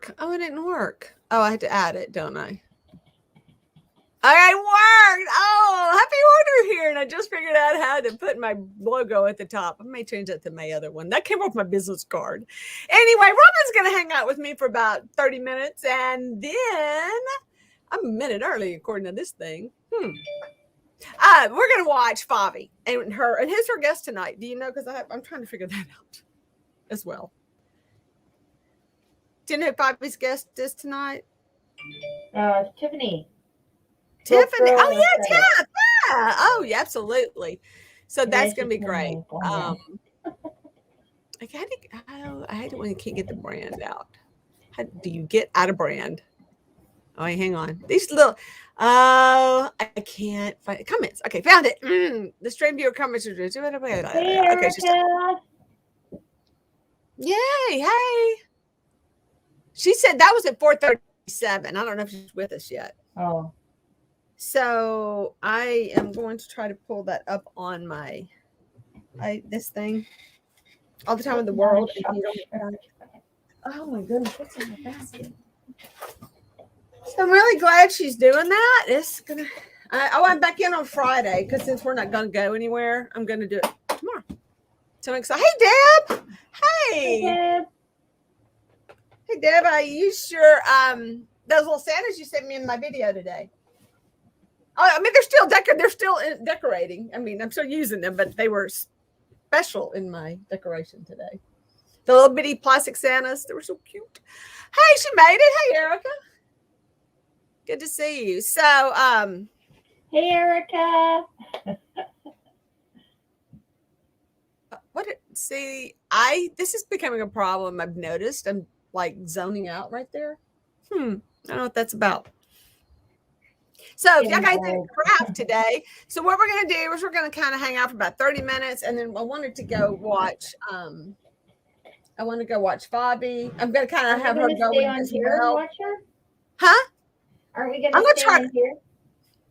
work. Oh, it didn't work. Oh, I had to add it, don't I? All right, worked. Oh, happy order here. And I just figured out how to put my logo at the top. I may change that to my other one. That came off my business card. Anyway, Robin's going to hang out with me for about 30 minutes. And then I'm a minute early, according to this thing. We're going to watch Favi and who's her guest tonight? Do you know? Because I'm trying to figure that out as well. Do you know who Favi's guest is tonight? Tiffany. Tiffany. Oh, yeah, Tiff. Yeah. Oh, yeah, absolutely. So that's going to be great. I hate it when you can't get the brand out. How do you get out of brand? Oh, hang on. These little, I can't find comments. Okay, found it. The stream viewer comments. Okay, yay, hey. She said that was at 4:37. I don't know if she's with us yet. Oh. So I am going to try to pull that up on this thing all the time in the world. Oh my goodness, what's in my basket? So I'm really glad she's doing that. It's gonna. I went back in on Friday because since we're not going to go anywhere, I'm going to do it tomorrow. So I'm excited. Hey, Deb. Hey. Hey, Deb. I used your those little Santas you sent me in my video today. I mean, they're still decorating. I mean, I'm still using them, but they were special in my decoration today. The little bitty plastic Santas, they were so cute. Hey, she made it. Hey, Erica. Good to see you. So, hey, Erica. This is becoming a problem. I've noticed. I'm like zoning out right there. I don't know what that's about. So, y'all guys did craft today. So, what we're going to do is we're going to kind of hang out for about 30 minutes, and then I wanted to go watch. I want to go watch Fabi. I'm going to kind of have her go as well. Watch her? Huh? Aren't we going to stay on here?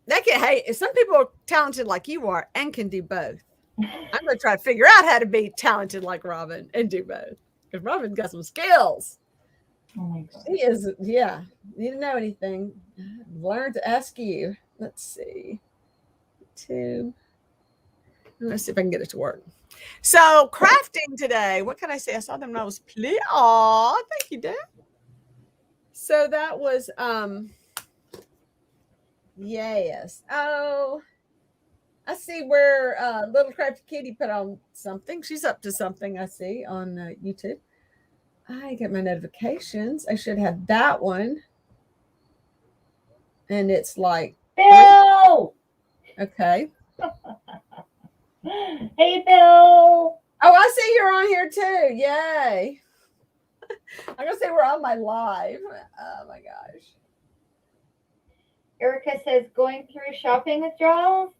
Hey, some people are talented like you are and can do both. I'm going to try to figure out how to be talented like Robin and do both. Because Robin's got some skills. Oh my God. She is, yeah. Need to know anything? Learn to ask you. Let's see. Let's see if I can get it to work. So crafting today. What can I say? I saw them nose play. Oh, thank you, Dad. So that was yes. Oh, I see where little crafty kitty put on something. She's up to something. I see on YouTube. I get my notifications. I should have that one. And it's like Bill. Okay. Hey, Bill. Oh, I see you're on here too. Yay. I'm gonna say we're on my live. Oh my gosh. Erica says going through shopping withdrawals.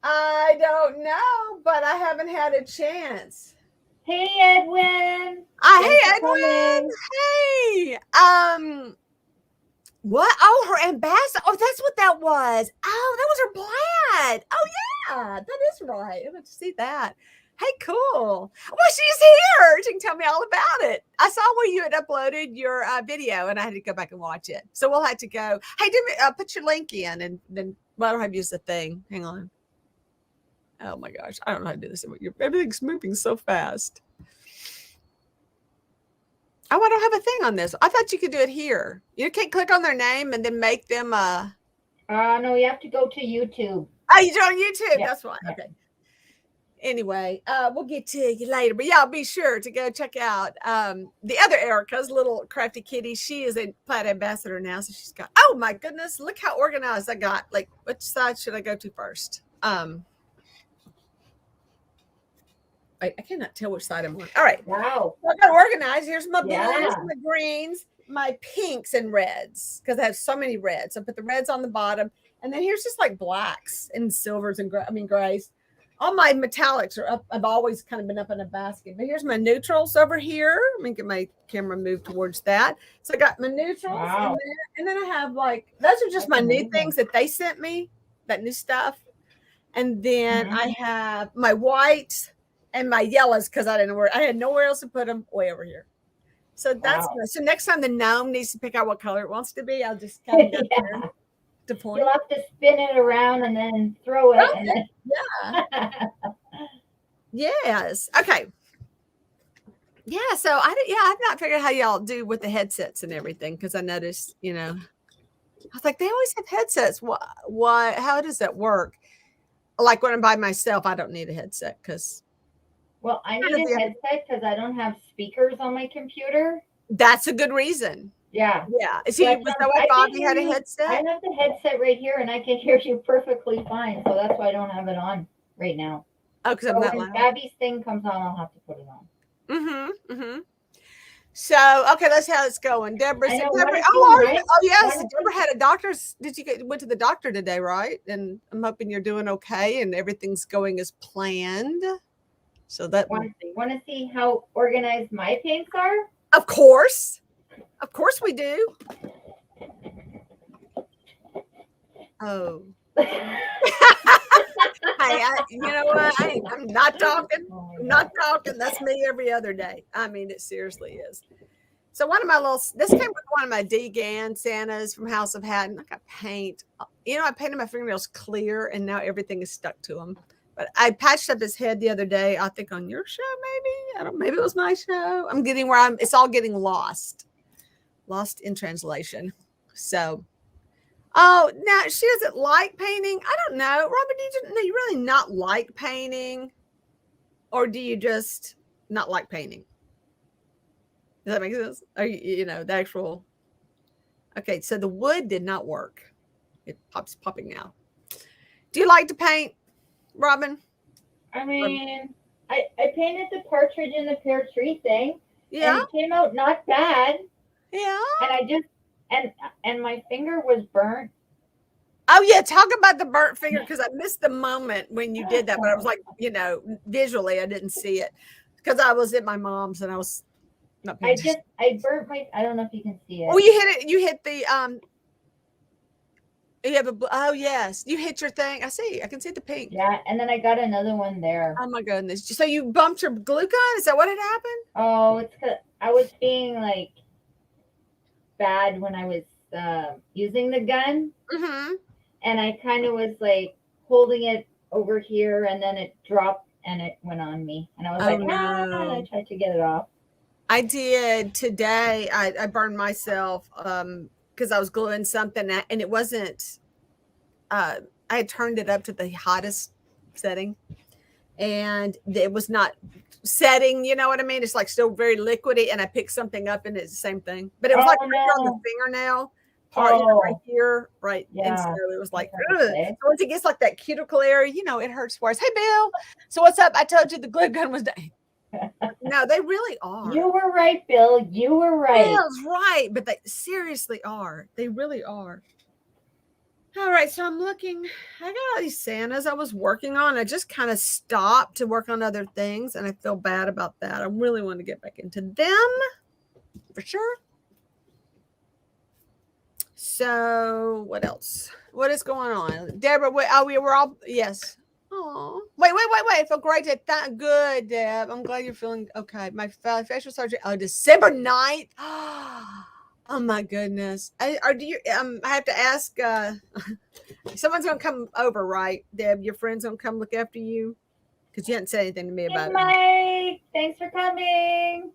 I don't know, but I haven't had a chance. Hey, Edwin. Hey, Edwin. Hey. What? Oh, her ambassador. Oh, that's what that was. Oh, that was her plaid. Oh, yeah, that is right. I want to see that. Hey, cool. Well, she's here. She can tell me all about it. I saw where you had uploaded your video, and I had to go back and watch it. So we'll have to go. Hey, put your link in, and then I don't have to use the thing. Hang on. Oh my gosh, I don't know how to do this. Everything's moving so fast. Oh, I don't have a thing on this. I thought you could do it here. You can't click on their name and then make them. No, you have to go to YouTube. Oh, you do on YouTube. Yep. That's why. Okay. Anyway, we'll get to you later. But yeah, be sure to go check out the other Erica's little crafty kitty. She is a plaid ambassador now, so she's got. Oh my goodness! Look how organized I got. Like, which side should I go to first? I cannot tell which side I'm on. All right. Wow. So I got organized. Here's my blues, my greens, my pinks, and reds because I have so many reds. So I put the reds on the bottom, and then here's just like blacks and silvers and grays. All my metallics are up. I've always kind of been up in a basket. But here's my neutrals over here. Let me get my camera moved towards that. So I got my neutrals, wow. and then I have like those are just my new things that they sent me, that new stuff. And then I have my whites and my yellows because I had nowhere else to put them way over here. So that's Wow. nice. So next time the gnome needs to pick out what color it wants to be, I'll just kind of go Yeah. there to point. You'll have to spin it around and then throw it. And then... Yeah. Yes. Okay. Yeah. So I've not figured out how y'all do with the headsets and everything because I noticed, I was like, they always have headsets. Why? How does that work? Like when I'm by myself, I don't need a headset because. Well, I need a headset because I don't have speakers on my computer. That's a good reason. Yeah. Yeah. So Bobby had a headset? I have the headset right here and I can hear you perfectly fine. So that's why I don't have it on right now. Oh, because I'm not when loud. Abby's thing comes on, I'll have to put it on. Mm-hmm. Mm-hmm. So, okay, that's how it's going. Deborah said, yes. Deborah had a doctor's. Went to the doctor today, right? And I'm hoping you're doing okay and everything's going as planned. So that want to see how organized my paints are? Of course we do. Oh. Hey, you know what? I'm not talking. I'm not talking. That's me every other day. I mean, it seriously is. So this came with one of my DGAN Santas from House of Haddon. I got paint. I painted my fingernails clear and now everything is stuck to them. But I patched up his head the other day, I think on your show, maybe. Maybe it was my show. I'm getting it's all getting lost in translation. So, now she doesn't like painting. I don't know. Robin, do you really not like painting? Or do you just not like painting? Does that make sense? Or, the actual. Okay, so the wood did not work. It popping now. Do you like to paint, Robin? I mean, I painted the partridge in the pear tree thing. Yeah. And it came out not bad. Yeah. And I just and my finger was burnt. Oh yeah, talk about the burnt finger because I missed the moment when you did that, but I was like, visually I didn't see it because I was at my mom's and I was not paying attention. I burnt my. I don't know if you can see it. Oh, you hit it. You hit the You have yes, you hit your thing. I can see the pink. Yeah, and then I got another one there. Oh my goodness! So you bumped your glue gun? Is that what had happened? Oh, it's because I was being like bad when I was using the gun. Mm-hmm. And I kind of was like holding it over here, and then it dropped and it went on me. And I was and I tried to get it off. I did today. I burned myself because I was gluing something and it wasn't. I had turned it up to the hottest setting, and it was not setting. You know what I mean? It's like still very liquidy, and I picked something up, and it's the same thing. But it was right on the fingernail. Part right here, right, yeah. And so it was like, so once it gets like that cuticle area, it hurts worse. Hey, Bill, so what's up? I told you the glue gun was done. No, they really are. You were right, Bill. You were right. Bill's right, but they seriously are. They really are. All right, so I'm looking. I got all these Santas I was working on. I just kind of stopped to work on other things, and I feel bad about that. I really want to get back into them for sure. So what else? What is going on? Deborah, we were all, yes. Oh, wait. I feel great. Good, Deb. I'm glad you're feeling okay. My facial surgery, December 9th. Oh my goodness. I have to ask, someone's going to come over, right? Deb, your friend's going to come look after you? Because you hadn't said anything to me about it. Mike, thanks for coming.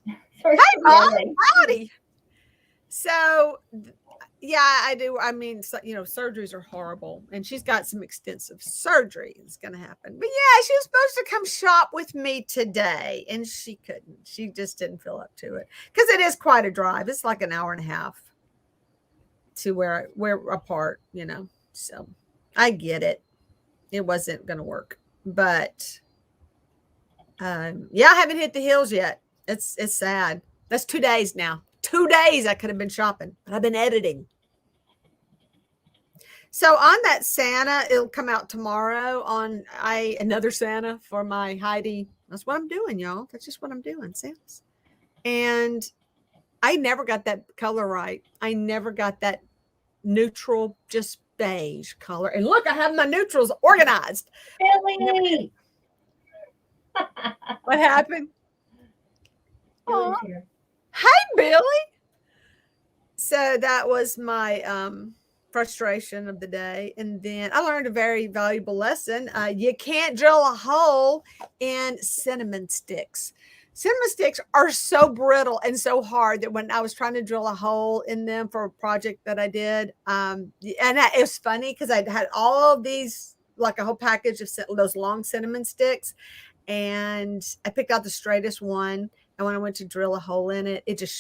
Hey, Mom, howdy. So, yeah, I do. I mean, surgeries are horrible, and she's got some extensive surgery that's going to happen. But yeah, she was supposed to come shop with me today, and she couldn't. She just didn't feel up to it because it is quite a drive. It's like an hour and a half to where we're apart, So I get it. It wasn't going to work, but I haven't hit the hills yet. It's sad. That's 2 days now. 2 days I could have been shopping, but I've been editing. So on that Santa, it'll come out tomorrow on another Santa for my Heidi. That's what I'm doing, y'all. That's just what I'm doing, Santas. And I never got that color right. I never got that neutral, just beige color. And look, I have my neutrals organized. Billy! What happened? Billy's Aw. here. Hey, Billy. So that was my frustration of the day. And then I learned a very valuable lesson. You can't drill a hole in cinnamon sticks. Cinnamon sticks are so brittle and so hard that when I was trying to drill a hole in them for a project that I did, it was funny because I had all of these, like a whole package of those long cinnamon sticks, and I picked out the straightest one. And when I went to drill a hole in it, it just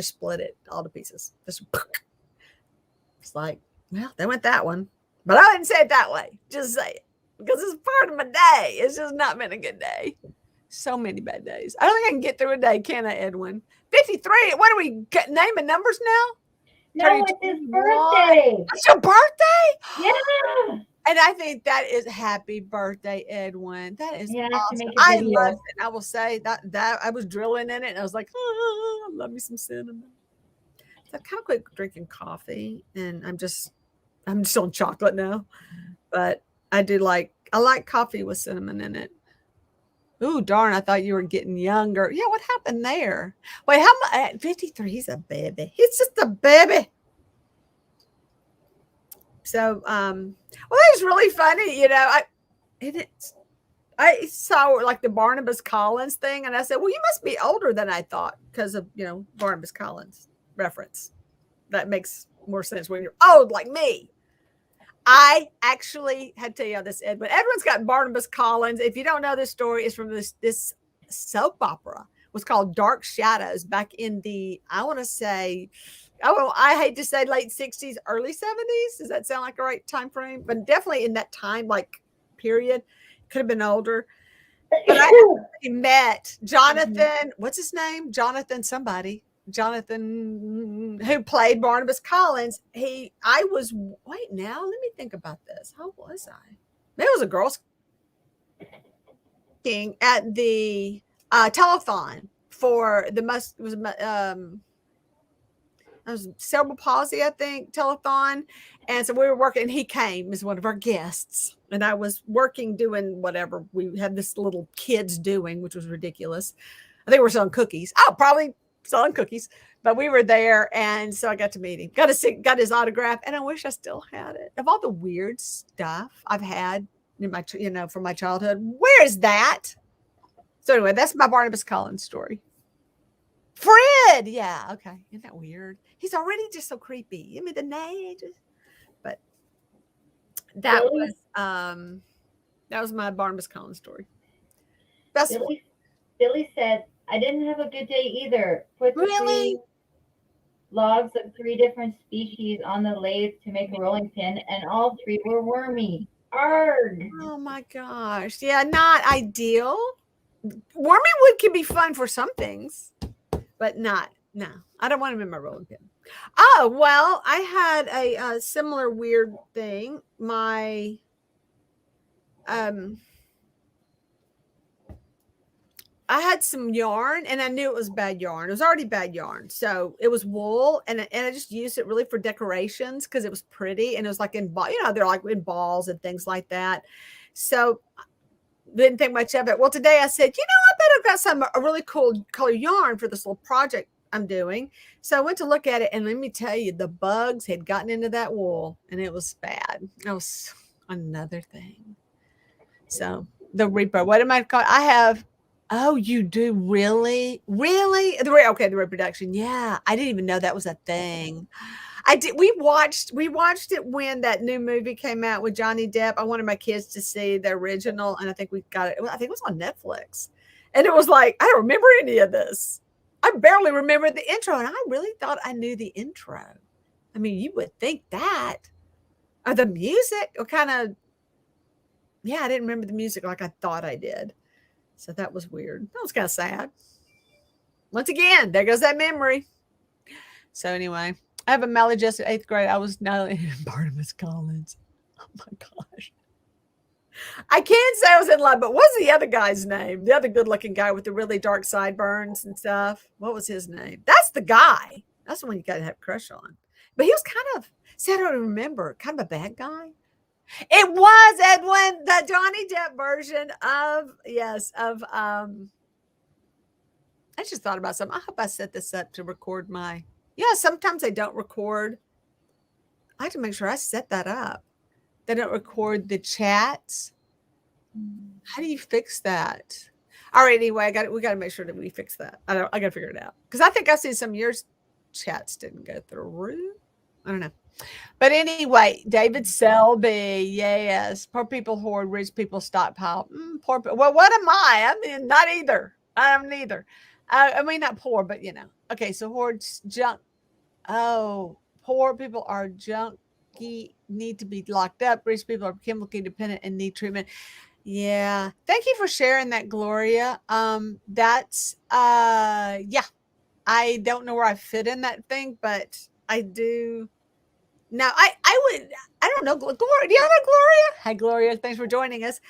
split it all to pieces. Just it's like, well, they went that one, but I didn't say it that way. Just say it because it's part of my day. It's just not been a good day. So many bad days. I don't think I can get through a day, can I, Edwin? 53. What are we naming numbers now? No, it's his birthday. It's your birthday? Yeah. And I think that is happy birthday, Edwin. That is awesome. I love it. I will say that I was drilling in it and I was like, oh, I love me some cinnamon. So I kind of quit drinking coffee and I'm just on chocolate now. But I like coffee with cinnamon in it. Ooh, darn, I thought you were getting younger. Yeah, what happened there? Wait, how much? At 53, he's a baby. He's just a baby. So, well, it's really funny. I saw like the Barnabas Collins thing, and I said, well, you must be older than I thought because of, Barnabas Collins reference. That makes more sense when you're old like me. I actually had to tell you this, Edwin. Edwin's got Barnabas Collins. If you don't know this story, it's from this soap opera. It was called Dark Shadows back in the, I want to say, I hate to say late 60s, early 70s. Does that sound like a right time frame? But definitely in that time, like period. Could have been older. But I met Jonathan, what's his name? Jonathan somebody. Jonathan, who played Barnabas Collins. Wait, now let me think about this. How was I? Maybe it was a Girl King at the telethon for the it was cerebral palsy, I think, telethon. And so we were working, and he came as one of our guests. And I was working, doing whatever we had this little kids doing, which was ridiculous. I think we're selling cookies. Oh, probably selling cookies. But we were there, and so I got to meet him. Got his autograph, and I wish I still had it. Of all the weird stuff I've had in my, from my childhood, where is that? So anyway, that's my Barnabas Collins story. Fred, yeah, okay. Isn't that weird? He's already just so creepy. I mean, the name, but that was my Barnabas Collins story. Billy said, I didn't have a good day either. Put the three logs of 3 different species on the lathe to make a rolling pin, and all 3 were wormy. Arg! Oh my gosh. Yeah, not ideal. Wormy wood can be fun for some things, but no, I don't want him in my rolling pin. Oh, well, I had a similar weird thing. My, I had some yarn, and I knew it was bad yarn. It was already bad yarn. So it was wool, and I just used it really for decorations because it was pretty, and it was like they're like in balls and things like that. So didn't think much of it. Well, today I said, I bet I've got a really cool color yarn for this little project I'm doing. So I went to look at it, and let me tell you, the bugs had gotten into that wool, and it was bad. That was another thing. So the Reaper, what am I called? I have, oh, you do really? Really? The reproduction. Yeah. I didn't even know that was a thing. I did. We watched it when that new movie came out with Johnny Depp. I wanted my kids to see the original, and I think we got it. I think it was on Netflix, and it was like, I don't remember any of this. I barely remember the intro, and I really thought I knew the intro. I mean, you would think that, or the music, or kind of. Yeah, I didn't remember the music like I thought I did, so that was weird. That was kind of sad. Once again, there goes that memory. So anyway. I have a maladjusted 8th grade. I was not in Barnabas Collins. Oh my gosh. I can't say I was in love, but what's the other guy's name? The other good-looking guy with the really dark sideburns and stuff. What was his name? That's the guy. That's the one you got to have a crush on. But he was kind of, I don't remember, kind of a bad guy. It was, Edwin, the Johnny Depp version of I just thought about something. I hope I set this up to record my. Yeah, sometimes I don't record. I have to make sure I set that up. They don't record the chats. How do you fix that? All right, anyway, we got to make sure that we fix that. I got to figure it out because I think I see some of your chats didn't go through. I don't know. But anyway, David Selby, yes. Poor people hoard, rich people stockpile. Poor. Well, what am I? I mean, not either. I'm neither. I mean, not poor, but Okay, so hoards junk. Oh, poor people are junky, need to be locked up. Rich people are chemically dependent and need treatment. Yeah. Thank you for sharing that, Gloria. That's yeah. I don't know where I fit in that thing, but I do. Now, I don't know, Gloria. Do you know Gloria? Hi, Gloria. Thanks for joining us.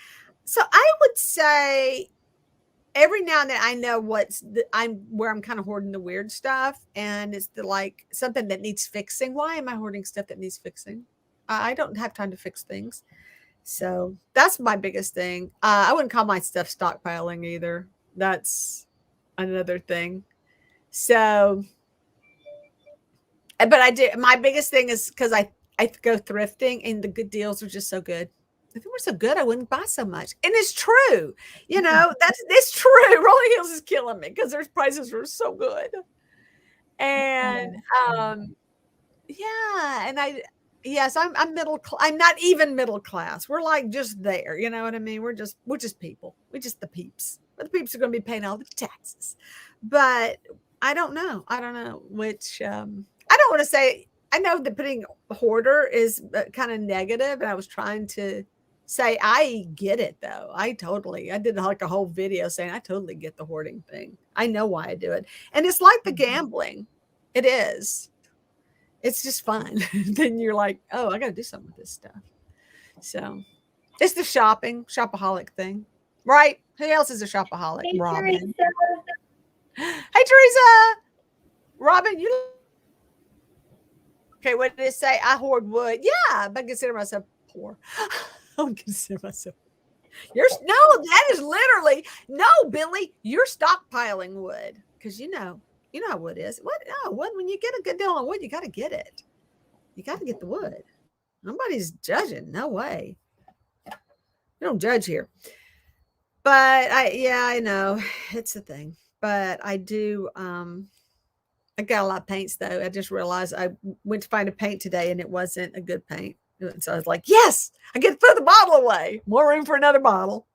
So I would say every now and then I know where I'm kind of hoarding the weird stuff, and it's like something that needs fixing. Why am I hoarding stuff that needs fixing? I don't have time to fix things. So that's my biggest thing. I wouldn't call my stuff stockpiling either. That's another thing. So, but I do. My biggest thing is because I go thrifting and the good deals are just so good. If it were so good, I wouldn't buy so much. And it's true. It's true. Rolling Hills is killing me because their prices are so good. And yeah, and yes, I'm I'm not even middle class. We're like just there. You know what I mean? We're just people. We're just the peeps. But the peeps are going to be paying all the taxes. But I don't know. I don't know which. I don't want to say. I know that putting hoarder is kind of negative, and I was trying to say I get it though. I did like a whole video saying I totally get the hoarding thing. I know why I do it, and it's like the gambling. It is. It's just fun. Then you're like, oh, I got to do something with this stuff. So it's the shopaholic thing, right? Who else is a shopaholic? Hey, Robin. Teresa. Hey, Teresa. Robin, you. Okay, what did it say? I hoard wood. Yeah, but I consider myself poor. I don't consider myself. That is literally no, Billy. You're stockpiling wood because you know how wood is. What? No, wood. When you get a good deal on wood, you got to get it. You got to get the wood. Nobody's judging. No way. We don't judge here. But I know it's a thing. But I do. I got a lot of paints though. I just realized I went to find a paint today and it wasn't a good paint. So I was like, yes, I get to throw the bottle away. More room for another bottle.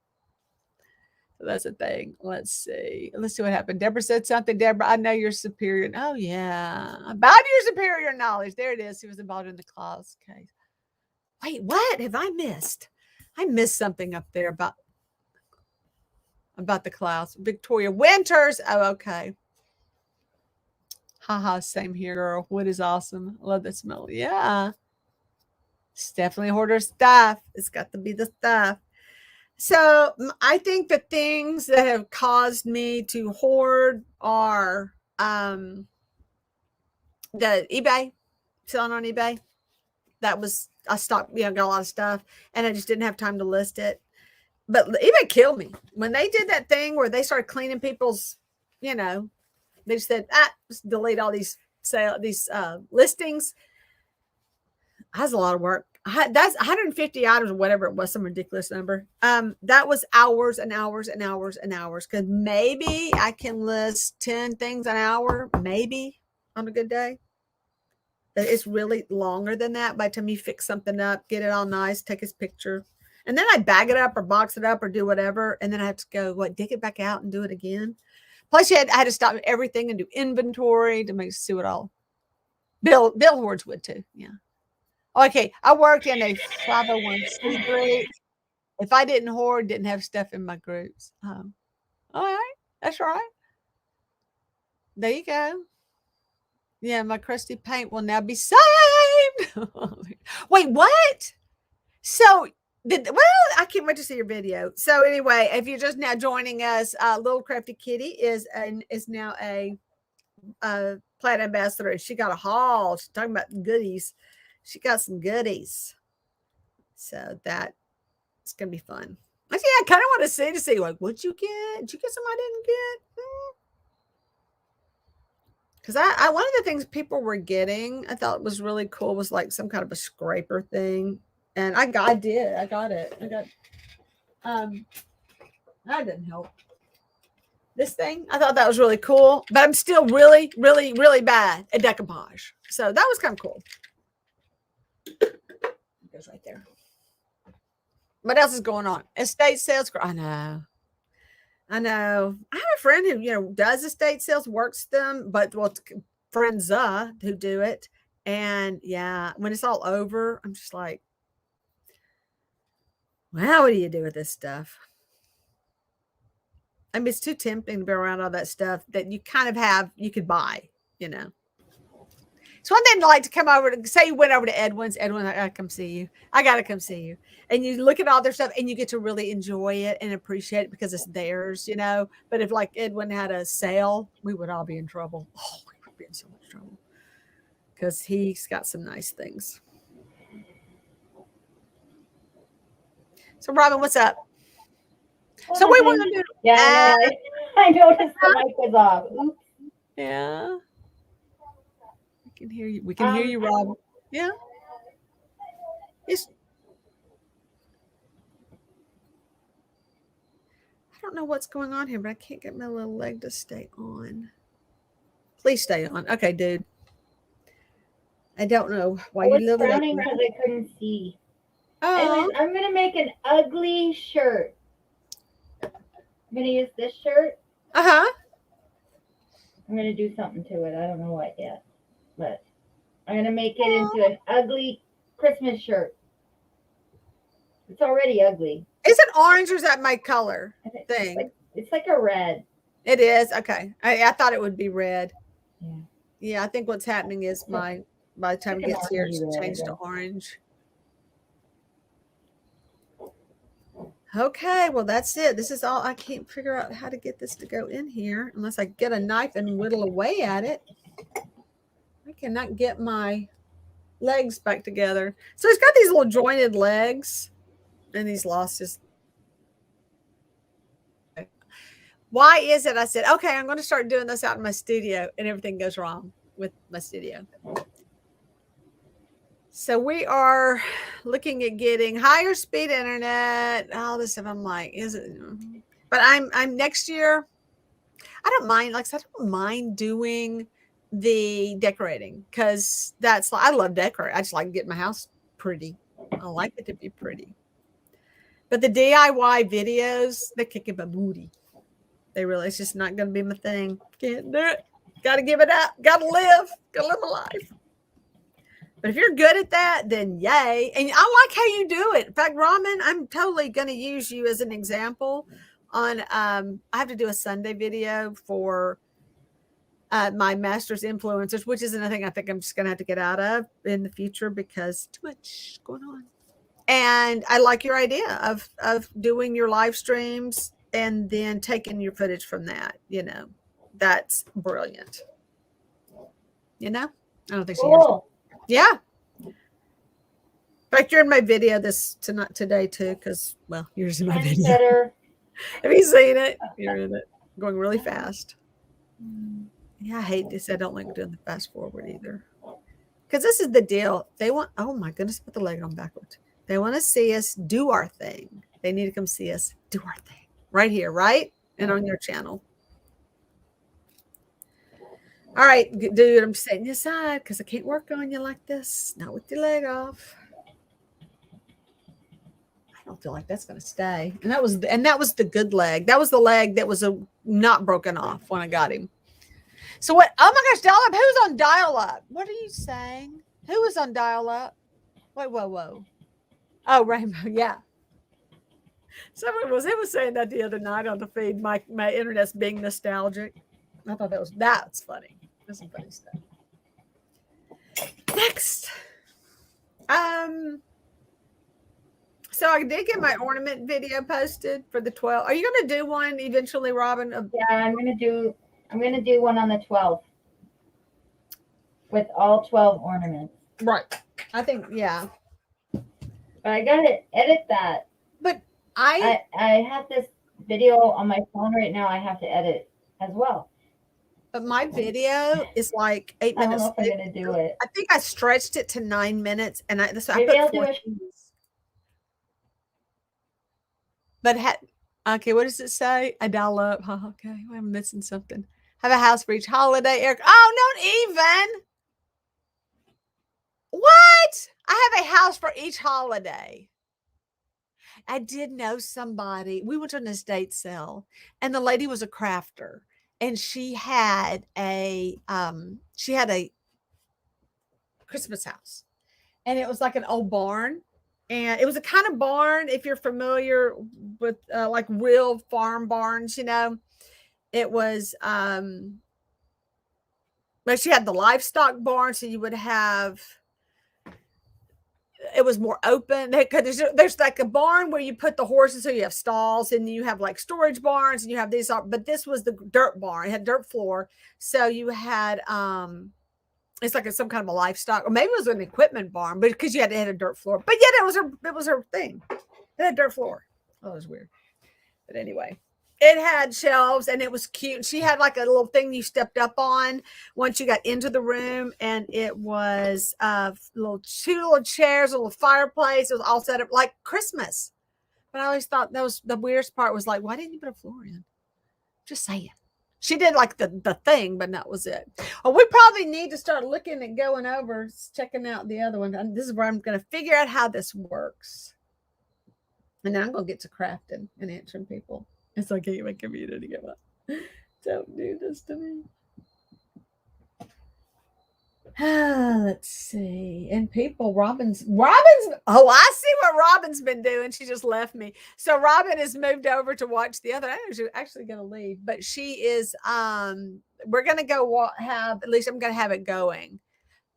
So that's a thing. Let's see. Let's see what happened. Deborah said something. Deborah, I know you're superior. Oh, yeah. About your superior knowledge. There it is. He was involved in the clause case. Wait, what have I missed? I missed something up there about the clause. Victoria Winters. Oh, okay. Haha, same here, girl. Wood is awesome. I love the smell. Yeah. It's definitely hoarder stuff. It's got to be the stuff. So I think the things that have caused me to hoard are the eBay, selling on eBay. That was, I stopped, got a lot of stuff and I just didn't have time to list it. But eBay killed me. When they did that thing where they started cleaning people's, they said, just delete all these listings. That's a lot of work. That's 150 items or whatever it was, some ridiculous number. That was hours and hours and hours and hours. Because maybe I can list 10 things an hour, maybe on a good day. But it's really longer than that. By the time you fix something up, get it all nice, take his picture, and then I bag it up or box it up or do whatever, and then I have to go dig it back out and do it again. Plus, I had to stop everything and do inventory to see what all. Bill hoards would too. Yeah. Okay, I worked in a 501c group. If I didn't hoard, didn't have stuff in my groups. All right, that's right. There you go. Yeah, my crusty paint will now be saved. Wait, what? So, I can't wait to see your video. So anyway, if you're just now joining us, Little Crafty Kitty is now a plant ambassador. She got a haul. She's talking about goodies. She got some goodies. So it's going to be fun. Actually, I kind of want to see like, what'd you get? Did you get something I didn't get? Because I one of the things people were getting, I thought was really cool was like some kind of a scraper thing. And I got it. I got that didn't help. This thing, I thought that was really cool, but I'm still really, really, really bad at decoupage. So that was kind of cool. It goes right there. What else is going on? Estate sales. I know. I have a friend who, does estate sales, works them, but friends who do it. And yeah, when it's all over, I'm just like, wow, what do you do with this stuff? I mean, it's too tempting to be around all that stuff that you kind of you could buy, It's one thing to like to come over to say you went over to Edwin's. Edwin, I gotta come see you. I gotta come see you. And you look at all their stuff and you get to really enjoy it and appreciate it because it's theirs, But if like Edwin had a sale, we would all be in trouble. Oh, we would be in so much trouble. Because he's got some nice things. So Robin, what's up? So we want to do I noticed the mic was off. Oops. Yeah. Can hear you. We can hear you, Rob. Yeah. I don't know what's going on here, but I can't get my little leg to stay on. Please stay on. Okay, dude. I don't know why you live frowning because I couldn't see. Oh. Anyways, I'm gonna make an ugly shirt. I'm gonna use this shirt. Uh-huh. I'm gonna do something to it. I don't know what yet, but I'm going to make it into an ugly Christmas shirt. It's already ugly. Is it orange or is that my color thing? It's like a red. It is? Okay. I thought it would be red. Yeah. Yeah, I think what's happening is by the time it gets here, it's changed to orange. Okay, well, that's it. This is all. I can't figure out how to get this to go in here unless I get a knife and whittle away at it. I cannot get my legs back together. So he's got these little jointed legs and he's lost his. Why is it? I said, okay, I'm going to start doing this out in my studio and everything goes wrong with my studio. So we are looking at getting higher speed internet, all this stuff. I'm like, is it? But I'm next year. I don't mind. Like I said, I don't mind doing the decorating because I love decorating. I just like getting my house pretty. I like it to be pretty. But the DIY videos, they kick in my booty. They really, it's just not going to be my thing. Can't do it. Got to give it up. Got to live my life. But if you're good at that, then yay. And I like how you do it. In fact, Ramen, I'm totally going to use you as an example on, I have to do a Sunday video for my master's influencers, which is another thing I think I'm just going to have to get out of in the future because too much going on. And I like your idea of doing your live streams and then taking your footage from that. That's brilliant. I don't think she hears. Yeah. In fact, you're in my video today too, because yours in my video. Better. Have you seen it? You're in it. Going really fast. Yeah, I hate this. I don't like doing the fast forward either. Because this is the deal. They want, oh my goodness, put the leg on backwards. They want to see us do our thing. They need to come see us do our thing. Right here, right? And on your channel. All right, dude, I'm setting you aside because I can't work on you like this. Not with your leg off. I don't feel like that's going to stay. And that was the good leg. That was the leg that was not broken off when I got him. So what? Oh my gosh, dial up. Who's on dial up? What are you saying? Who was on dial up? Wait, whoa. Oh, Rainbow. Yeah. Someone was saying that the other night on the feed. My internet's being nostalgic. I thought that's funny. That's some funny stuff. Next. So I did get my ornament video posted for the 12. Are you going to do one eventually, Robin? Yeah, I'm going to do one on the 12th with all 12 ornaments. Right. I think, yeah. But I got to edit that. But I have this video on my phone right now I have to edit as well. But my video is like 8 I don't minutes. know if I'm gonna do it. I think I stretched it to 9 minutes, and I Maybe put I'll do 4 a things. But okay, what does it say? I dial up. Huh, okay, I'm missing something. Have a house for each holiday, Eric. Oh, not even. What? I have a house for each holiday. I did know somebody. We went to an estate sale, and the lady was a crafter, and she had a Christmas house, and it was like an old barn, and it was a kind of barn if you're familiar with like real farm barns, it was but she had the livestock barn, so you would have it was more open because there's like a barn where you put the horses, so you have stalls, and you have like storage barns, and you have these, but this was the dirt barn. It had dirt floor, so you had it's like some kind of a livestock, or maybe it was an equipment barn, but because you had to hit a dirt floor. But yet it was her thing. It had dirt floor. Oh, it was weird. But anyway, it had shelves, and it was cute. She had like a little thing you stepped up on once you got into the room, and it was two little chairs, a little fireplace. It was all set up like Christmas. But I always thought that was the weirdest part, was like, why didn't you put a floor in? Just saying. She did like the thing, but that was it. Well, we probably need to start looking and going over, checking out the other one. And this is where I'm going to figure out how this works. And then I'm going to get to crafting and answering people. It's like, hey, my community, give up. Don't do this to me. Let's see. And people, Robin's, oh, I see what Robin's been doing. She just left me. So Robin has moved over to watch the other. I know she's actually going to leave, but she is, we're going to go at least I'm going to have it going.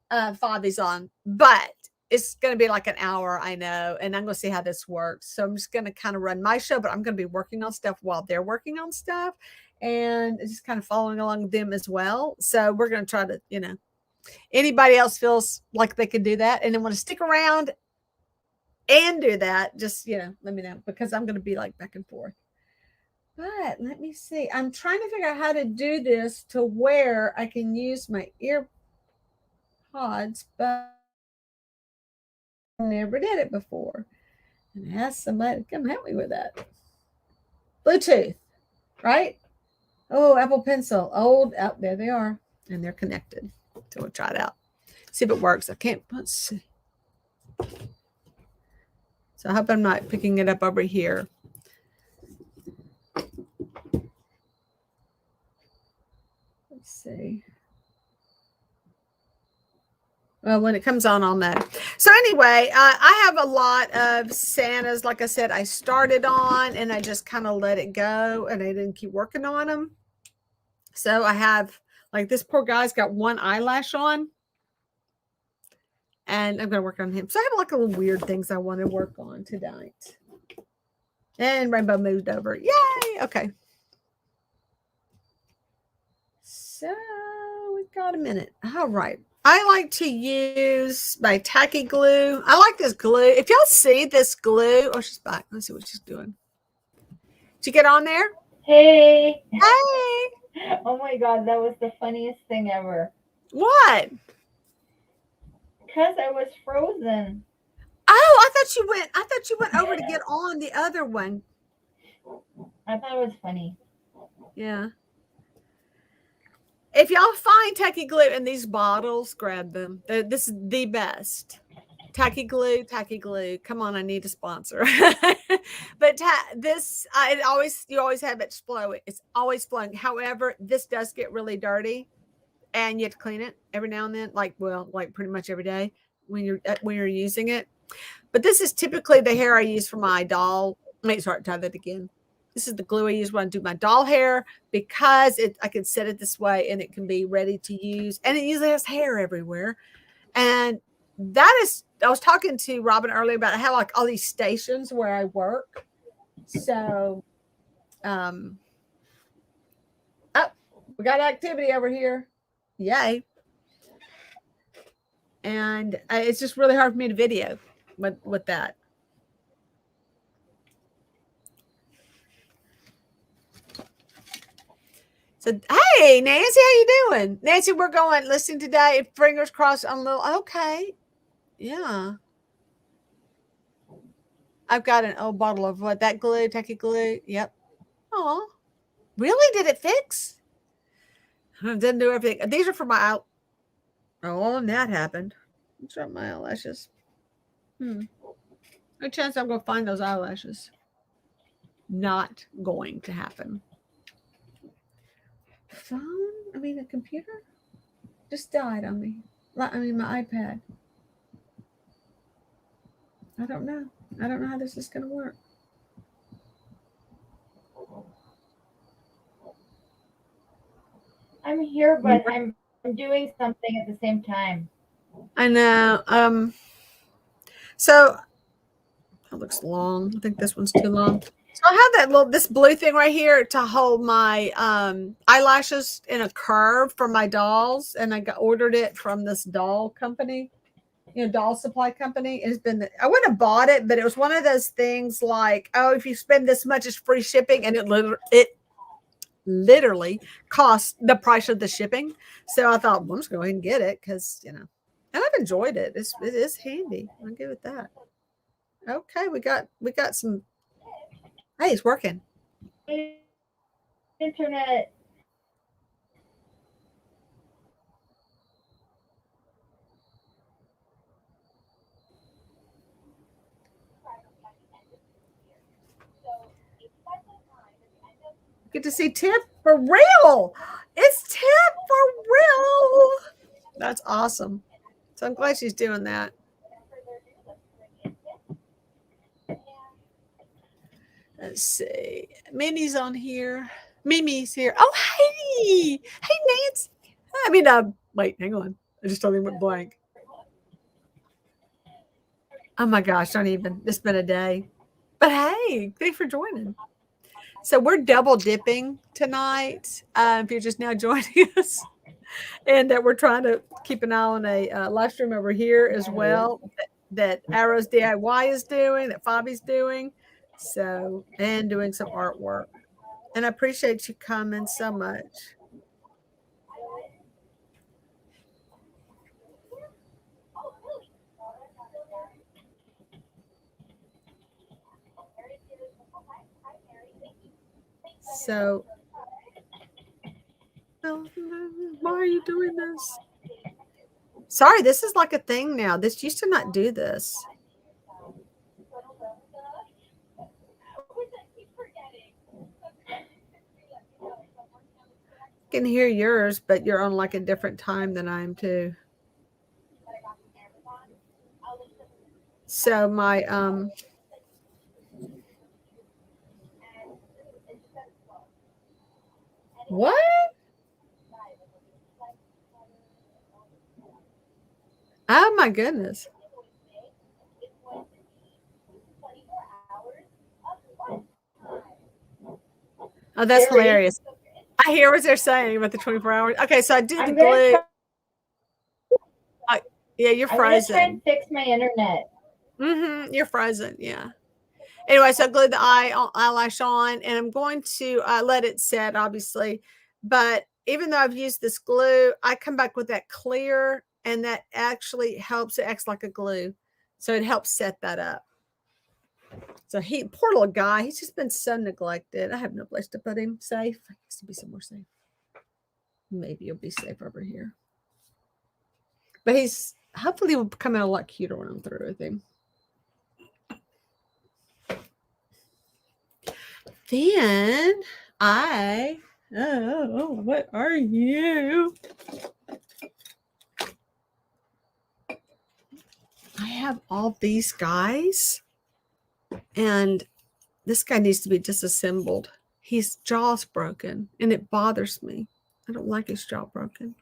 Fabi's on, but it's going to be like an hour, I know, and I'm going to see how this works. So I'm just going to kind of run my show, but I'm going to be working on stuff while they're working on stuff, and just kind of following along with them as well. So we're going to try to, anybody else feels like they could do that and then want to stick around and do that, just, let me know, because I'm going to be like back and forth. But let me see. I'm trying to figure out how to do this to where I can use my earpods, but I never did it before. And ask somebody to come help me with that. Bluetooth, right? Oh, Apple Pencil. Old. Oh, there they are. And they're connected. So we'll try it out. See if it works. I can't. Let's see. So I hope I'm not picking it up over here. Let's see. Well, when it comes on, I'll know. So anyway, I have a lot of Santas. Like I said, I started on and I just kind of let it go, and I didn't keep working on them. So I have, like, this poor guy's got one eyelash on, and I'm going to work on him. So I have like little weird things I want to work on tonight. And Rainbow moved over. Yay! Okay. So we've got a minute. All right. I like to use my tacky glue. I like this glue. If y'all see this glue, oh, she's back. Let's see what she's doing. Did you get on there? Hey. Hey. Oh my God, that was the funniest thing ever. What? Because I was frozen. Oh, I thought you went over to get on the other one. I thought it was funny. Yeah. If y'all find tacky glue in these bottles, grab them. This is the best. Tacky glue. Come on, I need a sponsor. But you always have it flowing. It's always flowing. However, this does get really dirty, and you have to clean it every now and then. Like pretty much every day when you're using it. But this is typically the hair I use for my doll. Wait, sorry, try that again. This is the glue I use when I do my doll hair, because I can set it this way and it can be ready to use. And it usually has hair everywhere. And I was talking to Robin earlier about how like all these stations where I work. So, oh, we got activity over here. Yay. And it's just really hard for me to video with that. So, hey, Nancy, how you doing? Nancy, we're going listening today. Fingers crossed on a little. Okay. Yeah. I've got an old bottle of what? That glue, Techie glue. Yep. Oh, really? Did it fix? Didn't do everything. These are for my out. Oh, and that happened. These are my eyelashes. No chance I'm going to find those eyelashes. Not going to happen. Phone? I mean, a computer just died on me. I mean, my iPad. I don't know. I don't know how this is going to work. I'm here, but I'm doing something at the same time. I know. So that looks long. I think this one's too long. So I have this blue thing right here to hold my eyelashes in a curve for my dolls, and I ordered it from this doll company, doll supply company. It's been I wouldn't have bought it, but it was one of those things like, oh, if you spend this much, it's free shipping, and it literally costs the price of the shipping. So I thought, well, I'm just going to go ahead and get it because and I've enjoyed it. It is handy. I'll give it that. Okay, we got some. Hey, it's working. Internet. Good to see Tip for real. It's Tip for real. That's awesome. So I'm glad she's doing that. Let's see. Minnie's on here. Mimi's here. Oh, hey. Hey, Nancy. I mean, wait, hang on. I just totally went blank. Oh my gosh, don't even. It's been a day. But hey, thanks for joining. So we're double dipping tonight. If you're just now joining us, and that we're trying to keep an eye on a live stream over here as well that Arrows DIY is doing, that Fabi's doing. So, and doing some artwork. And I appreciate you coming so much. So, why are you doing this? Sorry, this is like a thing now. This used to not do this. I can hear yours, but you're on like a different time than I am too. So my what? Oh my goodness. Oh, that's hilarious. I hear what they're saying about the 24 hours. Okay, so I do the glue. Yeah, you're frozen. I'm going to try and fix my internet. You're frozen. Yeah. Anyway, so I glued the eyelash on, and I'm going to let it set, obviously. But even though I've used this glue, I come back with that clear, and that actually helps. It acts like a glue, so it helps set that up. So poor little guy, he's just been so neglected. I have no place to put him safe. He has to be somewhere safe. Maybe he'll be safe over here. But hopefully will come out a lot cuter when I'm through with him. Then what are you? I have all these guys, and this guy needs to be disassembled. His jaw's broken, and it bothers me. I don't like his jaw broken.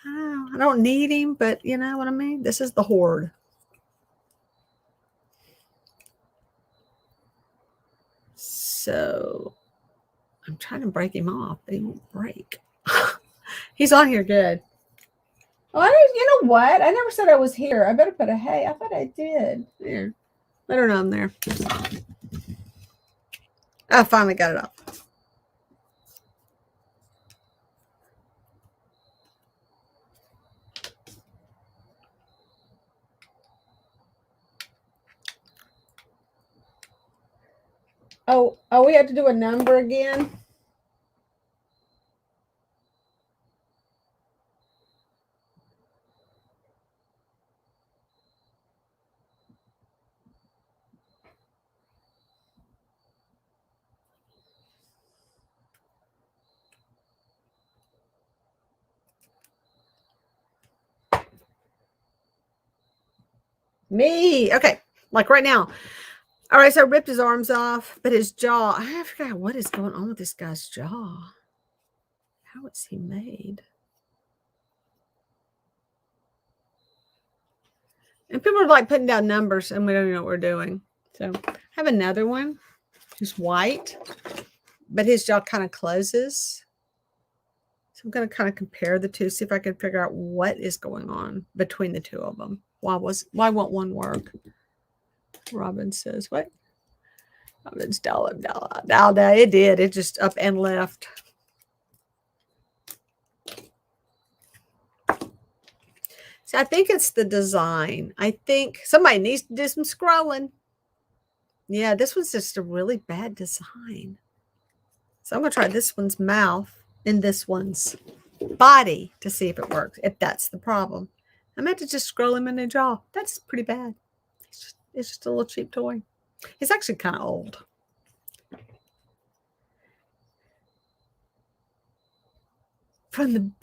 I don't need him, but you know what I mean? This is the Hoard. So I'm trying to break him off, but he won't break. He's on here good. Oh, you know what? I never said I was here. I better put a hey. I thought I did. There. Let her know I'm there. I finally got it off. Oh, we have to do a number again. Me. Okay. Like right now. All right. So I ripped his arms off, but his jaw, I forgot what is going on with this guy's jaw. How is he made? And people are like putting down numbers and we don't even know what we're doing. So I have another one who's white, but his jaw kind of closes. So I'm going to kind of compare the two, see if I can figure out what is going on between the two of them. Why won't one work? Robin says, what? Robin's dollar. It did. It just up and left. So I think it's the design. I think somebody needs to do some scrolling. Yeah, this was just a really bad design. So I'm going to try this one's mouth and this one's body to see if it works, if that's the problem. I meant to just scroll him in the jaw. That's pretty bad. It's just a little cheap toy. It's actually kind of old.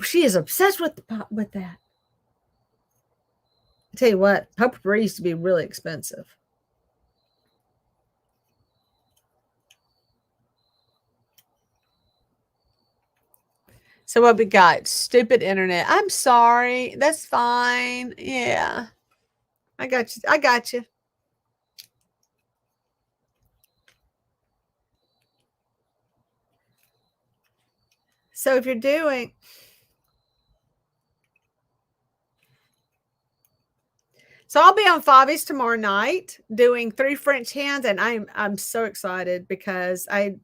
She is obsessed with that. I tell you what, potpourri used to be really expensive. So what we got? Stupid internet. I'm sorry. That's fine. Yeah. I got you. I got you. So if you're doing, so I'll be on Favi's tomorrow night doing 3 French hens, and I'm so excited because I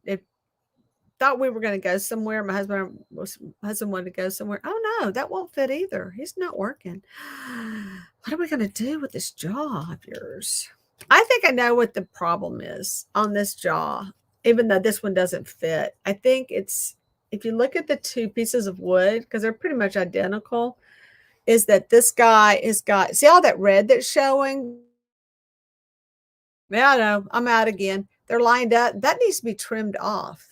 thought we were going to go somewhere. My husband wanted to go somewhere. Oh no, that won't fit either. He's not working. What are we going to do with this jaw of yours? I think I know what the problem is on this jaw, even though this one doesn't fit. I think it's, if you look at the two pieces of wood, because they're pretty much identical, is that this guy has got, see all that red that's showing? Yeah, I know. I'm out again. They're lined up. That needs to be trimmed off.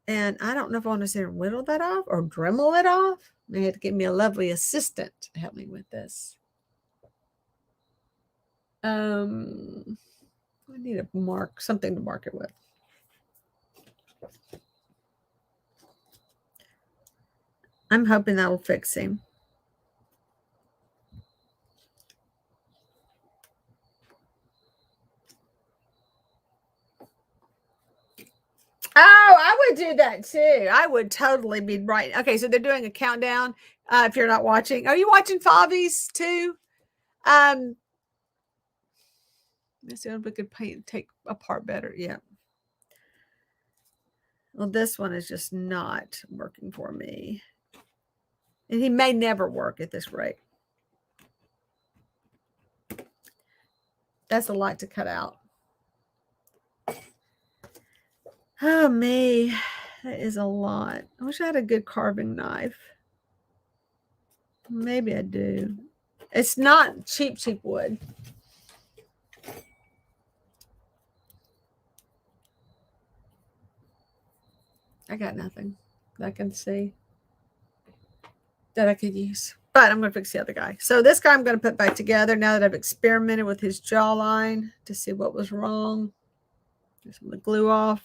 And I don't know if I want to say whittle that off or Dremel it off. They had to give me a lovely assistant to help me with this. I need a mark, something to mark it with. I'm hoping that will fix him. Oh, I would do that too. I would totally be right. Okay, so they're doing a countdown. If you're not watching, are you watching Favi's too? Let's see if we could take apart better. Yeah. Well, this one is just not working for me. And he may never work at this rate. That's a lot to cut out. Oh, me. That is a lot. I wish I had a good carving knife. Maybe I do. It's not cheap wood. I got nothing that I can see that I could use. But I'm going to fix the other guy. So this guy I'm going to put back together now that I've experimented with his jawline to see what was wrong. Get some of the glue off.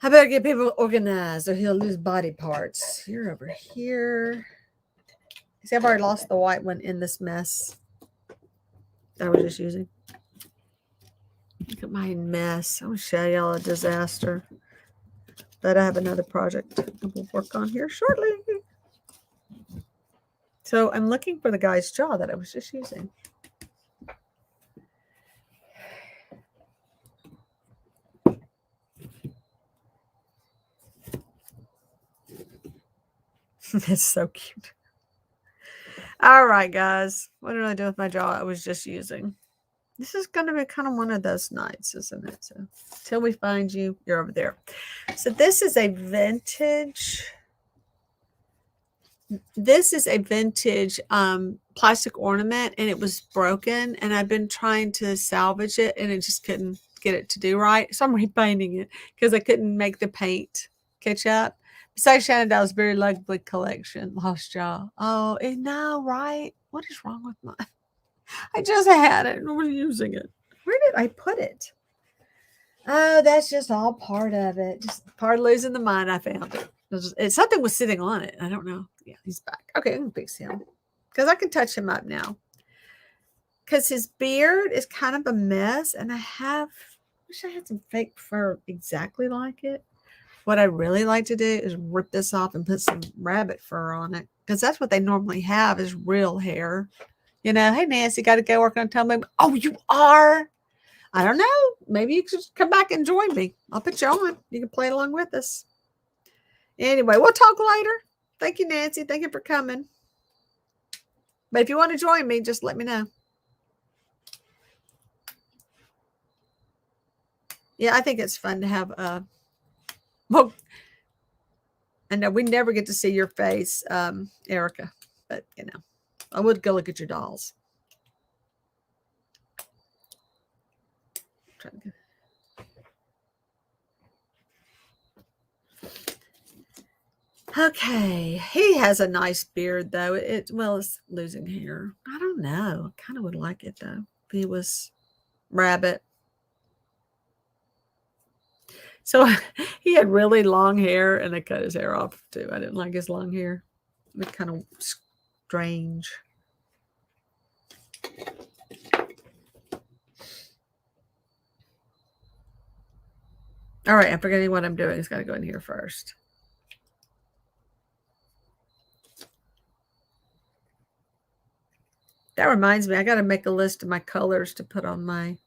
I better get people organized or he'll lose body parts. You're over here. See, I've already lost the white one in this mess that I was just using. Look at my mess. I'll show y'all a disaster. But I have another project that we'll work on here shortly. So I'm looking for the guy's jaw that I was just using. That's so cute. All right, guys. What did I do with my jaw I was just using? This is going to be kind of one of those nights, isn't it? So till we find you, you're over there. So this is a vintage. This is a vintage plastic ornament, and it was broken, and I've been trying to salvage it, and I just couldn't get it to do right. So I'm repainting it because I couldn't make the paint catch up. Besides Shannon Dow's very lovely collection, Lost Jaw. Oh, and now, right? What is wrong with mine? I just had it and we're using it. Where did I put it? Oh, that's just all part of it. Just part of losing the mind. I found it. Something was sitting on it. I don't know. Yeah, he's back. Okay, I can fix him because I can touch him up now. Because his beard is kind of a mess, and wish I had some fake fur exactly like it. What I really like to do is rip this off and put some rabbit fur on it because that's what they normally have is real hair. You know, hey Nancy, got to go work on tumblr. Oh, you are. I don't know. Maybe you could come back and join me. I'll put you on. You can play along with us. Anyway, we'll talk later. Thank you, Nancy. Thank you for coming. But if you want to join me, just let me know. Yeah, I think it's fun to have well, I know we never get to see your face, Erica, but you know, I would go look at your dolls. Okay, he has a nice beard though. It's losing hair. I don't know. I kind of would like it though. If he was rabbit. So he had really long hair and they cut his hair off too. I didn't like his long hair. It was kind of strange. All right, I'm forgetting what I'm doing. It's got to go in here first. That reminds me, I got to make a list of my colors to put on my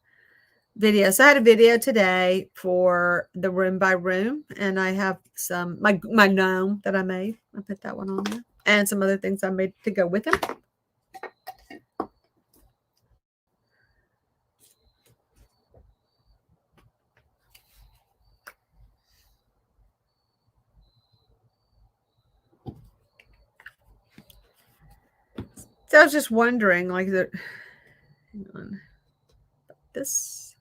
video. So I had a video today for the room by room, and I have some my gnome that I made. I put that one on there, and some other things I made to go with him. So I was just wondering, like, hang on, this.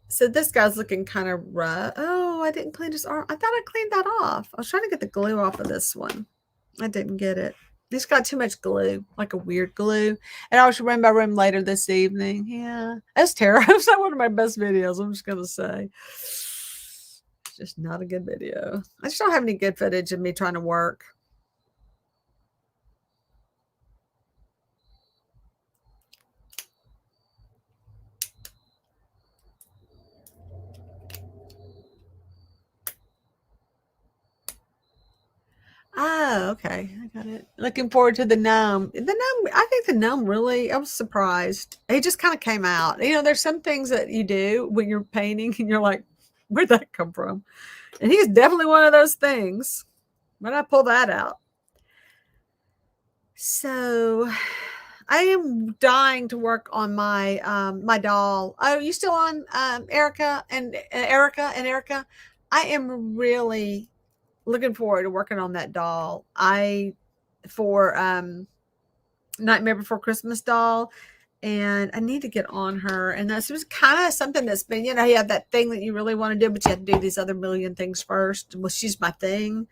So this guy's looking kind of rough. Oh, I didn't clean his arm. I thought I cleaned that off. I was trying to get the glue off of this one. I didn't get it. This got too much glue, like a weird glue. And I should run by room later this evening. Yeah, that's terrible. It's not one of my best videos. I'm just gonna say, it's just not a good video. I just don't have any good footage of me trying to work. Oh, okay. I got it. Looking forward to the gnome. The gnome, I think the gnome really, I was surprised. He just kind of came out. You know, there's some things that you do when you're painting and you're like, where'd that come from? And he's definitely one of those things. But I pull that out. So I am dying to work on my my doll. Oh, you still on Erica and Erica? I am really looking forward to working on that doll. For Nightmare Before Christmas doll, and I need to get on her. And that's just kind of something that's been, you know, you have that thing that you really want to do, but you have to do these other million things first. Well, she's my thing.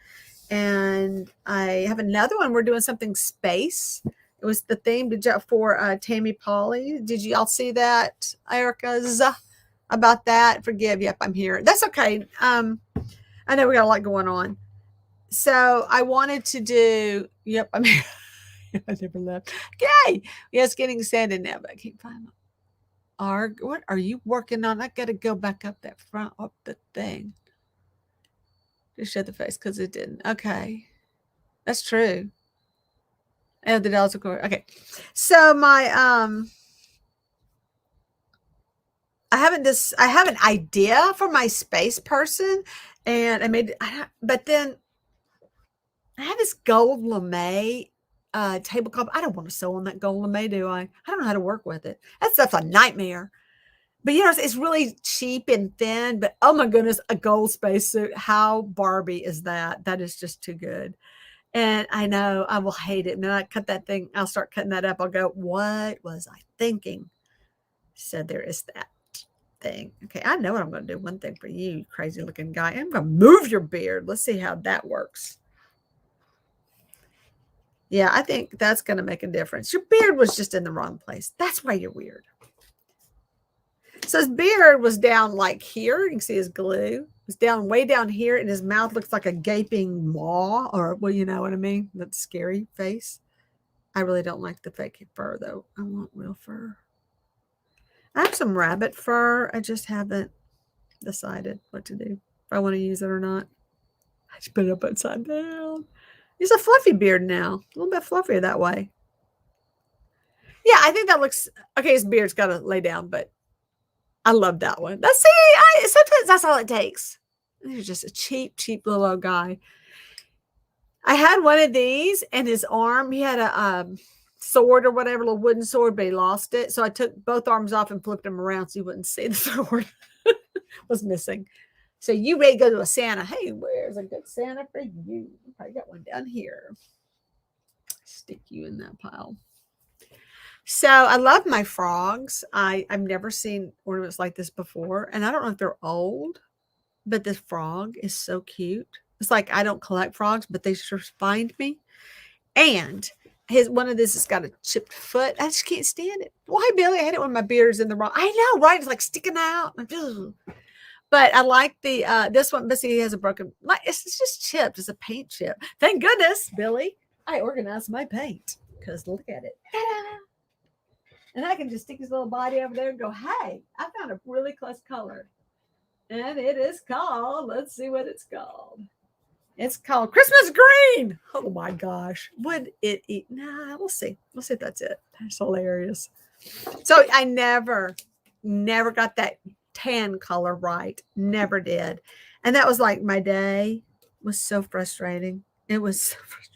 And I have another one. We're doing something space. It was the theme for Tammy Polly. Did you all see that, Erica's about that? Forgive. Yep, I'm here. That's okay. I know we got a lot going on. So I wanted to do, yep, I'm here. I never left. Okay. Yes, getting sand in there, but I can't find them. What are you working on? I got to go back up that front up the thing. Just show the face because it didn't. Okay. That's true. And the dolls, of course. Okay. So my I have an idea for my space person, and but then I have this gold lame tablecloth. I don't want to sew on that gold lame, do I? I don't know how to work with it. That stuff's a nightmare. But you know, it's really cheap and thin. But oh my goodness, a gold spacesuit. How Barbie is that? That is just too good. And I know I will hate it. And then I cut that thing, I'll start cutting that up. I'll go, what was I thinking? So there is that thing. Okay, I know what I'm going to do. One thing for you, crazy looking guy. I'm going to move your beard. Let's see how that works. Yeah, I think that's going to make a difference. Your beard was just in the wrong place. That's why you're weird. So his beard was down like here. You can see his glue. It's down way down here, and his mouth looks like a gaping maw, or well, you know what I mean? That scary face. I really don't like the fake fur though. I want real fur. I have some rabbit fur. I just haven't decided what to do. If I want to use it or not. I just put it up upside down. He's a fluffy beard now. A little bit fluffier that way. Yeah, I think that looks okay. His beard's got to lay down, but I love that one. Sometimes that's all it takes. He's just a cheap little old guy. I had one of these, and his arm, he had a sword or whatever, a little wooden sword, but he lost it. So I took both arms off and flipped them around so you wouldn't see the sword was missing. So you ready to go to a Santa? Hey, where's a good Santa for you? I got one down here. Stick you in that pile. So I love my frogs. I've never seen ornaments like this before, and I don't know if they're old, but this frog is so cute. It's like I don't collect frogs, but they sure find me. And one of this has got a chipped foot. I just can't stand it. Why, Billy? I hate it when my beard's in the wrong. I know, right? It's like sticking out. But I like the this one. But see, he has a broken. It's just chipped. It's a paint chip. Thank goodness, Billy. I organized my paint because look at it. Ta-da! And I can just stick his little body over there and go, hey, I found a really close color. And it is called, let's see what it's called. It's called Christmas Green. Oh my gosh. Would it eat? Nah, we'll see. We'll see if that's it. That's hilarious. So I never got that tan color right. Never did. And that was like my day was so frustrating. It was so frustrating.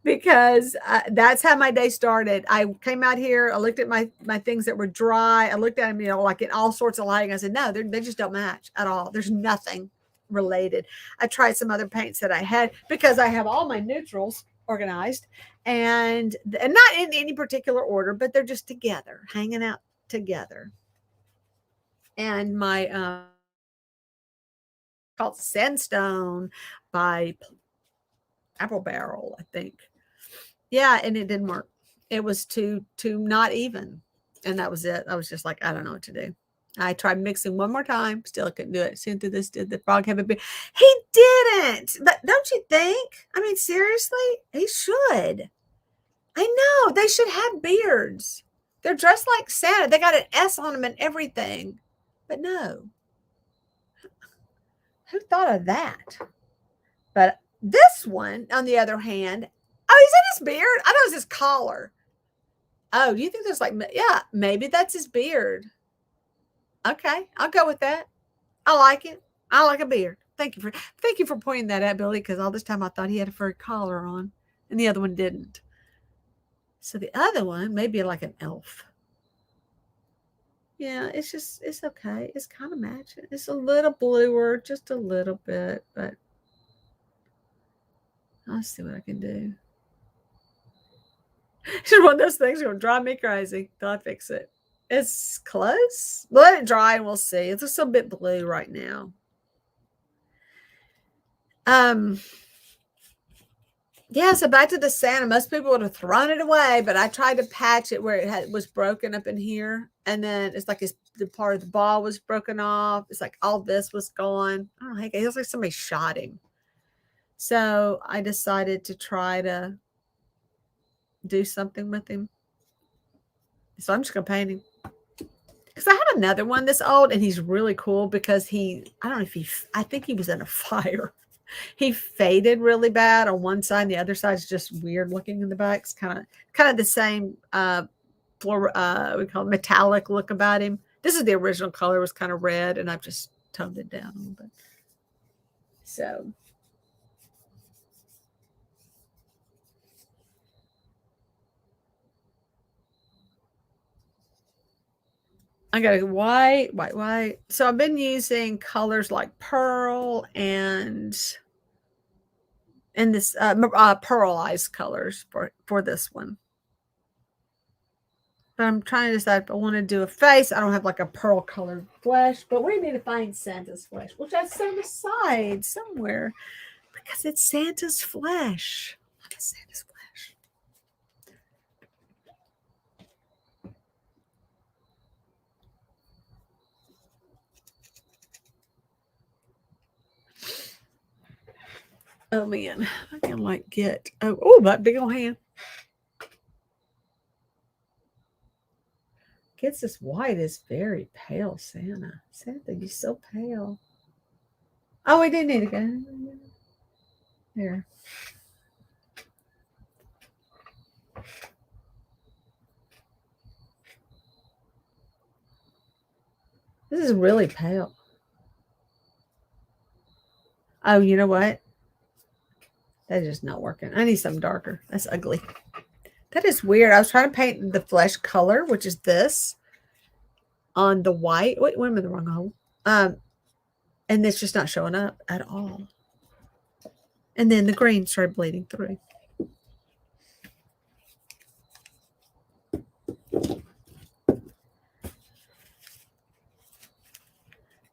Because that's how my day started. I came out here. I looked at my things that were dry. I looked at them, you know, like in all sorts of lighting. I said, no, they just don't match at all. There's nothing related. I tried some other paints that I had because I have all my neutrals organized and not in any particular order, but they're just together, hanging out together. And my called Sandstone by Apple Barrel, I think. Yeah, and it didn't work. It was too not even. And that was it. I was just like, I don't know what to do. I tried mixing one more time, still couldn't do it. Soon through this, did the frog have a beard? He didn't. But don't you think? I mean, seriously, he should. I know they should have beards. They're dressed like Santa. They got an S on them and everything. But no. Who thought of that? But this one, on the other hand, oh, is that his beard? I thought it was his collar. Oh, do you think there's like, yeah, maybe that's his beard. Okay, I'll go with that. I like it. I like a beard. Thank you for pointing that out, Billy, because all this time I thought he had a fur collar on, and the other one didn't. So the other one may be like an elf. Yeah, it's okay. It's kind of matching. It's a little bluer, just a little bit, but I'll see what I can do. It's one of those things that will drive me crazy till I fix it. It's close. Let it dry and we'll see. It's just a bit blue right now. Yeah, so back to the Santa. Most people would have thrown it away, but I tried to patch it where it was broken up in here. And then it's like the part of the ball was broken off. It's like all this was gone. I don't know. It was like somebody shot him. So I decided to try to do something with him. So I'm just going to paint him. Because I had another one this old, and he's really cool because I don't know if I think he was in a fire. He faded really bad on one side. The other side is just weird looking in the back. It's kind of the same, we call it metallic look about him. This is the original color, it was kind of red, and I've just toned it down a little bit. So I got a white. So I've been using colors like pearl and this pearlized colors for this one. But I'm trying to decide if I want to do a face. I don't have like a pearl colored flesh, but we need to find Santa's flesh, which I set aside somewhere because it's Santa's flesh. What is Santa's flesh? Oh man, I can like get that big old hand. Gets this white is very pale, Santa. Santa, you're so pale. Oh, we do need to go. There. This is really pale. Oh, you know what? That is just not working. I need something darker. That's ugly. That is weird. I was trying to paint the flesh color, which is this, on the white. Wait, I'm in the wrong hole. And it's just not showing up at all. And then the green started bleeding through.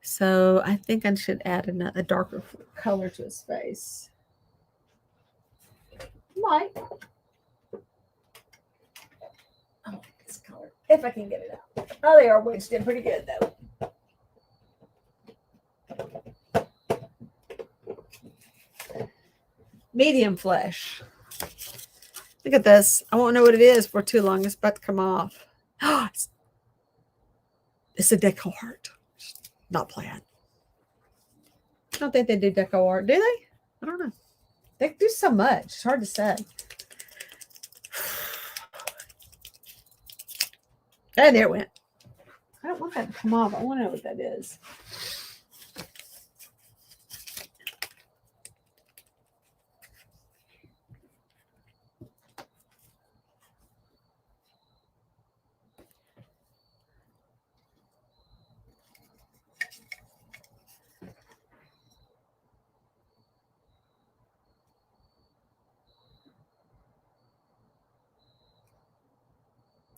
So I think I should add a darker color to his face. Might. Oh, this color. If I can get it out. Oh, they are wedged in pretty good, though. Medium flesh. Look at this. I won't know what it is for too long. It's about to come off. It's a deco art. Not plaid. I don't think they do deco art. Do they? I don't know. They do so much. It's hard to say. And there it went. I don't want that to come off. I want to know what that is.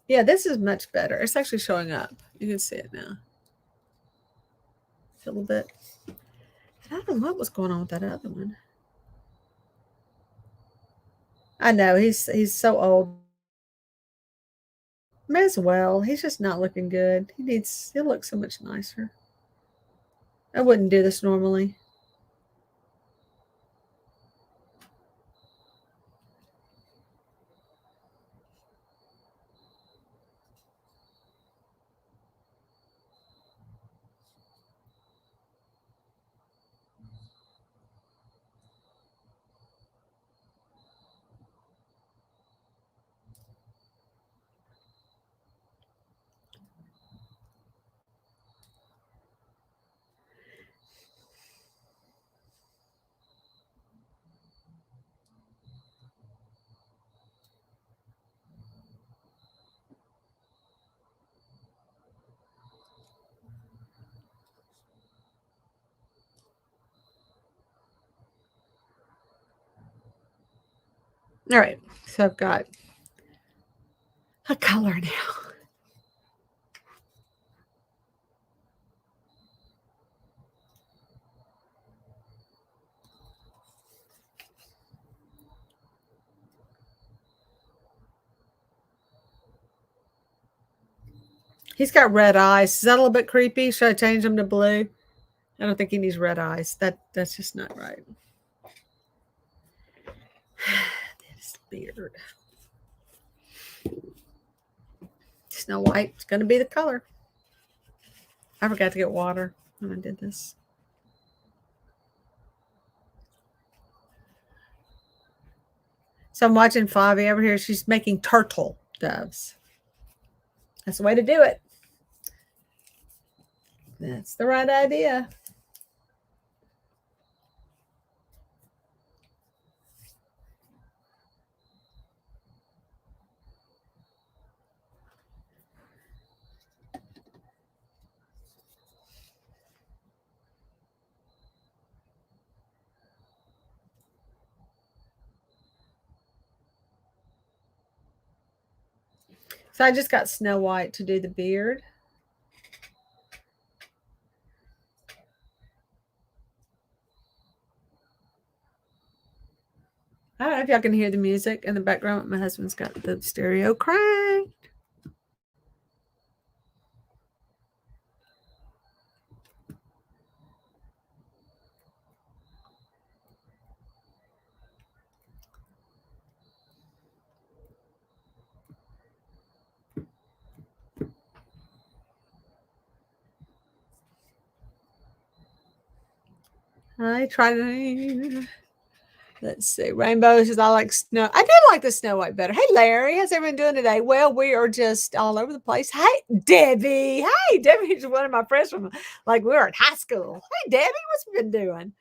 Yeah, this is much better. It's actually showing up. You can see it now. A little bit. I don't know what was going on with that other one. I know he's so old. May as well. He's just not looking good. He'll look so much nicer. I wouldn't do this normally. All right, so I've got a color now. He's got red eyes. Is that a little bit creepy? Should I change him to blue? I don't think he needs red eyes. That's just not right. That is weird. Snow White is going to be the color. I forgot to get water when I did this. So I'm watching Flavie over here. She's making turtle doves. That's the way to do it. That's the right idea. So I just got Snow White to do the beard. I don't know if y'all can hear the music in the background. My husband's got the stereo cranked. I try to. Let's see. Rainbow says, I like snow. I do like the Snow White better. Hey, Larry, how's everyone doing today? Well, we are just all over the place. Hey, Debbie. Hey, Debbie's one of my friends from like we were in high school. Hey, Debbie, what's you been doing?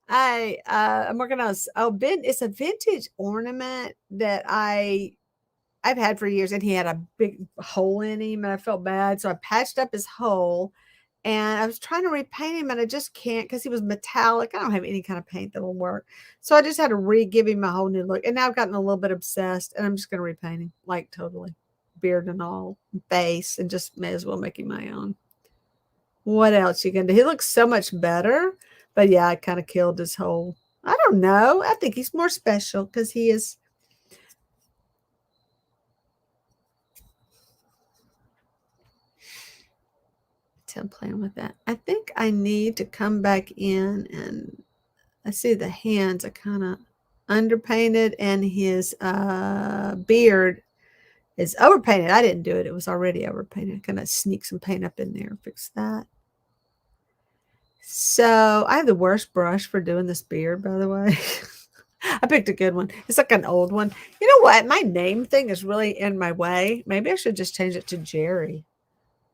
I'm working on Ben. It's a vintage ornament that I've had for years, and he had a big hole in him, and I felt bad, so I patched up his hole. And I was trying to repaint him, and I just can't because he was metallic. I don't have any kind of paint that will work. So I just had to give him a whole new look. And now I've gotten a little bit obsessed, and I'm just going to repaint him, like totally. Beard and all, face, and just may as well make him my own. What else you can do? He looks so much better. But yeah, I kind of killed his whole. I don't know. I think he's more special because he is. I'm playing with that. I think I need to come back in, and I see the hands are kind of underpainted, and his beard is overpainted. I didn't do it. It was already overpainted. Kind of sneak some paint up in there. Fix that. So I have the worst brush for doing this beard, by the way. I picked a good one. It's like an old one. You know what? My name thing is really in my way. Maybe I should just change it to Jerry.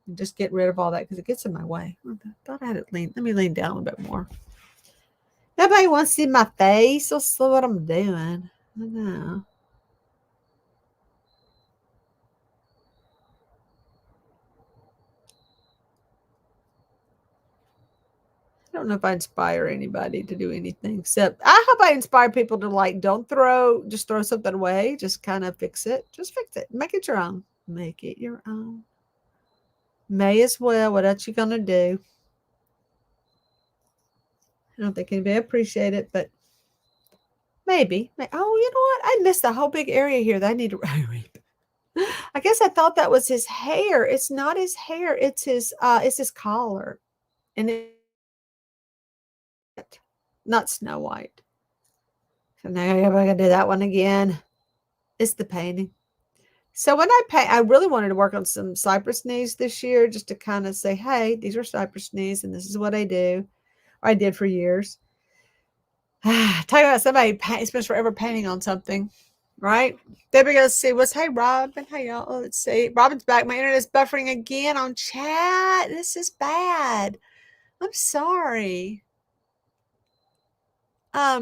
And just get rid of all that because it gets in my way. I thought I had it lean. Let me lean down a bit more. Nobody wants to see my face. They'll see what I'm doing. I know. I don't know if I inspire anybody to do anything except I hope I inspire people to like don't just throw something away. Just kind of fix it. Just fix it. Make it your own. Make it your own. May as well. What else you gonna do? I don't think anybody appreciate it, but maybe. Oh, you know what? I missed a whole big area here that I need to reap. I guess I thought that was his hair. It's not his hair. It's his collar. And it not Snow White. So now I'm gonna do that one again. It's the painting. So when I paint, I really wanted to work on some cypress knees this year just to kind of say, hey, these are cypress knees and this is what I do. Or I did for years. Talking about somebody spends forever painting on something, right? Then we go see what's hey Robin. Hey y'all. Oh, let's see. Robin's back. My internet is buffering again on chat. This is bad. I'm sorry. I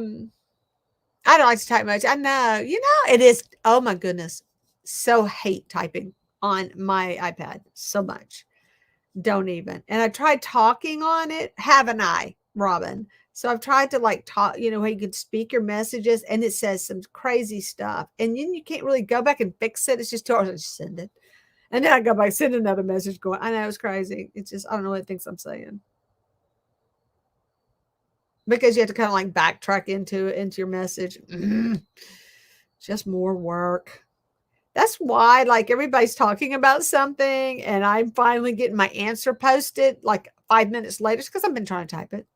don't like to type much. I know. You know, it is. Oh my goodness. So hate typing on my iPad so much. Don't even. And I tried talking on it, haven't I, Robin? So I've tried to like talk, you know, how you could speak your messages and it says some crazy stuff. And then you can't really go back and fix it. It's just just send it. And then I go back, send another message going, I know it's crazy. It's just, I don't know what it thinks I'm saying. Because you have to kind of like backtrack into your message. Just more work. That's why like everybody's talking about something and I'm finally getting my answer posted like 5 minutes later because I've been trying to type it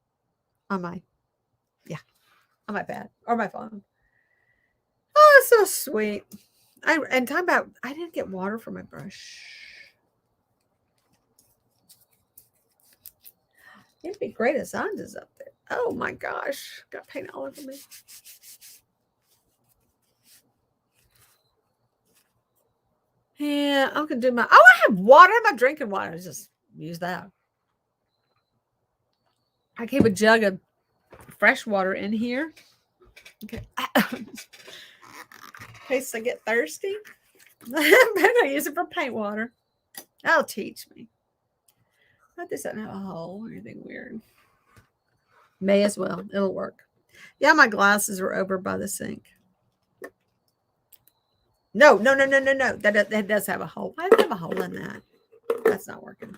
on my pad or my phone. Oh, so sweet. And talking about I didn't get water for my brush. It'd be great as Zonda's up there. Oh my gosh. Got paint all over me. Yeah, I'm gonna do my I have water in my drinking water. Just use that. I keep a jug of fresh water in here. Okay. In case I get thirsty. I use it for paint water. That'll teach me. But this doesn't have a hole or anything weird. May as well. It'll work. Yeah, my glasses are over by the sink. No. That does have a hole. Why do I have a hole in that? That's not working.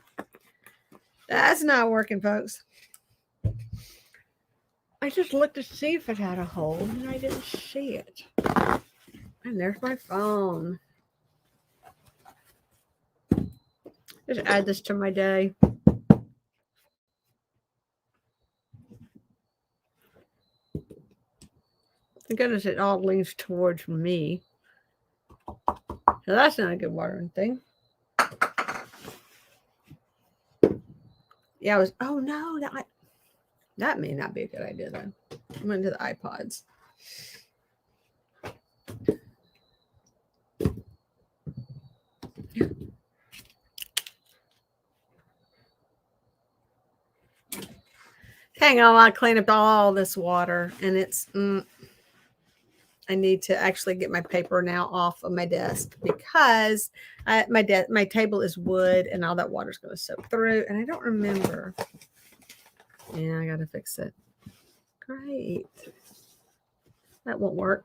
That's not working, folks. I just looked to see if it had a hole, and I didn't see it. And there's my phone. Just add this to my day. Thank goodness it all leans towards me. So that's not a good watering thing. Yeah, I was. Oh no, that may not be a good idea though. I went to the iPods. Hang on, I clean up all this water, and it's. I need to actually get my paper now off of my desk because my table is wood, and all that water's going to soak through. And I don't remember. Yeah, I got to fix it. Great. That won't work.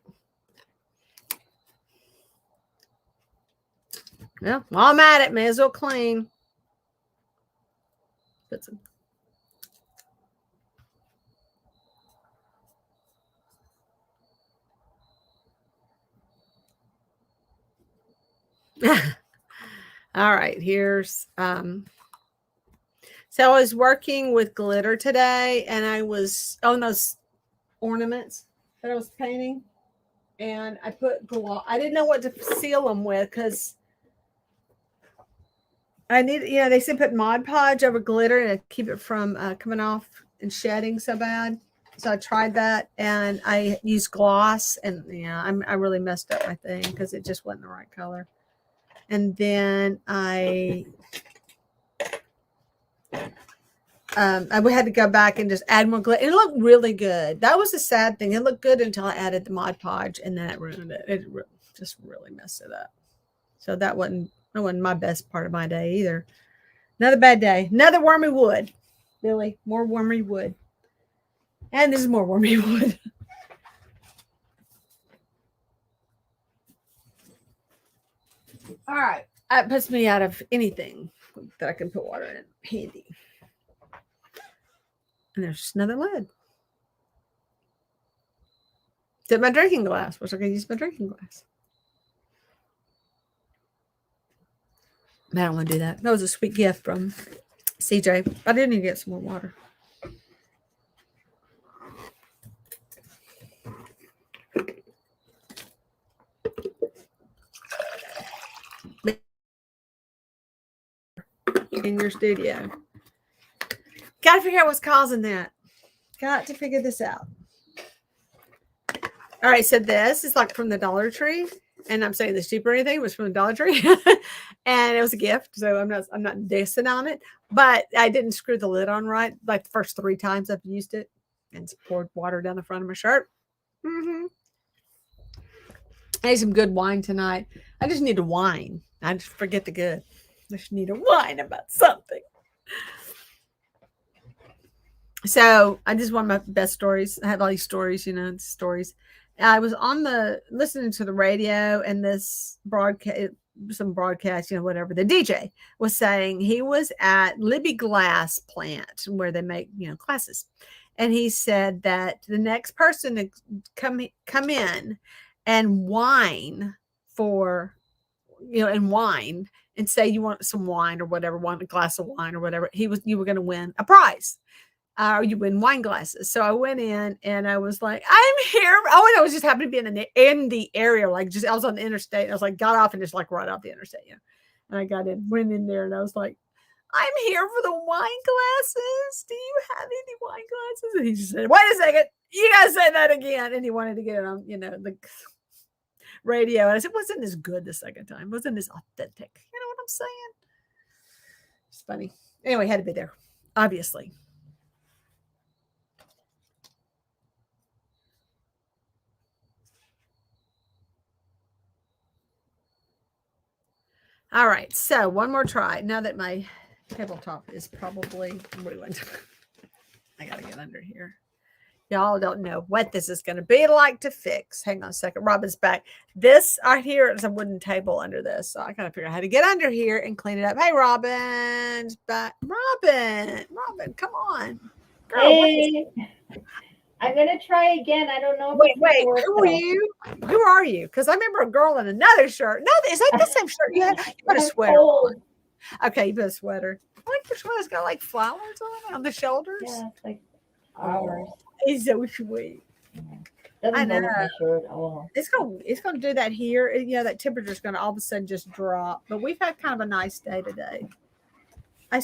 Well, while I'm at it, may as well clean. Put some. All right, here's so I was working with glitter today, and I was on those ornaments that I was painting, and I put gloss. I didn't know what to seal them with because I need, they said put Mod Podge over glitter to keep it from coming off and shedding so bad. So I tried that, and I used gloss, and I really messed up my thing because it just wasn't the right color. And then I had to go back and just add more glitter. It looked really good. That was a sad thing. It looked good until I added the Mod Podge, and then it ruined it. It just really messed it up. So that wasn't my best part of my day either. Another bad day. Another wormy wood. Billy, more wormy wood. And this is more wormy wood. All right. That puts me out of anything that I can put water in. Handy. And there's another lid. Dip my drinking glass. Wish I could use my drinking glass. I don't want to do that. That was a sweet gift from CJ. I did need to get some more water. In your studio. Got to figure out what's causing that. Got to figure this out. All right, so this is like from the Dollar Tree, and I'm saying this cheap or anything. It was from the Dollar Tree, and it was a gift, so I'm not dissing on it. But I didn't screw the lid on right. Like the first 3 times I've used it, and poured water down the front of my shirt. I need some good wine tonight. I just need a wine. I just forget the good. I just need a wine about something. So I just one of my best stories. I have all these stories, stories. I was listening to the radio, and this broadcast, whatever. The DJ was saying he was at Libby Glass plant where they make, glasses. And he said that the next person to come in and whine for, and wine and say you want some wine or whatever, want a glass of wine or whatever, you were going to win a prize. Or you win wine glasses. So I went in and I was like, I'm here. Oh, and I was just happened to be in the area, like I was on the interstate. And I was like, got off and just like right off the interstate, And I went in there, and I was like, I'm here for the wine glasses. Do you have any wine glasses? And he just said, wait a second, you gotta say that again. And he wanted to get it on, the radio. And I said, wasn't this good the second time? Wasn't this authentic? You know what I'm saying? It's funny. Anyway, had to be there, obviously. All right. So one more try. Now that my tabletop is probably ruined. I got to get under here. Y'all don't know what this is going to be like to fix. Hang on a second. Robin's back. This right here is a wooden table under this. So I got to figure out how to get under here and clean it up. Hey, Robin's back. Robin, come on. Girl, hey, I'm going to try again. I don't know if wait, it's work, who are you? Who are you? Because I remember a girl in another shirt. No, is that the same shirt you had? You put a sweater on. Okay, you put a sweater. I like your sweater's got like flowers on the shoulders. Yeah, it's like ours. He's so sweet. Doesn't I know. my shirt. Oh. It's gonna do that here. You know, that temperature's gonna all of a sudden just drop. But we've had kind of a nice day today. I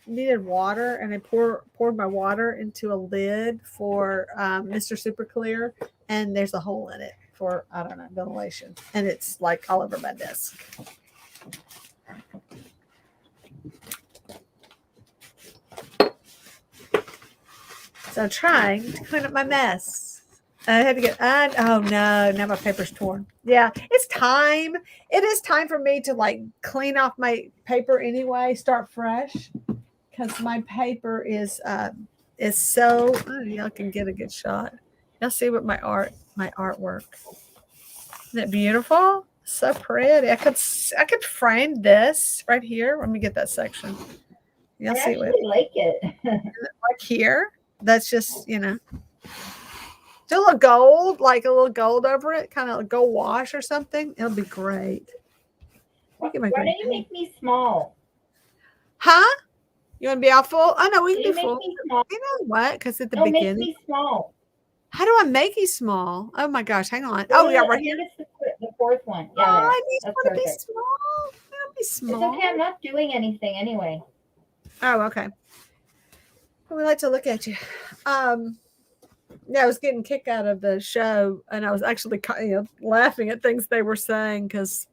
needed water, and I poured my water into a lid for Mr. Super Clear, and there's a hole in it for, I don't know, ventilation, and it's like all over my desk. So I'm trying to clean up my mess. I had to get, oh no, now my paper's torn. Yeah, it's time. It is time for me to like clean off my paper anyway, start fresh. Because my paper is so, y'all can get a good shot. Y'all see what my artwork. Isn't it beautiful? So pretty. I could frame this right here. Let me get that section. Y'all see what? I like it. Like here. That's just, you know, do a little gold, like a little gold over it, kind of a gold wash or something. It'll be great. Why don't you make me small? Huh? You want to be all full? Oh no, we can be full. You know what? Because at the beginning, make me small. How do I make you small? Oh my gosh, hang on. Oh, yeah, right here. It's the fourth one. Yeah, I need you to be small. I'll be small. It's okay. I'm not doing anything anyway. Oh, okay. We like to look at you. Yeah, I was getting a kick out of the show, and I was actually laughing at things they were saying because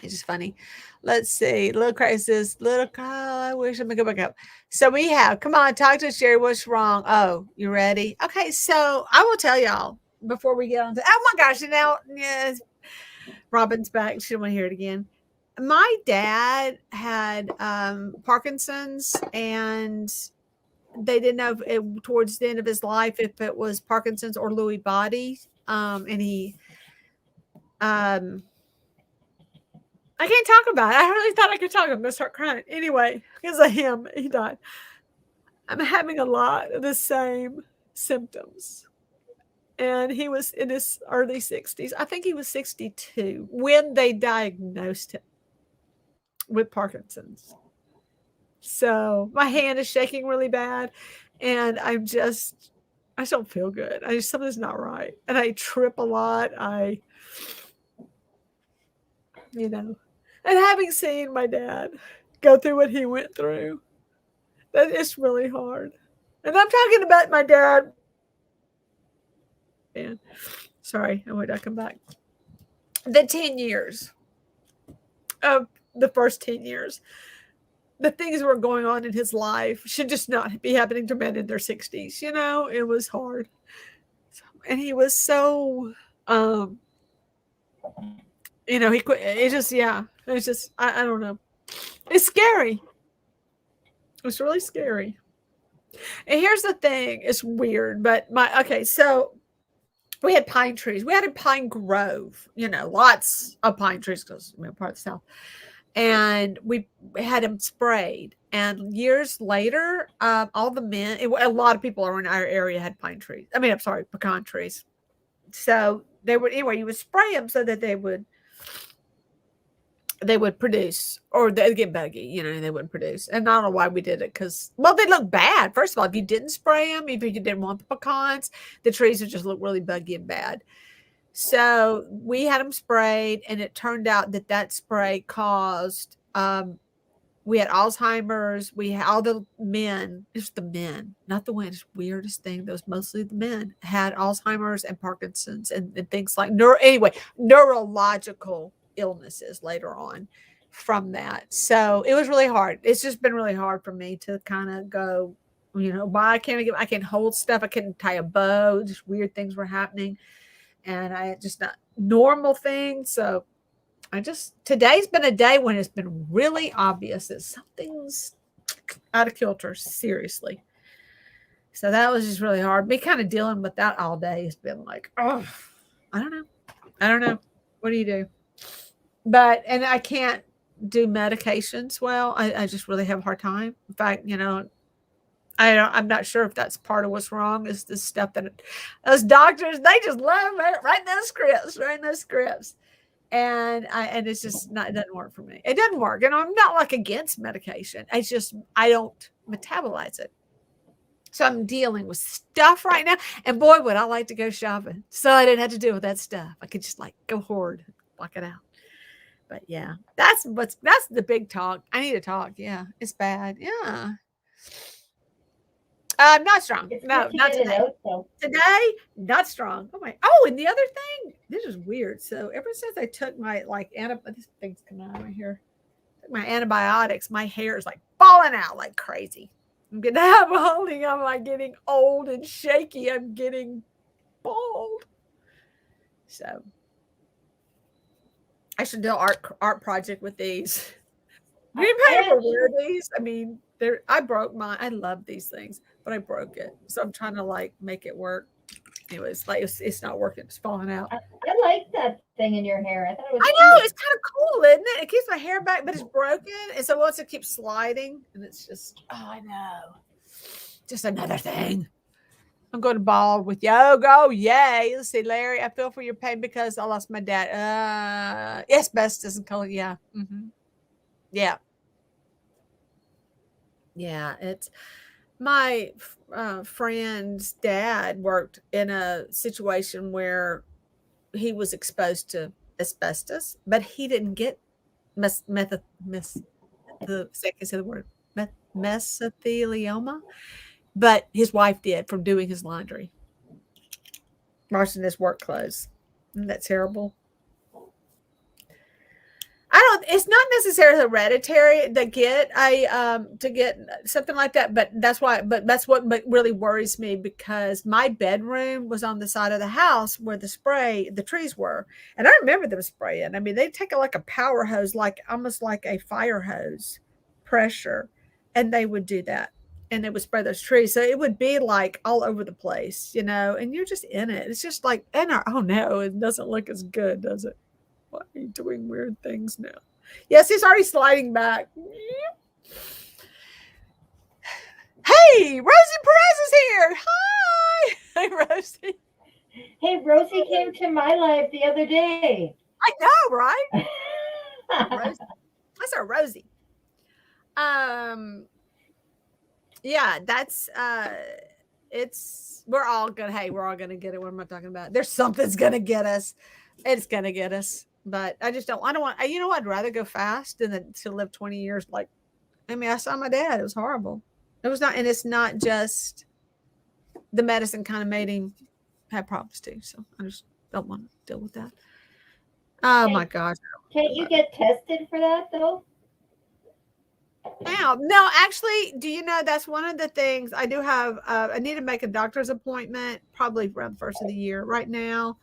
it's just funny. Let's see. Little Crisis. I wish I'm going to go back up. So we have, come on, talk to us, Jerry. What's wrong? Oh, you ready? Okay, so I will tell y'all before we get on to, oh my gosh, now, yes, Robin's back. She don't want to hear it again. My dad had Parkinson's, and they didn't know towards the end of his life if it was Parkinson's or Lewy body. And he, I can't talk about it. I really thought I could talk. I'm going to start crying. Anyway, because of him, he died. I'm having a lot of the same symptoms. And he was in his early 60s. I think he was 62 when they diagnosed him with Parkinson's. So my hand is shaking really bad. And I don't feel good. Something's not right. And I trip a lot. And having seen my dad go through what he went through, that is really hard. And I'm talking about my dad. And sorry, I wait, I come back. The 10 years of the first 10 years, the things that were going on in his life should just not be happening to men in their 60s. You know, it was hard. And he was so, he quit. It just, yeah. It's just, I don't know. It's scary. It's really scary. And here's the thing. It's weird, but so we had pine trees. We had a pine grove, lots of pine trees because we're part of the South. And we had them sprayed. And years later, all the men, a lot of people in our area had pine trees. Pecan trees. So they would, anyway, you would spray them so that they would produce, or they'd get buggy, they wouldn't produce. And I don't know why we did it, because, well, they look bad. First of all, if you didn't spray them, if you didn't want the pecans, the trees would just look really buggy and bad. So we had them sprayed, and it turned out that spray caused, we had Alzheimer's. We had all the men, it's the men, not the women. It's the weirdest thing. Those mostly the men had Alzheimer's and Parkinson's and things like neurological illnesses later on from that. So it was really hard. It's just been really hard for me to kind of go, why I can't hold stuff. I couldn't tie a bow. Just weird things were happening. And I just not normal things. So Today's been a day when it's been really obvious that something's out of kilter, seriously. So that was just really hard. Me kind of dealing with that all day has been like, oh, I don't know. I don't know. What do you do? And I can't do medications well. I just really have a hard time. In fact, I'm not sure if that's part of what's wrong is the stuff that those doctors, they just love writing those scripts. And it's just not, it doesn't work for me. It doesn't work. And I'm not like against medication. It's just, I don't metabolize it. So I'm dealing with stuff right now. And boy, would I like to go shopping. So I didn't have to deal with that stuff. I could just like go hoard, block it out. But yeah, that's the big talk. I need to talk. Yeah, it's bad. Yeah. Not strong. No, not today. Today, not strong. And the other thing, this is weird. So ever since I took my this thing's coming out right here. Took my antibiotics, my hair is like falling out like crazy. I'm like getting old and shaky. I'm getting bald. So I should do an art project with these. Do you pay for wear these? I mean, I broke mine. I love these things, but I broke it. So I'm trying to like make it work. Anyways, like it's not working. It's falling out. I like that thing in your hair. I thought it was. I know it's kind of cool, isn't it? It keeps my hair back, but it's broken, and so once it keeps sliding, and it's just I know, just another thing. I'm going to bald with yoga. Yay! Let's see, Larry. I feel for your pain because I lost my dad. Asbestos and color. Yeah. Mm-hmm. Yeah. Yeah, it's my friend's dad worked in a situation where he was exposed to asbestos, but he didn't get mesothelioma, but his wife did from doing his laundry, washing his work clothes. Isn't that terrible? It's not necessarily hereditary to get something like that, but that's what really worries me because my bedroom was on the side of the house where the trees were. And I remember them spraying. I mean, they take like a power hose, almost like a fire hose pressure, and they would do that. And they would spray those trees. So it would be like all over the place, and you're just in it. It's just like, oh no, it doesn't look as good, does it? Why are you doing weird things now? Yes, he's already sliding back. Hey, Rosie Perez is here. Hi. Hey, Rosie. Hey, Rosie came to my live the other day. I know, right? Rosie. That's our Rosie. Yeah, that's we're all gonna get it. What am I talking about? There's something's gonna get us. It's gonna get us. But I don't want, I'd rather go fast than to live 20 years. I saw my dad. It was horrible. It was not, and it's not just the medicine kind of made him have problems too. So I just don't want to deal with that. Oh my gosh. Can't you get tested for that though? Now, no, actually, do you know that's one of the things I do have? I need to make a doctor's appointment probably around the first of the year. Right now,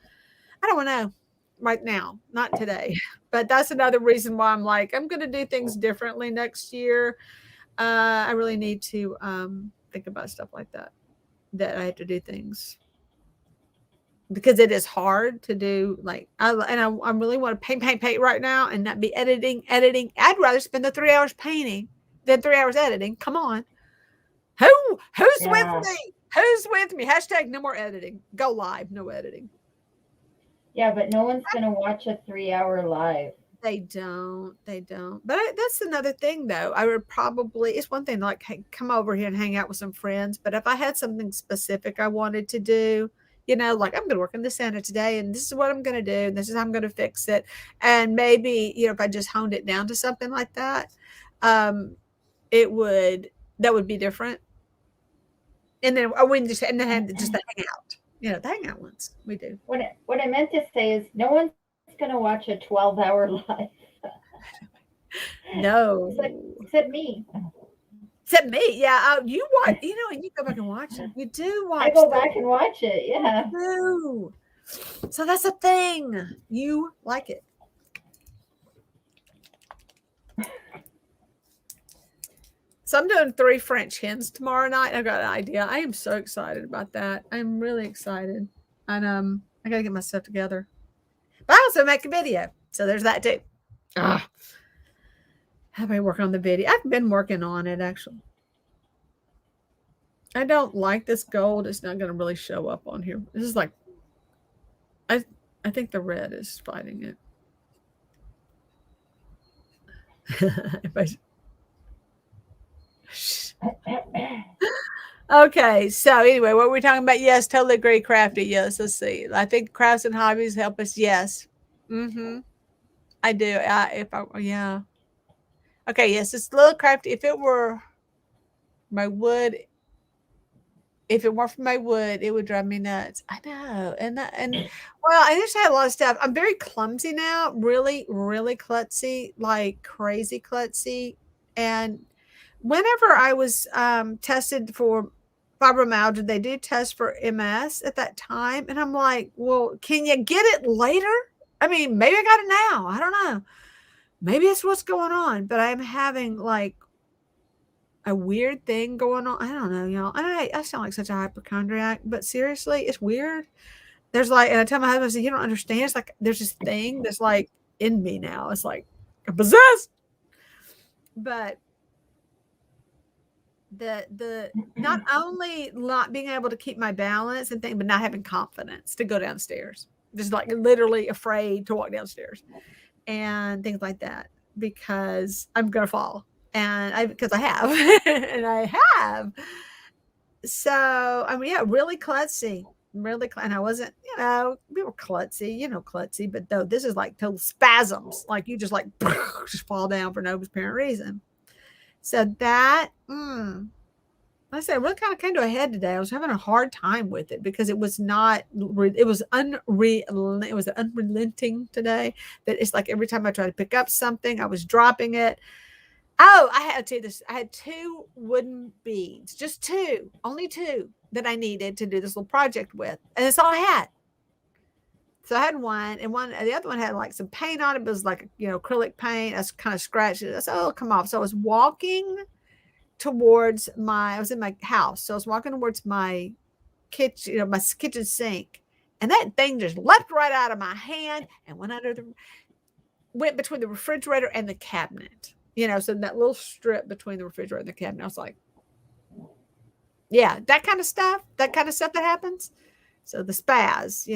I don't know. Right now, not today, but that's another reason why I'm like, I'm going to do things differently next year. I really need to think about stuff like that I have to do things because it is hard to do. I really want to paint right now and not be editing. I'd rather spend the 3 hours painting than 3 hours editing. Come on. Who's with me? Who's with me? Hashtag no more editing. Go live. No editing. Yeah, but no one's going to watch a 3-hour live. They don't. But that's another thing, though. I would probably, it's one thing like, hey, come over here and hang out with some friends. But if I had something specific I wanted to do, like I'm going to work in the center today and this is what I'm going to do. And this is how I'm going to fix it. And maybe, if I just honed it down to something like that, that would be different. And then I wouldn't just, and then just to hang out. The hangout ones we do. What I meant to say is no one's going to watch a 12-hour live. No. Except me. Except me. Yeah. You watch, and you go back and watch it. You do watch I go back and watch it. Yeah. You do. So that's a thing. You like it. So I'm doing 3 French hens tomorrow night. I've got an idea. I am so excited about that. I'm really excited. And I gotta get my stuff together. But I also make a video. So there's that too. Ah, have I work on the video? I've been working on it actually. I don't like this gold. It's not gonna really show up on here. This is like I I think the red is fighting it. If I Okay, so anyway, what were we talking about? Yes, totally agree. Crafty, yes. Let's see. I think crafts and hobbies help us. Yes, I do. Yeah. Okay, yes, it's a little crafty. If it were my wood, if it weren't for my wood, it would drive me nuts. I know, and well, I just had a lot of stuff. I'm very clumsy now, really, really klutzy, like crazy klutzy, and whenever I was tested for fibromyalgia, they do test for MS at that time. And I'm like, well, can you get it later? I mean, maybe I got it now. I don't know. Maybe it's what's going on, but I'm having like a weird thing going on. I don't know, y'all. I sound like such a hypochondriac, but seriously, it's weird. There's like, and I tell my husband, I say, you don't understand. It's like there's this thing that's like in me now. It's like I'm possessed. But the not only not being able to keep my balance and things, but not having confidence to go downstairs, just like literally afraid to walk downstairs and things like that because I'm gonna fall and because I have and I have. So I mean, yeah, really klutzy, really, and I wasn't, we were klutzy, klutzy, but though this is like total spasms, like you just like just fall down for no apparent reason. So that, I said, I really kind of came to a head today. I was having a hard time with it because it was not, it was unrelenting today. That it's like every time I tried to pick up something, I was dropping it. Oh, I had to tell you this. I had 2 wooden beads, just 2, only 2 that I needed to do this little project with. And that's all I had. So I had one, and the other one had like some paint on it. But it was like, acrylic paint. I was kind of scratched it. I said, oh, it'll come off. So I was walking towards I was in my house. So I was walking towards my kitchen, my kitchen sink. And that thing just leapt right out of my hand and went between the refrigerator and the cabinet. So that little strip between the refrigerator and the cabinet. I was like, yeah, that kind of stuff that happens. So the spaz.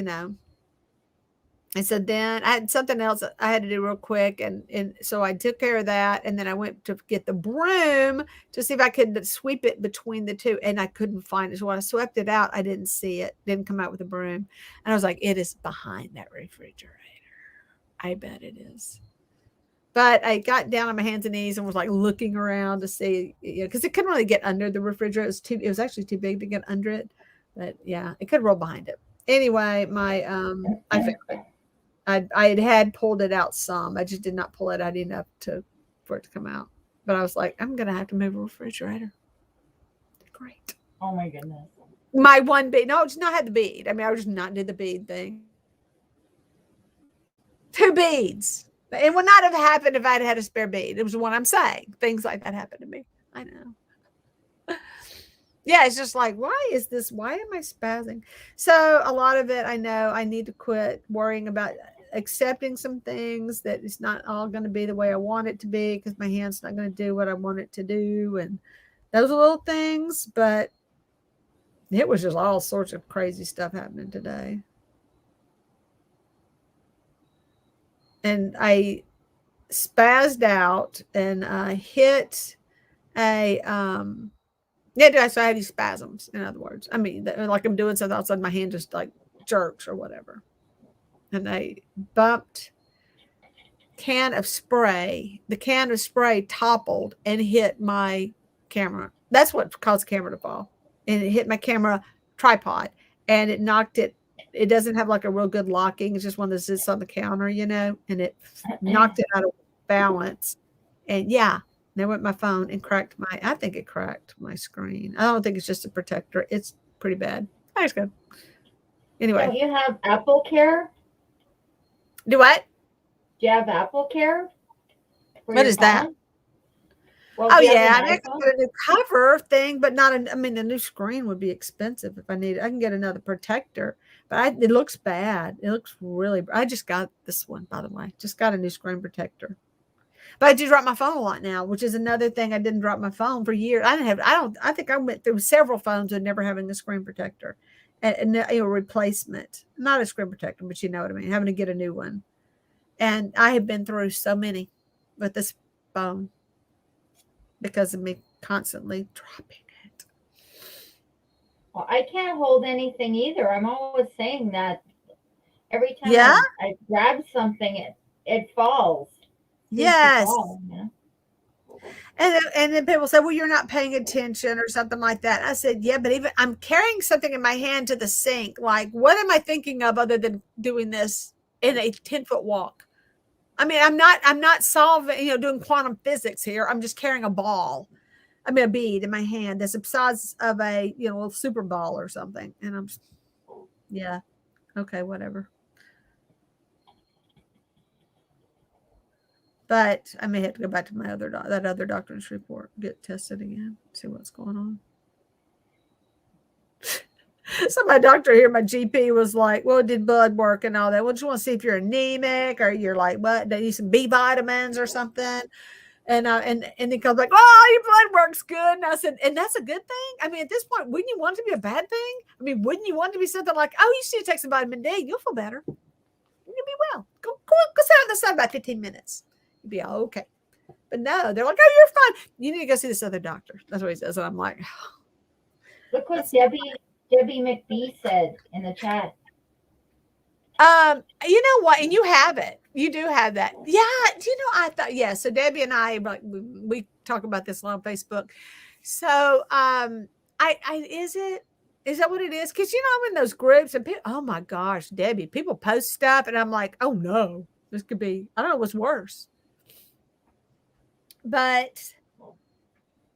And so then I had something else I had to do real quick. And so I took care of that. And then I went to get the broom to see if I could sweep it between the 2. And I couldn't find it. So when I swept it out, I didn't see it. Didn't come out with a broom. And I was like, it is behind that refrigerator. I bet it is. But I got down on my hands and knees and was like looking around to see, because it couldn't really get under the refrigerator. It was actually too big to get under it. But yeah, it could roll behind it. Anyway, I found it. I had pulled it out some. I just did not pull it out enough for it to come out. But I was like, I'm gonna have to move a refrigerator. Great. Oh my goodness. My one bead. No, it's not had the bead. I mean, I was just not did the bead thing. 2 beads. It would not have happened if I'd had a spare bead. It was what I'm saying. Things like that happen to me. I know. Yeah, it's just like, why am I spazzing? So a lot of it, I know I need to quit worrying about accepting some things that it's not all going to be the way I want it to be because my hand's not going to do what I want it to do. And those are little things, but it was just all sorts of crazy stuff happening today. And I spazzed out and hit a, so I had these spasms, in other words. I mean, like I'm doing something outside, my hand just like jerks or whatever. And I bumped can of spray. The can of spray toppled and hit my camera. That's what caused the camera to fall. And it hit my camera tripod and it knocked it. It doesn't have like a real good locking. It's just one that sits on the counter, and it knocked it out of balance. And yeah, there went my phone and I think it cracked my screen. I don't think it's just a protector. It's pretty bad. That's good. Anyway. Don't you have Apple Care? Do what? Do you have Apple Care? What is that? Well, Oh do you have yeah, an I mean, I could iPhone? get a new cover thing, but not. I mean, a new screen would be expensive if I need it. I can get another protector, but it looks bad. It looks really. I just got this one, by the way. Just got a new screen protector. But I do drop my phone a lot now, which is another thing. I didn't drop my phone for years. I didn't have. I don't. I think I went through several phones with never having a screen protector, and a replacement. Not a screen protector, but you know what I mean. Having to get a new one, and I have been through so many with this phone because of me constantly dropping it. Well, I can't hold anything either. I'm always saying that every time Yeah. I grab something, it falls. Seems to Yes. fall. You know? And then people say, well, you're not paying attention or something like that. I said, yeah, but even I'm carrying something in my hand to the sink. Like, what am I thinking of other than doing this in a 10-foot walk? I mean, I'm not solving, doing quantum physics here. I'm just carrying a ball. I mean, a bead in my hand that's the size of a, super ball or something. And I'm just, yeah, okay, whatever. But I may have to go back to that other doctor's report, get tested again, see what's going on. So my doctor here, my GP was like, well, did blood work and all that. Well, just want to see if you're anemic or you're like, what, do you need some B vitamins or something? And he comes like, oh, your blood works good. And I said, and that's a good thing. I mean, at this point, wouldn't you want it to be a bad thing? I mean, wouldn't you want it to be something like, oh, you just need to take some vitamin D. You'll feel better. You'll be well. Go sit out in the sun about 15 minutes. You'll be all okay. But no, they're like, oh, you're fine. You need to go see this other doctor. That's what he says. And I'm like, Look what Debbie McBee said in the chat. You know what? And you have it. You do have that. Yeah. Do you know, I thought, yeah. So Debbie and I, like, we talk about this a lot on Facebook. So, is that what it is? Cause I'm in those groups and people, oh my gosh, Debbie, people post stuff and I'm like, oh no, this could be, I don't know what's worse. But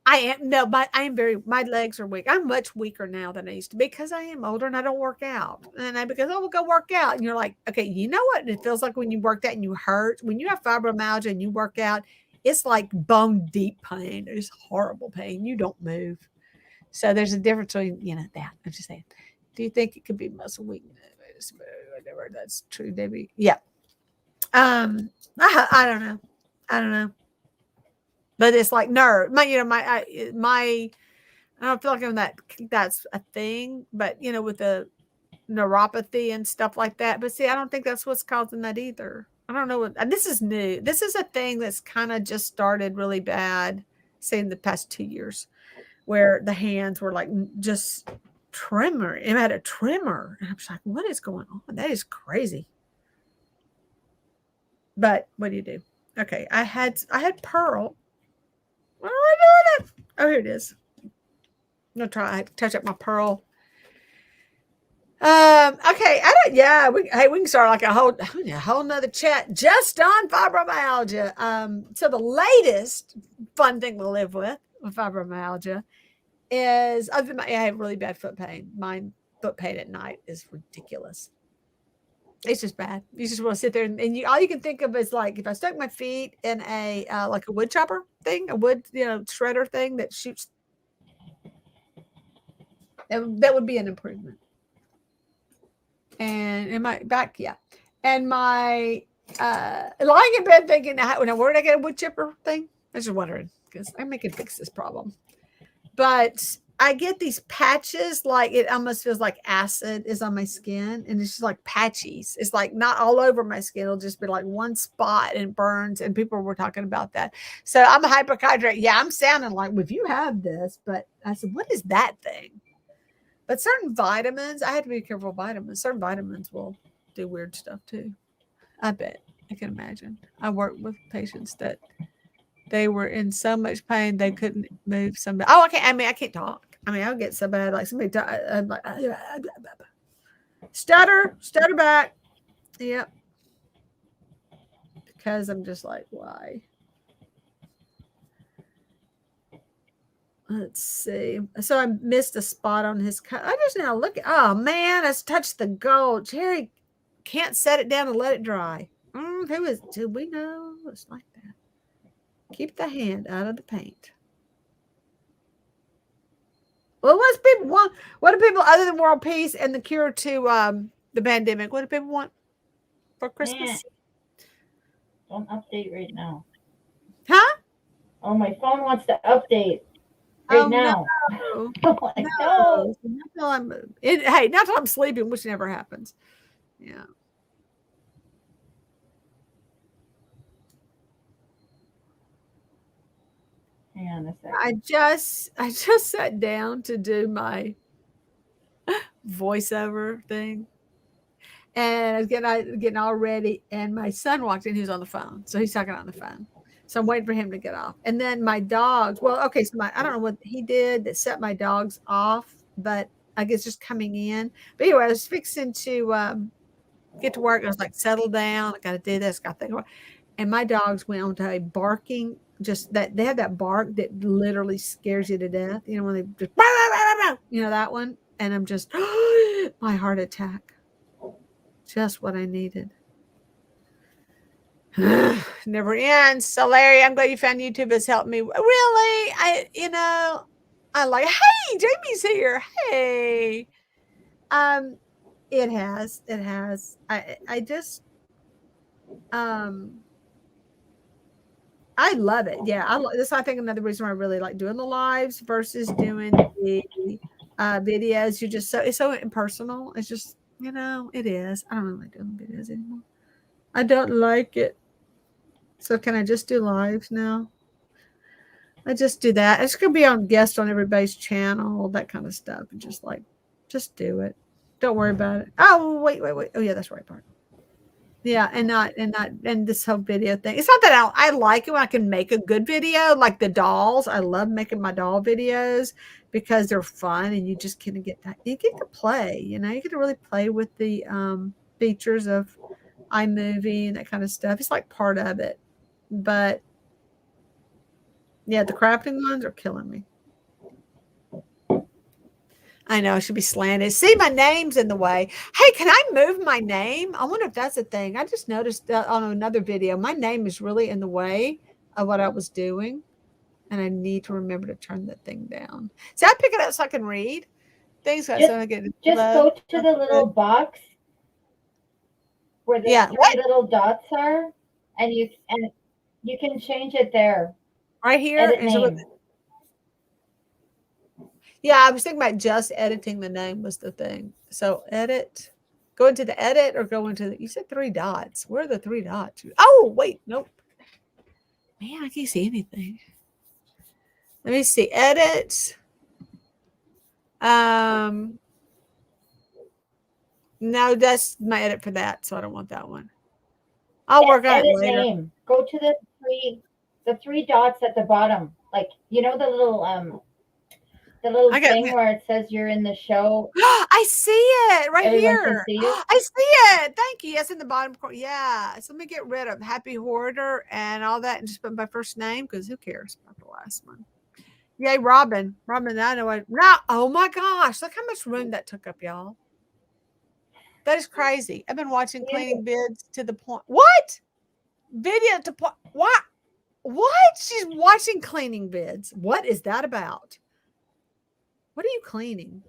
my legs are weak. I'm much weaker now than I used to be because I am older and I don't work out. Because we'll go work out. And you're like, okay, you know what it feels like when you worked out and you hurt? When you have fibromyalgia and you work out, it's like bone deep pain. It's horrible pain. You don't move. So there's a difference between, that. I'm just saying. Do you think it could be muscle weakness? Whatever. That's true, Debbie. Yeah. I don't know. I don't know. But it's like nerve. I don't feel like that's a thing, but with the neuropathy and stuff like that. But see, I don't think that's what's causing that either. I don't know and this is new. This is a thing that's kind of just started really bad, say in the past 2 years, where the hands were like just tremor. It had a tremor. And I was like, what is going on? That is crazy. But what do you do? Okay. I had Pearl. What am I doing? Oh, here it is. I'm gonna try to touch up my Pearl. Okay. We can start like a whole nother chat just on fibromyalgia. So the latest fun thing to live with fibromyalgia is I have really bad foot pain. My foot pain at night is ridiculous. It's just bad. You just want to sit there and all you can think of is like if I stuck my feet in a like a wood chopper thing, a wood shredder thing that shoots. That would be an improvement. And in my back, yeah, and my lying in bed thinking, where did I get a wood chipper thing? I was just wondering because I can fix this problem, but I get these patches, like it almost feels like acid is on my skin, and it's just like patchies. It's like not all over my skin. It'll just be like one spot and it burns. And people were talking about that. So I'm a hypochondriac. Yeah, I'm sounding like, well, if you have this, but I said, what is that thing? But certain vitamins, I have to be careful with vitamins. Certain vitamins will do weird stuff too. I bet. I can imagine. I worked with patients that they were in so much pain they couldn't move somebody. Oh, okay. I can't talk. I'll get so bad, like somebody I'm like stutter back. Yep. Because I'm just like, why? Let's see. So I missed a spot on his cut. I just now look at, oh man, I touched the gold. Jerry can't set it down and let it dry. Do we know? It's like that. Keep the hand out of the paint. Well, what's people want? What do people other than world peace and the cure to the pandemic? What do people want for Eh, Christmas? don't update right now. Huh? Oh, my phone wants to update right Oh no, now. I'm like, no. no! Not till I'm hey, not till I'm sleeping, which never happens. Yeah, Hang on a I second. just I just sat down to do my voiceover thing, and I was getting all ready, and my son walked in. He was on the phone, so he's talking on the phone. So I'm waiting for him to get off, and then my dogs. Well, okay, so I don't know what he did that set my dogs off, but I guess just coming in. But anyway, I was fixing to get to work. I was like, settle down. I got to do this. Got to think. And my dogs went on to a barking, just that they have that bark that literally scares you to death. You know, when they just, you know, that one. And I'm just, my heart attack. Just what I needed. Never ends. So, Larry, I'm glad you found YouTube has helped me. Really? I like, hey, Jamie's here. Hey. Um, it has. It has. I just, um, I love it. Yeah, this I think another reason why I really like doing the lives versus doing the videos. You just it's so impersonal. It's just it is. I don't really like doing videos anymore. I don't like it. So can I just do lives now? I just do that. It's gonna be on guest on everybody's channel, that kind of stuff, and just do it. Don't worry about it. Oh wait. Oh yeah, that's the right part. Yeah, and this whole video thing. It's not that I like it when I can make a good video, like the dolls. I love making my doll videos because they're fun and you just kind of you get to play, you get to really play with the features of iMovie and that kind of stuff. It's like part of it. But yeah, the crafting ones are killing me. I know, it should be slanted. See, my name's in the way. Hey, can I move my name? I wonder if that's a thing. I just noticed on another video, my name is really in the way of what I was doing, and I need to remember to turn that thing down. See, I pick it up so I can read things Just so I get just low. go to the little box where the Yeah, three what? little dots are, and you can change it there. Right here? Edit Is it what? name. Yeah, I was thinking about just editing the name was the thing. So edit, go into the edit or go into you said three dots. Where are the three dots? Oh, wait, nope. Man, I can't see anything. Let me see. Edit. Um, no, that's my edit for that, so I don't want that one. I'll work on it Edit later. name. Go to the three dots at the bottom. Like the little I got thing where it says you're in the show. I see it right Everyone can here. see it. I see it. Thank you. Yes, in the bottom corner. Yeah. So let me get rid of Happy Hoarder and all that and just put my first name because who cares about the last one? Yay, Robin. Robin, I know. Now, oh my gosh. Look how much room that took up, y'all. That is crazy. I've been watching cleaning bids to the point. What? Video to point. What? What? She's watching cleaning vids. What is that about? What are you cleaning?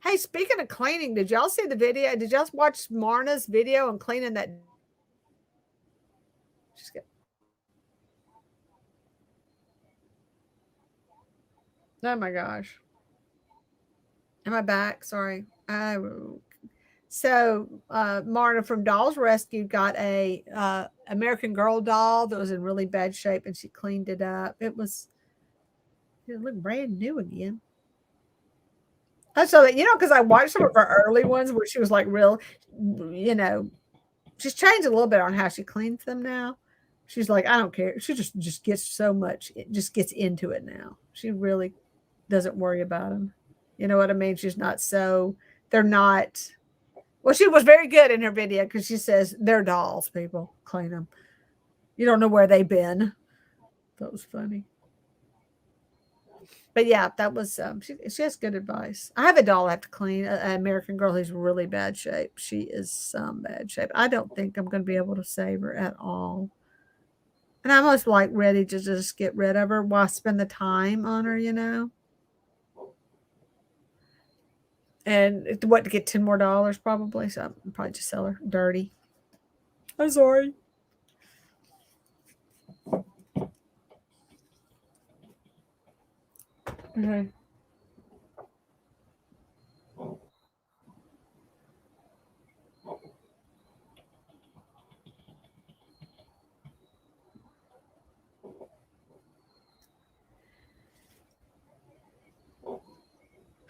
Hey, speaking of cleaning, did y'all see the video? Did y'all watch Marna's video on cleaning that? She's got, oh my gosh. Am I back? Sorry. So Marna from Dolls Rescue got a American Girl doll that was in really bad shape, and she cleaned it up. It looked brand new again. So that because I watched some of her early ones where she was like real, she's changed a little bit on how she cleans them now. She's like, I don't care. She just gets so much, it just gets into it now. She really doesn't worry about them. You know what I mean? They're not. Well, she was very good in her video because she says they're dolls. People clean them. You don't know where they've been. That was funny. But yeah, that was she has good advice. I have a doll I have to clean, an American Girl who's really bad shape. She is some bad shape. I don't think I'm going to be able to save her at all. And I'm almost like ready to just get rid of her while I spend the time on her, And what, to get $10 more probably. So I'll probably just sell her dirty. I'm sorry. Okay.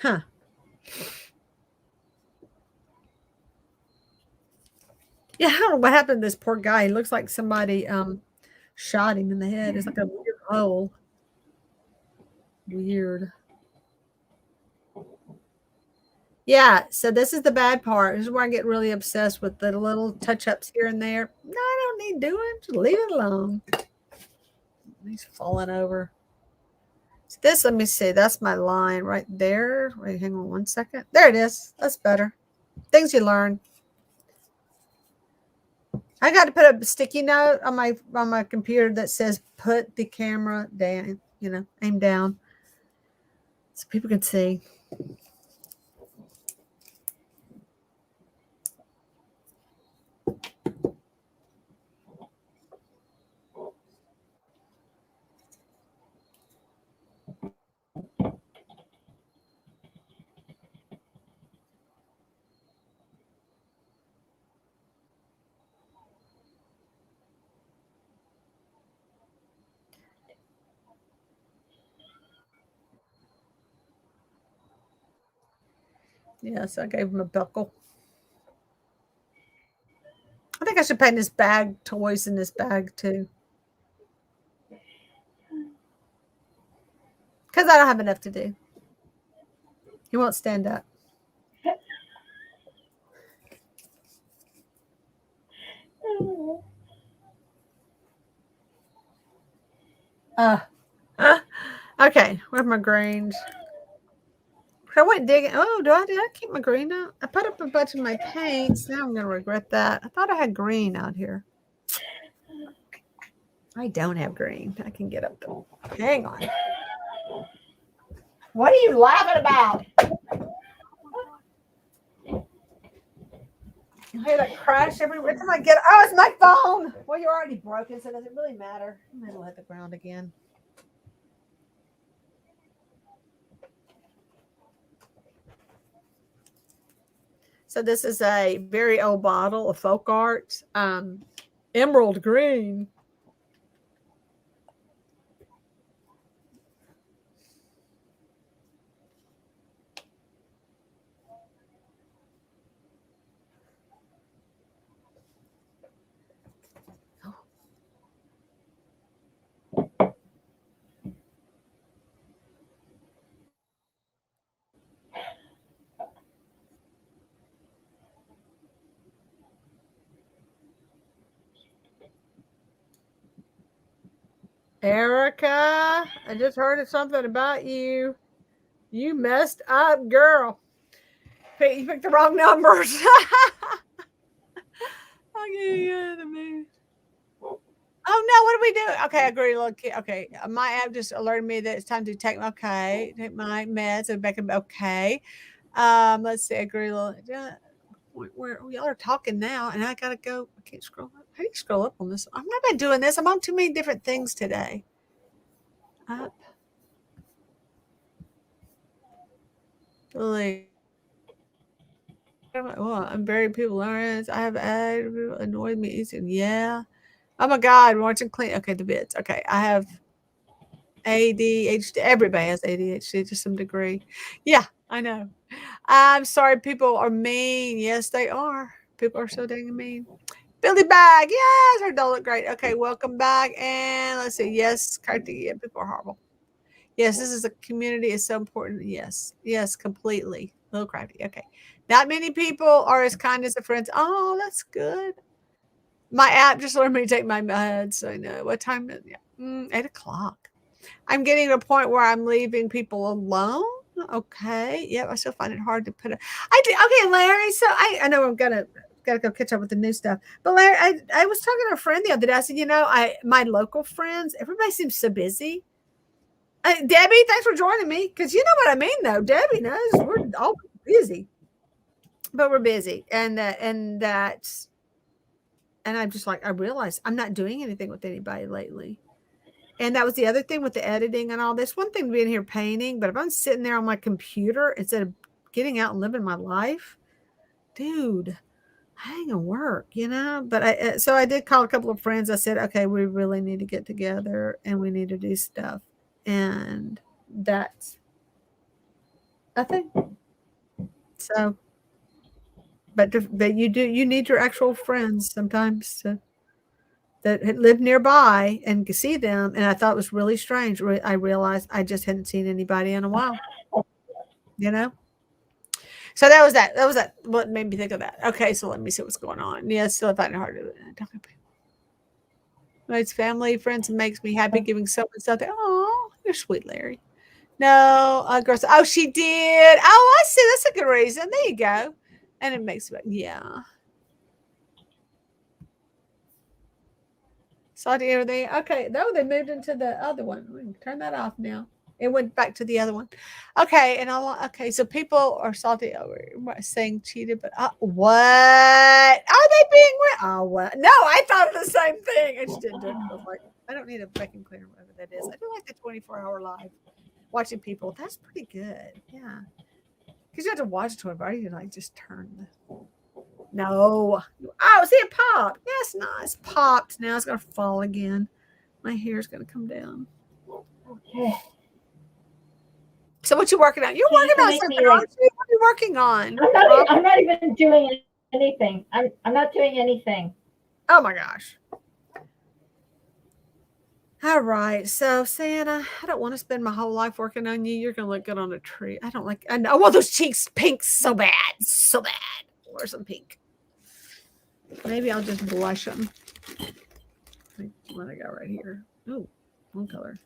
Huh. Yeah, I don't know what happened to this poor guy. He looks like somebody shot him in the head. It's like a weird hole. Weird. Yeah, so this is the bad part. This is where I get really obsessed with the little touch-ups here and there. No, I don't need doing. Just leave it alone. He's falling over. So this, let me see. That's my line right there. Wait, hang on one second. There it is. That's better. Things you learn. I got to put a sticky note on my computer that says put the camera down, aim down. So people can see. Yes, I gave him a buckle. I think I should paint his bag, toys in this bag too. Because I don't have enough to do. He won't stand up. Okay, where's my greens? I went digging. Oh, did I keep my green out? I put up a bunch of my paints. Now I'm going to regret that. I thought I had green out here. I don't have green. I can get up though. Hang on. What are you laughing about? You hear that crash every time I get. Oh, it's my phone. Well, you're already broken, so does it really matter? I'm going to hit the ground again. So this is a very old bottle of folk art, emerald green. Erica, I just heard something about you. You messed up, girl. You picked the wrong numbers. Oh no, what do we do? Okay, I agree. Look, okay, my app just alerted me that it's time to take my meds and back. Okay, let's see. I agree. Where we all are talking now, and I gotta go. I can't scroll up. How do you scroll up on this? I'm not been doing this. I'm on too many different things today. Up. Like, well, I'm very people learns. I have annoyed me easy. Yeah. Oh my God, I'm watching clean. Okay, the bits. Okay, I have ADHD. Everybody has ADHD to some degree. Yeah, I know. I'm sorry, people are mean. Yes, they are. People are so dang mean. Billy Bag, yes, her doll look great. Okay, welcome back. And let's see. Yes, Kartik, yeah, people are horrible. Yes, this is a community is so important. Yes, yes, completely. A little crafty. Okay. Not many people are as kind as the friends. Oh, that's good. My app just learned me to take my meds. So I know what time. Yeah, 8 o'clock. I'm getting to a point where I'm leaving people alone. Okay. Yeah, I still find it hard to put it. I do. Okay, Larry. So I know I'm gonna got to go catch up with the new stuff. But Larry, I was talking to a friend the other day. I said, my local friends, everybody seems so busy. Debbie, thanks for joining me, because you know what I mean, though. Debbie knows we're all busy, but we're busy, and I'm just like, I realized I'm not doing anything with anybody lately. And that was the other thing with the editing and all this. One thing being here painting, but if I'm sitting there on my computer instead of getting out and living my life, dude, I ain't gonna work, But so I did call a couple of friends. I said, okay, we really need to get together and we need to do stuff. And that's a thing. So, but you need your actual friends sometimes that live nearby and see them. And I thought it was really strange. I realized I just hadn't seen anybody in a while, So that was that. What made me think of that? Okay, so let me see what's going on. Yeah, still finding it hard to talk about. It's family, friends, and makes me happy giving someone something. Oh, you're sweet, Larry. No, girls. Oh, she did. Oh, I see. That's a good reason. There you go. And it makes me, yeah. Saw everything. Okay, no, they moved into the other one. We can turn that off now. It went back to the other one. Okay, and okay, so people are salty over saying cheated, but what? Are they being oh what? No, I thought the same thing. I just didn't do it. I was like, I don't need a vacuum cleaner, whatever that is. I do like the 24-hour live watching people. That's pretty good. Yeah. Because you have to watch 24 hours, you like just turn the no. Oh, see it popped. Yes, nice. Popped. Now it's gonna fall again. My hair's gonna come down. Okay. So what you working on? You're working on something, aren't you? What are you working on? I'm not even doing anything. I'm not doing anything. Oh my gosh. All right. So Santa, I don't want to spend my whole life working on you. You're gonna look good on a tree. I don't like I want those cheeks pink so bad. So bad. Or some pink. Maybe I'll just blush them. What I got right here. Oh, one color.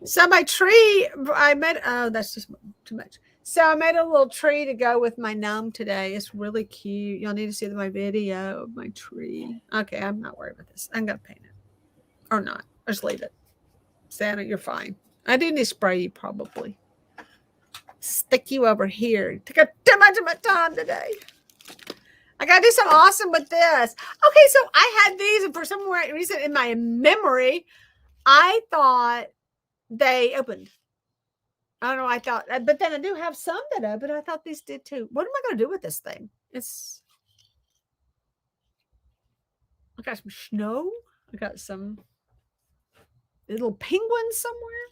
So my tree, I made, that's just too much. So I made a little tree to go with my gnome today. It's really cute. Y'all need to see my video of my tree. Okay, I'm not worried about this. I'm going to paint it. Or not. Just leave it. Santa, you're fine. I do need to spray you probably. Stick you over here. Took up too much of my time today. I got to do something awesome with this. Okay, so I had these, and for some reason in my memory, I thought they opened. I don't know. I thought, but then I do have some that open. I thought these did too. What am I going to do with this thing? I got some snow. I got some little penguins somewhere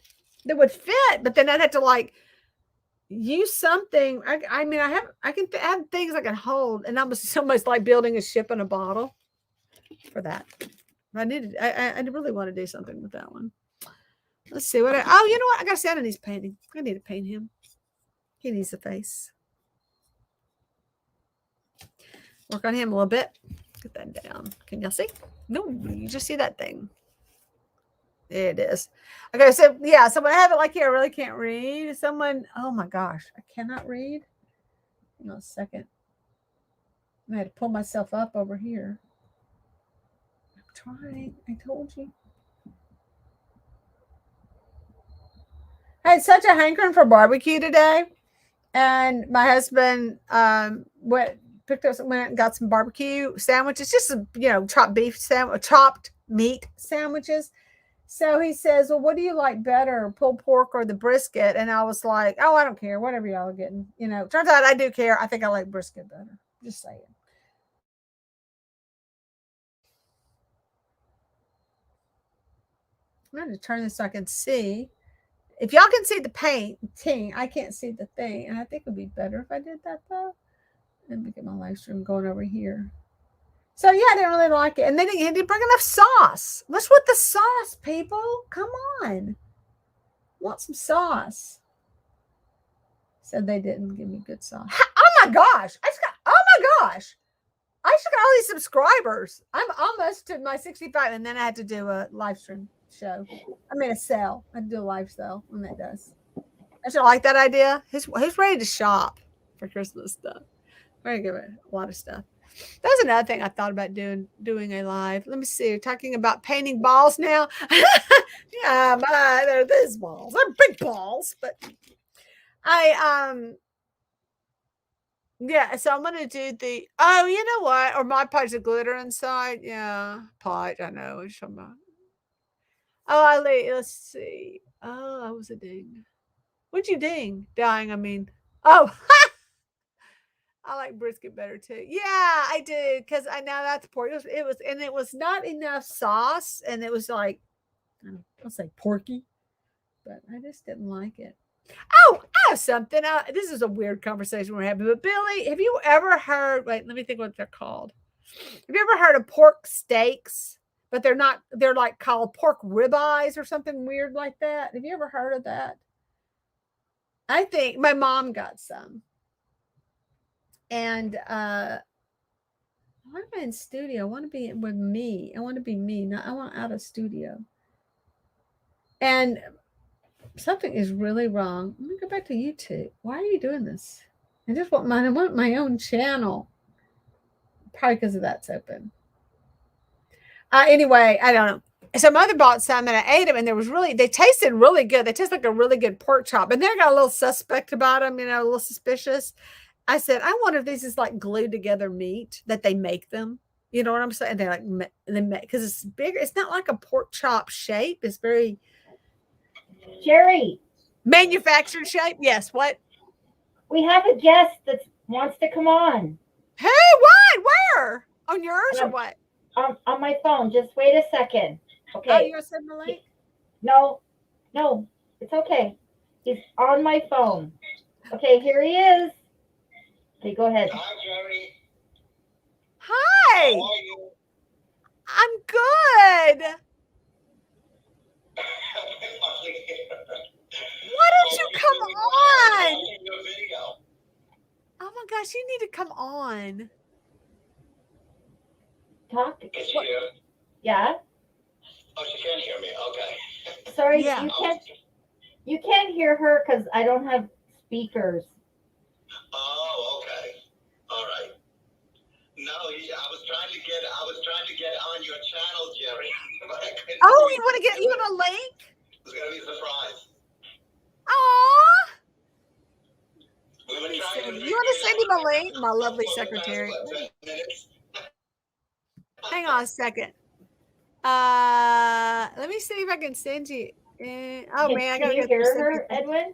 that would fit, but then I'd have to like use something. I mean, I can have things I can hold, and it's almost like building a ship in a bottle for that. I really want to do something with that one. Let's see what you know what? I got Santa needs painting. I need to paint him. He needs a face. Work on him a little bit. Get that down. Can y'all see? No, you just see that thing. There it is. Okay, so yeah, so when I have it like here, I really can't read. Oh my gosh, I cannot read. Hang on a second. I had to pull myself up over here. I'm trying. I told you. I had such a hankering for barbecue today, and my husband went and got some barbecue sandwiches, just chopped beef sandwich, chopped meat sandwiches. So he says, "Well, what do you like better, pulled pork or the brisket?" And I was like, "Oh, I don't care, whatever y'all are getting." Turns out I do care. I think I like brisket better. Just saying. I'm going to turn this so I can see. If y'all can see the painting, I can't see the thing. And I think it would be better if I did that, though. Let me get my live stream going over here. So, yeah, I didn't really like it. And they didn't bring enough sauce. What's with the sauce, people? Come on. Want some sauce. Said they didn't give me good sauce. Oh, my gosh. I just got all these subscribers. I'm almost to my 65. And then I had to do a live stream show. I mean, a sale. I had to do a live sale when that does. I should like that idea. Who's ready to shop for Christmas stuff? We're gonna give it a lot of stuff. That's another thing I thought about doing a live. Let me see. We're talking about painting balls now. Yeah, they're these balls. They're big balls, but I yeah, so I'm gonna do the oh, you know what? Or my pipes of glitter inside. Yeah, pot. I know. What you're talking about. Oh, let's see. Oh, I was a ding. What'd you ding? Dying, I mean. Oh, I like brisket better too. Yeah, I did because I know that's pork. And it was not enough sauce, and it was like I'll say porky, but I just didn't like it. Oh, I have something. This is a weird conversation we're having, but Billy, have you ever heard? Wait, let me think what they're called. Have you ever heard of pork steaks? But they're not. They're like called pork ribeyes or something weird like that. Have you ever heard of that? I think my mom got some, and I want to be in studio. I want to be with me. I want to be me. Not I want out of studio. And something is really wrong. I'm gonna go back to YouTube. Why are you doing this? I want my own channel. Probably because of that's open. Anyway, I don't know. So mother bought some and I ate them and they tasted really good. They taste like a really good pork chop. And then I got a little suspect about them, a little suspicious. I said, I wonder if this is like glued together meat that they make them. You know what I'm saying? They make because it's bigger. It's not like a pork chop shape. It's very Jerry, manufactured shape. Yes. What? we have a guest that wants to come on. Who? What? Where? On yours or what? On my phone. Just wait a second. Okay. Oh, you're sending the link? No, it's okay. He's on my phone. Okay, here he is. Okay, go ahead. Hi, Jerry. Hi. How are you? I'm good. Why don't you come on? Your video. Oh my gosh, you need to come on. Talk. Is she here? Yeah. Oh, she can't hear me. Okay. Sorry, Yeah. you can't hear her because I don't have speakers. Oh, okay. All right. No, I was trying to get on your channel, Jerry. Oh, you want a link? It's gonna be a surprise. Aww. We were trying to You want to send him a link? My lovely secretary. 10 minutes. Hang on a second. Let me see if I can send you. Oh man, I gotta Can you get hear her, Edwin?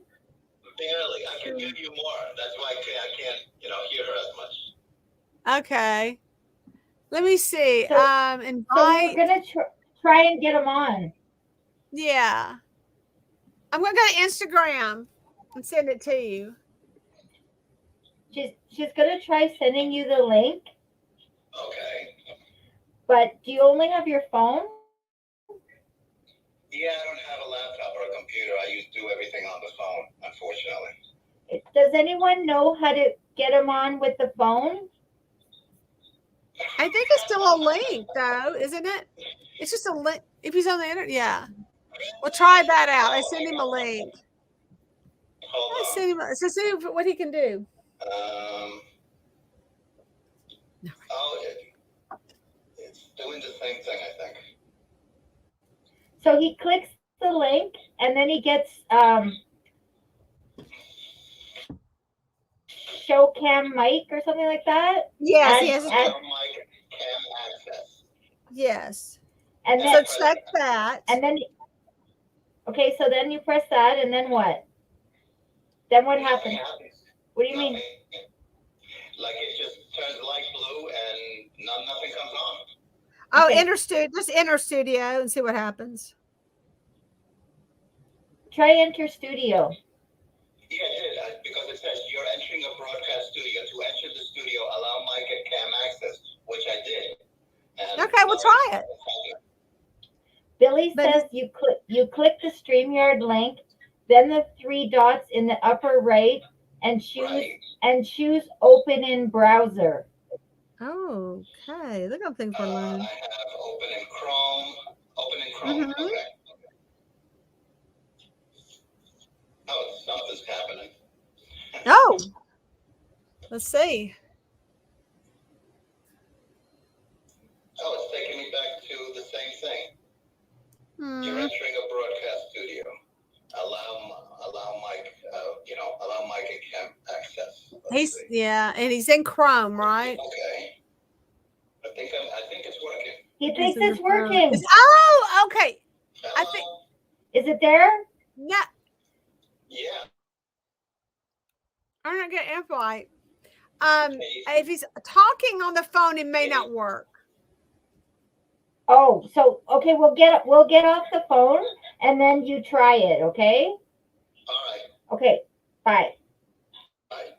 Barely. I can give you more. That's why I can't, hear her as much. Okay. Let me see. Invite. So we're gonna try and get him on. Yeah. I'm gonna go to Instagram and send it to you. She's gonna try sending you the link. Okay. But do you only have your phone? Yeah, I don't have a laptop or a computer. I do everything on the phone, unfortunately. Does anyone know how to get him on with the phone? I think it's still a link though, isn't it? It's just a link. If he's on the internet, yeah. Well, try that out. I send him a link. Hold on. So see what he can do. It's doing the same thing, I think. So he clicks the link and then he gets show cam mic or something like that. Yes, he has Show mic cam access. Yes. And so then check that. And then okay, so then you press that and then what? Then what happens? What do you mean? Like it just turns light blue and nothing comes on. Oh, Okay. just enter studio and see what happens. Try enter studio. Yeah, I did, because it says you're entering a broadcast studio. To enter the studio, allow mic and cam access, which I did. And okay, we'll try it. Billy says you click the StreamYard link, then the 3 dots in the upper right, and choose open in browser. Oh, okay. Look at things we're learning. I have open in Chrome. Mm-hmm. Okay. Oh, something's Let's see. Oh, it's taking me back to the same thing. You're Hmm. entering a broadcast studio. Allow Mike, allow Mike and Cam access. Let's see. Yeah, and he's in Chrome, right? Okay. I think it's working. He thinks it's working. Oh, okay. Hello? I think. Is it there? Yeah. Yeah. I'm not getting invite. If he's talking on the phone, it may not work. Oh, so okay, we'll get off the phone and then you try it, okay? All right. Okay, bye. Bye.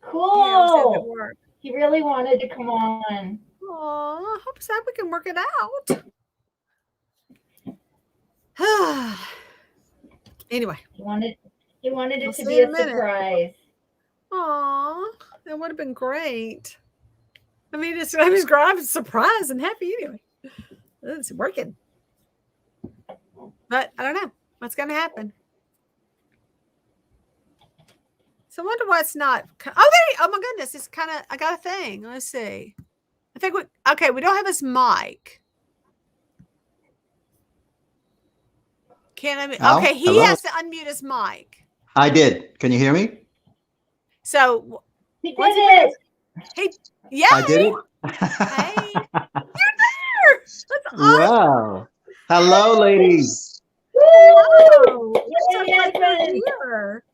Cool. Yeah, let's see if it works. He really wanted to come on. Oh, I hope so. We can work it out. Anyway, He wanted it We'll to see be in a a minute. surprise. aw, that would have been great. I mean, I'm surprised and happy anyway. It's working, but I don't know what's going to happen. So I wonder what's not. Oh my goodness, it's kind of. I got a thing. Let's see. I think we don't have his mic. Okay, he Hello? has to unmute his mic. I did. Can you hear me? So He did once it. Yeah, I did it. Hey, you're there. That's awesome. Wow. Hello, ladies. Hello. Yay, So glad you're Edmund. here.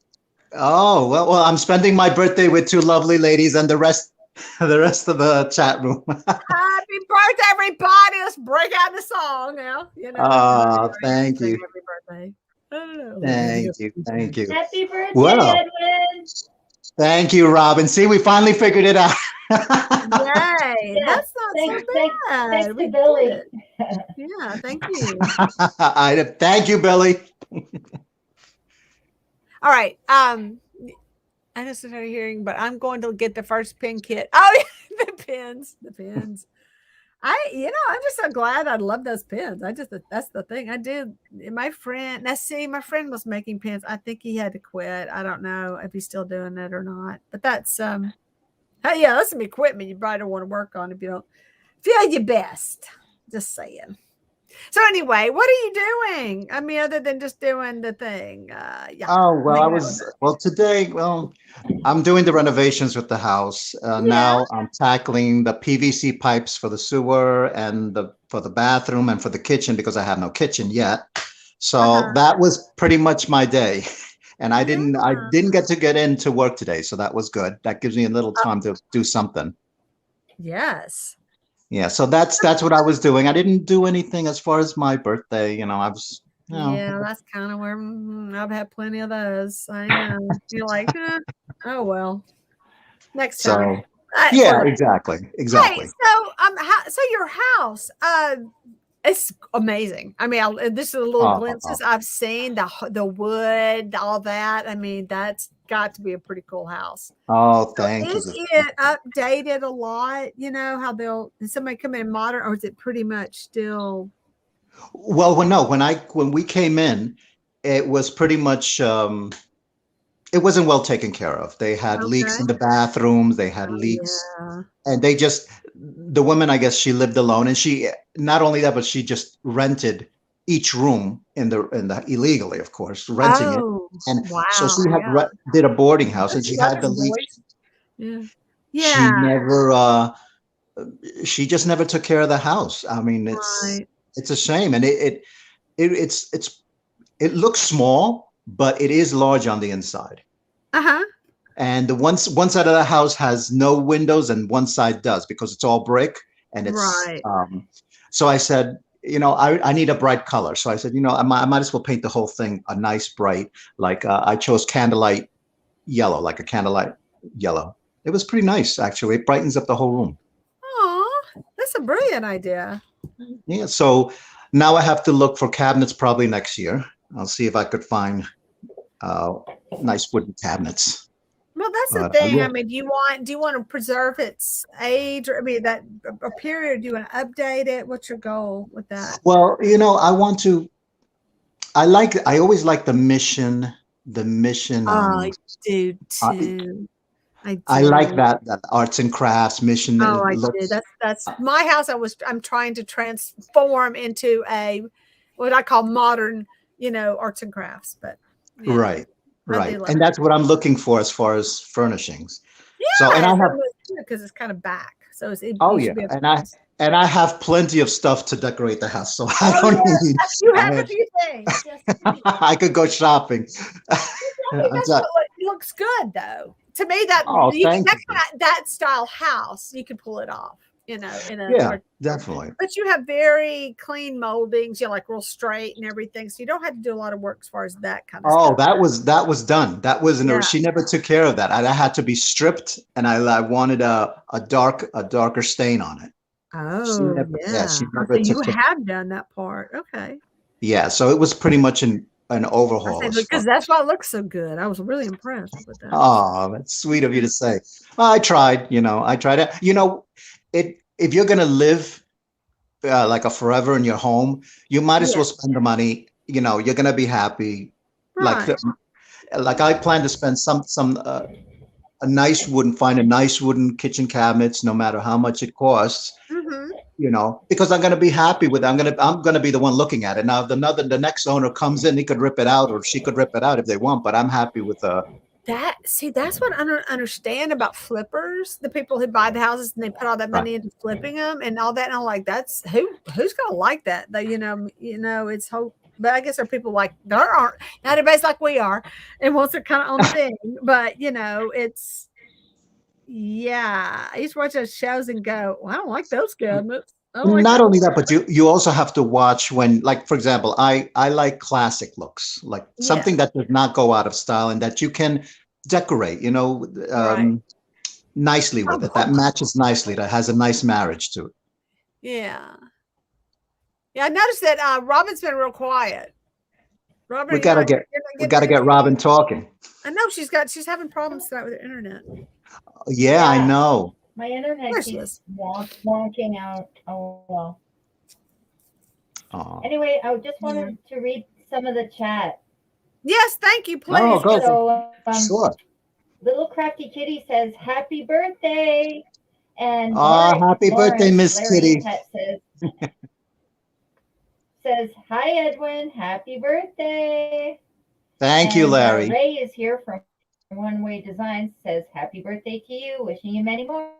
Oh, well, I'm spending my birthday with two lovely ladies and the rest of the chat room. Happy birthday, everybody. Let's break out the song now. Thank Sing you. happy birthday. I don't know. Thank you. Happy birthday, Well, Edwin. thank you, Robin. See, we finally figured it out. Yay. Yeah, That's not thanks- so bad. thanks We to Billy. did it. Yeah, thank you. Thank you, Billy. All right. I just started hearing, but I'm going to get the first pin kit. Oh, yeah, the pins. I'm just so glad. I love those pins. That's the thing. I did. My friend was making pins. I think he had to quit. I don't know if he's still doing it or not. But that's that's some equipment you probably don't want to work on if you don't feel your best. Just saying. So anyway, what are you doing? I mean, other than just doing the thing. Yeah. Oh, well, today, I'm doing the renovations with the house. Now I'm tackling the PVC pipes for the sewer and for the bathroom and for the kitchen because I have no kitchen yet. So that was pretty much my day. And I didn't get into work today. So that was good. That gives me a little time to do something. Yes. Yeah. So that's what I was doing. I didn't do anything as far as my birthday. I was. Yeah, that's kind of where I've had plenty of those. I know. You're like, oh well, next time. Yeah, exactly. Hey, so your house, it's amazing. I mean, this is a little glimpses I've seen the wood, all that. I mean, that's got to be a pretty cool house. Oh, thank you. Is it updated a lot? How did somebody come in modern, or is it pretty much still? Well, when we came in, it was pretty much it wasn't well taken care of. They had leaks in the bathrooms. They had leaks, and the woman, I guess, she lived alone, and she not only that, but she just rented each room in the illegally, of course, renting it. And so she did a boarding house, and she had the leaks. Yeah. She just never took care of the house. I mean, it's a shame, and it looks small, but it is large on the inside. And the one side of the house has no windows, and one side does because it's all brick. And it's so I said, I need a bright color. So I said, I might as well paint the whole thing a nice bright. Like I chose candlelight yellow, like a candlelight yellow. It was pretty nice, actually. It brightens up the whole room. Oh, that's a brilliant idea. Yeah. So now I have to look for cabinets probably next year. I'll see if I could find nice wooden cabinets. Well, that's the thing. I mean, do you want to preserve its age, or that a period? Do you want to update it? What's your goal with that? Well, I always like the mission the Mission. I do Uh, too. I I like do. that arts and crafts Mission. Oh, It I do. looks That's my house. I'm trying to transform into a what I call modern, arts and crafts. But right, I do right, like and it. that's what I'm looking for as far as furnishings. So, and Yeah, I have, because it's kind of back, so it oh you yeah, should be able and to. I have plenty of stuff to decorate the house, so I Oh don't yes, need. you have a I, few things. Yes, you do. I could go shopping. I think I'm that's sorry. what looks good though. To me, that Oh, you can thank you. that style house, you can pull it off. In an Yeah, art store. definitely. But you have very clean moldings, like real straight and everything. So you don't have to do a lot of work as far as that kind of Oh, stuff. that was done. That was Yeah. she never took care of that. I had to be stripped, and I wanted a darker stain on it. She Oh, never, yeah, yeah. she Oh, never so you took care. have done that part. Okay. Yeah, so it was pretty much an I overhaul say as because far. that's why it looks so good. I was really impressed with that. Oh, that's sweet of you to say. Well, I tried, I tried it. If you're gonna live like a forever in your home, you might as Yeah. well spend the money. You're gonna be happy. Like Right. like I plan to spend some find a nice wooden kitchen cabinets, no matter how much it costs. Mm-hmm. Because I'm gonna be happy with it. I'm gonna be the one looking at it. Now, if the next owner comes in, he could rip it out, or she could rip it out if they want. But I'm happy with That's what I don't understand about flippers. The people who buy the houses and they put all that right. money into flipping them and all that. And I'm like, that's who's gonna like that? That it's hope. But I guess there are people like there aren't not everybody's like we are and wants their kind of own thing. But it's yeah. I used to watch those shows and go, well, I don't like those cabinets. I don't like Not that. only that, but you also have to watch when, like, for example, I like classic looks, like Yeah, something that does not go out of style and that you can decorate, right. nicely with it. That matches nicely. That has a nice marriage to it. Yeah. Yeah, I noticed that Robin's been real quiet. We Robin, gotta get you're not we getting gotta much. get Robin talking. I know she's having problems tonight with her internet. Yeah, I Yeah. know. My internet There she keeps is. wonking out. Oh well. Oh, Anyway, I just wanted to read some of the chat. Yes, thank you, oh, please. go for So, sure. Little Crafty Kitty says, "Happy birthday!" And Oh, happy birthday, Lawrence, Miss Larry's Kitty. pet, says, "Hi, Edwin. Happy birthday!" Thank you, And Larry. Ray is here from One Way Designs. Says, "Happy birthday to you. Wishing you many more."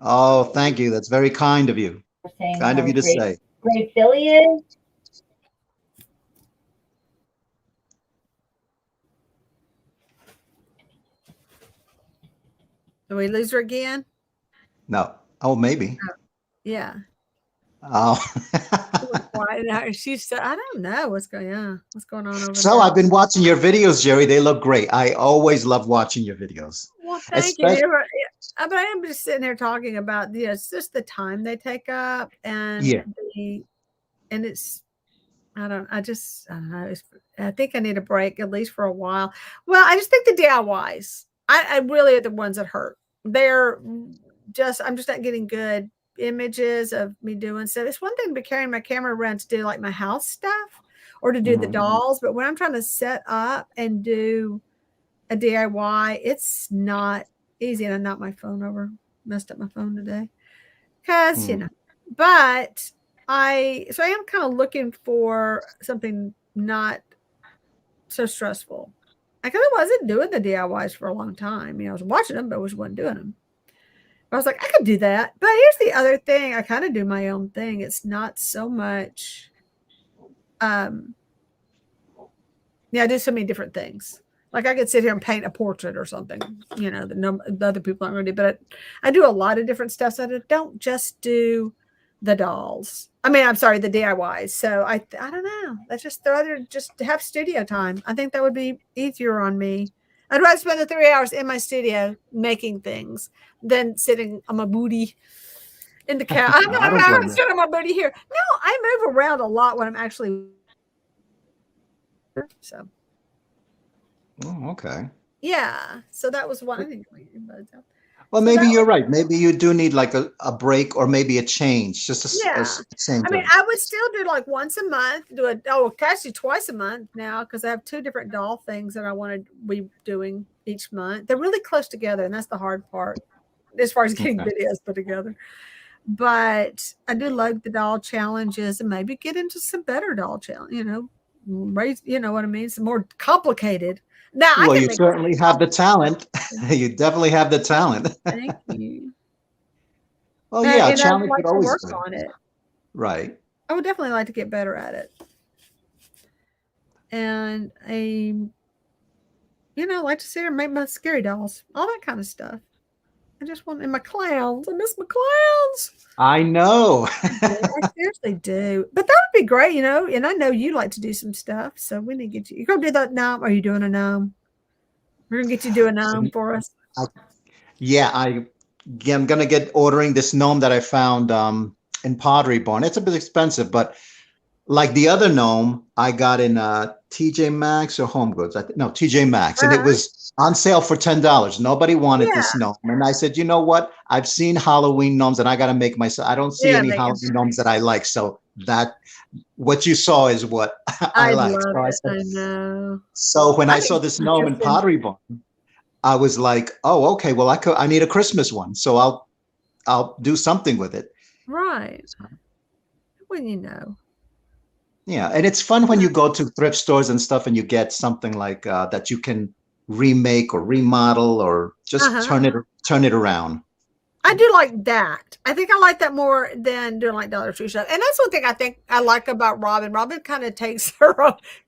Oh, thank you. That's very kind of you. Saying Kind of how you to say. great Billy is. Did we lose her again? No. Oh, maybe. Yeah. Oh. Why? She's. I don't know what's going on. What's going on over So there? I've been watching your videos, Jerry. They look great. I always love watching your videos. Well, thank you. Especially, But I am just sitting here talking about it's just the time they take up yeah. and it's I don't know. I think I need a break at least for a while. Well, I just think the DIYs, I really are the ones that hurt. They're I'm just not getting good images of me doing stuff. It's one thing to be carrying my camera around to do like my house stuff or to do the Mhm. dolls. But when I'm trying to set up and do a DIY, it's not easy. And I knocked my phone over, messed up my phone today. Because, Mm. but I am kind of looking for something not so stressful. Because I wasn't doing the DIYs for a long time. I was watching them, but I wasn't doing them. I was like, I could do that. But here's the other thing. I kind of do my own thing. It's not so much, I do so many different things. Like I could sit here and paint a portrait or something, the other people aren't going to do. But I do a lot of different stuff. So I don't just do the dolls. I mean, I'm sorry, the DIYs. So I don't know. Let's just rather just have studio time. I think that would be easier on me. I'd rather spend the 3 hours in my studio making things than sitting on my booty in the couch. I'm I don't blame not you. sitting on my booty here. No, I move around a lot when I'm actually. So. Oh, okay. Yeah. So that was one. Well, So maybe that you're right. Maybe you do need like a break or maybe a change, just yeah. a change I mean, of. I would still do like once a month, actually twice a month now because I have two different doll things that I want to be doing each month. They're really close together, and that's the hard part as far as getting Okay. videos put together. But I do like the doll challenges and maybe get into some better doll challenge, raise, you know what I mean? Some more complicated. Now I Well, can you make certainly have the talent. You definitely have the talent. thank you. Oh yeah, a And I'd challenge would like to always work good. on it. Right. I would definitely like to get better at it. And like to see her make my scary dolls, all that kind of stuff. I just want and my clowns. I miss my clowns. I know. I seriously do. But that would be great, and I know you like to do some stuff. So we need to get you. You're gonna do that gnome. Are you doing a gnome? We're gonna get you to do a gnome for us. I, yeah, I'm gonna get ordering this gnome that I found in Pottery Barn. It's a bit expensive, but like the other gnome I got in TJ Maxx or Home Goods. No, TJ Maxx, and it Uh-huh. was on sale for $10. Nobody wanted Yeah. this gnome, and I said, you know what? I've seen Halloween gnomes, and I got to make myself. I don't see Yeah, any make Halloween gnomes that I like, so that what you saw is what I I like. love So I it. said, I know. so when I I saw think this gnome in just in Pottery Barn, I was like, oh, okay. Well, I need a Christmas one, so I'll do something with it. right. When you know. Yeah, and it's fun when you go to thrift stores and stuff, and you get something like that you can remake or remodel or just Uh-huh. turn it around. I do like that. I think I like that more than doing like Dollar Tree stuff. And that's one thing I think I like about Robin. Robin kind of takes her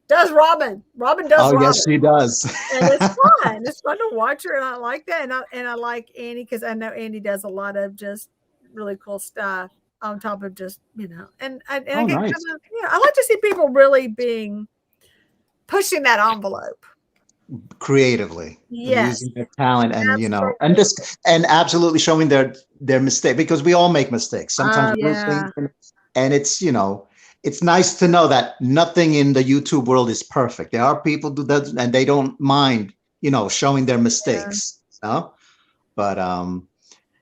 does Robin. Robin does Oh, yes, Robin. she does. And it's fun. It's fun to watch her, and I like that. And I like Annie because I know Annie does a lot of just really cool stuff on top of just And I Oh, get nice. kind of I like to see people really pushing that envelope. Creatively and Yes, using their talent, and absolutely. and absolutely showing their mistake, because we all make mistakes sometimes, Oh little yeah. things, and it's nice to know that nothing in the YouTube world is perfect. There are people who do that, and they don't mind showing their Yeah. mistakes. But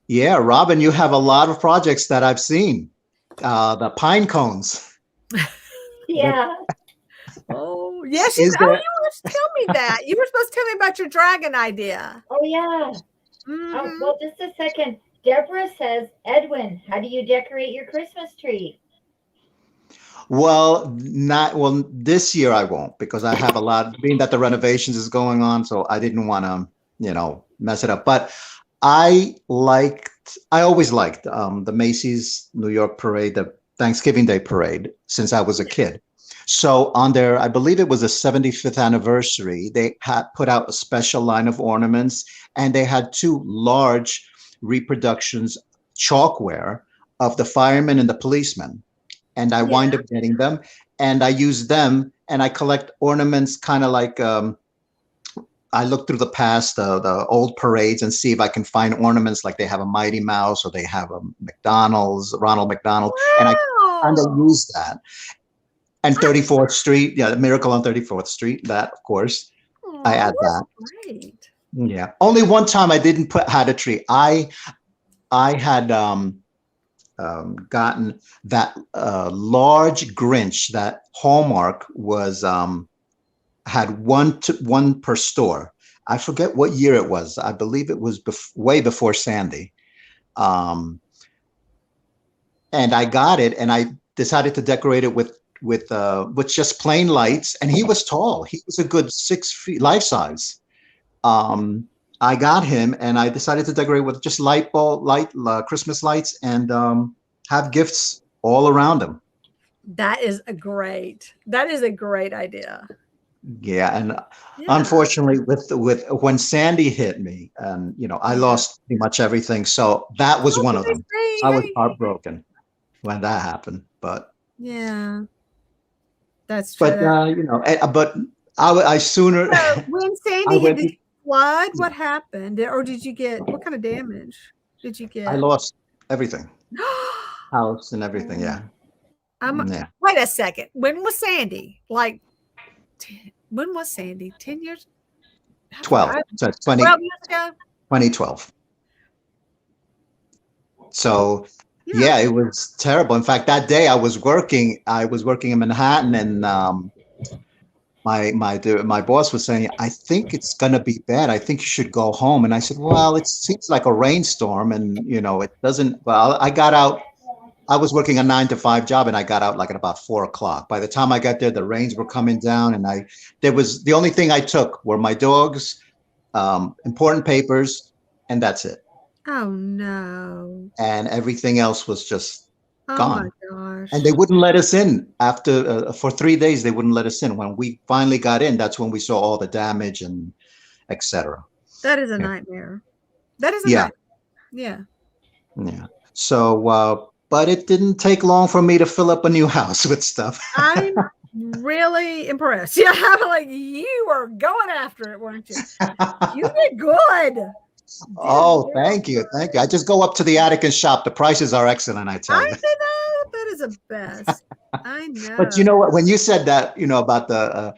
yeah, Robin, you have a lot of projects that I've seen. The pine cones. Yeah. Oh yeah, Is you there? were supposed to tell me that. You were supposed to tell me about your dragon idea. Oh, yeah. Hmm. Well, just a second. Deborah says, Edwin, how do you decorate your Christmas tree? Well, not well. This year I won't, because I have a lot. Being that the renovations is going on, so I didn't want to, mess it up. But I always liked the Macy's New York Parade, the Thanksgiving Day Parade, since I was a kid. So on their, I believe it was the 75th anniversary, they had put out a special line of ornaments, and they had two large reproductions, chalkware, of the firemen and the policemen. And I Yeah. wind up getting them, and I use them, and I collect ornaments, kind of like I look through the past, the old parades, and see if I can find ornaments like they have a Mighty Mouse or they have a McDonald's, Ronald McDonald, and I kind of Wow. use that. And 34th Street, yeah, the Miracle on 34th Street, that of course I Oh, add that's that. great. Yeah. Only one time I didn't had a tree. I had gotten that large Grinch that Hallmark was had one per store. I forget what year it was. I believe it was way before Sandy. Um, and I got it, and I decided to decorate it with just plain lights. And he was tall. He was a good 6 feet, life size. I got him, and I decided to decorate with just Christmas lights, and have gifts all around him. That is a great idea. Yeah, and Yeah. unfortunately, with when Sandy hit me, and I Yeah. lost pretty much everything. So that was What one can of I them. say? I was Hey. heartbroken when that happened. But Yeah, that's true. but I sooner So when I Sandy hit, went. did you flood? What happened? Or did you get what kind of damage did you I get? lost everything, house and everything. Yeah, I'm yeah. wait a second. When was Sandy? When was Sandy? 10 years? I forgot. 12. So 12 years ago? 2012. So yeah, it was terrible. In fact, that day I was working. I was working in Manhattan, and my boss was saying, "I think it's gonna be bad. I think you should go home." And I said, "Well, it seems like a rainstorm, and it doesn't." Well, I got out. I was working a 9 to 5 job, and I got out like at about 4 o'clock. By the time I got there, the rains were coming down, and there was the only thing I took were my dogs, important papers, and that's it. Oh no. And everything else was just Oh my gone. gosh. And they wouldn't let us in after for 3 days. They wouldn't let us in. When we finally got in, that's when we saw all the damage and etc. That is a nightmare. That is a Yeah. nightmare. Yeah. Yeah. So, but it didn't take long for me to fill up a new house with stuff. I'm really impressed. Yeah, I'm like, you were going after it, weren't you? You did good. Oh, thank you. Thank you. I just go up to the attic and shop. The prices are excellent, I tell I you. know that is the best. I know. But you know what? When you said that, about the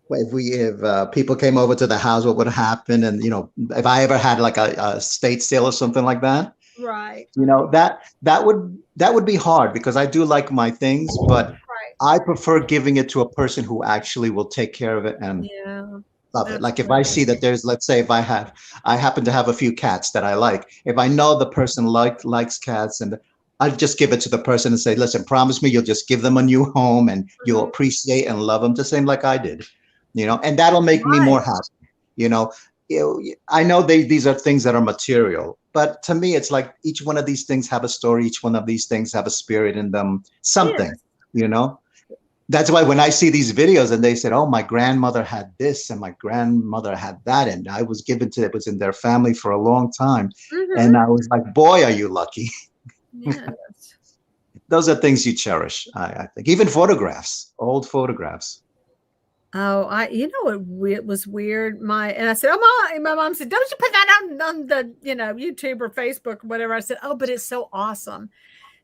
if people came over to the house, what would happen? And if I ever had like a estate sale or something like that, right? That would be hard because I do like my things, but I prefer giving it to a person who actually will take care of it and love it. Like if I see that let's say if I happen to have a few cats that I like, if I know the person likes cats, and I'll just give it to the person and say, listen, promise me you'll just give them a new home and you'll appreciate and love them the same like I did, and that'll make me more happy. I know these are things that are material, but to me, it's like each one of these things have a story. Each one of these things have a spirit in them, something, That's why when I see these videos and they said, oh, my grandmother had this and my grandmother had that, and it was in their family for a long time. And I was like, boy, are you lucky. Yes. Those are things you cherish, I think. Even photographs, old photographs. Oh, it was weird. And I said, oh, my mom said, don't you put that on the, YouTube or Facebook or whatever. I said, oh, but it's so awesome.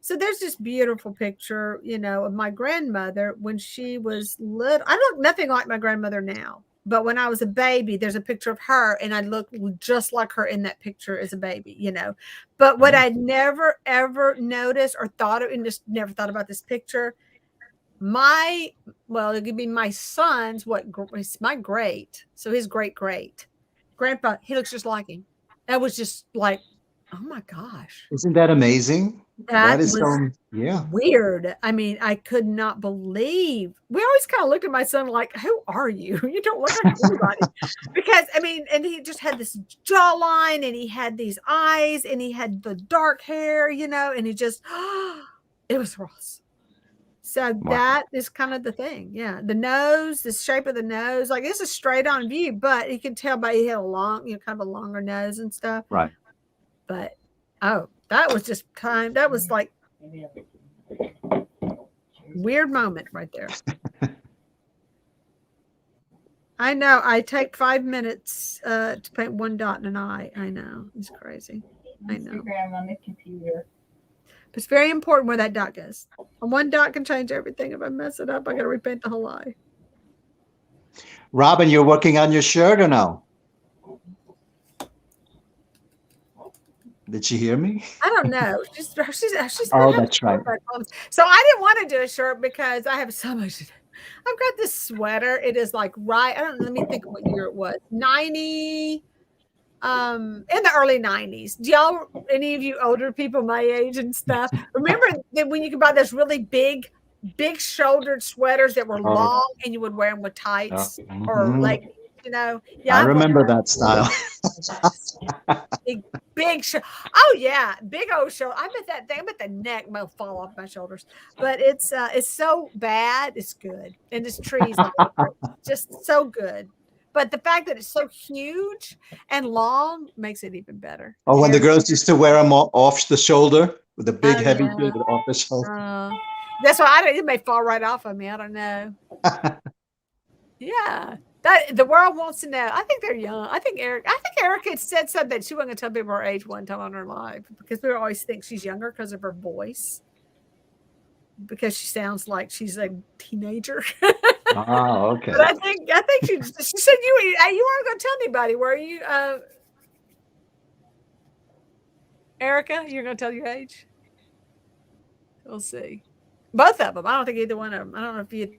So there's this beautiful picture, of my grandmother when she was little. I look nothing like my grandmother now, but when I was a baby, there's a picture of her and I look just like her in that picture as a baby, But what I never, ever noticed or thought of, and just never thought about this picture, it could be my son's, my great. So his great grandpa, he looks just like him. That was just like, oh my gosh. Isn't that amazing? That is was weird. I mean, I could not believe. We always kind of looked at my son like, who are you? You don't look like anybody. Because, and he just had this jawline and he had these eyes and he had the dark hair, and he just, it was Ross. So that is kind of the thing. Yeah. The nose, the shape of the nose, like this is straight on view, but you can tell by he had a long, kind of a longer nose and stuff. Right. But, that was just that was like weird moment right there. I know. I take 5 minutes to paint one dot and an eye. I know. It's crazy. I know. Instagram on the computer. But it's very important where that dot goes. And one dot can change everything. If I mess it up, I got to repaint the whole eye. Robin, you're working on your shirt or no? Did she hear me? I don't know. She's oh, that's right. So I didn't want to do a shirt because I have so much to do. I've got this sweater. It is like let me think of what year it was. 90, in the early 90s. Do y'all, any of you older people my age and stuff, remember that when you could buy those really big shouldered sweaters that were long and you would wear them with tights or leggings? Yeah, I remember that style. big show. Oh yeah, big old show. I bet the neck will fall off my shoulders. But it's so bad. It's good, and it's trees, just so good. But the fact that it's so huge and long makes it even better. Oh, when the girls used to wear them off the shoulder with the big heavy shoulder off the shoulder. That's why it may fall right off of me. I don't know. Yeah. The world wants to know. I think they're young. I think Erica had said something that she wasn't going to tell people her age one time on her live because people always think she's younger because of her voice. Because she sounds like she's a teenager. Oh, okay. But I think she said you weren't going to tell anybody, were you? Erica, you're going to tell your age? We'll see. Both of them. I don't think either one of them. I don't know if you.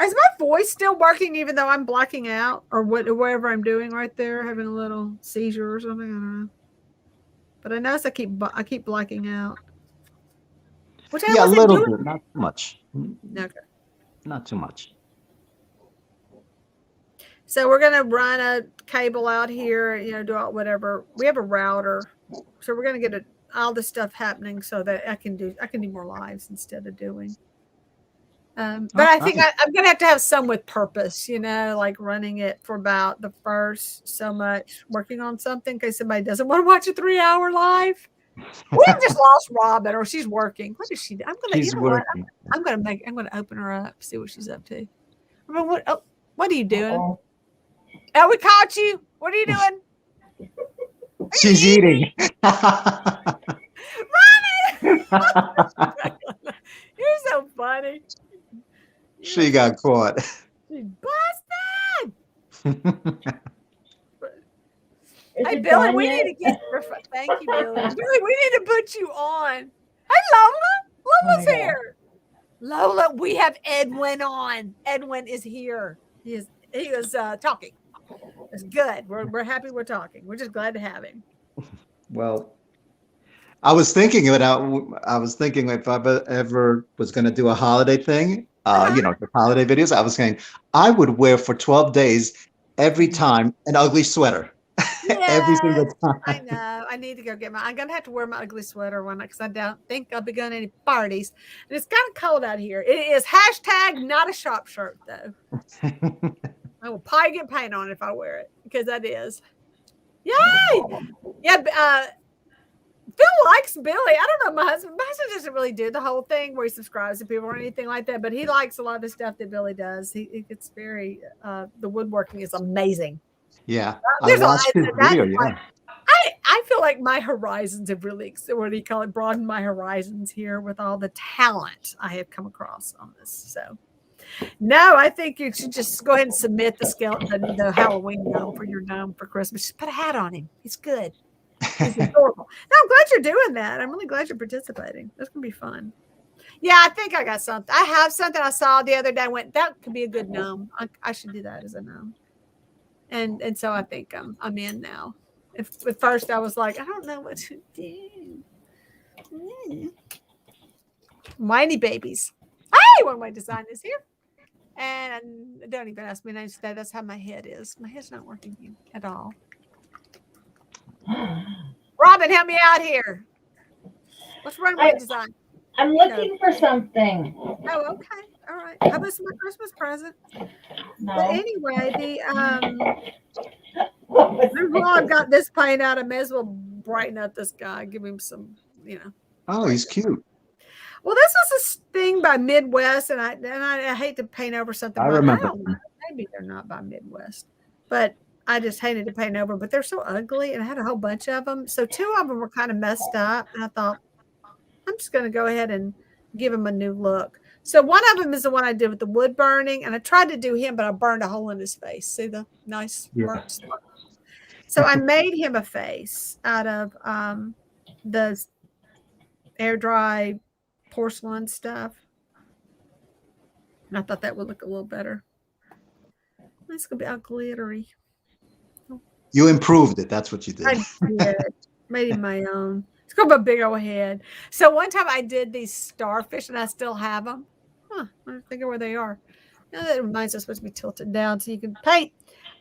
Is my voice still working even though I'm blacking out or whatever I'm doing right there, having a little seizure or something? I don't know. But I notice I keep blacking out. Which I Yeah, a wasn't little doing. bit, not too much. Okay. Not too much. So we're gonna run a cable out here, do all whatever. We have a router, so we're gonna get all this stuff happening so that I can do more lives instead of doing. But I think I'm gonna have to have some with purpose, like running it for about the first so much, working on something in case somebody doesn't want to watch a 3-hour live. We have just lost Robin, or she's working. What is she do? I'm gonna, She's working. I'm gonna open her up, see what she's up to. What are you doing? Uh-oh. Oh, we caught you. What are you doing? She's eating. Robin! You're so funny. She got caught. She busted. Hey, it Billy, done we yet? need to get. Thank you, Billy. Billy, we need to put you on. Hey, Lola. Lola's God. here. Lola, we have Edwin on. Edwin is here. He is talking. It's good. We're happy we're talking. We're just glad to have him. Well, I was thinking if I ever was going to do a holiday thing, the holiday videos, I was saying I would wear for 12 days every time an ugly sweater. Every single time. I know. I need to go get I'm going to have to wear my ugly sweater one night because I don't think I'll be going to any parties. And it's kind of cold out here. It is # not a shop shirt, though. I will probably get paint on it if I wear it because that is. Yay! Yeah, Phil likes Billy. I don't know. My husband doesn't really do the whole thing where he subscribes to people or anything like that, but he likes a lot of the stuff that Billy does. He gets very, the woodworking is amazing. Yeah. There's I watched his video, yeah. I feel like my horizons have really, what do you call it, broadened my horizons here with all the talent I have come across on this. So, no, I think you should just go ahead and submit the Halloween gnome for your gnome for Christmas. Just put a hat on him. He's good. He's adorable. No, I'm glad you're doing that. I'm really glad you're participating. That's going to be fun. Yeah, I think I got something. I have something I saw the other day. I went, that could be a good gnome. I should do that as a gnome. And so I think I'm in now. At first I was like, I don't know what to do. Whiny babies. Hey, one way design is here. And don't even ask me names today. That's how my head is. My head's not working at all. Robin, help me out here. What's runway design? I'm looking for something. Oh, okay. All right. How about my Christmas present? No. But anyway, I've got this paint out. I may as well brighten up this guy. Give him some, Oh, he's cute. Well, this was a thing by Midwest, and I hate to paint over something. I remember. Maybe they're not by Midwest, but I just hated to paint over. But they're so ugly, and I had a whole bunch of them. So 2 of them were kind of messed up, and I thought I'm just going to go ahead and give them a new look. So one of them is the one I did with the wood burning, and I tried to do him, but I burned a hole in his face. See the nice burnt spot? So I made him a face out of the air dry porcelain stuff. And I thought that would look a little better. It's going to be all glittery. You improved it. That's what you did. I did. Made him my own. It's got a big old head. So one time I did these starfish, and I still have them. I don't think of where they are. Now that reminds us supposed to be tilted down so you can paint.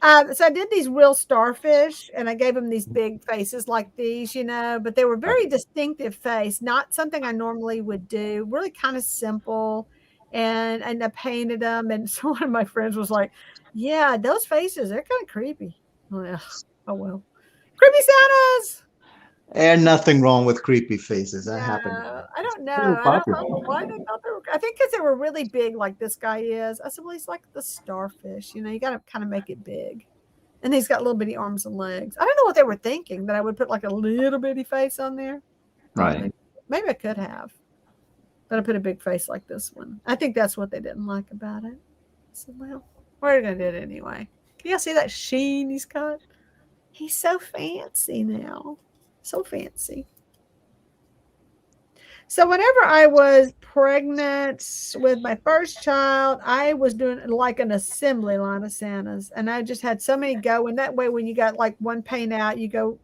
So I did these real starfish, and I gave them these big faces like these, but they were very distinctive face, not something I normally would do. Really kind of simple, and I painted them. And so one of my friends was like, "Yeah, those faces, they're kind of creepy." Oh well, creepy Santas. And nothing wrong with creepy faces. That happened. I don't know. I don't know why they thought they were. I think because they were really big, like this guy is. I said, well, he's like the starfish. You got to kind of make it big. And he's got little bitty arms and legs. I don't know what they were thinking, that I would put like a little bitty face on there. Right. Maybe I could have. But I put a big face like this one. I think that's what they didn't like about it. I said, well, we're going to do it anyway. Can y'all see that sheen he's got? He's so fancy now. So fancy. So whenever I was pregnant with my first child, I was doing like an assembly line of Santas, and I just had so many go. And that way, when you got like one paint out, you go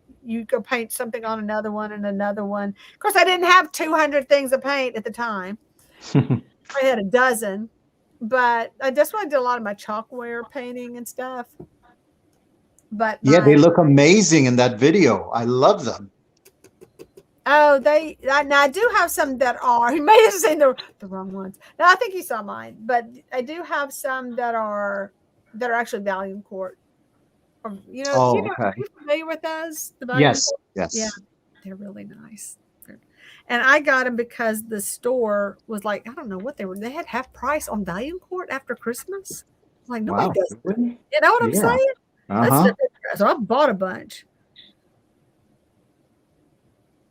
paint something on another one and another one. Of course, I didn't have 200 things of paint at the time. I had a dozen, but I just wanted to do a lot of my chalkware painting and stuff. But yeah, they look amazing in that video. I love them. Oh, now I do have some that are. He may have seen the wrong ones. No, I think he saw mine, but I do have some that are actually Valium Court. Or, Okay. Are you familiar with those? The Valium Yes, Court? yes. Yeah, they're really nice. And I got them because the store was like, I don't know what they were. They had half price on Valium Court after Christmas. Like nobody does that. You know what I'm saying? Uh-huh. So I bought a bunch.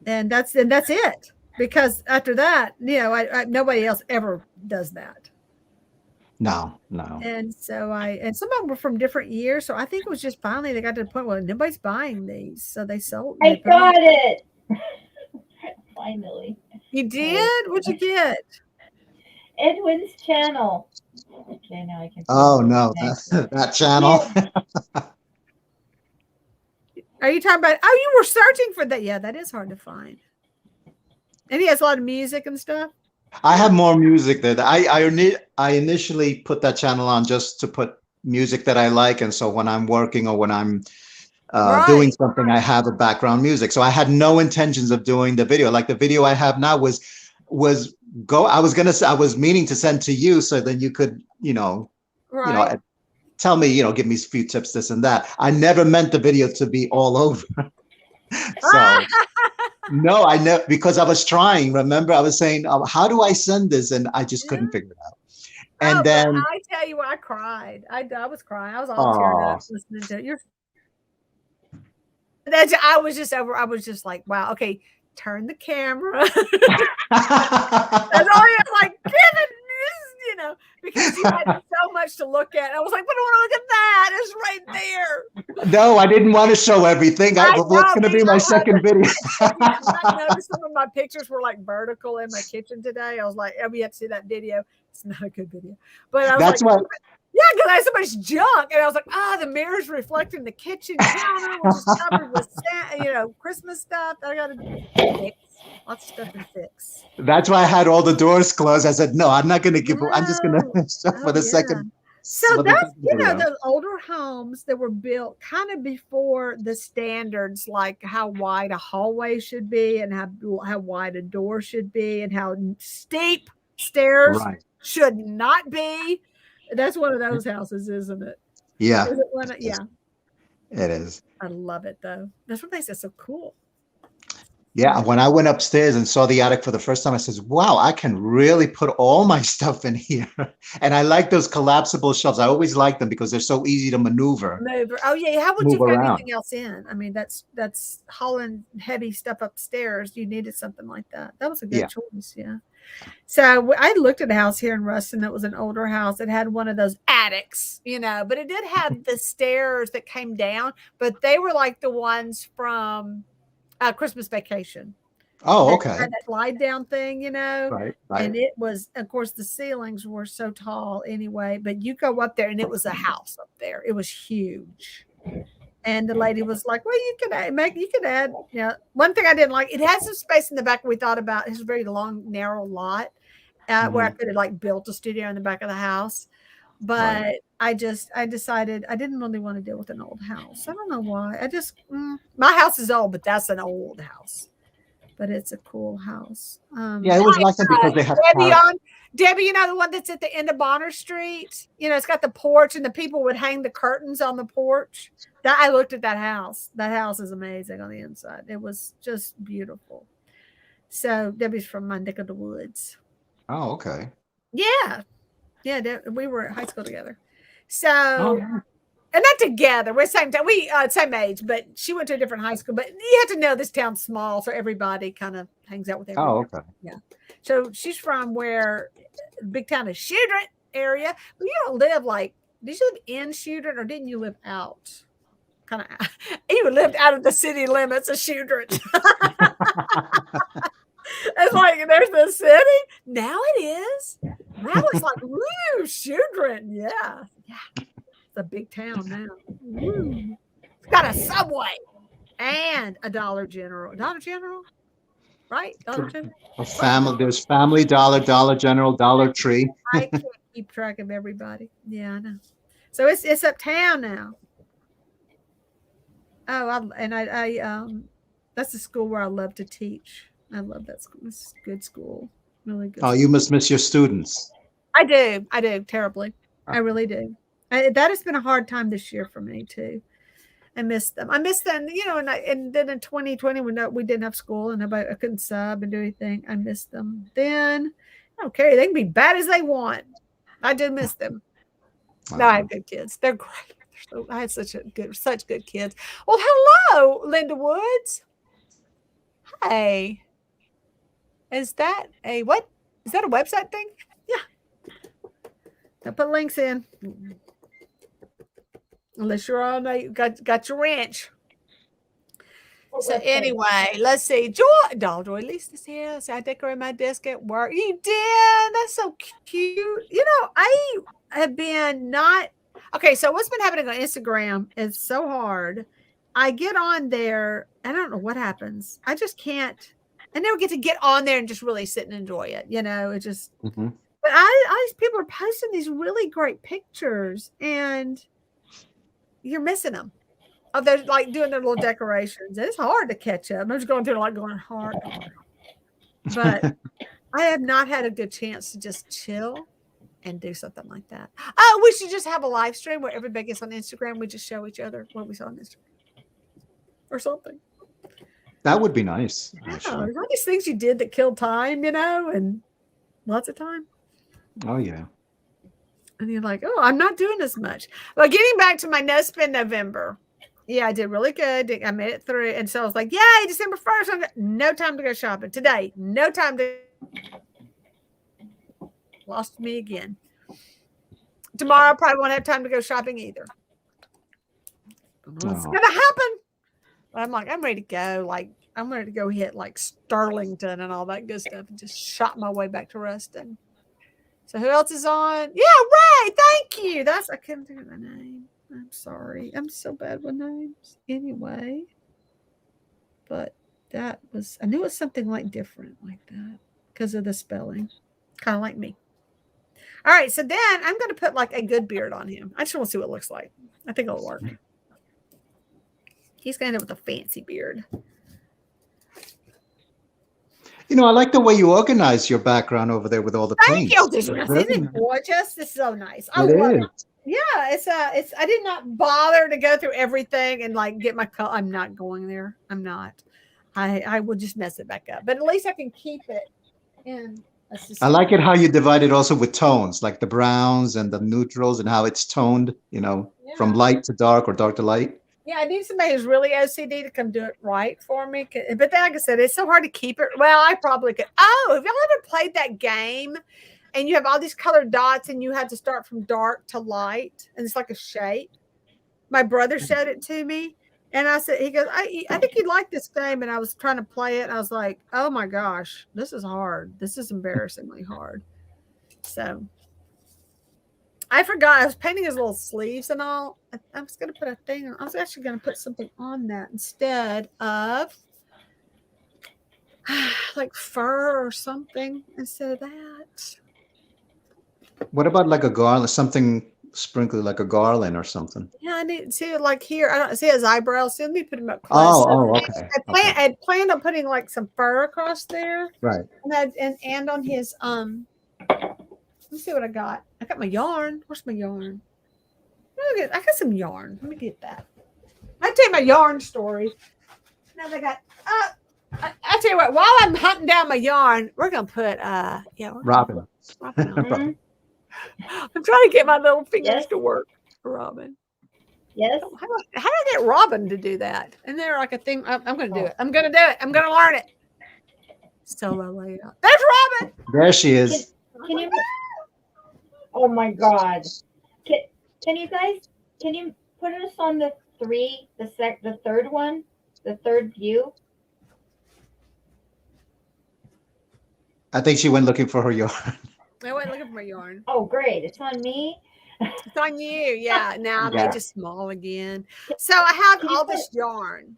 And that's it, because after that, nobody else ever does that. No. And so and some of them were from different years. So I think it was just finally they got to the point where nobody's buying these, so they sold. I got it. Finally. You did? What'd you get? Edwin's channel. Okay, now I can. Oh no, that channel. Are you talking about? Oh, you were searching for that. Yeah, that is hard to find. And he has a lot of music and stuff. I have more music there. I initially put that channel on just to put music that I like, and so when I'm working or when I'm doing something, I have a background music. So I had no intentions of doing the video. Like the video I have now was I was meaning to send to you so then you could tell me, give me a few tips, this and that. I never meant the video to be all over. So no, I never, because I was trying. Remember, I was saying, how do I send this? And I just couldn't figure it out. And then I tell you, I cried. I was crying. I was all teared up listening to it. I was just like, wow, okay, turn the camera. That's all you're like, Kevin, because you had so much to look at. I was like, but I want to look at that. It's right there. No, I didn't want to show everything. What's going to be my second video? I noticed some of my pictures were like vertical in my kitchen today. I was like, we have to see that video. It's not a good video. But I was that's like, why. Yeah, because I had so much junk, and I was like, the mirror's reflecting the kitchen counter, which is covered with Christmas stuff. I got to fix. Lots of stuff to fix. That's why I had all the doors closed. I said, no, I'm not going to give. I'm just going to stop for the second. So that's those older homes that were built kind of before the standards, like how wide a hallway should be, and how wide a door should be, and how steep stairs should not be. That's one of those houses, isn't it? Yeah. Is it one? Yeah. It is. I love it though. That's what makes it so cool. Yeah. When I went upstairs and saw the attic for the first time, I said, wow, I can really put all my stuff in here. And I like those collapsible shelves. I always like them because they're so easy to maneuver. Oh yeah. How would you get anything else in? I mean, that's hauling heavy stuff upstairs. You needed something like that. That was a good choice. Yeah. So I looked at a house here in Ruston that was an older house. It had one of those attics, but it did have the stairs that came down, but they were like the ones from Christmas Vacation. Oh, okay. That slide down thing, Right. And it was, of course, the ceilings were so tall anyway, but you go up there and it was a house up there. It was huge. And the lady was like, well, you could add, one thing I didn't like, it had some space in the back we thought about. It's a very long, narrow lot where I could have like built a studio in the back of the house. But I decided I didn't really want to deal with an old house. I don't know why. My house is old, but that's an old house. But it's a cool house. It was like that because they have Debbie, the one that's at the end of Bonner Street. It's got the porch, and the people would hang the curtains on the porch. I looked at that house. That house is amazing on the inside. It was just beautiful. So Debbie's from my neck of the woods. Oh, okay. Yeah. We were at high school together. So, and not together. We're same time. We same age, but she went to a different high school. But you have to know this town's small, so everybody kind of hangs out with everybody. Oh, okay. Yeah. So she's from where the big town of Shudrin area. But you don't live did you live in Shudrin or didn't you live out? kind of, even lived out of the city limits of Shudrich. It's like there's the city. Now it is. Now it's like, woo, Shudrich. Yeah. It's a big town now. Woo. It's got a Subway and a Dollar General. Dollar General? Right? Dollar General? There's Family Dollar, Dollar General, Dollar Tree. I can't keep track of everybody. Yeah, I know. So it's uptown now. Oh, that's a school where I love to teach. I love that school. It's a good school. Really good. Oh, you must miss your students. I do terribly. I really do. That has been a hard time this year for me too. I miss them. And then in 2020 when we didn't have school and I couldn't sub and do anything, I missed them. Then I don't care. They can be bad as they want. I do miss them. Wow. No, I have good kids. They're great. I had such good kids. Well, hello, Linda Woods. Hey. Is that a what? Is that a website thing? Yeah. I put links in. Unless you're on got your wrench. So anyway, let's see. Joy Lisa is here. So I decorate my desk at work. You did. That's so cute. I have been not okay. So what's been happening on Instagram is so hard. I get on there. I don't know what happens. I just can't. I never get to get on there and just really sit and enjoy it. It just. Mm-hmm. But people are posting these really great pictures, and you're missing them. Oh, they're like doing their little decorations. It's hard to catch up. I'm just going through going hard. But I have not had a good chance to just chill and do something like that. Oh, we should just have a live stream where everybody gets on Instagram. We just show each other what we saw on Instagram or something. That would be nice. Yeah, there's all these things you did that killed time, and lots of time. Oh, yeah. And you're like, oh, I'm not doing as much. Well, getting back to my no spend November. Yeah, I did really good. I made it through. And so I was like, yay, December 1st. No time to go shopping. Today, no time to. Lost me again. Tomorrow, I probably won't have time to go shopping either. It's going to happen. But I'm like, I'm ready to go. I'm ready to go hit Sterlington and all that good stuff and just shop my way back to Ruston. So who else is on? Yeah, Ray. Thank you. I couldn't think of the name. I'm sorry. I'm so bad with names. Anyway, but I knew it was something different like that because of the spelling. Kind of like me. All right. So then I'm going to put a good beard on him. I just want to see what it looks like. I think it'll work. He's going to end up with a fancy beard. I like the way you organize your background over there with all the paint. Thank you. Isn't it gorgeous? This is so nice. It is. Yeah, it's I did not bother to go through everything and get my color. I'm not going there. I'm not. I will just mess it back up. But at least I can keep it in. I like it how you divide it also with tones, like the browns and the neutrals and how it's toned, from light to dark or dark to light. Yeah, I need somebody who's really OCD to come do it right for me. But like I said, it's so hard to keep it. Well, I probably could. Oh, have y'all ever played that game? And you have all these colored dots and you have to start from dark to light. And it's like a shape. My brother showed it to me. And he goes, I think you'd like this game. And I was trying to play it. And I was like, oh my gosh, this is hard. This is embarrassingly hard. So I forgot. I was painting his little sleeves and all. I was going to put a thing on. I was actually going to put something on that instead of fur or something instead of that. What about a garland, something sprinkled like a garland or something? Yeah, I need to see it here. I don't see his eyebrows. So let me put him up close. Oh, okay. I had planned on putting some fur across there. Right. And on his let me see what I got. I got my yarn. Where's my yarn? I got some yarn. Let me get that. I'll tell you my yarn story. Now they got I tell you what, while I'm hunting down my yarn, we're gonna put Robin. Robin. I'm trying to get my little fingers to work for Robin. Yes. How do I get Robin to do that? And they're a thing. I'm going to do it. I'm going to do it. I'm going to learn it. Solo layout. There's Robin. There she is. Can you? Oh my God. Can you guys? Can you put us on the the third one, the third view. I think she went looking for her yarn. I went looking for my yarn. Oh, great. It's on me. It's on you. Yeah. Now I Yeah. made you small again. So I have Can you all put- this yarn.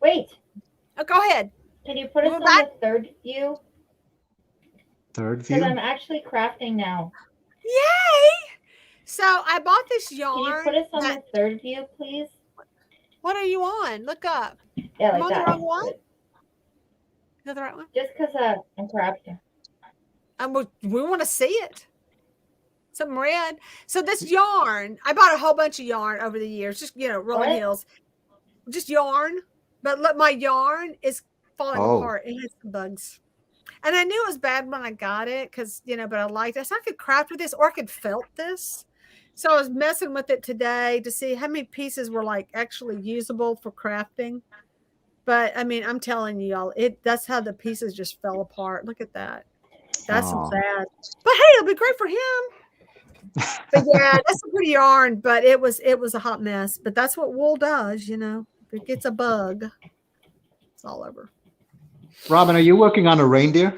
Wait, Oh, go ahead. can you put us Well, on that- the third view? Third Because I'm view. actually crafting now. Yay! So I bought this Can you yarn. put us on that- the third view, please? What are you on? Look up. Yeah, I'm like on the that. wrong one? Good. Is that the right one? Just because I'm crafting. We want to see it. Something red. So this yarn, I bought a whole bunch of yarn over the years, just rolling What? hills, just yarn. But look, my yarn is falling apart. It has some bugs, and I knew it was bad when I got it because but I liked it. So I could craft with this, or I could felt this. So I was messing with it today to see how many pieces were like actually usable for crafting. But I mean, I'm telling you all, that's how the pieces just fell apart. Look at that. That's some Oh. sad. But hey, it'll be great for him. But yeah, that's a pretty yarn, but it was a hot mess. But that's what wool does, If it gets a bug, it's all over. Robin, are you working on a reindeer?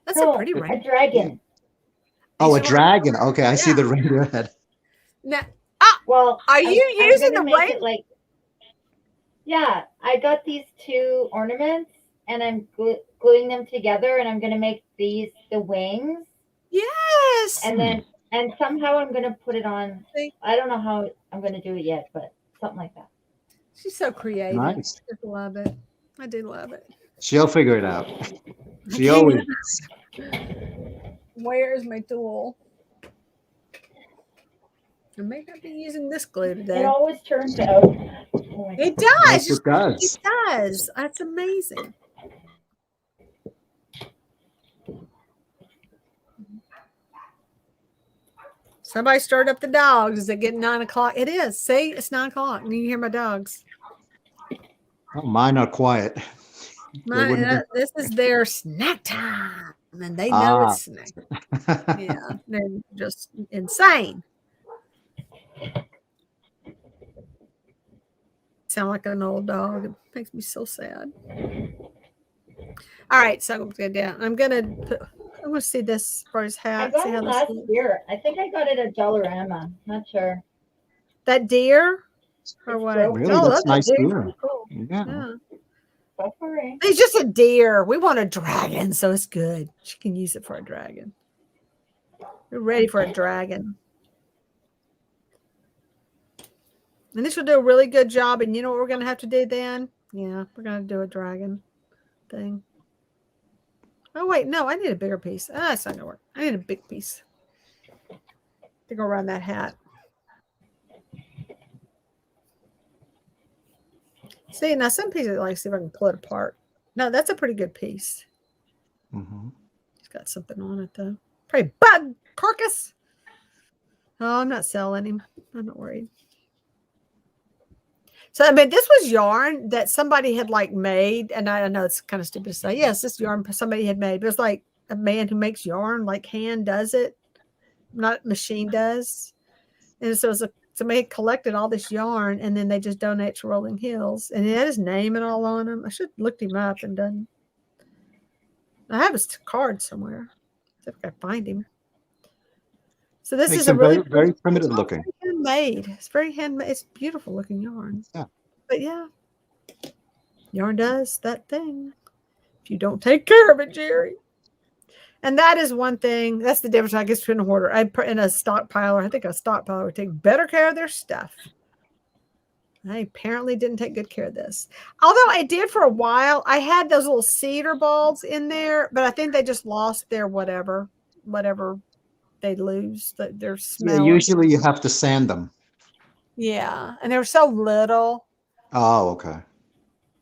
That's No, a pretty a ring. dragon. Oh, a should work- dragon. Okay, I see Yeah. the reindeer head. Now, Well, are you I'm using gonna the make rain? it like? Yeah, I got these two ornaments, and I'm gluing them together, and I'm gonna make these the wings, Yes. and somehow I'm gonna put it on. See? I don't know how I'm gonna do it yet, but something like that. She's so creative. Nice. I just love it. I do love it. She'll figure it out. She I always. Where's my tool? I may not be using this glue It today. always turns out. Oh my It God. does. Yes, it does. It does. That's amazing. Somebody stirred up the dogs. Is it getting 9 o'clock? It is. See, it's 9 o'clock. And you hear my dogs. Oh, mine are quiet. This is their snack time. And they know Ah. it's snack. Yeah. They're just insane. Sound like an old dog. It makes me so sad. All right, so I'm gonna go down. I'm gonna see this for his I hat. got See it how this last looks. year. I think I got it at Dollarama. Not sure. That deer or It's what? broken. Really? Oh, That's a nice deer. deer. Cool. Yeah. Yeah. Go for it. It's just a deer. We want a dragon, so it's good. She can use it for a dragon. We're ready for a dragon. And this will do a really good job. And you know what we're going to have to do then? Yeah, we're going to do a dragon thing. Oh, wait. No, I need a bigger piece. It's not going to work. I need a big piece to go around that hat. See, now some pieces, like, see if I can pull it apart. No, that's a pretty good piece. Mm-hmm. It's got something on it, though. Pretty bug carcass. Oh, I'm not selling him. I'm not worried. So, I mean, this was yarn that somebody had like made, and I know it's kind of stupid to say, yes, this yarn somebody had made, but it's like a man who makes yarn, like hand does it, not machine does. And so somebody collected all this yarn, and then they just donate to Rolling Hills, and he had his name and all on him. I should have looked him up and done. I have his card somewhere. See if I can find him. So this Makes is a them really very primitive looking. handmade. It's very handmade. It's beautiful looking yarn. Yeah. But yeah, yarn does that thing if you don't take care of it, Jerry. And that is one thing. That's the difference, I guess, between a hoarder. I put in a stockpiler. I think a stockpiler would take better care of their stuff. I apparently didn't take good care of this. Although I did for a while. I had those little cedar balls in there, but I think they just lost their whatever they lose, their smell. Yeah, usually you have to sand them. Yeah, and they were so little. Oh, okay.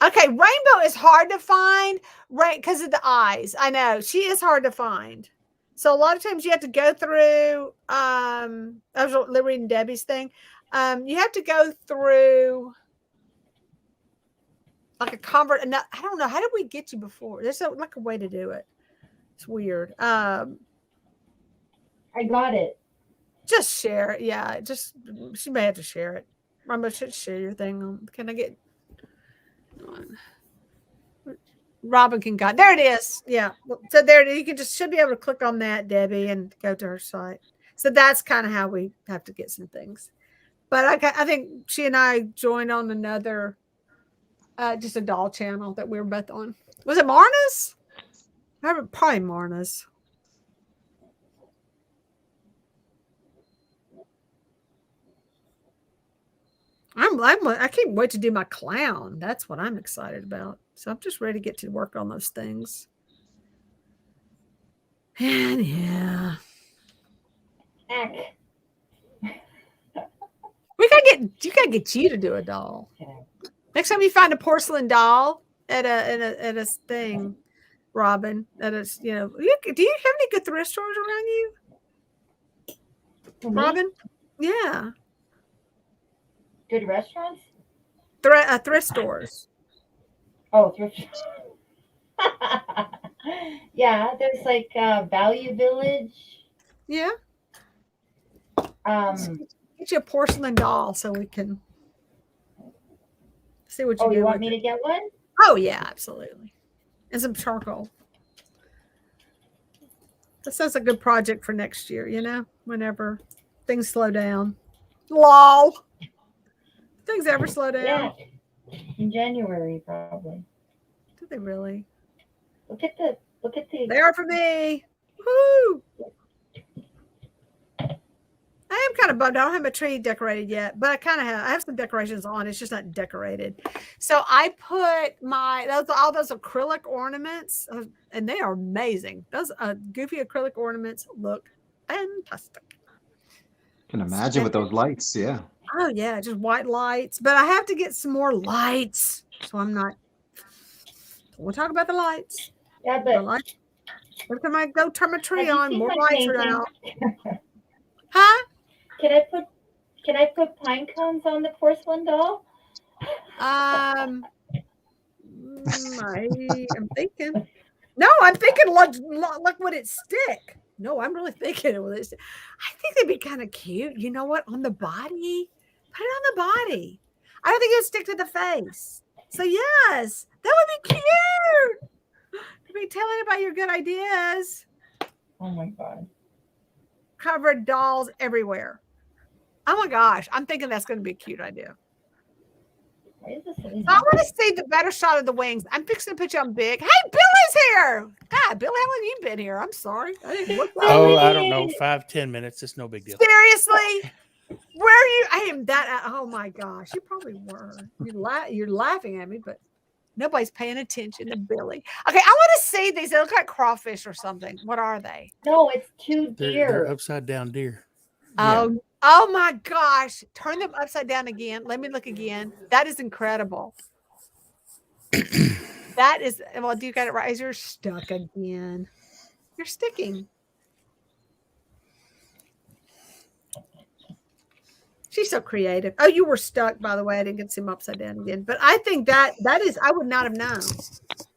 Okay, Rainbow is hard to find, right? Because of the eyes. I know she is hard to find. So a lot of times you have to go through. I was reading Debbie's thing. You have to go through like a convert. I don't know. How did we get you before? There's like a way to do it. It's weird. I got it. Just share it. Yeah, she may have to share it. gonna share your thing. Can I get one? Robin can guide. There it is. Yeah. So there it is. You can should be able to click on that, Debbie, and go to her site. So that's kind of how we have to get some things. But I think she and I joined on another, just a doll channel that we were both on. Was it Marna's? Probably Marna's. I can't wait to do my clown. That's what I'm excited about. So I'm just ready to get to work on those things. And yeah. Heck. You gotta get you to do a doll. Okay. Next time you find a porcelain doll at a thing, Robin, do you have any good thrift stores around you? Robin? Yeah. Good restaurants? Thrift stores. Oh, thrift. Yeah, there's like Value Village. Yeah. Get you a porcelain doll so we can see what you do. You want me to get one? Oh yeah, absolutely. And some charcoal. That sounds a good project for next year, whenever things slow down. Lol. Things ever slow down? Yeah. In January, probably. Do they really? Look at the. They are for me. Woo! I am kind of bummed. I don't have my tree decorated yet, but I have some decorations on. It's just not decorated. So I put all those acrylic ornaments, and they are amazing. Those goofy acrylic ornaments look fantastic. Can imagine with those lights, yeah. Oh yeah, just white lights. But I have to get some more lights. So I'm not. We'll talk about the lights. Yeah, but every time I go turn my tree on, more lights are out. Huh? Can I put pine cones on the porcelain doll? I am thinking. No, I'm thinking look would it stick? No, I'm really thinking it would. I think they'd be kind of cute. You know what? On the body, put it on the body. I don't think it'd stick to the face. So yes, that would be cute. You'd be telling about your good ideas. Oh my god. Covered dolls everywhere. Oh my gosh, I'm thinking that's going to be a cute idea. Why is this I want to see the better shot of the wings. I'm fixing to put you on big. Hey, Billy's here. God, Billy, how long have you been here? I'm sorry. I don't know, 5-10 minutes. It's no big deal. Seriously? Where are you? I am that. Oh my gosh, you probably were. You're laughing at me, but nobody's paying attention to Billy. Okay, I want to see these. They look like crawfish or something. What are they? No, it's two deer. They're upside down deer. Oh my gosh. Turn them upside down again. Let me look again. That is incredible. That is, well, do you got it right? You're stuck again. You're sticking. She's so creative. Oh, you were stuck, by the way. I didn't get to see them upside down again. But I think that is, I would not have known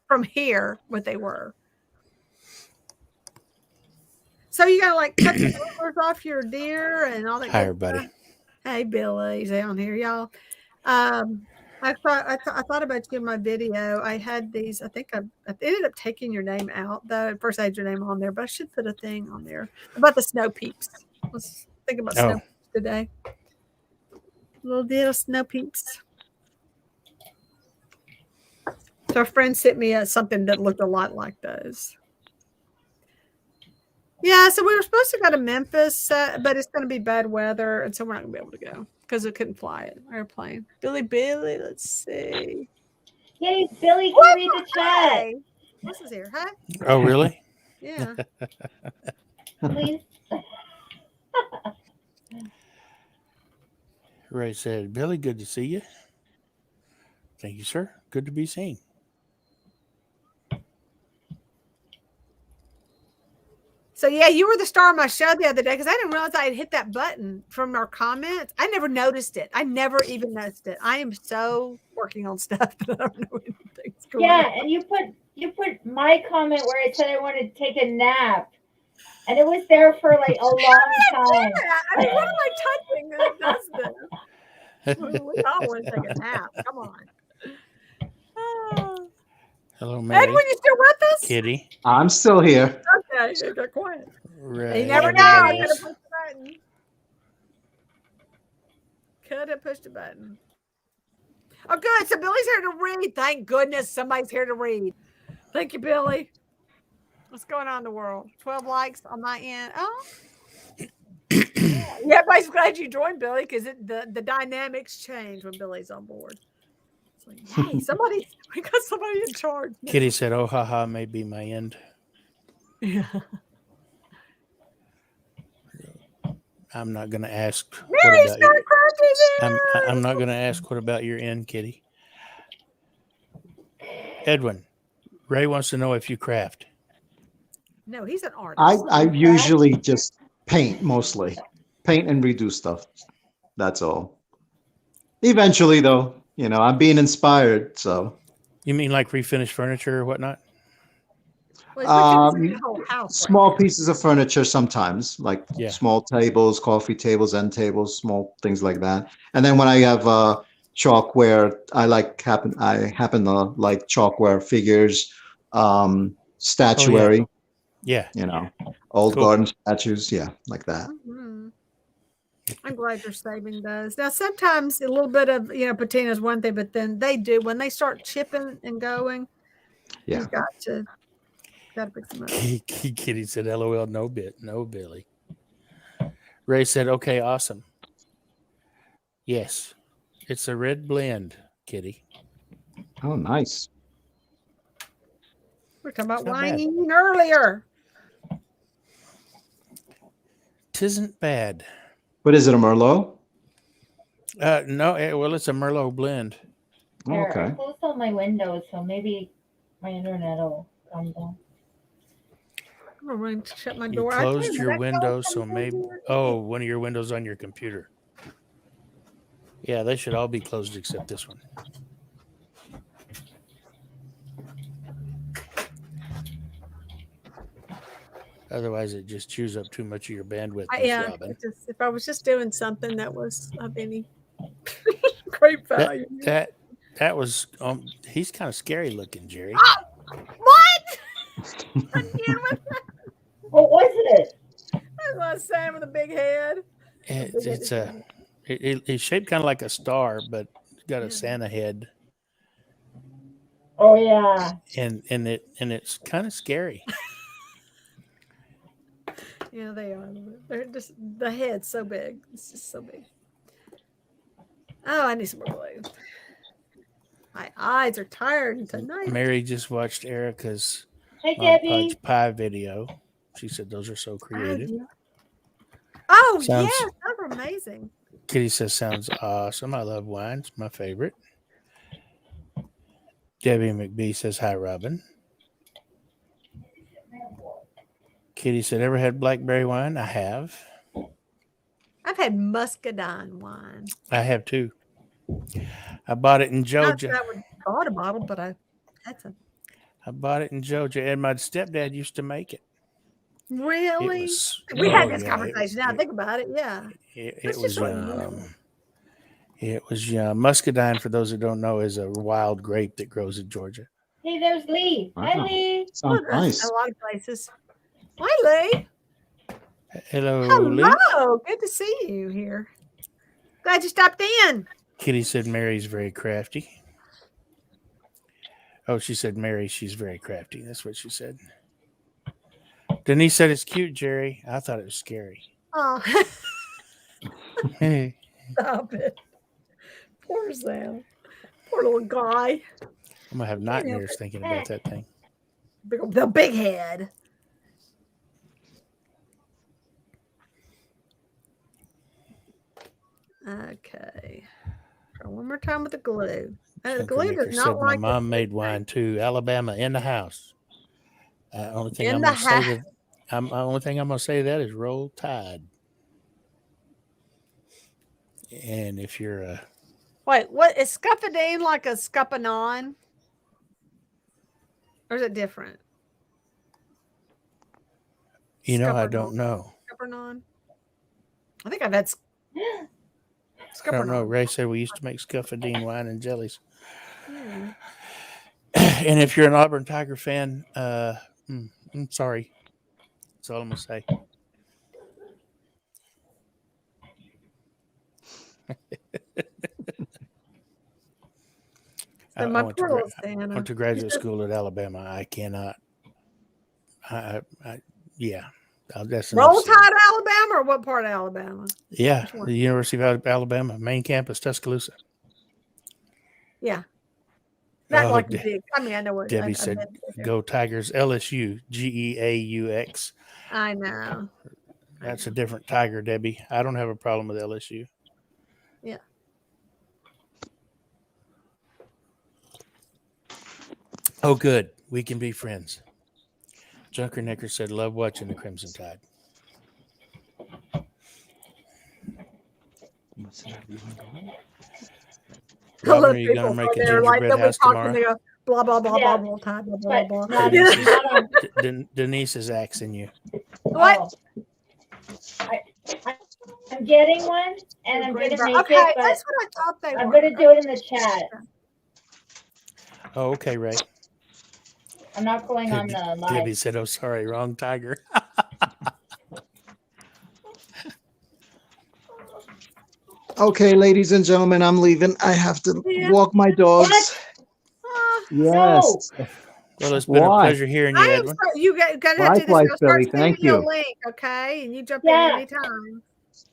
from here what they were. So you gotta cut the antlers off your deer and all that. Hi, everybody. Hey, Billy's down here, y'all. I thought about you in my video. I had these. I think I ended up taking your name out. Though first I had your name on there, but I should put a thing on there about the snow peeps. Let's think about snow peeps today. Little snow peeps. So a friend sent me something that looked a lot like those. Yeah, so we were supposed to go to Memphis, but it's going to be bad weather, and so we're not going to be able to go because we couldn't fly an airplane. Billy, let's see. Yay, Billy can read the chat. This is here, huh? Oh, really? Yeah. Please. Ray said, Billy, good to see you. Thank you, sir. Good to be seen. So, yeah, you were the star of my show the other day because I didn't realize I had hit that button from our comments. I never noticed it. I never even noticed it. I am so working on stuff that I don't know anything's going on. And you put my comment where it said I wanted to take a nap. And it was there for like a long time. I mean, what am I touching that does this? We all want to take a nap. Come on. Oh. Hello, Mary. Edwin, you still with us? Kitty. I'm still here. Okay, you got quiet. Ray, You never know. I everybody could have else. pushed the button. Could have pushed a button. Oh, good. So Billy's here to read. Thank goodness somebody's here to read. Thank you, Billy. What's going on in the world? 12 likes on my end. Oh. Yeah, everybody's glad you joined, Billy, because the dynamics change when Billy's on board. It's like, hey, we got somebody in charge. Now. Kitty said, "Oh, haha, may be my end." Yeah. I'm not going to ask. Mary's What about got crutches in. I'm not going to ask what about your end, Kitty. Edwin, Ray wants to know if you craft. No, he's an artist. I usually just paint mostly. Paint and redo stuff. That's all. Eventually, though, I'm being inspired. So You mean like refinish furniture or whatnot? Well, the whole house small pieces of furniture sometimes, like Yeah. small tables, coffee tables, end tables, small things like that. And then when I have chalkware, I happen to like chalkware figures, statuary. Yeah. Old Cool. garden statues, like that. Mm-hmm. I'm glad you're saving those. Now, sometimes a little bit of patina is one thing, but then when they start chipping and going, you've got to fix them up. Kitty said, "LOL, no Billy." Ray said, "Okay, awesome. Yes, it's a red blend, Kitty." Oh, nice. We're talking about It's not bad. whining earlier. Tisn't bad. What is it, a Merlot? No, well, it's a Merlot blend. Oh, Here, I okay. closed all my windows, so maybe my internet will come down. I'm going to shut my You door. closed your window, so maybe. Oh, one of your windows on your computer. Yeah, they should all be closed except this one. Otherwise, it just chews up too much of your bandwidth. Yeah, Robin. if I was just doing something that was of any great value. That was. He's kind of scary looking, Jerry. What? Again with that? What was it? That's what I was saying with a big head. It's shaped kind of like a star, but got a Santa head. Oh yeah. And it's kind of scary. Yeah, they are. They're just the head's so big. It's just so big. Oh, I need some more glue. My eyes are tired tonight. Mary just watched Erica's Hey Mod Debbie. Podge pie video. She said those are so creative. Oh, Sounds- yes, those are amazing. Kitty says, "Sounds awesome. I love wine. It's my favorite." Debbie McBee says, "Hi, Robin." Kitty said, "Ever had blackberry wine?" I have. I've had muscadine wine. I have too. I bought it in Not Georgia. that I would bought a bottle, but I had some. I bought it in Georgia, and my stepdad used to make it. Really? was- We had oh, this yeah, conversation. Now think about it. Yeah. It That's was just what yum. It was yum. Muscadine, for those who don't know, is a wild grape that grows in Georgia. Hey, there's Lee. Hi Wow. Lee. Sounds Well, that's nice. a lot of places. Hi, Lee. Hello, Lee. Hello. Good to see you here. Glad you stopped in. Kitty said Mary's very crafty. Oh, she said Mary, she's very crafty. That's what she said. Denise said it's cute, Jerry. I thought it was scary. Oh, Hey, stop it. Poor Sam. Poor little guy. I'm gonna have nightmares thinking about that thing. The big head. Okay. Try one more time with the glue. The Uncle glue Nicker does said not my like mom made wine too. Alabama in the house. Only thing In I'm the gonna say to only thing I'm gonna say to that is roll tide. And if you're Wait, what is scupperdine like a scuppanon? Or is it different? I Scuppernon. don't know. Scuppernon? I think I've had I don't know. Ray said we used to make Scuffadine wine and jellies. Yeah. And if you're an Auburn Tiger fan, I'm sorry. That's all I'm gonna say. So my poor little Santa. went to graduate school at Alabama. I cannot. Yeah. That's Roll Tide, Alabama, or what part of Alabama? Yeah, the University of Alabama, main campus, Tuscaloosa. Yeah. Not like a big. I mean, I know where Debbie said, "Go Tigers!" LSU, GEAUX. I know. That's a different Tiger, Debbie. I don't have a problem with LSU. Yeah. Oh, good. We can be friends. Junker Necker said, "Love watching the Crimson Tide." Robin, are you going to make a gingerbread house tomorrow? They go, blah, blah, blah, blah, blah, blah, blah, blah. Denise is axing you. What? I'm getting one, and I'm going to make okay, it, but that's what I thought they I'm were. going to do it in the chat. Oh, okay, Ray. I'm not going on the live. Debbie said, "Oh, sorry, wrong Tiger." Okay, ladies and gentlemen, I'm leaving. I have to walk my dogs. What? Yes. No. Well, it's been a pleasure hearing you, Edwin. You got to Likewise, do this. Billy. Thank you. A link, okay? And you jump in anytime.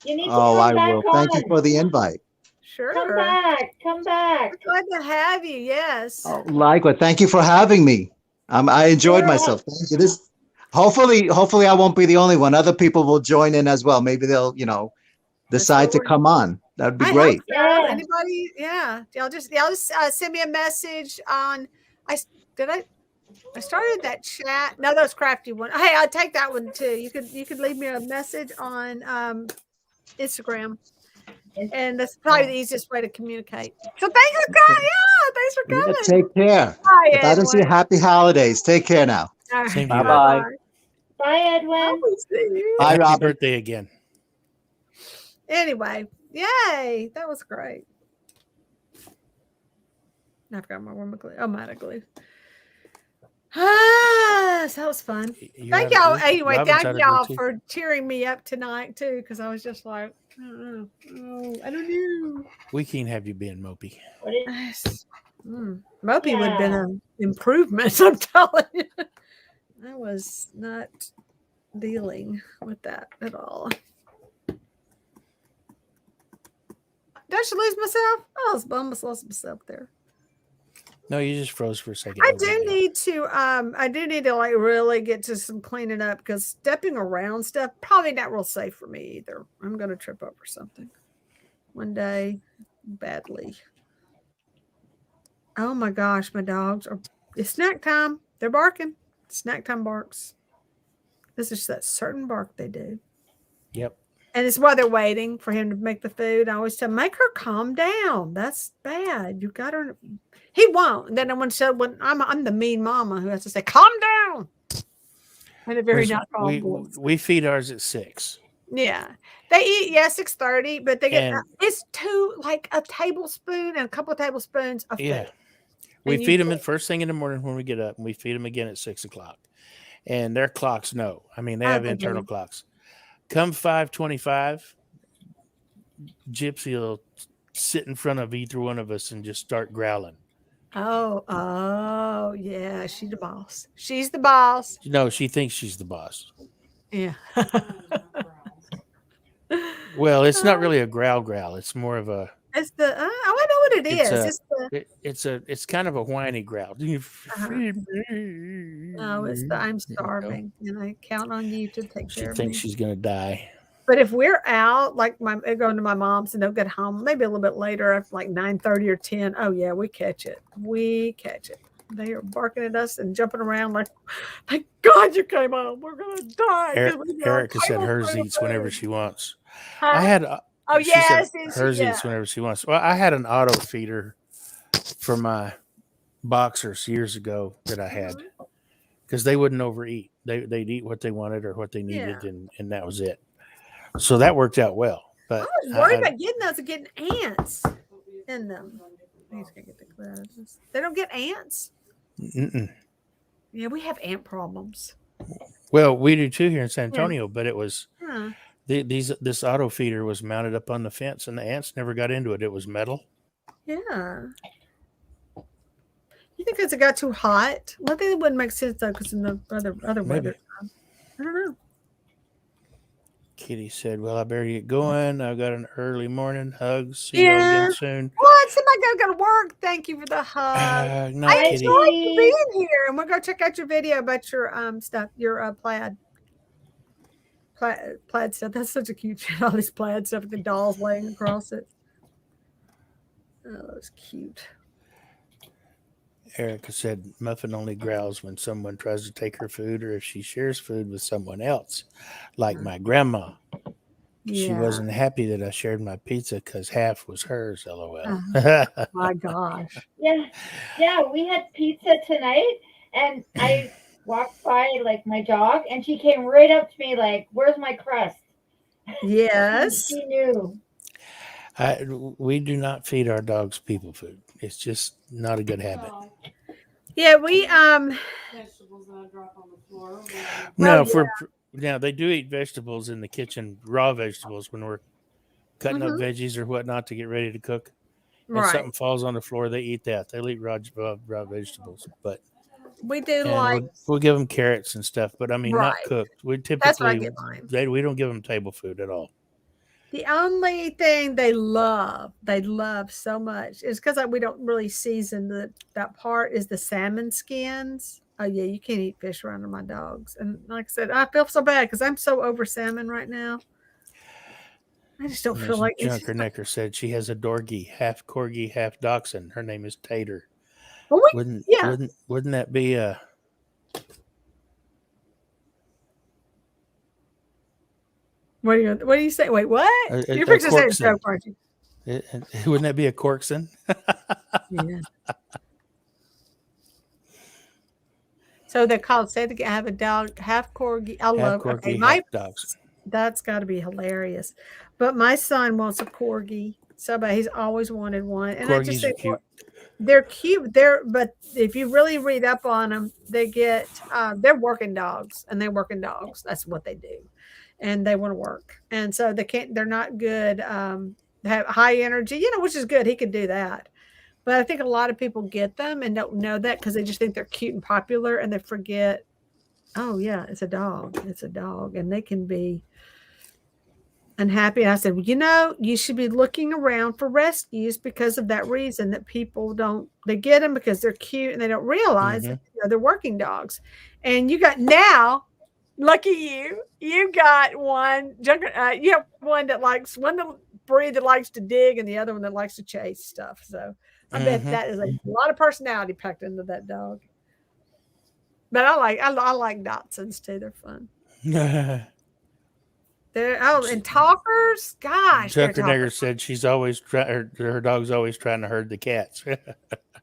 You need to I come back will. on. Thank you for the invite. Sure. Come back. Come back. Glad to have you. Yes. Oh, likewise. Thank you for having me. I enjoyed myself. Thank you. Hopefully I won't be the only one. Other people will join in as well. Maybe they'll, decide to come on. That'd be great. So. Yeah. Anybody? Yeah. Y'all just send me a message on. I started that chat. No, that was crafty one. Hey, I'll take that one too. You could leave me a message on Instagram, and that's probably the easiest way to communicate. So thanks for coming. Yeah, thanks for coming. Yeah, take care. Bye, if I don't see you, happy holidays. Take care now. Right. Bye-bye. Bye, Edwin. Bye, Happy Robert. birthday again. Anyway, yay. That was great. I forgot my warm glue. Oh, my glue. Ah, that was fun. Thank y'all. Anyway, thank y'all for cheering me up tonight too, because I was just like, I don't know. We can't have you being mopey. Mopey would have been an improvement. I'm telling you, I was not dealing with that at all. Did I lose myself? I almost lost myself there. No, you just froze for a second. I do need to like really get to some cleaning up, because stepping around stuff probably not real safe for me either. I'm going to trip over something one day badly. Oh my gosh, my dogs it's snack time. They're barking. Snack time barks. This is that certain bark they do. Yep. And it's while they're waiting for him to make the food. I always tell him, make her calm down. That's bad. You got her. He won't. And then when I'm the mean mama who has to say, calm down. And a very not calm voice. We feed ours at 6. Yeah. They eat, 6:30, but they get it's like a tablespoon and a couple of tablespoons of food. Yeah. We feed them first thing in the morning when we get up, and we feed them again at 6 o'clock. And their clocks know. I mean, they have internal clocks. Come 5:25, Gypsy will sit in front of either one of us and just start growling. Oh, yeah. She's the boss. She's the boss. No, she thinks she's the boss. Yeah. Well, it's not really a growl. It's more of a. It's the. I know what it is. It's kind of a whiny growl. No, it's the I'm starving, and I count on you to take care of me. She thinks she's gonna die. But if we're out, like going to my mom's and they'll get home maybe a little bit later, after like 9:30 or 10. Oh yeah, we catch it. They are barking at us and jumping around like, thank God you came home. We're gonna die. Erica said hers eats whenever she wants. Huh? I had. Yes, hers eats whenever she wants. Well, I had an auto feeder for my boxers years ago that I had, because they wouldn't overeat. They'd eat what they wanted or what they needed, and that was it. So that worked out well. But was worried about getting those and getting ants in them. He's gonna get the clue out of this. They don't get ants. Yeah, we have ant problems. Well, we do too here in San Antonio, but it was Huh. this auto feeder was mounted up on the fence, and the ants never got into it. It was metal. Yeah. You think because it got too hot? Well, I think it wouldn't make sense though, because in the other Maybe. weather. I don't know. Kitty said, "Well, I better get going. I've got an early morning. Hugs. See you all Yeah. again soon." What? Somebody gotta go to work. Thank you for the hug. Not I Kitty. enjoyed you being here, and we're gonna check out your video about your stuff, your plaid stuff. That's such a cute all this plaid stuff with the dolls laying across it. Oh, that's cute. Erica said, "Muffin only growls when someone tries to take her food or if she shares food with someone else, like my grandma. Yeah. She wasn't happy that I shared my pizza because half was hers, LOL." My gosh. Yeah, we had pizza tonight, and I walked by like my dog, and she came right up to me like, "Where's my crust?" Yes. She knew. We do not feed our dogs people food. It's just not a good habit. Yeah, we Vegetables that I drop on the floor. No, now they do eat vegetables in the kitchen, raw vegetables when we're cutting up veggies or whatnot to get ready to cook. And something falls on the floor, they eat that. They'll eat raw vegetables, but we do like we'll give them carrots and stuff, but I mean not cooked. We typically we don't give them table food at all. the only thing they love so much is because we don't really season that part is the salmon skins. Oh yeah, you can't eat fish around my dogs. And like I said, I feel so bad because I'm so over salmon right now. I just don't feel like Junker Necker said she has a dorgie, half corgi, half dachshund. Her name is Tater. Wouldn't that be a What do you say? Wait, what? You're fixing to say a joke, aren't you? Wouldn't that be a corkson? Yeah. So they're called. Say I have a dog, half corgi. I love corgi, half dogs. That's got to be hilarious. But my son wants a corgi. So, but he's always wanted one. And Corgis I just think are cute. They're cute. But if you really read up on them, they get they're working dogs, and they're working dogs. That's what they do, and they want to work, and so they're not good. They have high energy, which is good. He could do that. But I think a lot of people get them and don't know that because they just think they're cute and popular, and they forget, oh yeah, it's a dog. It's a dog, and they can be unhappy. And I said, well, you should be looking around for rescues because of that reason that people they get them because they're cute and they don't realize that they're working dogs. And you got lucky you got one, you have one the breed that likes to dig and the other one that likes to chase stuff. So I bet that is a lot of personality packed into that dog. But I like Dachshunds too. They're fun. And talkers, gosh. Junker Nigger said she's always her dog's always trying to herd the cats.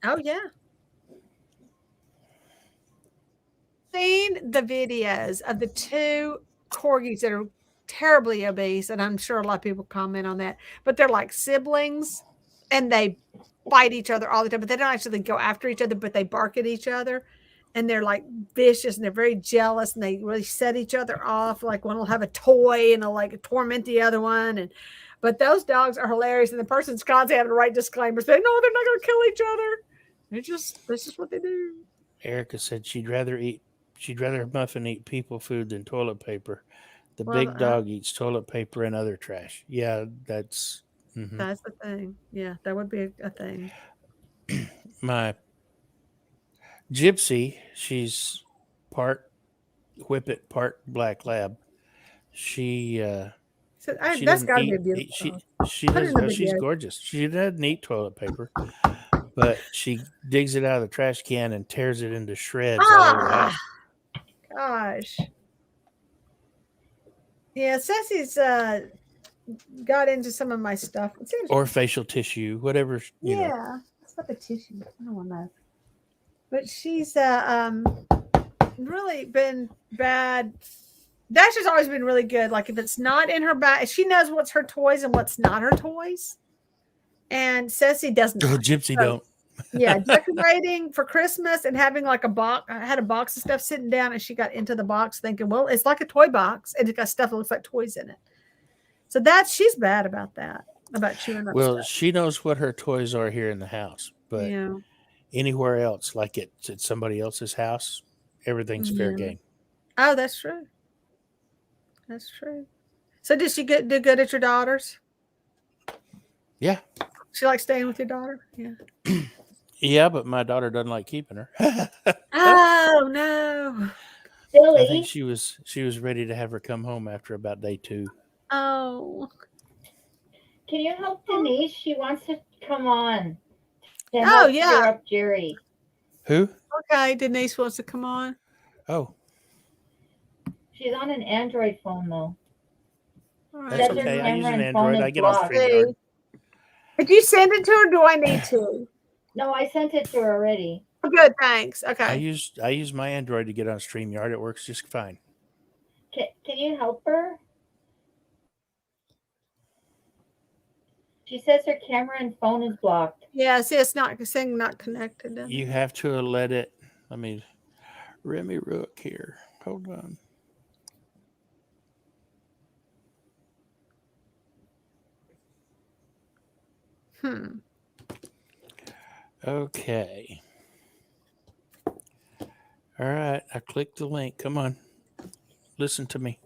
Oh yeah. Seen the videos of the two corgis that are terribly obese, and I'm sure a lot of people comment on that, but they're like siblings and they fight each other all the time, but they don't actually go after each other, but they bark at each other. And they're like vicious and they're very jealous and they really set each other off. Like one will have a toy and they'll like torment the other one. But those dogs are hilarious. And the person's constantly having to write disclaimers saying, no, they're not going to kill each other. That's just what they do. Erica said she'd rather Muffin eat people food than toilet paper. The big dog eats toilet paper and other trash. Yeah, that's the thing. Yeah, that would be a thing. My Gypsy, she's part Whippet, part Black Lab. That's got to be a beautiful. She's gorgeous. She doesn't eat toilet paper, but she digs it out of the trash can and tears it into shreds all over the house. Gosh. Yeah, Ceci's got into some of my stuff. Or facial tissue, whatever. Yeah, that's about the tissue. I don't want to know. But she's really been bad Dasha's always been really good. Like if it's not in her bag, she knows what's her toys and what's not her toys. And Ceci does Oh, not. Gypsy So, don't. yeah, decorating for Christmas and having like a box. I had a box of stuff sitting down, and she got into the box thinking, well, it's like a toy box, and it's got stuff that looks like toys in it. So she's bad about that, about chewing up Well, stuff. she knows what her toys are here in the house, but Yeah. anywhere else, like it's at somebody else's house, everything's fair Yeah. game. Oh, that's true. That's true. So did she do good at your daughters? Yeah. She likes staying with your daughter? Yeah. Yeah, but my daughter doesn't like keeping her. Oh no. Billy, I think she was ready to have her come home after about day 2. Oh. can you help Denise? She wants to come on. To Oh, help yeah. cheer up Jerry. Who? Okay, Denise wants to come on. Oh, She's on an Android phone though. All right. that's Says her okay. I use camera an and phone Android. is I get on blocked. StreamYard. Did you send it to her? Or do I need to? No, I sent it to her already. Oh, good, thanks. I Okay. use my Android to get on StreamYard. It works just fine. Can you help her? She says her camera and phone is blocked. Yeah, see, it's not saying not connected. Then. You have to let it. Let me Remy Rook here. Hold on. Okay. All right. I clicked the link. Come on. Listen to me.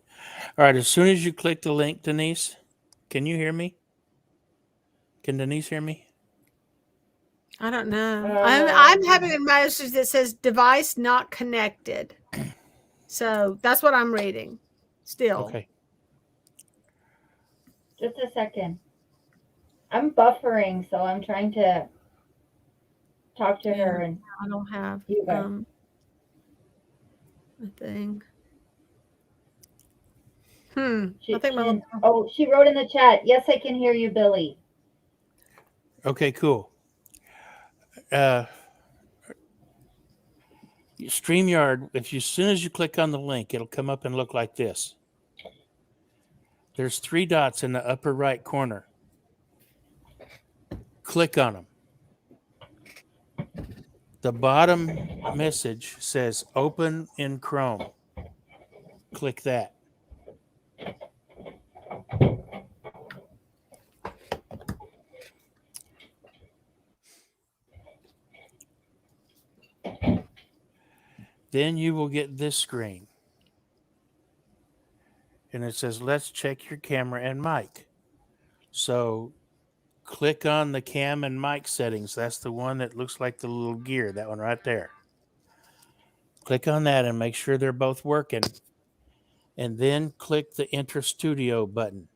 All right. As soon as you click the link, Denise, can you hear me? Can Denise hear me? I don't know. I'm having a message that says device not connected. So that's what I'm reading. Still. Okay. Just a second. I'm buffering, so I'm trying to talk to her and I don't have you guys. a thing. She, I think she wrote in the chat, yes, I can hear you, Billy. Okay, cool. StreamYard, as soon as you click on the link, it'll come up and look like this. There's 3 dots in the upper right corner. Click on them. The bottom message says open in Chrome. Click that. Then you will get this screen. And it says, let's check your camera and mic. So click on the cam and mic settings. That's the one that looks like the little gear, that one right there. Click on that and make sure they're both working. And then click the Enter Studio button.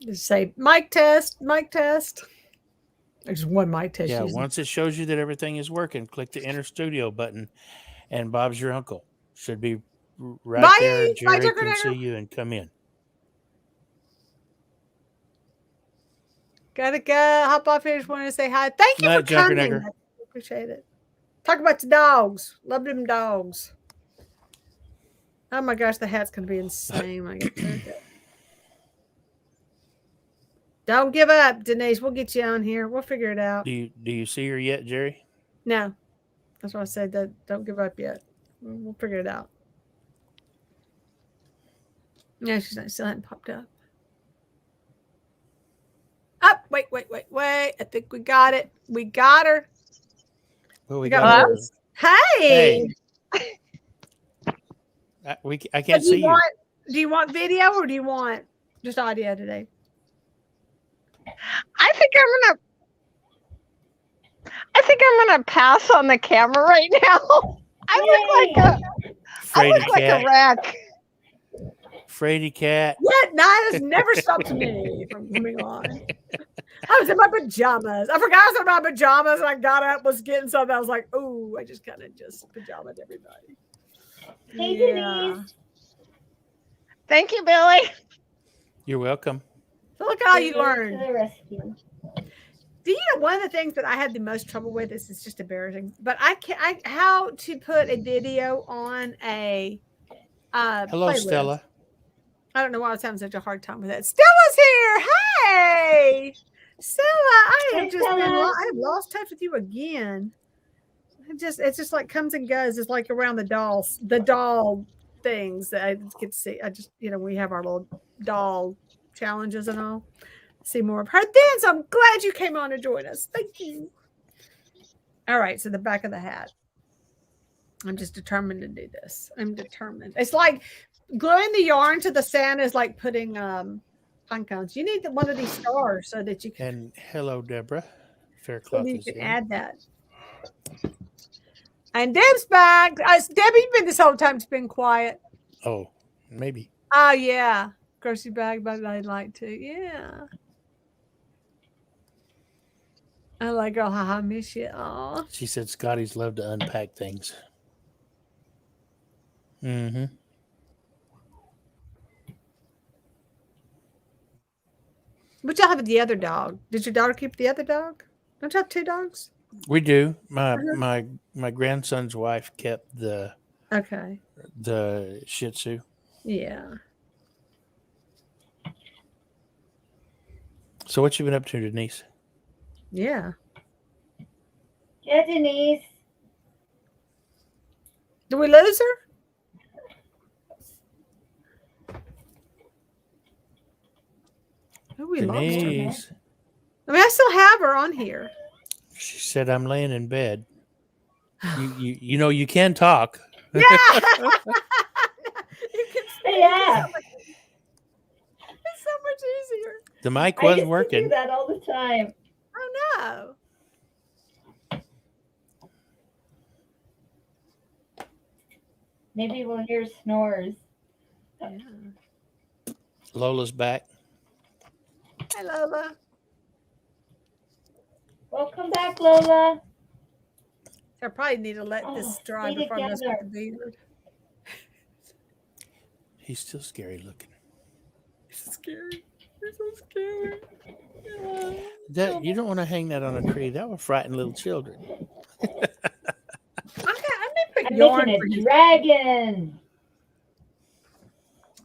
Just say mic test, mic test. There's one mic test. Yeah, once it shows you that everything is working, click the Enter Studio button, and Bob's your uncle. Should be right Bye, there. bye, Jerry Tucker can Tucker. see you and come in. Gotta go. Hop off here. Just wanted to say hi. Thank you Night, for coming. Junker. I appreciate it. Talk about the dogs. Love them dogs. Oh my gosh, the hat's gonna be insane when I get to it. Don't give up, Denise. We'll get you on here. We'll figure it out. Do you see her yet, Jerry? No, that's why I said that. Don't give up yet. We'll figure it out. No, she's not. Still hasn't popped up. Up. Wait. I think we got it. We got her. Well, we got got her. her. Hey. I can't see you. Do you want video or do you want just audio today? I think I'm gonna pass on the camera right now. I look like a wreck. Fraidy cat. Yeah, that has never stopped me from coming on. I was in my pajamas. I forgot I was in my pajamas and I got up, was getting something. I was like, oh, I just kind of pajamaed everybody. Hey, Denise. Thank you, Billy. You're welcome. So look how you To learned. the rescue. Do you know one of the things that I had the most trouble with? This is just embarrassing, but how to put a video on a Hello, playlist. Stella. I don't know why I was having such a hard time with that. Stella's here. Hey, Stella. Hi, Stella. I have lost touch with you again. It's just like comes and goes. It's like around the doll things that I get to see. I just, we have our little doll challenges and all. See more of her then. So I'm glad you came on to join us. Thank you. All right. So the back of the hat. I'm just determined to do this. I'm determined. It's like gluing the yarn to the sand is like putting pine cones. You need one of these stars so that you can. And hello, Deborah. So Faircloth you is can in. add that. And Deb's back. Debbie, you've been this whole time. It's been quiet. Oh, maybe. Oh yeah, grocery bag, but I'd like to. Yeah. I like, girl, haha, miss you. Aw. She said Scotty's love to unpack things. Mm-hmm. But y'all have the other dog. Did your daughter keep the other dog? Don't you have 2 dogs? We do. My grandson's wife kept the Shih Tzu. Yeah. So what you been up to, Denise? Yeah. Yeah, Denise. Did we lose her? Oh, we lost her. Denise. I mean, I still have her on here. She said, "I'm laying in bed." You can talk. Yeah. You can speak. Yeah. It's so much easier. The mic I wasn't used to working. do that all the time. Oh no. Maybe we'll hear snores. Yeah. Lola's back. Hi, Lola. Welcome back, Lola. I probably need to let this dry stay before I mess with together. the beard. He's still scary looking. It's scary. It's so scary. Yeah. That you don't want to hang that on a tree. That would frighten little children. I'm gonna put I'm yarn making for a you. dragon.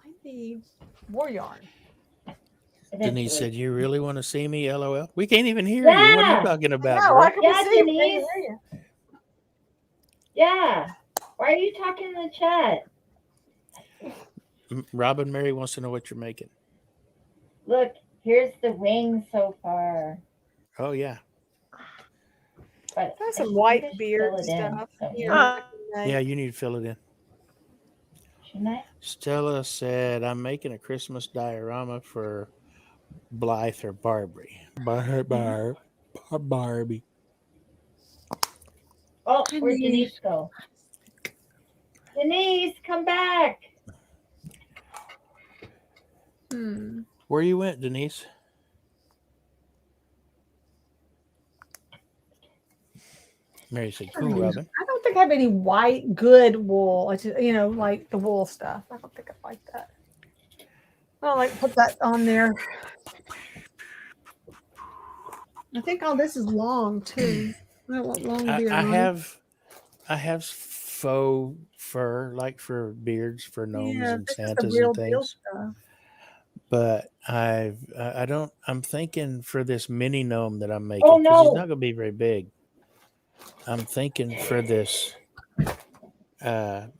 I need more yarn. Denise said, "You really want to see me?" LOL. We can't even hear you. What are Yeah. you talking about, No, girl? I can Yeah, see you. Denise. Yeah. Why are you talking in the chat? Robin Mary wants to know what you're making. Look, here's the wing so far. Oh yeah. But Got I some think white I should beard fill it in stuff. somehow. Yeah, you need to fill it in. Shouldn't I? Stella said, "I'm making a Christmas diorama for Blythe or Barbie." Barbie. Oh, where'd Denise go? Denise, come back. Where you went, Denise? Mary said, "Cool, Robin." I don't think I have any white good wool. I just, like the wool stuff. I don't think I like that. I don't like to put that on there. I think all this is long too. I don't want long beard. I have faux fur, like for beards, for gnomes and this is the Santas real and deal things. stuff. But I'm thinking for this mini gnome that I'm making, Oh, because he's no. not going to be very big. I'm thinking for this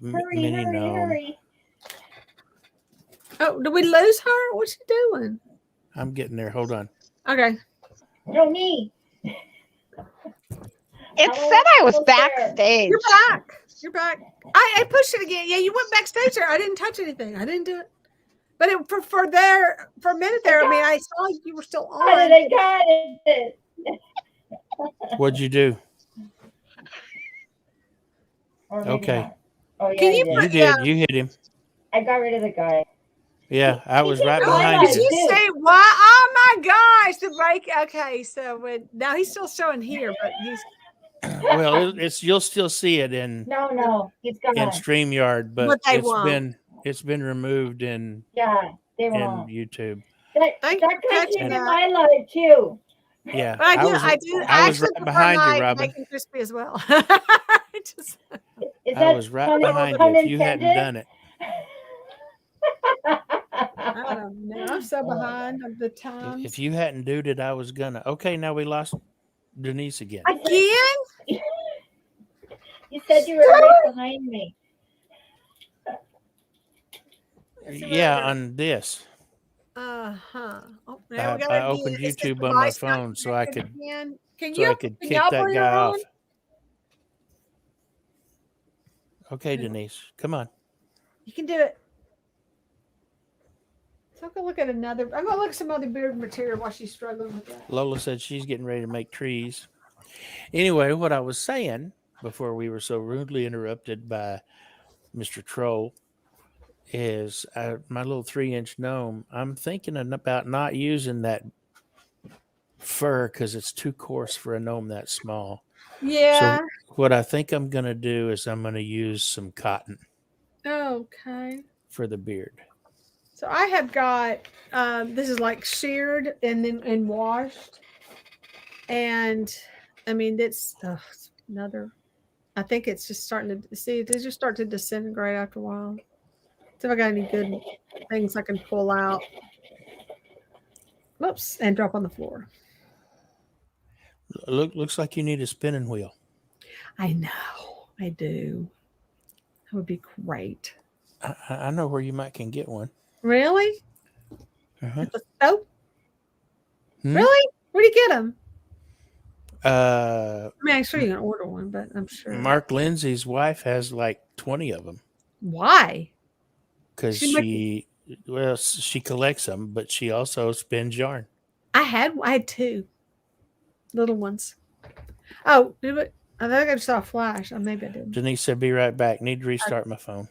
mini gnome. Hurry. Oh, did we lose her? What's she doing? I'm getting there. Hold on. Okay. No, me. It Hello, said I was hello there. backstage. You're back. You're back. I pushed it again. Yeah, you went backstage there. I didn't touch anything. I didn't do it. But for a minute there, I saw you were still on. I got it. What'd you do? Or maybe Okay. not. Oh, yeah, Can you I You did. did. You hit him. I got rid of the guy. Yeah, I was right Oh, behind Did you. you say what? Oh my gosh, the break. Okay, so now he's still showing here, but he's Well, you'll still see it in No, he's gone. StreamYard, but What they want. it's been removed in Yeah, they in won't. YouTube. That Thank guy you for came catching in that. my life too. Yeah, But I was was right prefer behind you, my Robin. bacon crispy as well. Is I that was right pun- behind pun you if you hadn't intended? done it. I don't know. I'm so behind of the times. If you hadn't dooed it, I was gonna. Okay, now we lost Denise again. Again? You said you were right behind me. Yeah, on this. Uh-huh. Oh, I, now we got I opened YouTube on my phone so I could Can kick y'all that bring guy her off. on? Okay, Denise, come on. You can do it. So I'm gonna look at another. I'm gonna look at some other beard material while she's struggling with that. Lola said she's getting ready to make trees. Anyway, what I was saying before we were so rudely interrupted by Mr. Troll is my little 3-inch gnome. I'm thinking about not using that fur because it's too coarse for a gnome that small. Yeah. So what I think I'm going to do is I'm going to use some cotton Okay. for the beard. So I have got this is like sheared and washed, and I mean it's another. I think it's just starting to see. They just start to disintegrate after a while. See if I got any good things I can pull out. Whoops, and drop on the floor. Looks like you need a spinning wheel. I know. I do. That would be great. I know where you can get one. Really? Uh-huh. Oh, really? Where do you get them? I mean, I'm sure you can order one, but I'm sure. Mark Lindsay's wife has like 20 of them. Why? Because she collects them, but she also spins yarn. I had 2 little ones. Oh, I think I just saw a flash. Oh, maybe I didn't. Denise said, "Be right back. Need to restart my phone."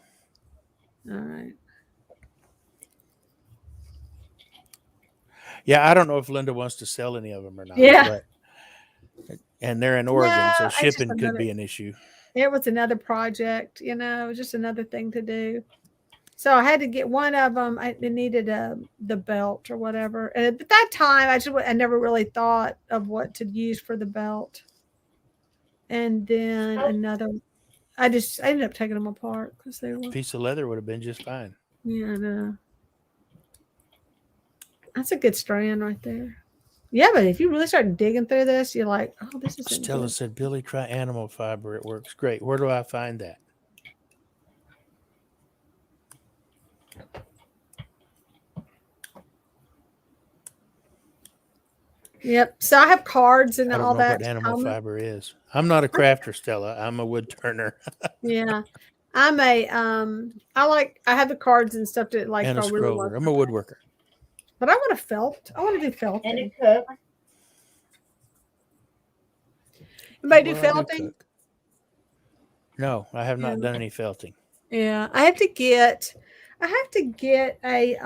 All right. Yeah, I don't know if Linda wants to sell any of them or not. Yeah. And they're in Oregon, so it's shipping could be an issue. It was another project, just another thing to do. So I had to get one of them. I needed the belt or whatever. And at that time, I never really thought of what to use for the belt. And then another, I ended up taking them apart because they were. A piece of leather would have been just fine. Yeah, I know. That's a good strand right there. Yeah, but if you really start digging through this, you're like, oh, this is. Stella said, "Billy, try animal fiber. It works great." Where do I find that? Yep. So I have cards and all that. What animal fiber is? I'm not a crafter, Stella. I'm a wood turner. Yeah. I'm a I have the cards and stuff to like. And a scroller. I'm a woodworker. But I want to felt. I want to do felting. And a cook. Anybody do felting? No, I have not done any felting. Yeah, I have to get a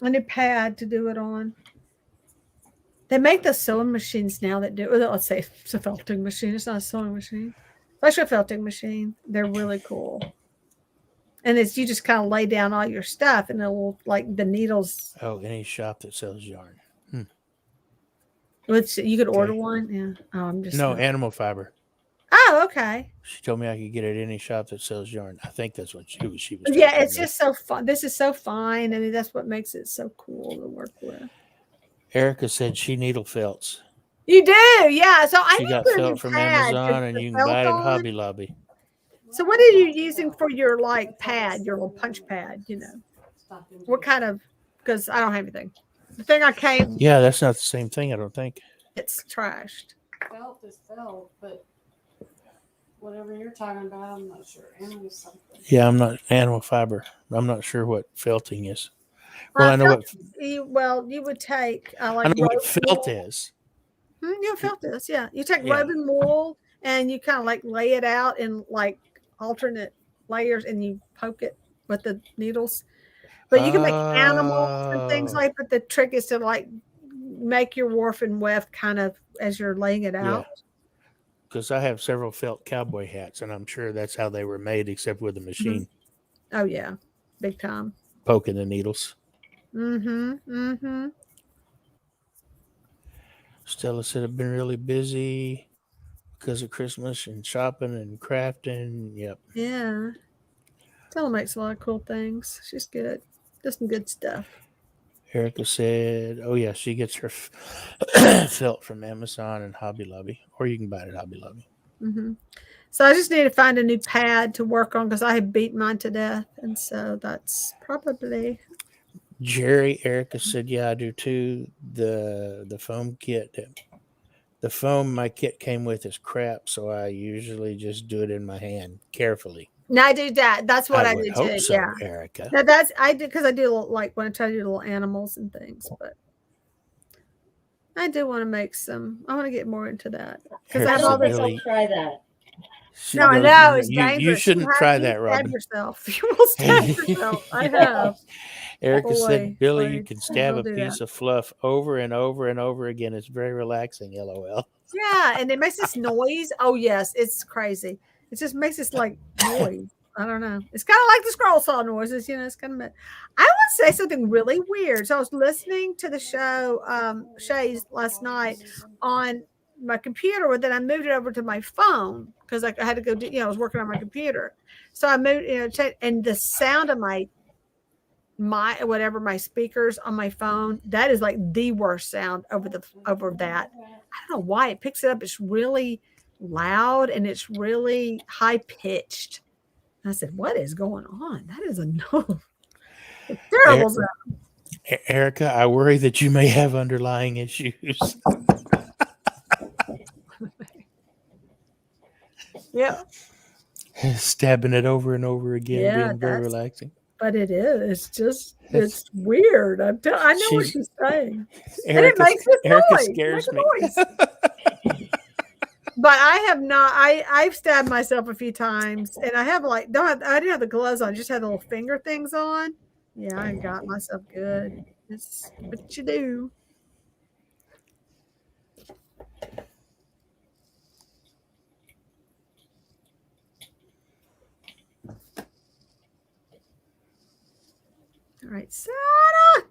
new pad to do it on. They make the sewing machines now that do. Let's say it's a felting machine. It's not a sewing machine. It's a felting machine. They're really cool. And you just kind of lay down all your stuff, and it will like the needles. Oh, any shop that sells yarn. You could order one. Yeah. Oh, I'm just animal fiber. Oh, okay. She told me I could get it at any shop that sells yarn. I think that's what she was. Yeah, it's just so fun. This is so fine. I mean, that's what makes it so cool to work with. Erica said she needle felts. You do, yeah. So she got felt from Amazon, and you can buy it at Hobby Lobby. So what are you using for your pad, your little punch pad? What kind of? Because I don't have anything. The thing I came. Yeah, that's not the same thing. I don't think. It's trashed. Felt is felt, but whatever you're talking about, I'm not sure. Animal something. Yeah, I'm not animal fiber. I'm not sure what felting is. Well, I know what. You would take. I know what felt is. Felt is. Yeah, you take rubbing wool and you kind of lay it out in alternate layers, and you poke it with the needles. But you can make animals and things like. But the trick is to make your warp and weft kind of as you're laying it out. Because I have several felt cowboy hats, and I'm sure that's how they were made, except with a machine. Mm-hmm. Oh yeah, big time. Poking the needles. Mm-hmm. Stella said I've been really busy because of Christmas and shopping and crafting. Yep. Yeah. Stella makes a lot of cool things. She's good. Just some good stuff. Erica said, "Oh yeah, she gets her felt from Amazon and Hobby Lobby, or you can buy it at Hobby Lobby." Mm-hmm. So I just need to find a new pad to work on because I have beat mine to death, and so that's probably. Jerry, Erica said, "Yeah, I do too." The foam kit, the foam my kit came with is crap, so I usually just do it in my hand carefully. Now I do that. That's what I would do hope too. so, Yeah. Erica. Now that's I do because I do like when I try to do little animals and things, but I do want to make some. I want to get more into that because I have all this. I'll try that. No, I know it's you dangerous. shouldn't try that, Stab Robin. yourself. You will stab yourself. I have. Erica said, "Billy, you boy, can stab don't a do piece that. of fluff over and over and over again. It's very relaxing." LOL. Yeah, and it makes this noise. Oh yes, it's crazy. It just makes this like noise. I don't know. It's kind of like the scroll saw noises, it's kind of. I want to say something really weird. So I was listening to the show Shay's last night on my computer, but then I moved it over to my phone because I had to go do, I was working on my computer. So I moved, and the sound of my my speakers on my phone, that is like the worst sound over that. I don't know why it picks it up. It's really loud and it's really high pitched. I said, "What is going on? That is a no, terrible sound." Erica, I worry that you may have underlying issues. Yeah, Stabbing it over and over again, being very relaxing. But it is. It's weird. I know what she's saying. Erica, and it makes this Erica noise. scares me. But I have not. I've stabbed myself a few times, and I have I didn't have the gloves on. I just had the little finger things on. Yeah, I got myself good. It's what you do. All right, Sarah,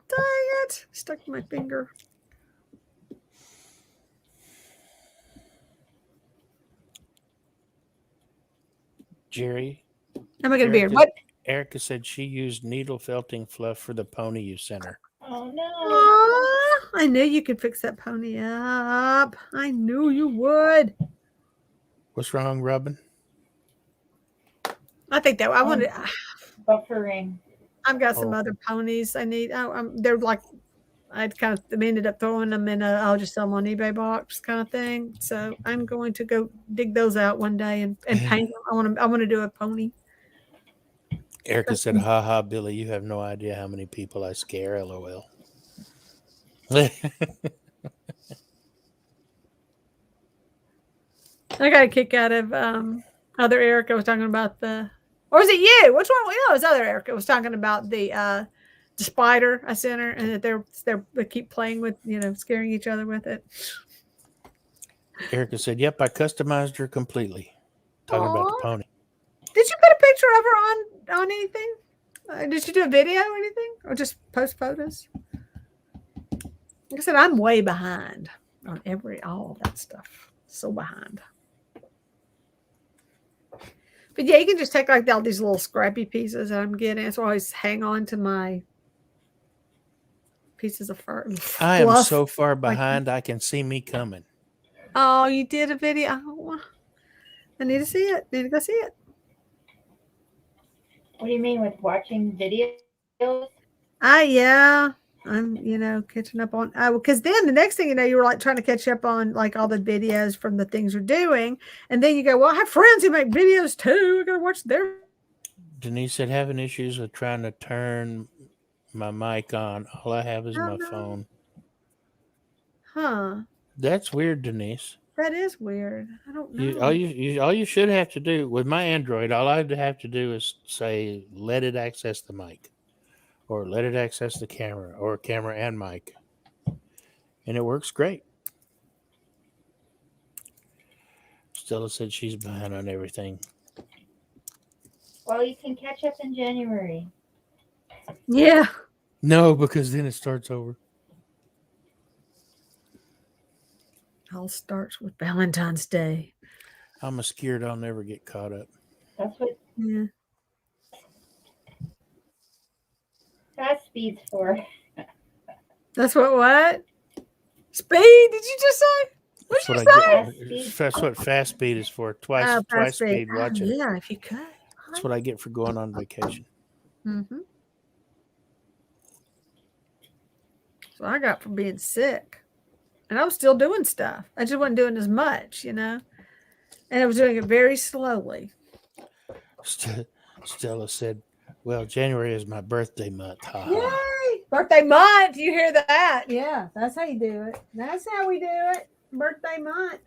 dang it. Stuck my finger. Jerry. Am I going to be here? What? Erica said she used needle felting fluff for the pony you sent her. Oh no. I knew you could fix that pony up. I knew you would. What's wrong, Robin? I think that I wanted buffering. I've got some other ponies I need. They're like I'd kind of ended up throwing them in I'll just sell them on eBay box kind of thing. So I'm going to go dig those out one day and paint them. I want to do a pony. Erica said, "Ha ha, Billy, you have no idea how many people I scare." LOL. I got a kick out of other Erica was talking about or was it you? Which one? It was other Erica was talking about the spider I sent her, and that they keep playing with, scaring each other with it. Erica said, "Yep, I customized her completely." Talking about the pony. Did you put a picture of her on anything? Did you do a video or anything, or just post photos? Like I said, I'm way behind on all of that stuff. So behind. But yeah, you can just take like all these little scrappy pieces that I'm getting. So I always hang on to my pieces of fur. I am so far behind, I can see me coming. Oh, you did a video? Oh, I need to see it. Need to go see it. What do you mean with watching videos? Yeah. I'm, catching up on, because then the next thing you know, you were like trying to catch up on like all the videos from the things you're doing. And then you go, well, I have friends who make videos too. I got to watch their. Denise said, having issues with trying to turn my mic on. All I have is my phone. Huh. That's weird, Denise. That is weird. I don't know. All you should have to do with my Android, all I'd have to do is say, let it access the mic, or let it access the camera, or camera and mic, and it works great. Stella said she's behind on everything. Well, you can catch up in January. Yeah. No, because then it starts over. All starts with Valentine's Day. I'm scared I'll never get caught up. That's what. Yeah. That's speed's for. That's what? Speed? Did you just say? That's What'd what you I say? get. That's what fast speed is for. Twice Fast speed watching. Yeah, if you could. That's what I get for going on vacation. Mm-hmm. That's what I got for being sick. And I was still doing stuff. I just wasn't doing as much, you know. And I was doing it very slowly. Stella said, "Well, January is my birthday month." Ha ha. Yay! Birthday month. You hear that? Yeah, that's how you do it. That's how we do it. Birthday month.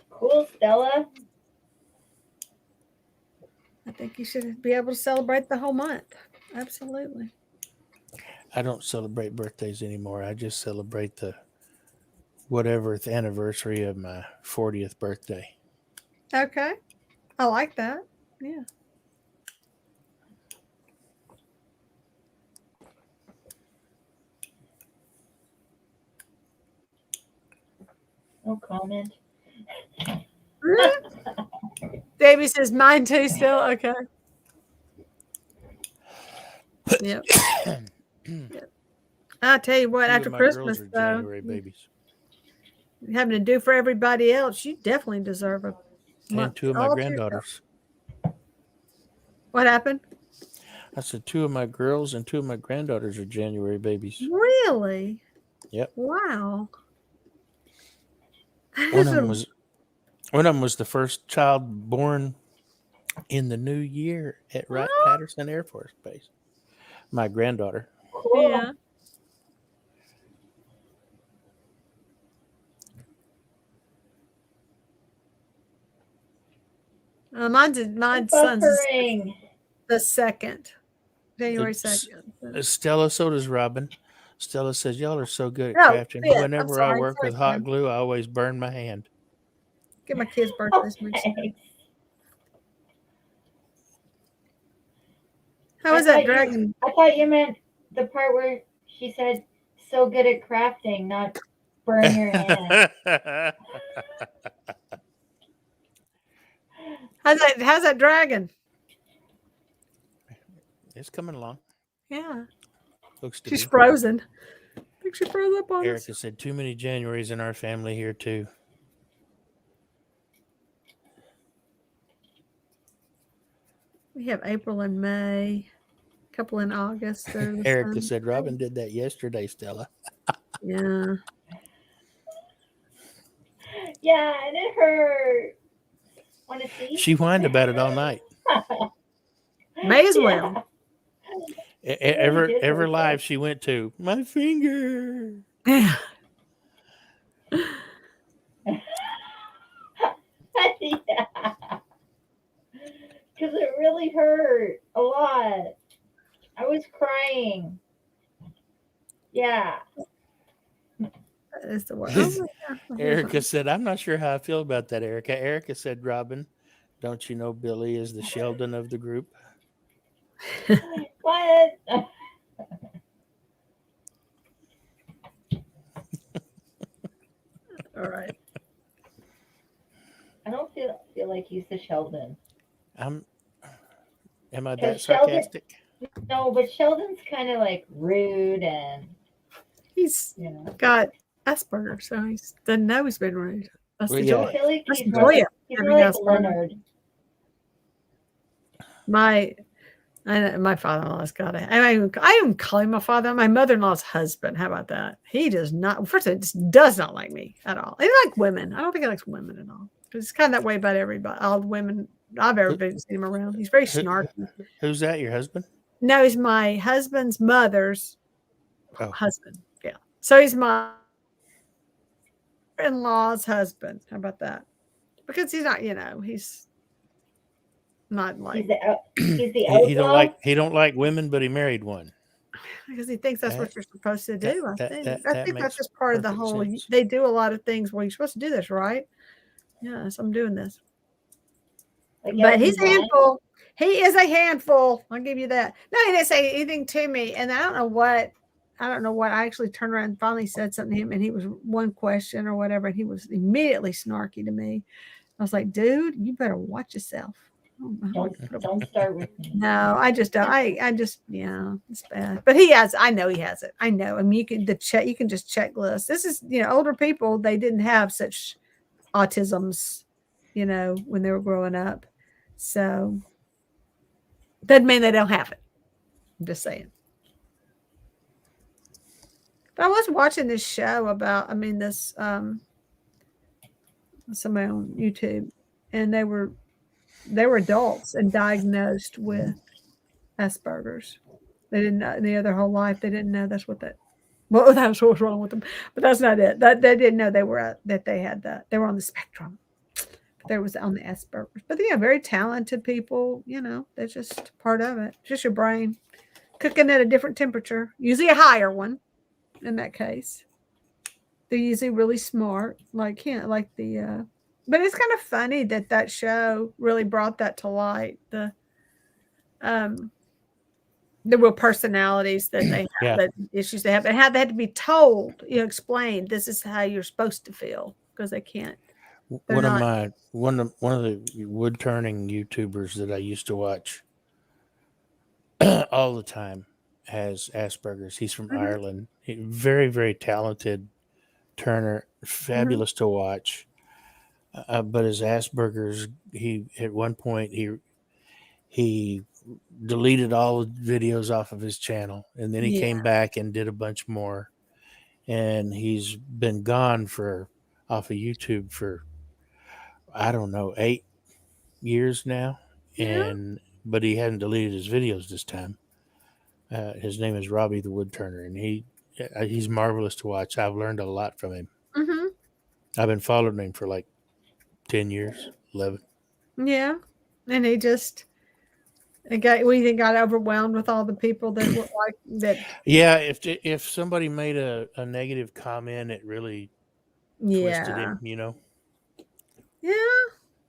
Cool, Stella. I think you should be able to celebrate the whole month. Absolutely. I don't celebrate birthdays anymore. I just celebrate the whateverth anniversary of my 40th birthday. Okay. I like that. Yeah. No comment. Davey says mine too still. Okay. Yep. Yep. I'll tell you what, Two after of my Christmas, girls are though, January babies. having to do for everybody else, you definitely deserve a month. And two of my all to yourself. granddaughters. What happened? I said two of my girls and two of my granddaughters are January babies. Really? Yep. Wow. One of them was the first child born in the new year at Wright-Patterson Air Force Base. My granddaughter. Cool. Yeah. Mine's son's Buffering. the 2nd, January 2nd. Stella, so does Robin. Stella says, y'all are so good at Oh, crafting. yeah, I'm Whenever I sorry. work Sorry, with hot Tim. glue, I always burn my hand. Get my kids' birthdays mixed up. Okay. How is that dragon? I thought you meant the part where she said, so good at crafting, not burn your hand. How's that dragon? It's coming along. Yeah. Looks to She's be. frozen. I think she froze up on Erica us. said, too many Januaries in our family here, too. We have April and May, a couple in August. Erica said, Robin did that yesterday, Stella. Yeah. Yeah, and it hurt. Want to see? She whined about it all night. May as well. Every live she went to, my finger. Yeah. Yeah. Because it really hurt a lot. I was crying. Yeah. That is the word. Erica said, I'm not sure how I feel about that, Erica. Erica said, Robin, don't you know Billy is the Sheldon of the group? What? All right. I don't feel like he's the Sheldon. Am I that Sheldon- sarcastic? No, but Sheldon's kind of like rude and He's got Asperger's, so he doesn't know he's been rude. That's Well, the yeah. I joy. feel like That's he's the joy like, of he's having more like Asperger's. Leonard. My father-in-law's got it. I even call him my father. My mother-in-law's husband. How about that? He does not. First of all, just does not like me at all. He doesn't like women. I don't think he likes women at all. It's kind of that way about everybody. All the women I've ever seen him around. He's very snarky. Who's that? Your husband? No, he's my husband's mother's husband. Yeah. So he's my in-law's husband. How about that? Because he's not. He's not like he's the outlaw. He don't like women, but he married one. Because he thinks that's what you're supposed to do. I think that that's just part of the whole. sense. They do a lot of things where you're supposed to do this, right? Yes, I'm doing this. But he's a handful. He is a handful. I'll give you that. No, he didn't say anything to me, and I don't know what. I actually turned around and finally said something to him, and he was one question or whatever, and he was immediately snarky to me. I was like, dude, you better watch yourself. Don't start with me. No, I just don't. I just, yeah, it's bad. But he has. I know he has it. I know. I mean, you can You can just checklist. This is, older people. They didn't have such autisms, when they were growing up. So doesn't mean they don't have it. I'm just saying. But I was watching this show about. This somebody on YouTube, and they were adults and diagnosed with Asperger's. They didn't know their whole life. They didn't know that's what that. Well, that's what was wrong with them, but that's not it. That they didn't know that they had that. They were on the spectrum. There was on the Asperger's, but very talented people. They're just part of it. Just your brain cooking at a different temperature, usually a higher one. In that case, they're usually really smart, like the. But it's kind of funny that show really brought that to light. The real personalities that they have, the issues they have, and how they had to be told, explained, this is how you're supposed to feel, because they can't. One of the wood turning YouTubers that I used to watch all the time has Asperger's. He's from Ireland. Very, very talented turner, fabulous to watch. But his Asperger's, at one point he deleted all the videos off of his channel, and then he came back and did a bunch more, and he's been gone off of YouTube for, I don't know, 8 years now. But he hadn't deleted his videos this time. His name is Robbie the Woodturner, and he's marvelous to watch. I've learned a lot from him. I've been following him for like 10 years, 11. Yeah, and he just got overwhelmed with all the people that were like that. Yeah, if somebody made a negative comment, it really twisted him, Yeah.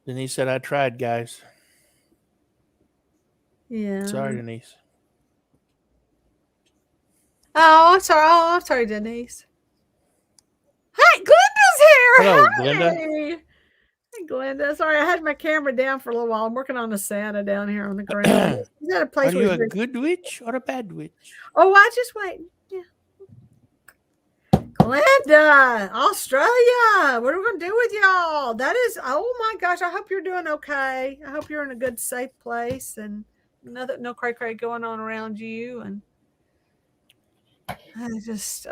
Then he said, "I tried, guys." Yeah. Sorry, Denise. Oh, I'm sorry, Denise. Hi, Glenda's here. Hello, Hi. Glenda. Hey, Glenda. Sorry, I had my camera down for a little while. I'm working on a Santa down here on the ground. Is that a place? Are you a good witch or a bad witch? Oh, I just wait. Yeah. Glenda, Australia. What are we gonna do with y'all? That is. Oh my gosh. I hope you're doing okay. I hope you're in a good, safe place, and no cray going on around you. And I just.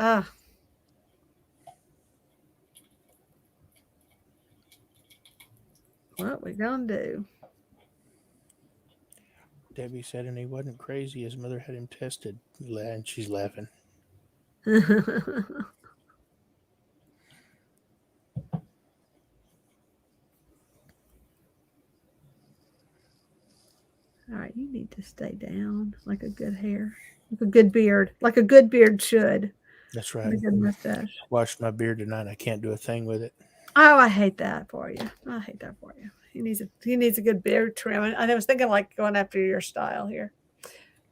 What we gonna do? Debbie said, and he wasn't crazy. His mother had him tested, and she's laughing. All right, you need to stay down like a good hair, like a good beard, like a good beard should. That's right. A good mustache. Washed my beard tonight. I can't do a thing with it. Oh, I hate that for you. I hate that for you. He needs a good beard trim. I was thinking like going after your style here.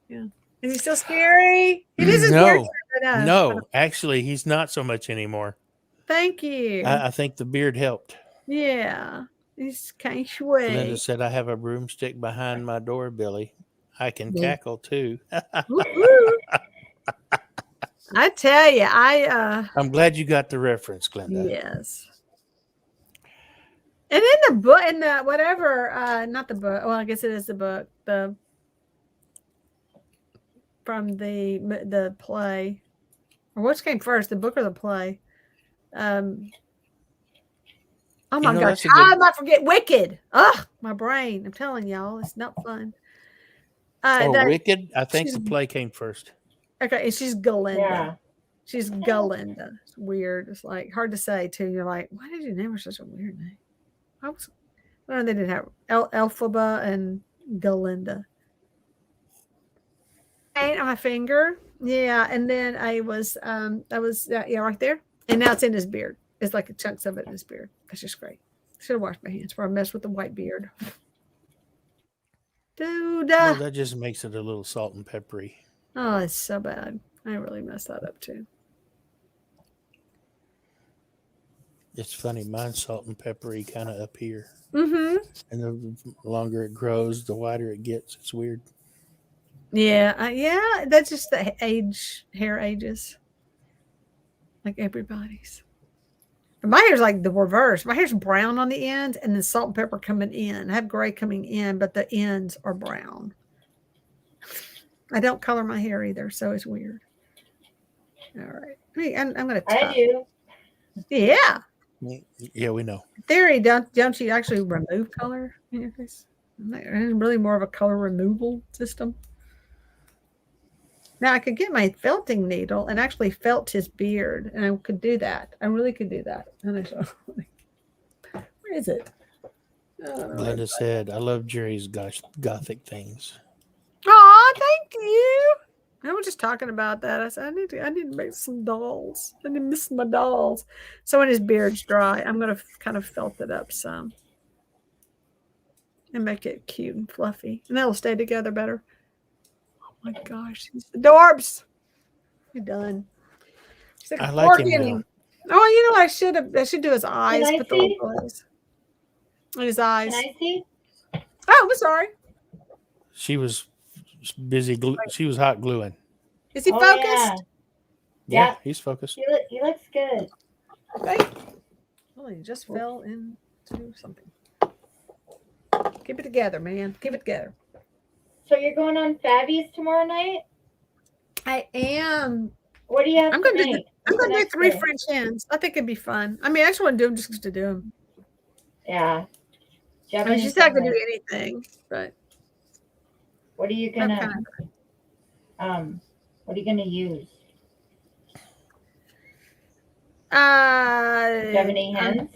Yeah. Is he still scary? He is No, actually, he's not so much anymore. Thank you. I think the beard helped. Yeah. He's kind of sweet. Linda said, I have a broomstick behind my door, Billy. I can cackle too. I tell you, I'm glad you got the reference, Glenda. Yes. And in the book, not the book. Well, I guess it is the book. From the play, or which came first, the book or the play? Oh my gosh! How am I forget Wicked? Ugh, my brain. I'm telling y'all, it's not fun. Wicked? I think the play came first. Okay, and she's Galinda. Yeah. She's Galinda. It's weird. It's like hard to say too. You're like, why did you name her such a weird name? I don't know. They didn't have Elphaba and Galinda. And on my finger, yeah. And then I was right there, and now it's in his beard. It's like chunks of it in his beard. That's just great. Should have washed my hands before I messed with the white beard. Dude. Well, that just makes it a little salt and peppery. Oh, it's so bad. I really messed that up too. It's funny. Mine's salt and peppery kind of up here. Mm-hmm. And the longer it grows, the whiter it gets. It's weird. Yeah. Yeah. That's just the hair ages. Like everybody's. But my hair's like the reverse. My hair's brown on the ends and then salt and pepper coming in. I have gray coming in, but the ends are brown. I don't color my hair either, so it's weird. All right. I'm going to I do. Yeah. Yeah, we know. Theory, don't you actually remove color in your face? It's really more of a color removal system. Now I could get my felting needle and actually felt his beard, and I could do that. I really could do that. And where is it? Glenda said, "I love Jerry's gothic things." Oh, thank you. I was just talking about that. I said I need to make some dolls. I need to miss my dolls. So when his beard's dry, I'm gonna kind of felt it up some and make it cute and fluffy, and that'll stay together better. Oh my gosh, he's adorbs. You're done. Like I like him now. Oh, you know, I should do his eyes. Can I Put the see? little eyes. And his eyes. Can I see? Oh, I'm sorry. She was busy. She was hot gluing. Is he focused? Yeah, he's focused. He looks good. Okay. Well, he just fell into something. Keep it together, man. Keep it together. So you're going on Fabby's tomorrow night? I am. What do you have I'm to going to make? do 3 French hens. I think it'd be fun. I mean, I just want to do them just to do them. Yeah. I mean, she's not going to do anything, but. What are you gonna use? Do you have any hens?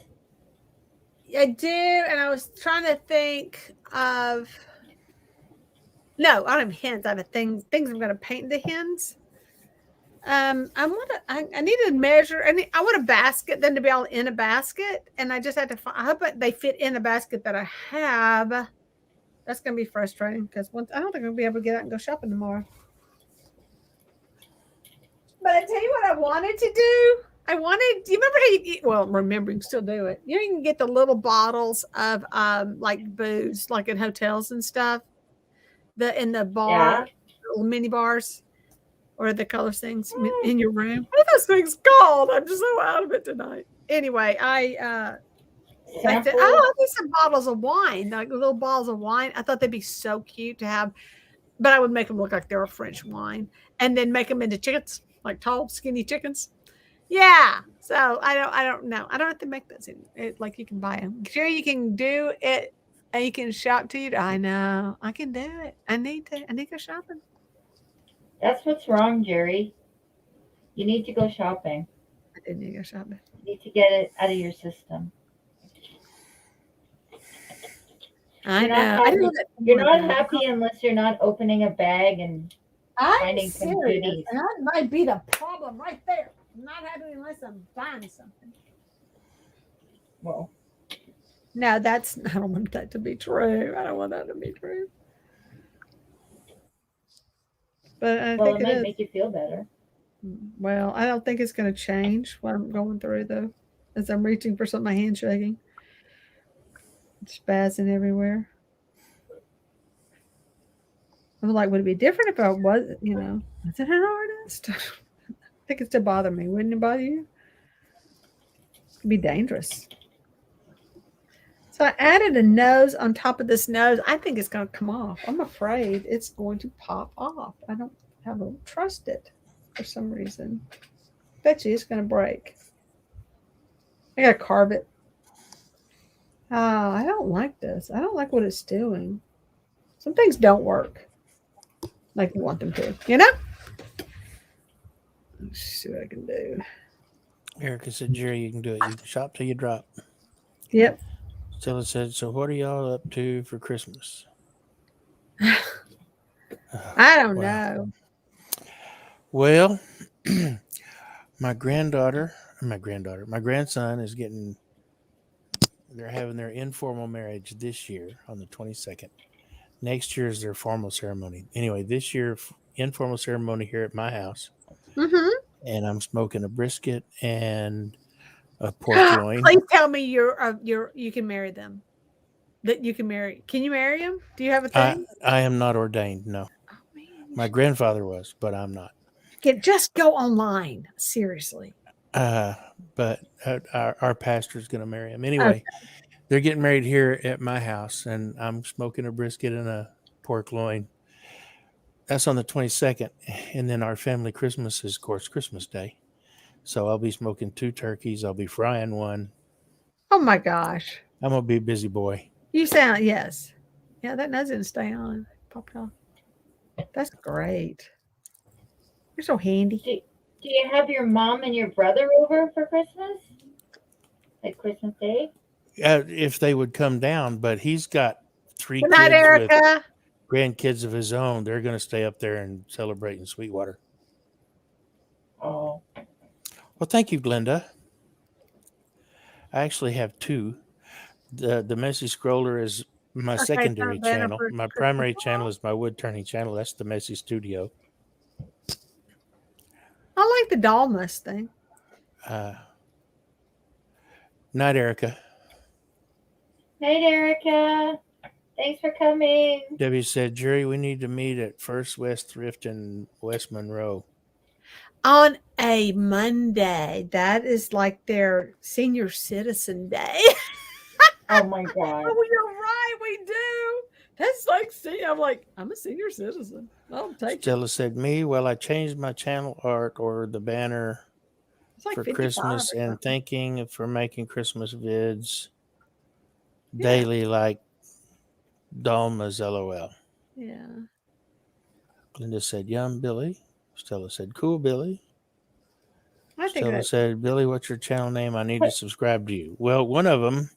I do, and I was trying to think of. No, I don't have hens. I have things I'm going to paint the hens. I need to measure. I want a basket, then to be all in a basket, and I just had to. I hope they fit in the basket that I have. That's going to be frustrating because I don't think I'll be able to get out and go shopping tomorrow. But I tell you what I wanted to do. Do you remember how you get, well, remember, you can still do it. You know, you can get the little bottles of like booze, like in hotels and stuff. In the bar, little mini bars, or the color things in your room. What are those things called? I'm just so out of it tonight. Anyway, I said, I need some bottles of wine, like little bottles of wine. I thought they'd be so cute to have, but I would make them look like they were French wine, and then make them into chickens, like tall, skinny chickens. Yeah. So I don't know. I don't have to make those. Like you can buy them. Sure, you can do it, and you can shop to you. I know. I can do it. I need to go shopping. That's what's wrong, Jerry. You need to go shopping. I did need to go shopping. You need to get it out of your system. I know. You're not happy unless you're not opening a bag and finding some goodies. And that might be the problem right there. I'm not happy unless I'm buying something. Well, no, I don't want that to be true. I don't want that to be true. But I think it might make you feel better. Well, I don't think it's going to change what I'm going through, though. As I'm reaching for something, my hand's shaking. It's spazzing everywhere. I'm like, would it be different if I wasn't an artist? I think it's to bother me. Wouldn't it bother you? It'd be dangerous. So I added a nose on top of this nose. I think it's going to come off. I'm afraid it's going to pop off. I don't trust it for some reason. Bet you it's going to break. I got to carve it. I don't like this. I don't like what it's doing. Some things don't work like you want them to, Let's see what I can do. Erica said, Jerry, you can do it. You can shop till you drop. Yep. Stella said, so what are y'all up to for Christmas? I don't know. Well, my grandson is they're having their informal marriage this year on the 22nd. Next year is their formal ceremony. Anyway, this year, informal ceremony here at my house. Mm-hmm. And I'm smoking a brisket and a pork loin. Please tell me you can marry them. That you can marry. Can you marry him? Do you have a thing? I am not ordained. No, Oh, man, my grandfather was, but I'm not. just go online. Seriously. But our pastor's going to marry him Okay. anyway. They're getting married here at my house, and I'm smoking a brisket and a pork loin. That's on the 22nd, and then our family Christmas is, of course, Christmas Day. So I'll be smoking 2 turkeys. I'll be frying one. Oh my gosh. I'm gonna be a busy boy. You sound yes. Yeah, that doesn't stay on. Popped off. That's great. You're so handy. Do you have your mom and your brother over for Christmas? Like Christmas Day? If they would come down, but he's got 3 Good night, kids with Erica. grandkids of his own. They're going to stay up there and celebrate in Sweetwater. Oh. Well, thank you, Glenda. I actually have 2. The Messy Scroller is my secondary channel. My primary channel is my wood turning channel. That's the Messy Studio. I like the Dalmas thing. Night, Erica. Night, Erica. Thanks for coming. Debbie said, Jerry, we need to meet at First West Thrift in West Monroe. On a Monday. That is like their senior citizen day. Oh my God. Oh, you're right. We do. That's like, see, I'm a senior citizen. I'll take Stella said, me, well, I changed my channel art or the banner like for 55 Christmas or and something. thinking for making Christmas vids daily like Dalma's LOL. Yeah. Linda said, yum, Billy. Stella said, cool, Billy. I think Stella said, Billy, what's your channel name? I need to subscribe to you. Well, one of them,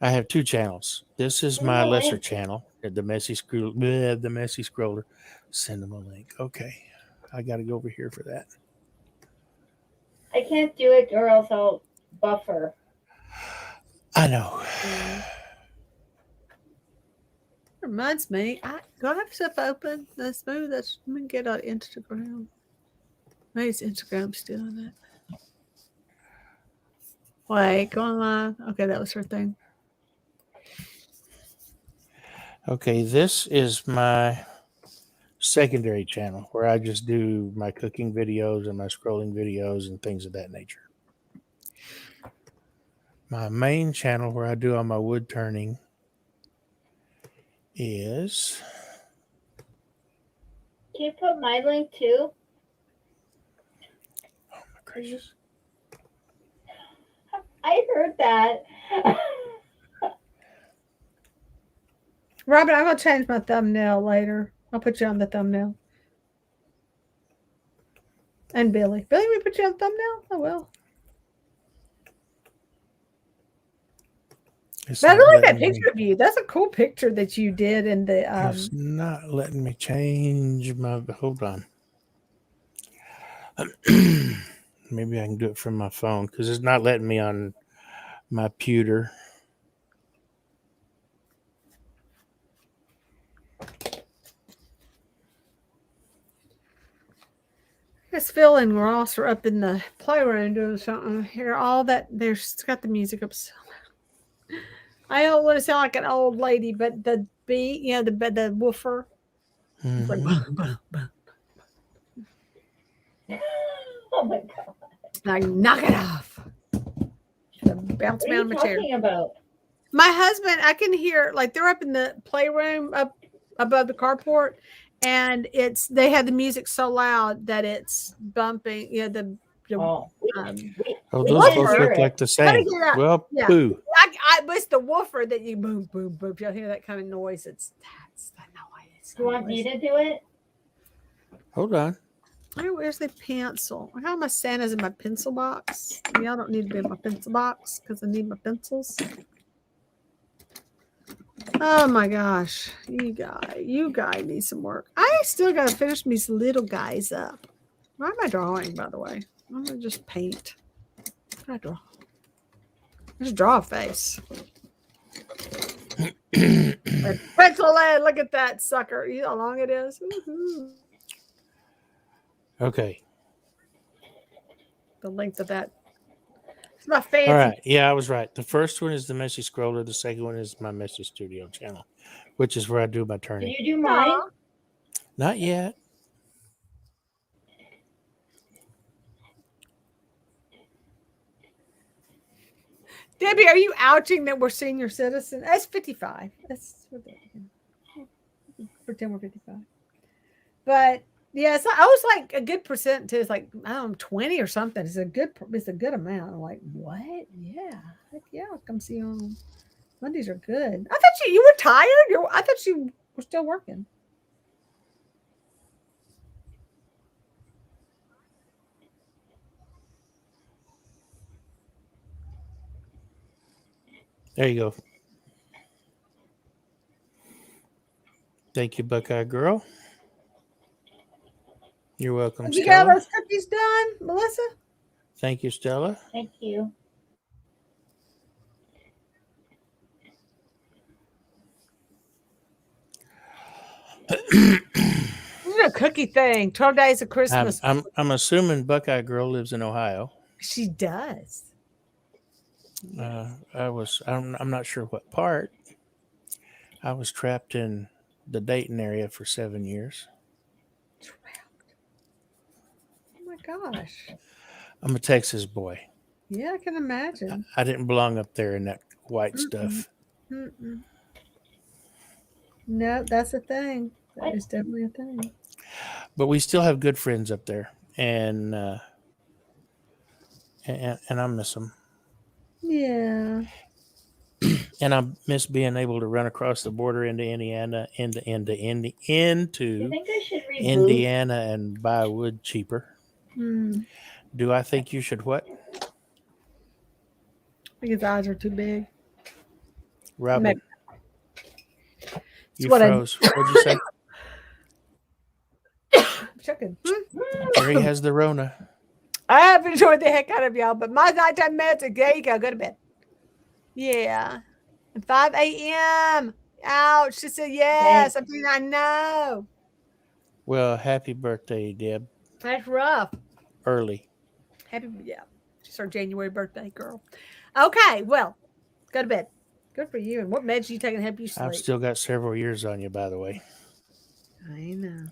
I have 2 channels. This is my lesser channel, the Messy Scroller. Send them a link. Okay. I got to go over here for that. I can't do it or else I'll buffer. I know. reminds me, do I have stuff open? Let's move this. Let me get on Instagram. Maybe it's Instagram still in it. Wait, go online. Okay, that was her thing. Okay, this is my secondary channel where I just do my cooking videos and my scrolling videos and things of that nature. My main channel where I do all my wood turning is... Can you put my link too? Oh my gracious. I heard that. Robin, I'm going to change my thumbnail later. I'll put you on the thumbnail. And Billy. Billy, we put you on the thumbnail? Oh, well. But I like that picture of you. That's a cool picture that you did in the... It's not letting me change my... Hold on. Maybe I can do it from my phone because it's not letting me on my pewter. I guess Phil and Ross are up in the playroom doing something. Hear all that. There's got the music up so loud. I don't want to sound like an old lady, but the beat, the woofer. Mm-hmm. It's like, bah, bah, bah. Oh my God. Like, knock it off. Bounce me on my chair. What are you talking about? My husband, I can hear, like, they're up in the playroom up above the carport, and they have the music so loud that it's bumping. Those both look like the same. Well, yeah. boo. It's the woofer that you boom, boom, boom. You'll hear that kind of noise. That's the noise. Do you want me to do it? Hold on. Where's the pencil? How am I Santa's in my pencil box? Y'all don't need to be in my pencil box because I need my pencils. Oh my gosh. You guy need some work. I still got to finish these little guys up. Why am I drawing, by the way? I'm going to just paint. What do I draw? Just draw a face. Pencil lead. Look at that sucker. You know how long it is? Woo-hoo. Okay. The length of that. my fancy. All right. Yeah, I was right. The first one is the Messy Scroller. The second one is my Messy Studio channel, which is where I do my Did turning. you do mine? Aw. Not yet. Debbie, are you ouching that we're senior citizens? That's 55. That's pretend we're 55. But yeah, so I was like a good percent too. It's like I don't know, 20 or something. It's a good amount. I'm like, what? Yeah, heck yeah, I'll come see you on Mondays are good. I thought you were tired. I thought you were still working. There you go. Thank you, Buckeye Girl. You're welcome, Did you get all Stella. those cookies done, Melissa? Thank you, Stella. Thank you. It's a cookie thing. 12 days of Christmas. I'm assuming Buckeye Girl lives in Ohio. She does. I'm not sure what part. I was trapped in the Dayton area for 7 years. Oh my gosh. I'm a Texas boy. Yeah, I can imagine. I didn't belong up there in that white stuff. Mm-mm. No, that's a thing. That is definitely a thing. But we still have good friends up there, and I miss them. Yeah. And I miss being able to run across the border into Indiana, into You think I should reboot? Indiana and buy wood cheaper. Hmm. Do I think you should what? I think his eyes are too big. Robin, you what I- froze. What'd you say? Chicken. Gary has the Rona. I have enjoyed the heck out of y'all, but my nighttime meds are there you go. Go to bed. Yeah. At 5 a.m. Ouch. She said yes. I mean, I know. Well, happy birthday, Deb. That's rough. Early. Yeah. She's her January birthday girl. Okay, well, go to bed. Good for you. And what meds are you taking to help you sleep? I've still got several years on you, by the way. I know.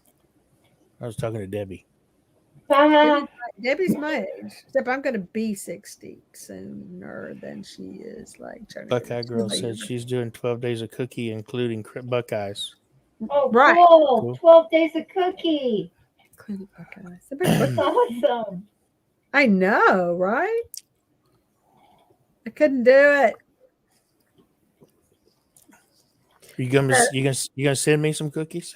I was talking to Debbie. Debbie's my age. Except I'm going to be 60 sooner than she is. Like Buckeye Girl says she's doing 12 days of cookie, including Buckeyes. Oh, Right. cool. 12 days of cookie. Including Buckeyes. That's awesome. I know, right? I couldn't do it. You gonna send me some cookies?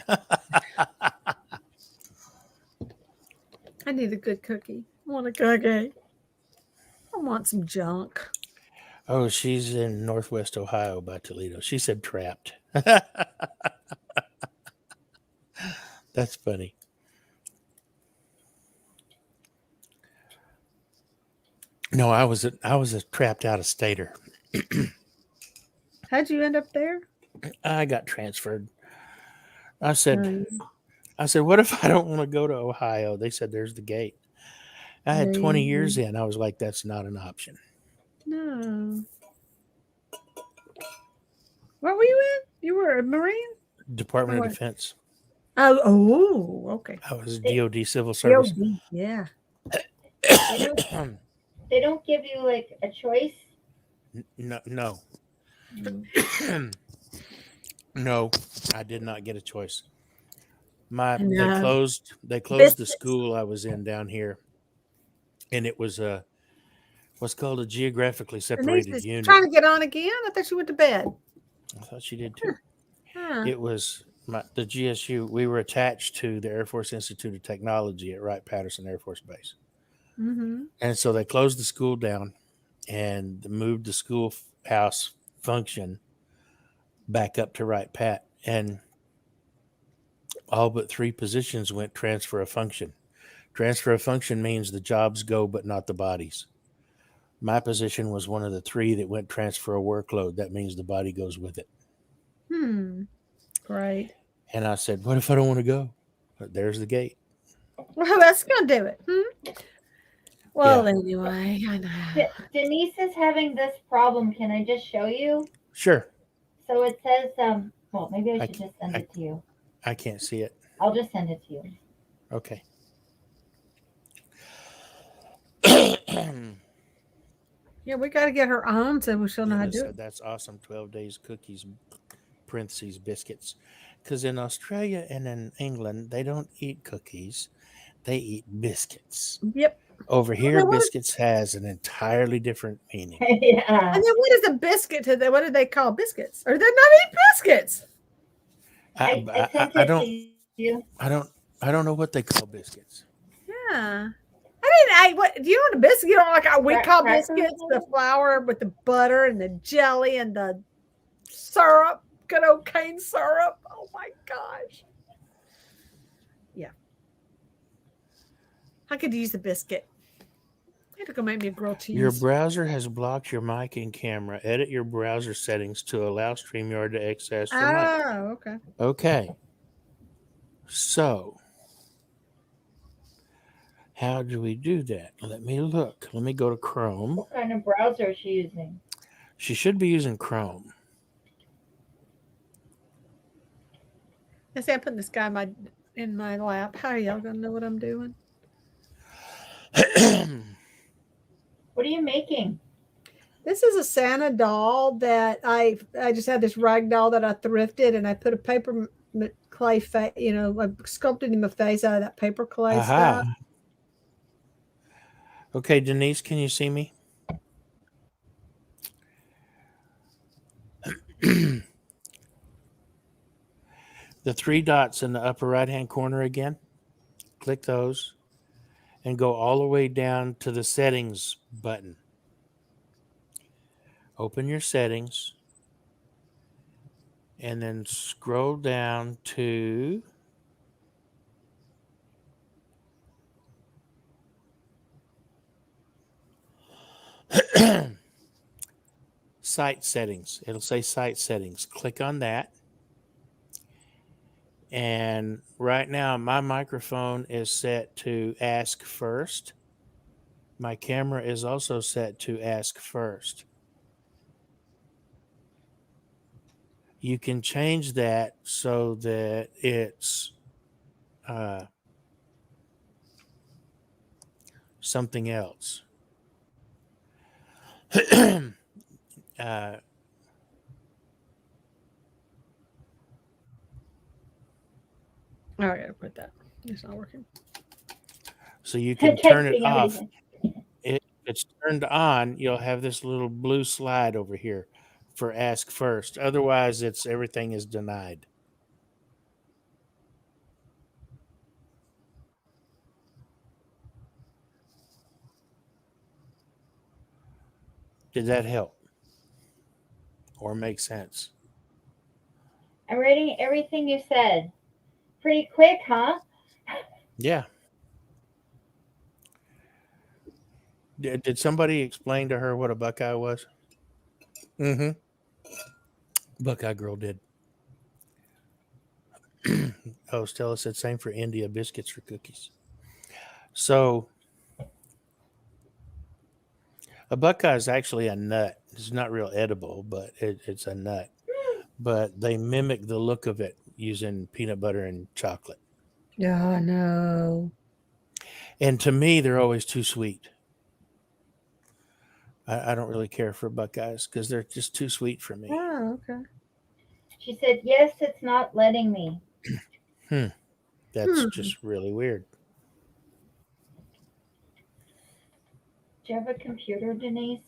I need a good cookie. I want a cookie. I want some junk. Oh, she's in Northwest Ohio by Toledo. She said trapped. That's funny. No, I was a trapped out of stater. How'd you end up there? I got transferred. I said, what if I don't want to go to Ohio? They said, there's the gate. I had 20 years in. I was like, that's not an option. No. What were you in? You were a Marine? Department of Defense. Oh, okay. I was DOD Civil Service. DOD, yeah. They don't give you like a choice. No. No, I did not get a choice. They closed the school I was in down here, and it was what's called a geographically separated unit. Trying to get on again? I thought you went to bed. I thought she did too. Huh. It was the GSU. We were attached to the Air Force Institute of Technology at Wright-Patterson Air Force Base. Mm-hmm. And so they closed the school down and moved the schoolhouse function back up to Wright-Pat. And all but 3 positions went transfer of function. Transfer of function means the jobs go, but not the bodies. My position was one of the 3 that went transfer of workload. That means the body goes with it. Great. And I said, what if I don't want to go? But there's the gate. Well, that's going to do it. Well, Yeah. anyway, I know. Denise is having this problem. Can I just show you? Sure. So it says, well, maybe I I should c- just send I, it to you. I can't see it. I'll just send it to you. Okay. Yeah, we got to get her on so she'll know how to Anna do said it. that's awesome. 12 days cookies, parentheses biscuits. Because in Australia and in England, they don't eat cookies; they eat biscuits. Yep. Over And here, then what is, biscuits has an entirely different meaning. Yeah. and then what is a biscuit to them? What do they call biscuits? Or they're not eat biscuits. I sent I it don't to you. I don't know what they call biscuits. Yeah. What do you know what a biscuit? You know, like we call Crackers? biscuits the flour with the butter and the jelly and the syrup, good old cane syrup. Oh my gosh. Yeah. I could use a biscuit. I had to go make me a grilled cheese. Your browser has blocked your mic and camera. Edit your browser settings to allow StreamYard to access your mic. Oh, okay. Okay. So, how do we do that? Let me look. Let me go to Chrome. What kind of browser is she using? She should be using Chrome. I say I'm putting this guy in my lap. How are y'all gonna know what I'm doing? What are you making? This is a Santa doll that I just had this rag doll that I thrifted, and I put a paper clay face. You know, I sculpted him a face out of that paper clay stuff. Okay, Denise, can you see me? The three dots in the upper right-hand corner again. Click those and go all the way down to the settings button. Open your settings and then scroll down to site settings. It'll say site settings. Click on that. And right now, my microphone is set to ask first. My camera is also set to ask first. You can change that so that it's something else. Oh, I gotta quit that. It's not working. So you can turn it Texting off. everything. If it's turned on, you'll have this little blue slide over here for ask first. Otherwise, everything is denied. Did that help or make sense? I'm reading everything you said. Pretty quick, huh? Yeah. Did somebody explain to her what a Buckeye was? Mm-hmm. Buckeye girl did. Oh, Stella said same for India, biscuits for cookies. So a Buckeye is actually a nut. It's not real edible, but it's a nut. But they mimic the look of it using peanut butter and chocolate. Yeah, I know. And to me, they're always too sweet. I don't really care for Buckeyes because they're just too sweet for me. Oh, okay. She said, yes, it's not letting me. That's just really weird. Do you have a computer, Denise?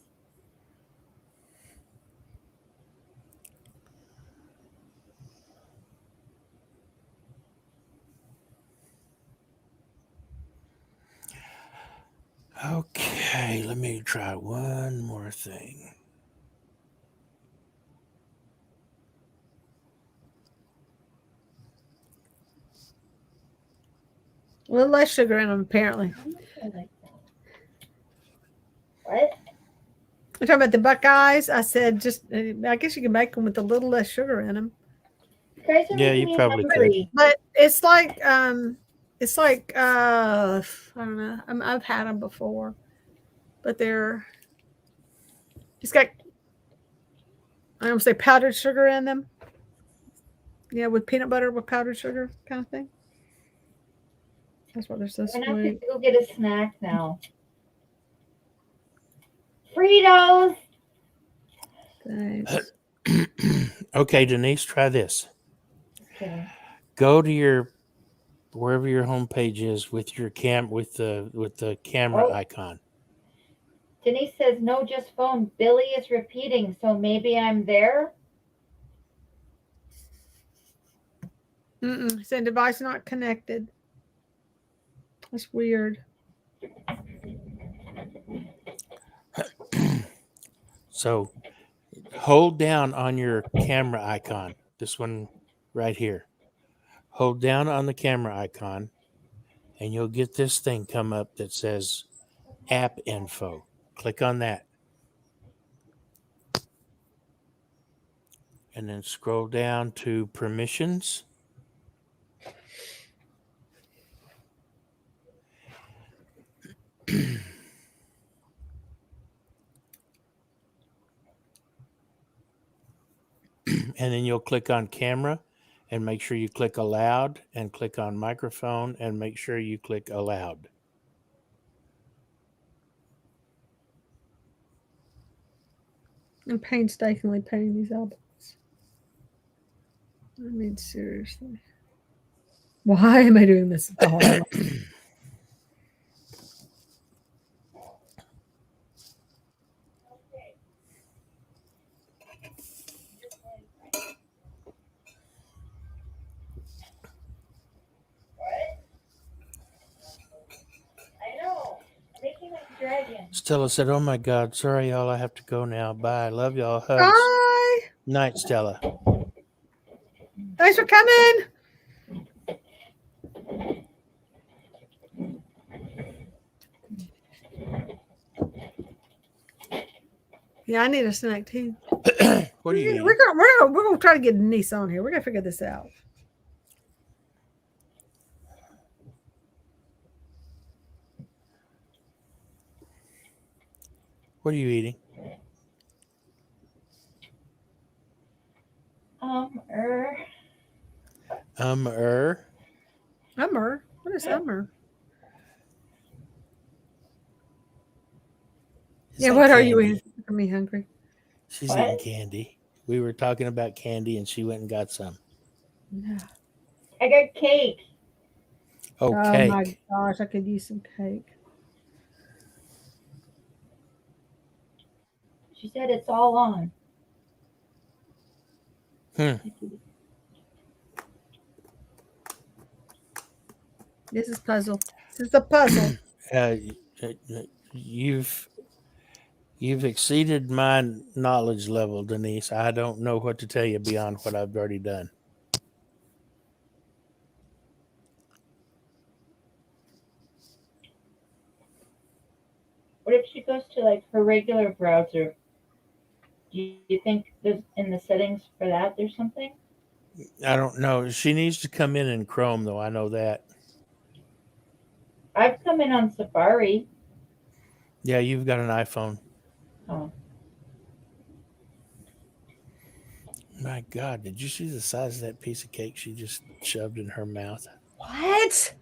Okay, let me try one more thing. A little less sugar in them, apparently. What? We're talking about the Buckeyes. I said, I guess you can make them with a little less sugar in them. You guys are Yeah, making you me probably hungry. But it's like I don't know. I've had them before. but it's got, I don't say powdered sugar in them. Yeah, with peanut butter with powdered sugar kind of thing. That's what they're so I'm gonna have sweet. to go get a snack now. Fritos. Thanks. Okay, Denise, try this. Okay. Go to wherever your homepage is with your with the camera Oh. icon. Denise says, no, just phone. Billy is repeating, so maybe I'm there. Saying device not connected. That's weird. So hold down on your camera icon. This one right here. Hold down on the camera icon and you'll get this thing come up that says app info. Click on that. And then scroll down to permissions. And then you'll click on camera and make sure you click allowed, and click on microphone and make sure you click allowed. I'm painstakingly painting these albums. I mean, seriously. Why am I doing this? I know. Making a dragon. Stella said, "Oh my God, sorry y'all, I have to go now. Bye. Love y'all. Hugs. Bye. Night, Stella." Thanks for coming. Yeah, I need a snack too. What are you eating? We're gonna try to get Denise on here. We're gonna figure this out. What are you eating? What is Ummer? Is Yeah, that what are candy? you eating? Making me hungry. She's What? eating candy. We were talking about candy and she went and got some. No. I got cake. Oh, Oh cake. my gosh, I could use some cake. She said it's all on. This is puzzle. This is a puzzle. You've exceeded my knowledge level, Denise. I don't know what to tell you beyond what I've already done. What if she goes to like her regular browser? Do you think there's in the settings for that there's something? I don't know. She needs to come in Chrome, though. I know that. I've come in on Safari. Yeah, you've got an iPhone. Oh. My God, did you see the size of that piece of cake she just shoved in her mouth? What?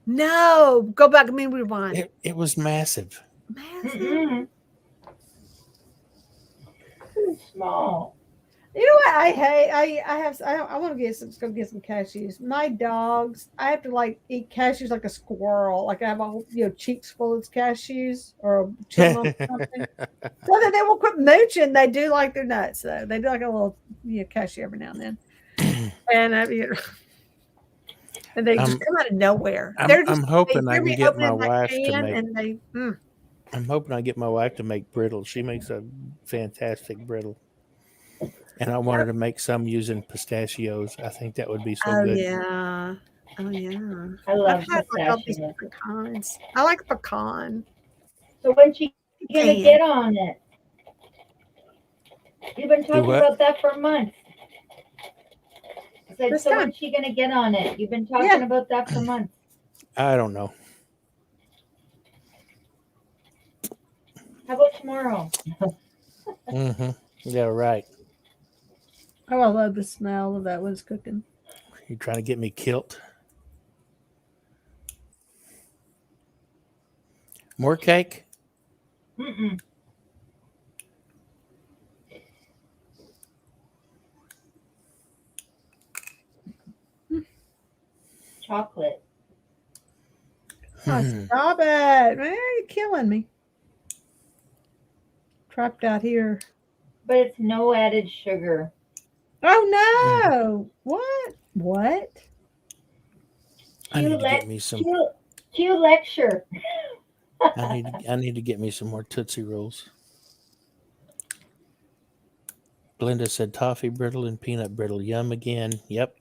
No. Go back. I mean, rewind. It was massive. Massive. Mm-mm. Too small. You know what I hate? I want to go get some cashews. My dogs, I have to like eat cashews like a squirrel. Like I have all cheeks full of cashews or a chipmunk or something. So that they won't quit mooching. They do like their nuts though. They do like a little cashew every now and then. And and they just come out of nowhere. I'm hoping I can get my wife to make. And they, I'm hoping I get my wife to make brittle. She makes a fantastic brittle. And I wanted to make some using pistachios. I think that would be so good. Yeah. Oh yeah. I love I've had like all these pistachios. different kinds. I like pecan. So when's she gonna get on it? You've been talking about that for months. I said, so when's she gonna get on it? You've been talking about that for months. I don't know. tomorrow. Mm-hmm. Yeah, right. Oh, I love the smell of that when it's cooking. You trying to get me killed? More cake? Mm-mm. Chocolate. Oh, stop it. Man, you're killing me. Trapped out here. But it's no added sugar. Oh, no. What? What? I need to get me some. Cue lecture. I need to get me some more Tootsie Rolls. Glenda said toffee brittle and peanut brittle. Yum again. Yep.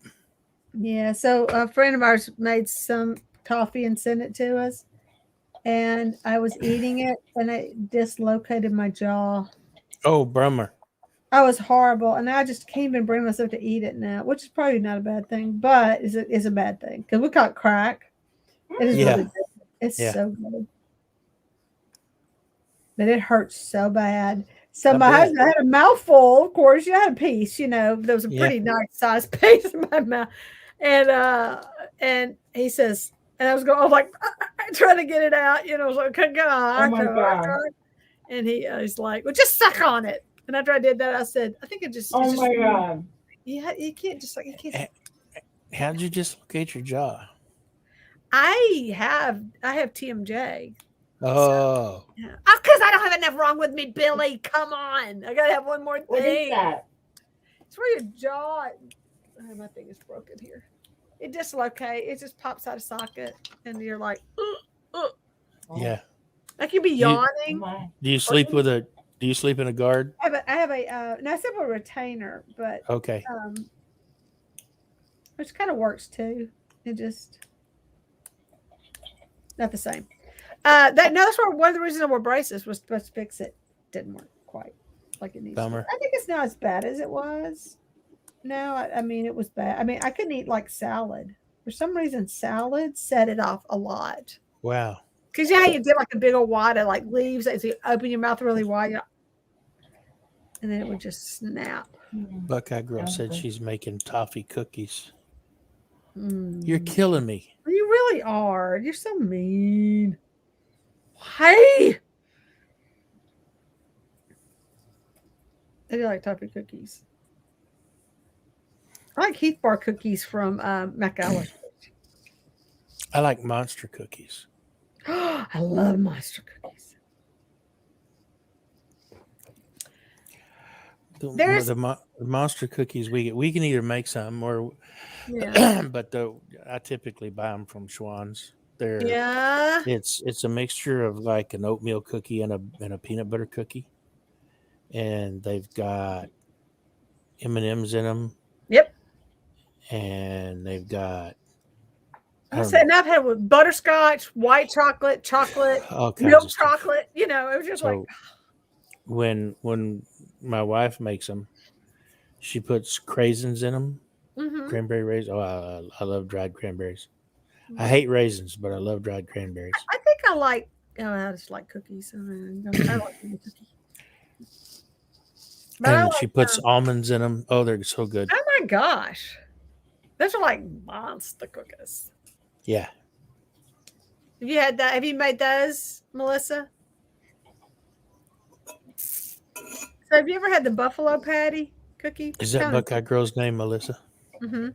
Yeah, so a friend of ours made some toffee and sent it to us. And I was eating it and it dislocated my jaw. Oh, Brummer. I was horrible. And I just can't even bring myself to eat it now, which is probably not a bad thing, but is a bad thing because we caught crack. It is really good. It's so good. But it hurts so bad. So my husband had a mouthful, of course. You had a piece, there was a pretty nice sized piece in my mouth. And he says, and I was like, trying to get it out, I was like, come on. Oh my God. And he's like, well, just suck on it. And after I did that, I said, I think it just. Oh my God. Yeah, you can't just like, you can't. How'd you dislocate your jaw? I have TMJ. Oh. Yeah. Oh, because I don't have enough wrong with me, Billy. Come on. I got to have one more thing. What is that? It's where your jaw. Oh, my thing is broken here. It dislocates. It just pops out of socket. And you're like, Yeah. Like you'd be yawning. Do you sleep do you sleep in a guard? I have a no, I sleep with a retainer, but okay. Which kind of works too. It just not the same. That's one of the reasons I wore braces was supposed to fix it. Didn't work quite like it needs to. I think it's not as bad as it was. No, I mean it was bad. I mean I couldn't eat like salad. For some reason, salad set it off a lot. Wow. Because you did like a big old wad of like leaves. So you open your mouth really wide, and then it would just snap. Buckeye Girl said she's making toffee cookies. You're killing me. You really are. You're so mean. Hey! I do like toffee cookies. I like Heath Bar cookies from McAllister. I like Monster cookies. I love Monster cookies. The Monster cookies we can either make some or, but I typically buy them from Schwann's. It's a mixture of like an oatmeal cookie and a peanut butter cookie, and they've got M&Ms in them. Yep. And they've got. I've had with butterscotch, white chocolate, milk chocolate. It was just like. When my wife makes them, she puts craisins in them, cranberry raisins. Oh, I love dried cranberries. I hate raisins, but I love dried cranberries. I think I like. I just like cookies. I like cookies. And she puts almonds in them. Oh, they're so good. Oh my gosh, those are like monster cookies. Yeah. Have you had that? Have you made those, Melissa? So have you ever had the buffalo patty cookie? Is that Buckeye Girl's name, Melissa? Mm-hmm.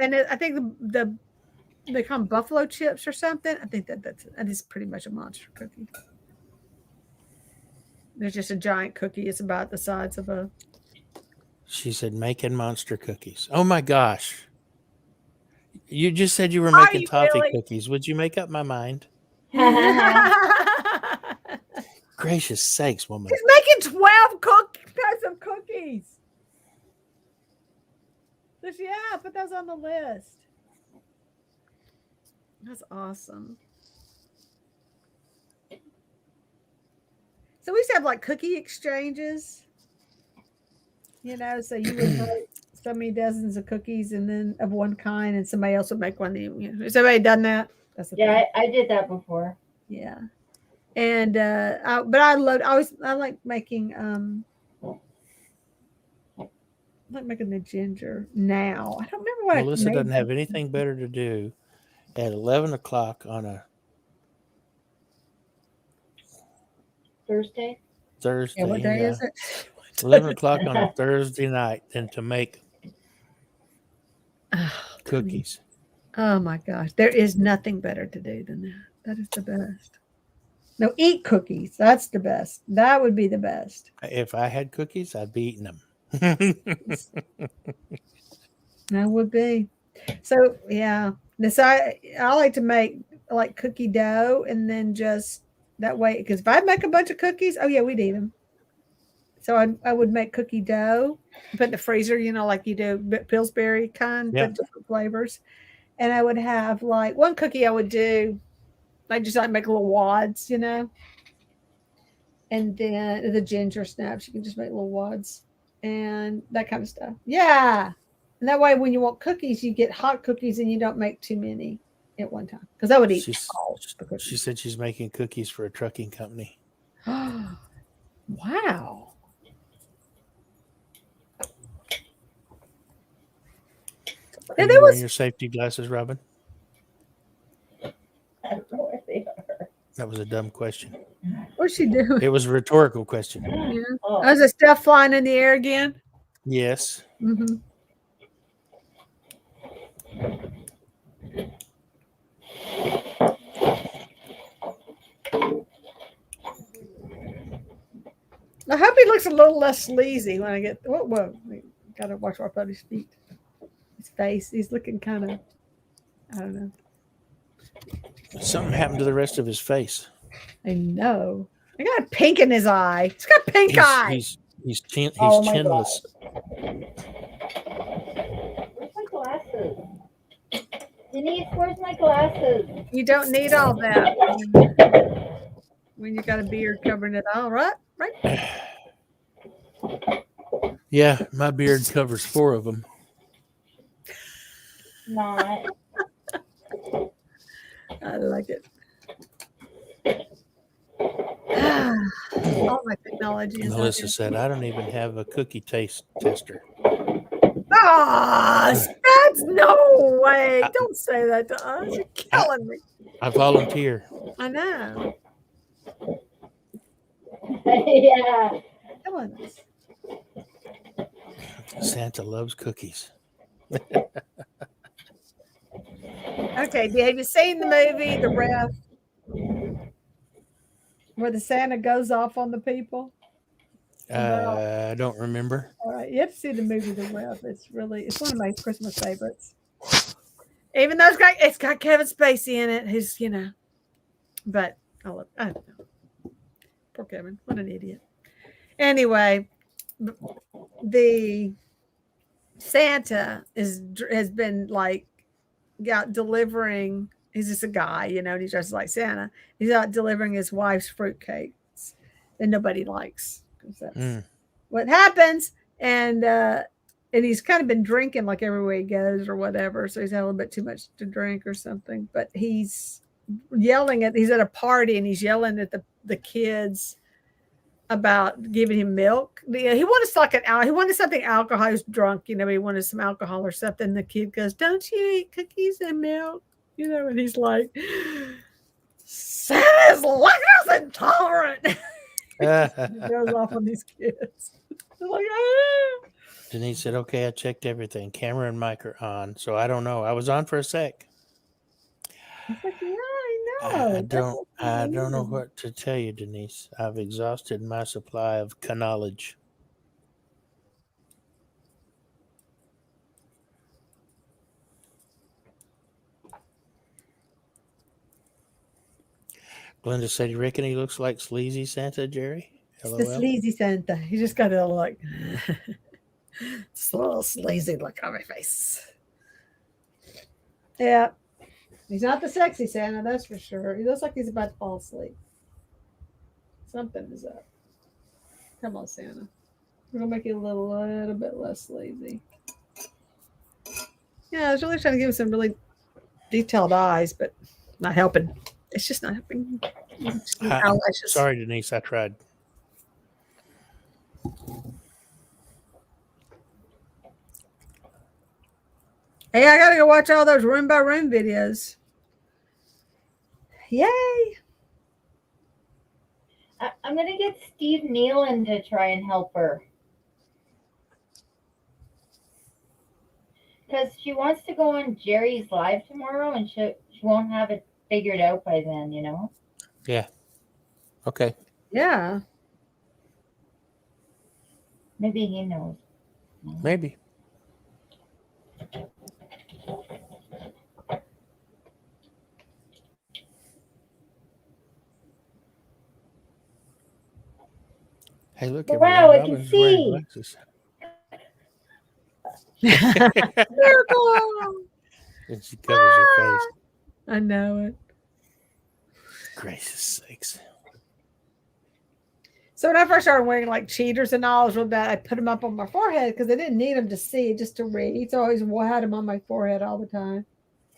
And I think they call them buffalo chips or something. I think that is pretty much a monster cookie. There's just a giant cookie. It's about the size of a. She said making monster cookies. Oh my gosh. You just said you were making toffee cookies. Would you make up my mind? Gracious sakes, woman. He's making 12 types of cookies. So put those on the list. That's awesome. So we used to have like cookie exchanges. So you would make so many dozens of cookies and then of one kind, and somebody else would make one. Has somebody done that? I did that before. Yeah. And but I like making the ginger now. I don't remember what Melissa I made. doesn't have anything better to do at 11 o'clock on a Thursday. Thursday. Yeah, what day is it? 11 o'clock on a Thursday night than to make cookies. Oh my gosh. There is nothing better to do than that. That is the best. No, eat cookies. That's the best. That would be the best. If I had cookies, I'd be eating them. That would be. So yeah. This I like to make like cookie dough and then just that way, because if I make a bunch of cookies, oh yeah, we'd eat them. So I would make cookie dough, put in the freezer, like you do Pillsbury kind, Yeah. but different flavors. And I would have like one cookie I would do, I just like make little wads, and then the ginger snaps, you can just make little wads and that kind of stuff. Yeah. And that way, when you want cookies, you get hot cookies and you don't make too many at one time. Because I would eat all the cookies. She said she's making cookies for a trucking company. Wow. Are you wearing your safety glasses, Robin? I don't know where they are. That was a dumb question. What's she doing? It was a rhetorical question. Yeah. Oh, is there stuff flying in the air again? Yes. Mm-hmm. I hope he looks a little less sleazy when I get. Whoa. Gotta watch where I put his feet. His face. He's looking kind of. I don't know. Something happened to the rest of his face. I know. I got a pink in his eye. He's got pink eye. He's chinless. Where's my glasses? Denise, where's my glasses? You don't need all that when you got a beard covering it all, right? Right. Yeah, my beard covers 4 of them. Not. I like it. All my technology is. Melissa said, "I don't even have a cookie taste tester." That's no way. Don't say that to us. You're killing me. I volunteer. I know. Yeah. Come on. Santa loves cookies. Okay, have you seen the movie The Ref, where the Santa goes off on the people? I don't remember. All right, you have to see the movie The Ref. It's one of my Christmas favorites. Even though it's got Kevin Spacey in it, who's but I don't know. Poor Kevin, what an idiot. Anyway, the Santa has been out delivering. He's just a guy, and he's dressed like Santa. He's out delivering his wife's fruitcakes that nobody likes. That's what happens. And he's kind of been drinking like everywhere he goes or whatever. So he's had a little bit too much to drink or something. But he's at a party and he's yelling at the kids about giving him milk. He wanted something alcohol. He was drunk, he wanted some alcohol or something. The kid goes, "Don't you eat cookies and milk?" And he's like, "Santa's lactose intolerant." He goes off on these kids. They're like, ah. Denise said, "Okay, I checked everything. Camera and mic are on." So I don't know. I was on for a sec. It's like, yeah, I know. I don't know what to tell you, Denise. I've exhausted my supply of knowledge. Glenda said, "You reckon he looks like sleazy Santa, Jerry?" It's the sleazy Santa. He just got a it's a little sleazy look on my face. Yeah. He's not the sexy Santa, that's for sure. He looks like he's about to fall asleep. Something is up. Come on, Santa. We're going to make you a little bit less sleazy. Yeah, I was really trying to give him some really detailed eyes, but not helping. It's just not helping. Eyelashes. Sorry, Denise, I tried. Hey, I gotta go watch all those room by room videos. Yay! I'm gonna get Steve Nealon to try and help her. Because she wants to go on Jerry's live tomorrow, and she won't have it figured out by then, you know? Yeah. Okay. Yeah. Maybe he knows. Maybe. Hey, look, But everyone. wow, I can Robin's wearing see. glasses. Miracle! And she covers her face. I know it. Gracious sakes. So when I first started wearing like cheaters and all, it was real bad. I put them up on my forehead because I didn't need them to see, just to read. So I always had them on my forehead all the time.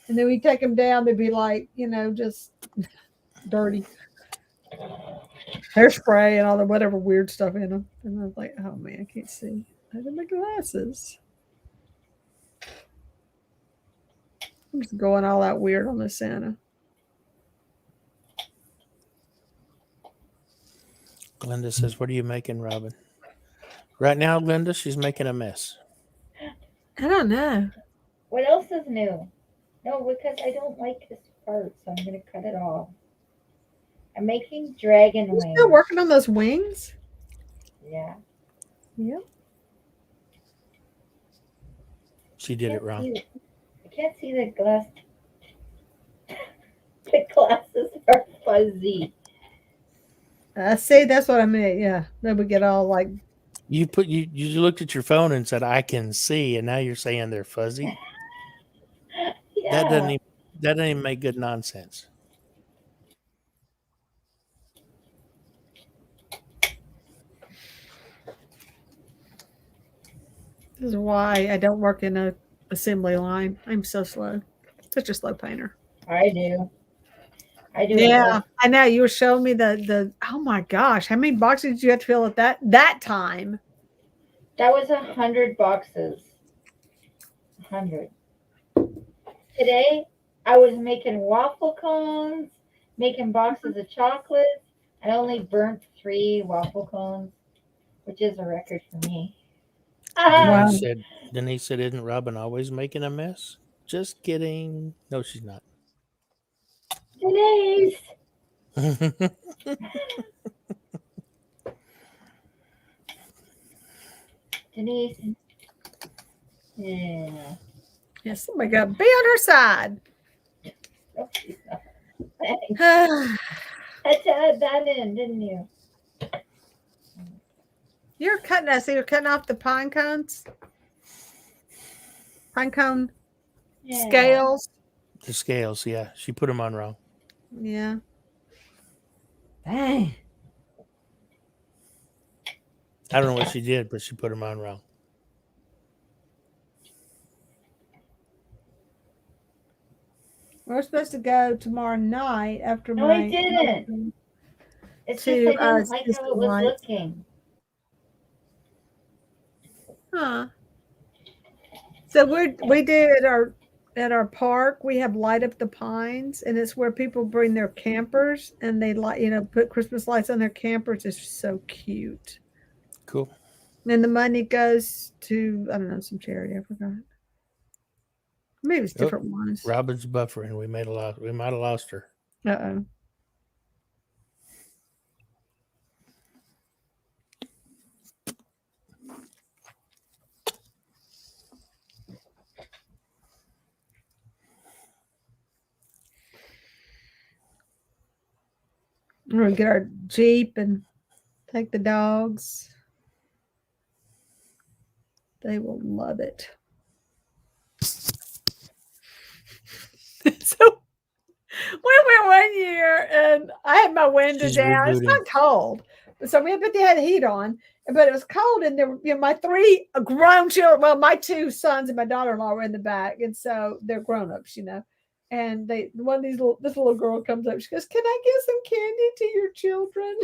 And then we take them down, they'd be like, just dirty. Hairspray and all the whatever weird stuff in them. And I was like, oh man, I can't see. I have my glasses. I'm just going all out weird on this Santa. Glenda says, what are you making, Robin? Right now, Glenda, she's making a mess. I don't know. What else is new? No, because I don't like this part, so I'm going to cut it off. I'm making dragon wings. Still working on those wings? Yeah. Yep. She did it wrong. I can't see the glass. The glasses are fuzzy. See, that's what I meant. Yeah. Then we get all like. You looked at your phone and said, I can see, and now you're saying they're fuzzy. Yeah. That doesn't even make good nonsense. This is why I don't work in a assembly line. I'm so slow. Such a slow painter. I do. Yeah, I know. You were showing me the. Oh my gosh, how many boxes did you have to fill at that time? That was 100 boxes. 100. Today, I was making waffle cones, making boxes of chocolates. I only burnt 3 waffle cones, which is a record for me. Denise said, isn't Robin always making a mess? Just kidding. No, she's not. Denise! Denise. Yeah. Yeah, somebody got to be on her side. No, she's not. Had to add that in, didn't you? You're cutting us. You're cutting off the pine cones. Pine cone scales. The scales, yeah. She put them on wrong. Yeah. Dang. I don't know what she did, but she put them on wrong. We're supposed to go tomorrow night after No, I didn't. It's just I didn't like how it was looking. Huh. So we do at our park, we have Light Up the Pines, and it's where people bring their campers and they put Christmas lights on their campers. It's so cute. Cool. And the money goes to, I don't know, some charity. I forgot. Maybe it's different ones. Robin's buffering. We might have lost her. Uh-oh. We're going to get our Jeep and take the dogs. They will love it. So we went one year and I had my window down. It's not cold. So we had to put the heat on, but it was cold. And there were, my 3 grown children, well, my 2 sons and my daughter-in-law were in the back. And so they're grown-ups, And one of these this little girl comes up. She goes, "Can I give some candy to your children?"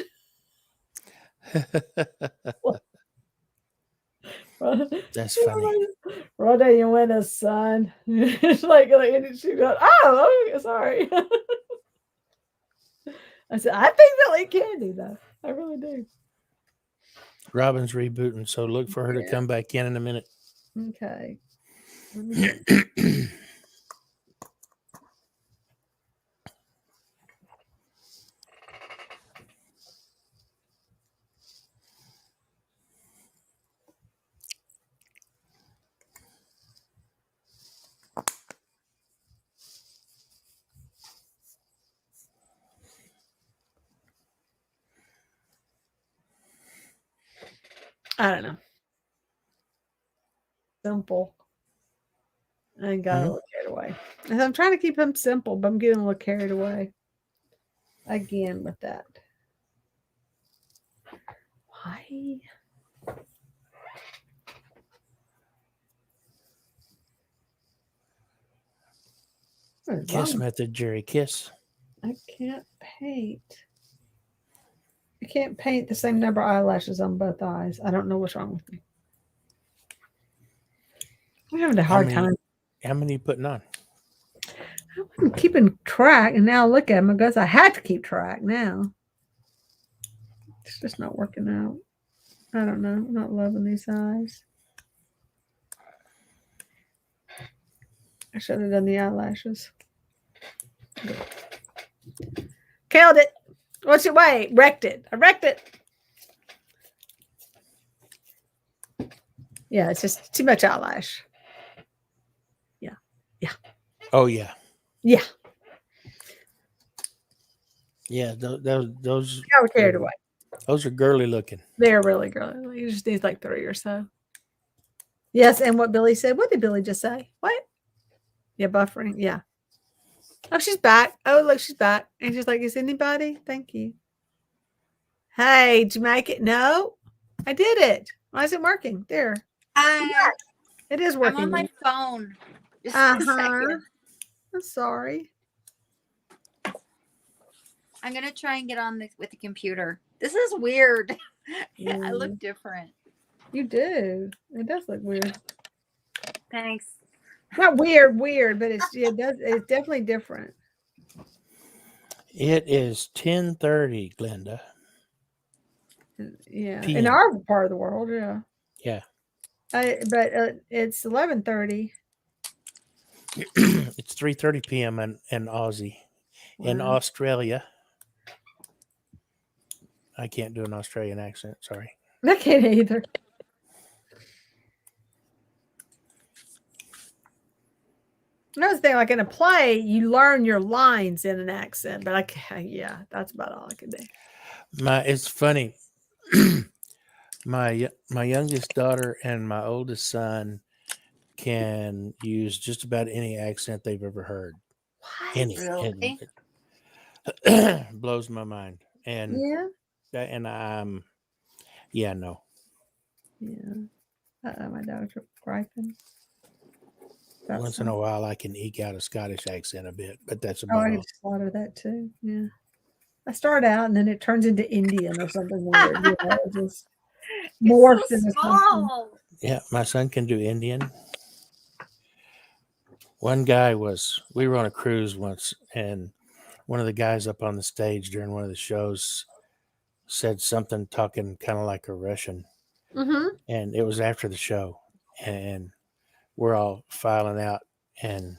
That's funny. Rhoda, you win a son. It's like, and she goes, "Oh, sorry." I said, "I think they'll eat candy, though. I really do." Robin's rebooting, so look for her to come back in a minute. Okay. I don't know. Simple. I got a little carried away. And I'm trying to keep them simple, but I'm getting a little carried away again with that. Why? Kiss method, Jerry. Kiss. I can't paint. I can't paint the same number of eyelashes on both eyes. I don't know what's wrong with me. I'm having a hard time. How many are you putting on? I'm keeping track, and now look at them. I guess I had to keep track now. It's just not working out. I don't know. I'm not loving these eyes. I should have done the eyelashes. Killed it. What's your way? Wrecked it. I wrecked it. Yeah, it's just too much eyelash. Yeah. Yeah. Oh, yeah. Yeah. Yeah, those I was carried away. Those are girly looking. They're really girly. You just need like 3 or so. Yes, and what Billy said. What did Billy just say? What? Yeah, buffering. Yeah. Oh, she's back. Oh, look, she's back. And she's like, "Is anybody? Thank you." Hey, did you make it? No, I did it. Why is it working? There. It is working. I'm on my phone. Just a second. I'm sorry. I'm gonna try and get on with the computer. This is weird. I look different. You do. It does look weird. Thanks. Not weird, but it's definitely different. It is 10:30, Glenda. Yeah, PM. in our part of the world, yeah. Yeah. But it's 11:30. It's 3:30 p.m. in Aussie. Wow. In Australia. I can't do an Australian accent. Sorry. I can't either. Another thing, like in a play, you learn your lines in an accent, but yeah, that's about all I can do. It's funny. my youngest daughter and my oldest son can use just about any accent they've ever heard. What? Any. Really? It blows my mind. And yeah. No. Yeah. My dog's griping. Once in a while, I can eke out a Scottish accent a bit, but that's about I all. can slaughter that too. Yeah. I start out and then it turns into Indian or something weird. It just morphs into something. Yeah, my son can do Indian. One guy we were on a cruise once, and one of the guys up on the stage during one of the shows said something talking kind of like a Russian. Mm-hmm. And it was after the show, and we're all filing out, and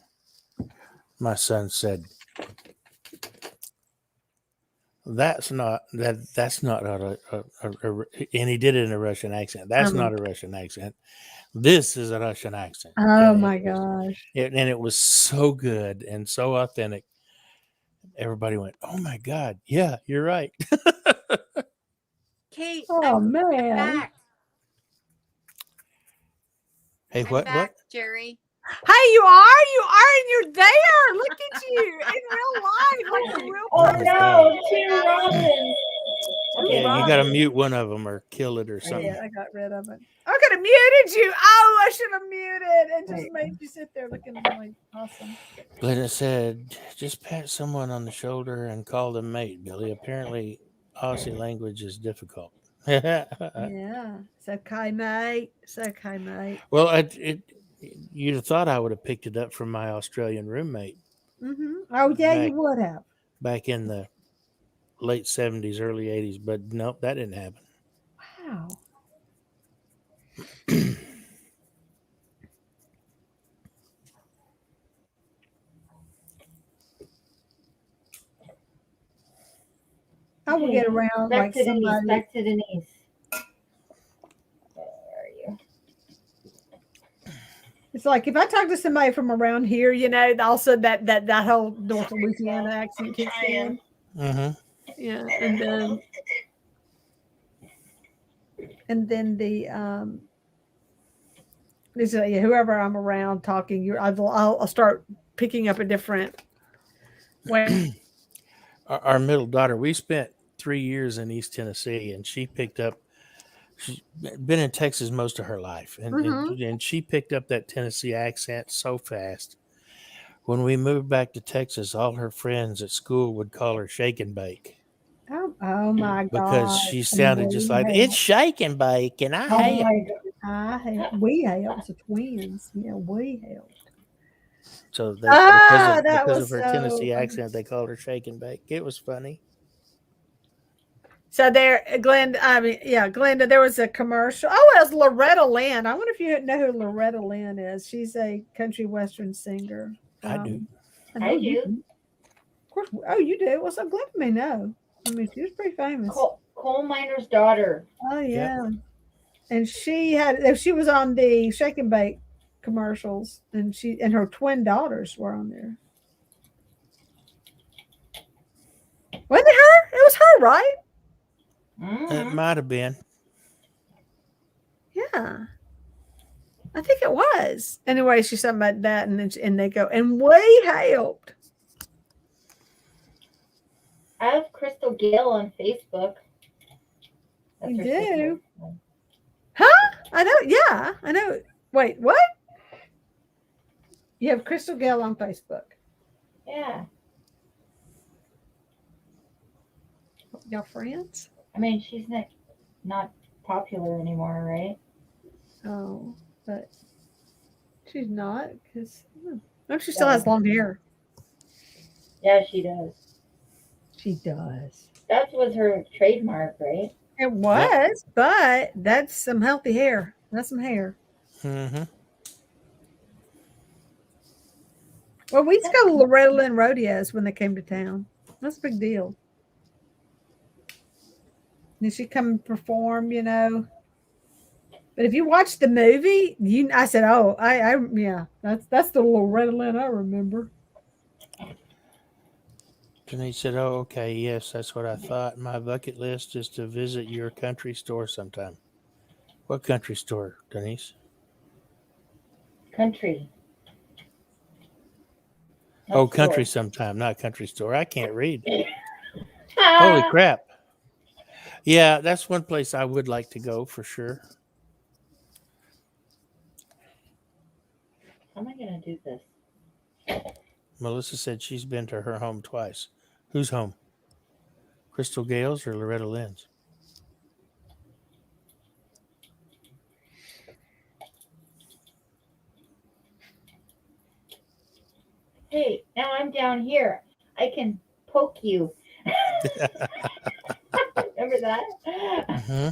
my son said, that's not and he did it in a Russian accent. That's not a Russian accent. This is a Russian accent. Oh my gosh. And it was so good and so authentic. Everybody went, "Oh my God. Yeah, you're right." Kate. Oh man. Back. Hey, I'm what? Back, Jerry. Hey, you are, and you're there. Look at you in real life, like a real Oh person. no, two Robins. Okay, Yeah, you wrong. got to mute one of them or kill it or something. Yeah, I got rid of it. I could have muted you. Oh, I should have muted and just Right. made you sit there looking really awesome. Glenda said, just pat someone on the shoulder and call them mate, Billy. Apparently, Aussie language is difficult. Yeah, it's okay, mate. It's okay, mate. Well, you'd have thought I would have picked it up from my Australian roommate Oh, yeah, Back- you would have. back in the late 70s, early 80s, but nope, that didn't happen. Wow. I will get around Back like to Denise. somebody. Back to Denise. Where are you? It's like if I talk to somebody from around here, you know, also that whole North Louisiana accent kicks in. Mm-hmm. Yeah, and then the whoever I'm around talking, I'll start picking up a different way. Our middle daughter, we spent 3 years in East Tennessee, and she's been in Texas most of her life, and she picked up that Tennessee accent so fast. When we moved back to Texas, all her friends at school would call her Shake and Bake Oh my God! because she sounded just like it's Shake and Bake, and I hate it. We helped the twins. Yeah, we helped. So that because was of her so Tennessee funny. accent, they called her Shake and Bake. It was funny. So there, Glenda, there was a commercial. Oh, it was Loretta Lynn. I wonder if you know who Loretta Lynn is. She's a country western singer. I do. I do. Of course. Oh, you do? Well, so Glenda may know. I mean, she was pretty famous. Coal miner's daughter. Oh, yeah. And she was on the Shake and Bake commercials, and her twin daughters were on there. Wasn't it her? It was her, right? It might have been. Yeah, I think it was. Anyway, she's talking about that, and they go, and we helped. I have Crystal Gale on Facebook. You her do? sister. Huh? I know. Yeah, I know. Wait, what? You have Crystal Gale on Facebook. Yeah. Y'all friends? I mean, she's not popular anymore, right? Oh, but she's not because she still has long hair. Yeah, she does. She does. That was her trademark, right? It was, but that's some healthy hair. That's some hair. Mm-hmm. Well, we used to go to Loretta Lynn rodeos when they came to town. That's a big deal. And she'd come and perform, you know. But if you watch the movie, I said, oh, yeah, that's the Loretta Lynn I remember. Denise said, "Oh, okay, yes, that's what I thought. My bucket list is to visit your country store sometime." What country store, Denise? Country. Oh, country sometime, not country store. I can't read. Holy crap. Yeah, that's one place I would like to go for sure. How am I going to do this? Melissa said she's been to her home twice. Whose home? Crystal Gale's or Loretta Lynn's? Hey, now I'm down here. I can poke you. Remember that? Mm-hmm.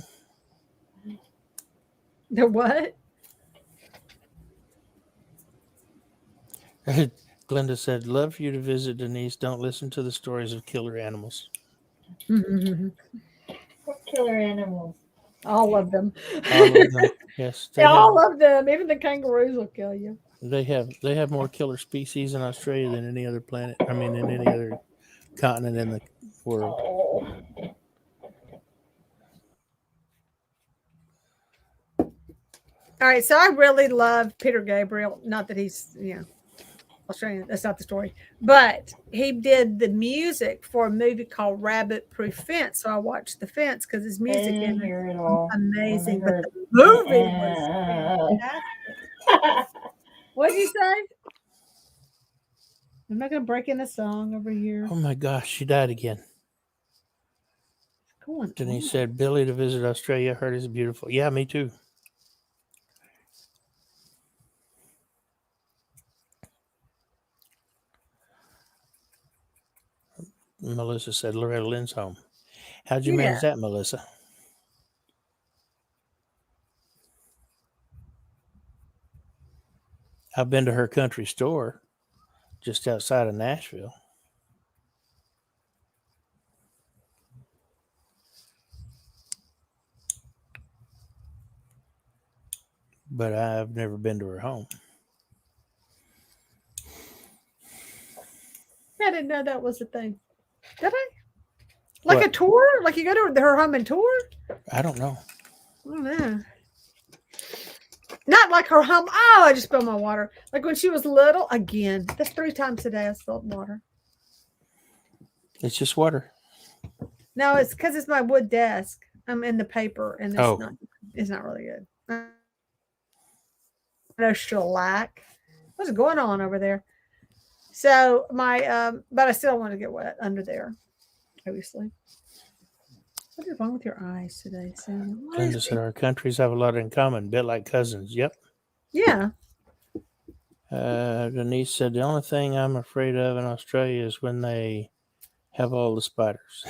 The what? Glenda said, "Love for you to visit, Denise. Don't listen to the stories of killer animals." What killer animals? All of them. All of them. Yes. All of them. Even the kangaroos will kill you. They have more killer species in Australia than any other planet. I mean, in any other continent in the world. Oh. All right, so I really love Peter Gabriel. Not that he's, Australian. That's not the story. But he did the music for a movie called Rabbit Proof Fence. So I watched The Fence because his I music didn't in it hear it all. amazing. I But heard, the movie was fantastic. What did you say? I'm not going to break in a song over here. Oh my gosh, she died again. What's going Denise on? said, Billy to visit Australia. Heard it's beautiful. Yeah, me too. Melissa said, Loretta Lynn's home. How'd you Yeah. manage that, Melissa? I've been to her country store just outside of Nashville. But I've never been to her home. I didn't know that was a thing. Did I? Like What? a tour? Like you go to her home and tour? I don't know. I don't know. Not like her home. Oh, I just spilled my water. Like when she was little. Again, that's 3 times today I spilled water. It's just water. No, it's because it's my wood desk. I'm in the paper, and Oh. it's not really good. No shellac. What's going on over there? So but I still want to get wet under there, obviously. What is wrong with your eyes today, Sam? Linda said our countries have a lot in common, a bit like cousins. Yep. Yeah. Denise said the only thing I'm afraid of in Australia is when they have all the spiders.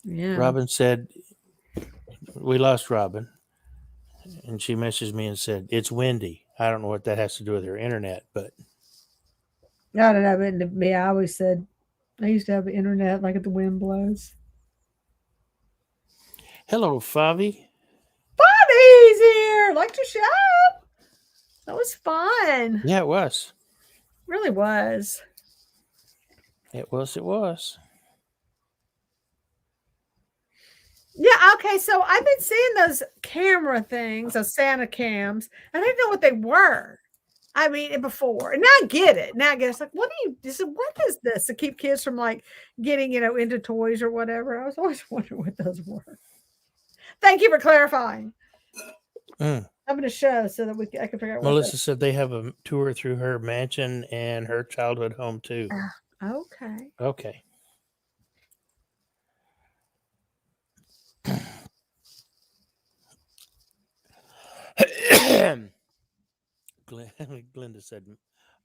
Yeah. Robin said we lost Robin, and she messaged me and said it's windy. I don't know what that has to do with her internet, but I don't know. But me, I always said I used to have the internet like if the wind blows. hello, Favi. Bobby's here. Like to shop. That was fun. Yeah, it was. Really was. It was. Yeah, okay. So I've been seeing those camera things, those Santa cams, and I didn't know what they were. I mean, before. And now I get it. It's like, what is this? To keep kids from like getting, into toys or whatever. I was always wondering what those were. Thank you for clarifying. I'm going to show so that I can figure out Melissa said they have a tour through her mansion and her childhood home too. Okay. Okay. Glenda said,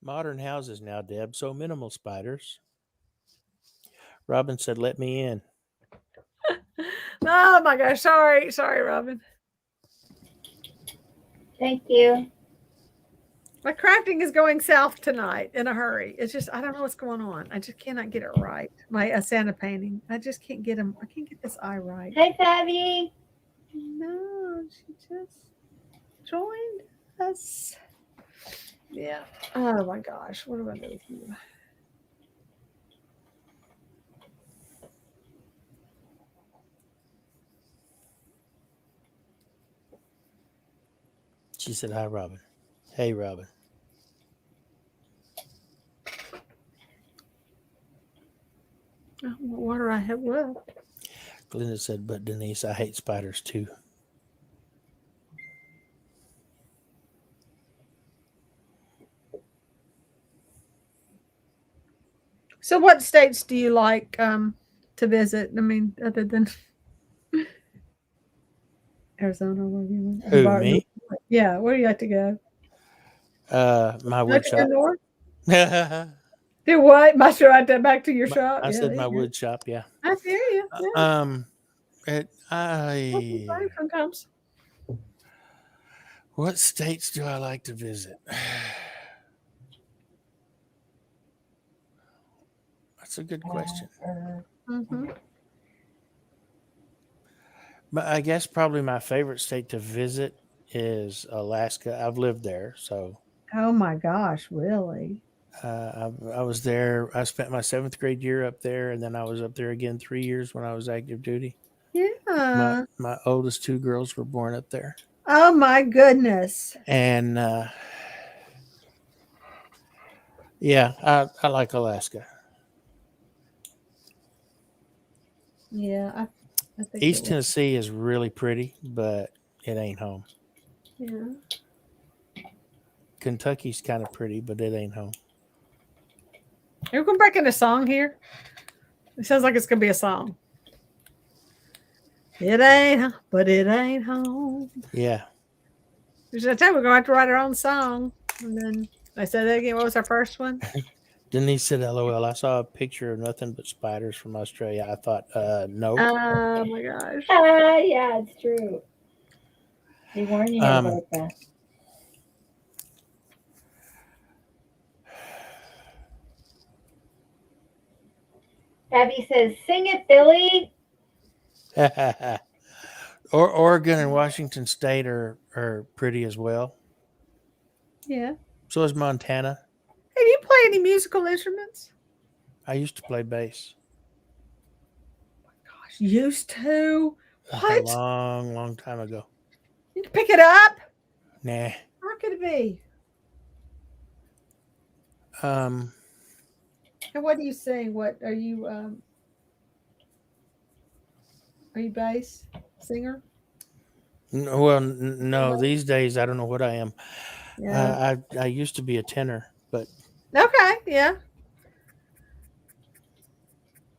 modern houses now, Deb, so minimal spiders. Robin said, let me in. Oh my gosh. Sorry, Robin. Thank you. My crafting is going south tonight in a hurry. It's just, I don't know what's going on. I just cannot get it right. My Santa painting. I just can't get him. I can't get this eye right. Hi, Fabi. No, she just joined us. Yeah. Oh my gosh. What do I do with you? She said, hi, Robin. Hey, Robin. What water I have left? Glenda said, but Denise, I hate spiders too. So what states do you like to visit? I mean, other than Arizona, where you went? Who, me? Yeah, where do you like to go? My wood shop. Do what? My shop. Back to your shop. I said my wood shop. Yeah. I hear you. Yeah. Sometimes. What states do I like to visit? That's a good question. Mm-hmm. But I guess probably my favorite state to visit is Alaska. I've lived there, so. Oh my gosh! Really? I was there. I spent my 7th grade year up there, and then I was up there again 3 years when I was active duty. Yeah. My oldest 2 girls were born up there. Oh my goodness! And Yeah, I like Alaska. Yeah, I think it East was. Tennessee is really pretty, but it ain't home. Yeah. Kentucky's kind of pretty, but it ain't home. Are we going back into song here? It sounds like it's gonna be a song. It ain't, but it ain't home. Yeah. I tell you, we're gonna have to write our own song. And then I said that again. What was our first one? Denise said, "LOL." I saw a picture of nothing but spiders from Australia. I thought, no. Oh my gosh. Yeah, it's true. They warned you about that. Abby says, "Sing it, Billy." Or Oregon and Washington State are pretty as well. Yeah. So is Montana. Hey, do you play any musical instruments? I used to play bass. Gosh, used to. A What? long time ago. You can pick it up? Nah. How could it be? Um, And what do you sing? What are you? Are you bass singer? no. These days, I don't know what I am. Yeah. I used to be a tenor, but Okay. Yeah.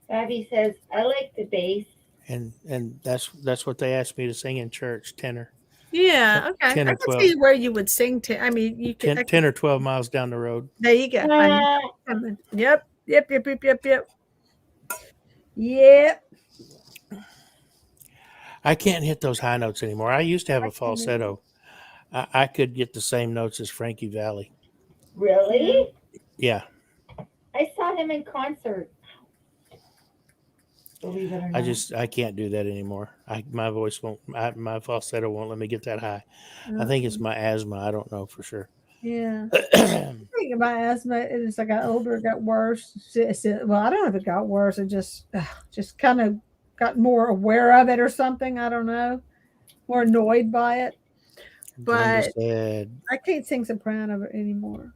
Abby says, "I like the bass." and that's what they asked me to sing in church, tenor. Yeah. Okay. 10 I or can 12. see where you would sing to. I mean, you could. 10 or 12 miles down the road. There you go. I know. Yep. Yep. Yep. I can't hit those high notes anymore. I used to have a falsetto. I could get the same notes as Frankie Valli. Really? Yeah. I saw him in concert. Believe it or not. I can't do that anymore. My voice won't, my falsetto won't let me get that high. I think it's my asthma. I don't know for sure. Yeah. I think about asthma. As I got older, it got worse. Well, I don't know if it got worse. It just kind of got more aware of it or something. I don't know. More annoyed by it. But I can't sing soprano anymore.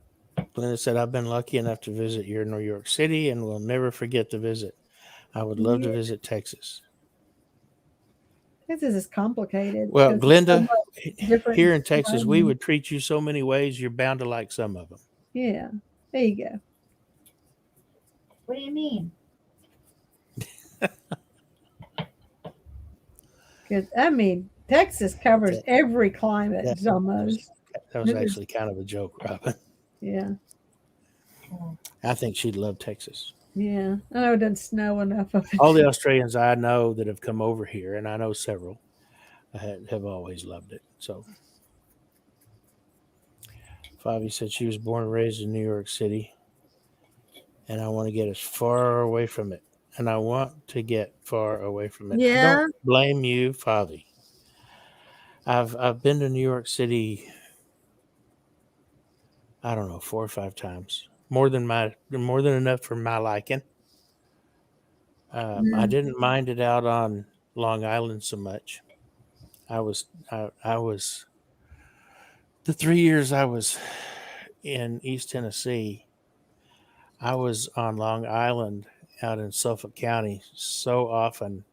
Glenda said, "I've been lucky enough to visit your New York City and will never forget the visit. I would love to visit Texas." This is complicated. Well, Glenda, here in Texas, language. we would treat you so many ways. You're bound to like some of them. Yeah, there you go. What do you mean? Because I mean, Texas covers every climate almost. That was actually kind of a joke, Robin. Yeah. I think she'd love Texas. Yeah, I know it doesn't snow enough of it. All the Australians I know that have come over here, and I know several, have always loved it. So, Fabi said she was born and raised in New York City, and I want to get as far away from it. And I want to get far away from it. Yeah. I don't blame you, Fabi. I've been to New York City, I don't know, 4 or 5 times. More than enough for my liking. I didn't mind it out on Long Island so much. I was the 3 years I was in East Tennessee, I was on Long Island out in Suffolk County so often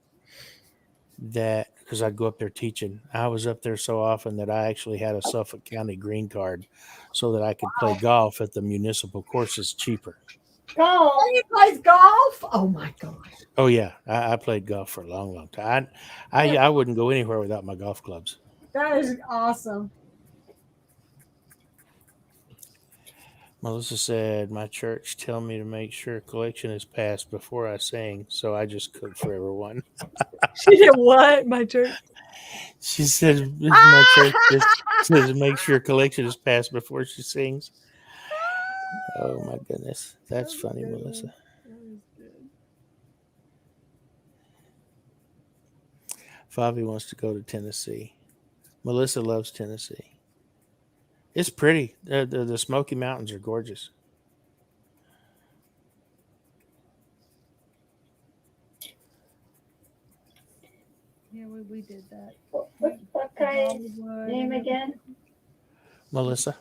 that because I'd go up there teaching, I was up there so often that I actually had a Suffolk County green card so that I could play golf at the municipal courses cheaper. Golf? He plays golf? Oh my gosh. Oh yeah, I played golf for a long time. I wouldn't go anywhere without my golf clubs. That is awesome. Melissa said, "My church tell me to make sure collection is passed before I sing, so I just cook for everyone." She did what? My church? She said, "My church just says make sure collection is passed before she sings." Oh my goodness, that's funny, Melissa. Fabi wants to go to Tennessee. Melissa loves Tennessee. It's pretty. The Smoky Mountains are gorgeous. Yeah, we did that. What's that guy's name again? Melissa.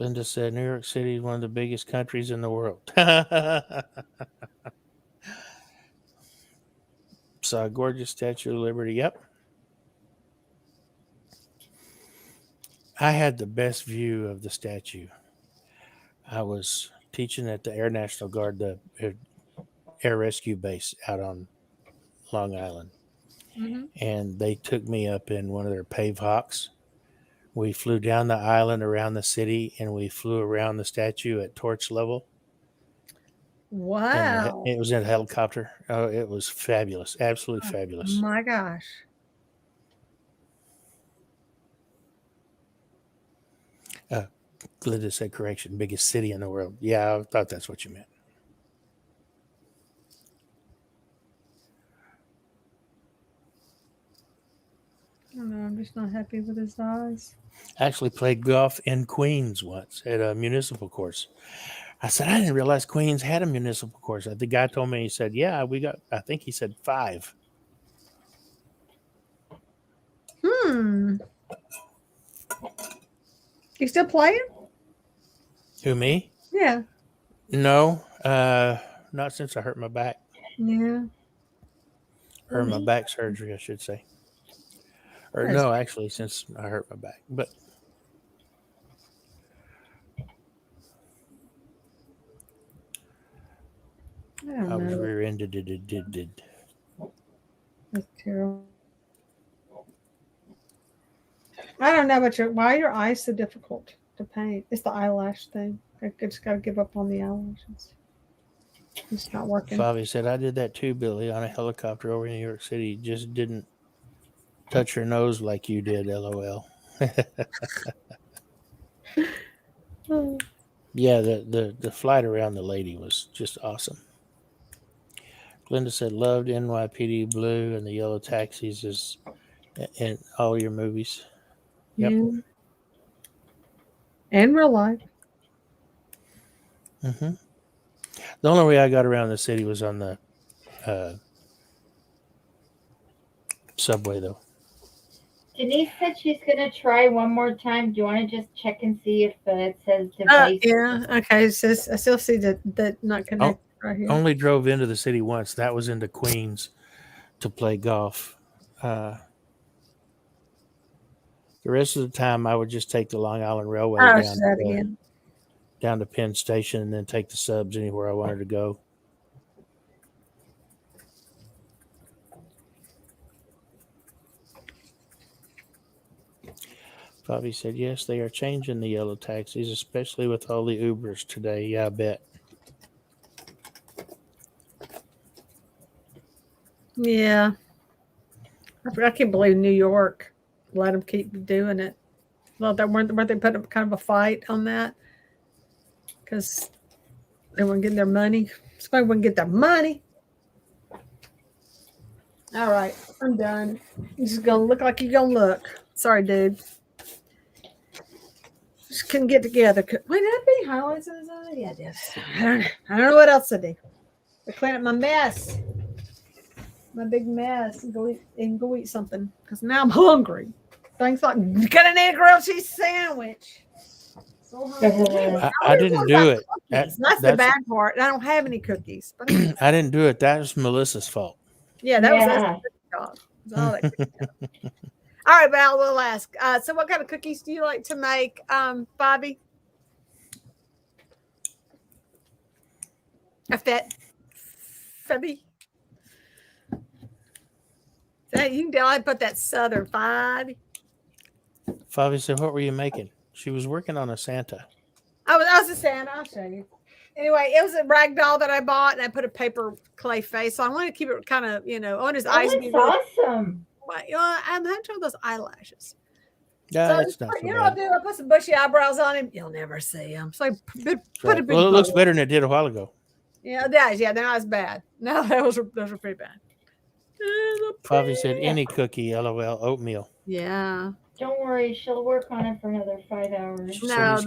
Linda said New York City is one of the biggest countries in the world. Saw a gorgeous Statue of Liberty. Yep. I had the best view of the statue. I was teaching at the Air National Guard, the air rescue base out on Long Island. Mm-hmm. And they took me up in one of their Pave Hawks. We flew down the island around the city, and we flew around the statue at torch level. Wow. And it was in a helicopter. Oh, it was fabulous. Absolutely fabulous. My gosh. Linda said, correction, biggest city in the world. Yeah, I thought that's what you meant. I don't know. I'm just not happy with his eyes. I actually played golf in Queens once at a municipal course. I said, I didn't realize Queens had a municipal course. The guy told me, he said, yeah, we got, I think he said 5. You still playing? Who, me? Yeah. No, not since I hurt my back. Yeah. Or my back surgery, I should say. Or no, actually, since I hurt my back. But I was rear-ended. That's terrible. I don't know, but why are your eyes so difficult to paint? It's the eyelash thing. I just got to give up on the eyelashes. It's not working. Favi said, I did that too, Billy, on a helicopter over in New York City. Just didn't touch her nose like you did, LOL. Yeah, the flight around the lady was just awesome. Glenda said, loved NYPD Blue and the Yellow Taxis is in all your movies. Yep. Yeah. And real life. Mm-hmm. The only way I got around the city was on the subway, though. Denise said she's going to try one more time. Do you want to just check and see if it says device? Yeah. Okay. It says, I still see that not connected right here. Only drove into the city once. That was into Queens to play golf. The rest of the time, I would just take the Long Island Railway down to Penn Station and then take the subs anywhere I wanted to go. Bobby said, yes, they are changing the yellow taxis, especially with all the Ubers today. Yeah, I bet. Yeah. I can't believe New York let them keep doing it. Well, weren't they putting up kind of a fight on that? Because they weren't getting their money. Somebody wouldn't get their money. All right, I'm done. You're just going to look like you're going to look. Sorry, dude. Just couldn't get together. Wait, did I be highlights of this? Yeah, I did. I don't know what else I did. To clean up my mess. My big mess. And go eat something. Because now I'm hungry. Things like, you're going to need a grilled cheese sandwich. So I didn't do it. That's the bad part. I don't have any cookies. But I didn't do it. That was Melissa's fault. Yeah, that was that's job. All right, Val, we'll ask. So what kind of cookies do you like to make, Bobby? Fabi? You can tell I put that southern Fabi. Fabi said, what were you making? She was working on a Santa. I was a Santa. I'll show you. Anyway, it was a rag doll that I bought, and I put a paper clay face. So I want to keep it kind of, I want his eyes to be awesome. I'm having trouble with those eyelashes. Yeah, so that's not you know what I'll do? I'll put some bushy eyebrows on him. You'll never see him. So I put a big it looks better than it did a while ago. Yeah, it does. Yeah, they're not as bad. No, those were pretty bad. Fabi said, any cookie, LOL, oatmeal. Yeah. Don't worry, she'll work on it for another 5 hours. No, I'm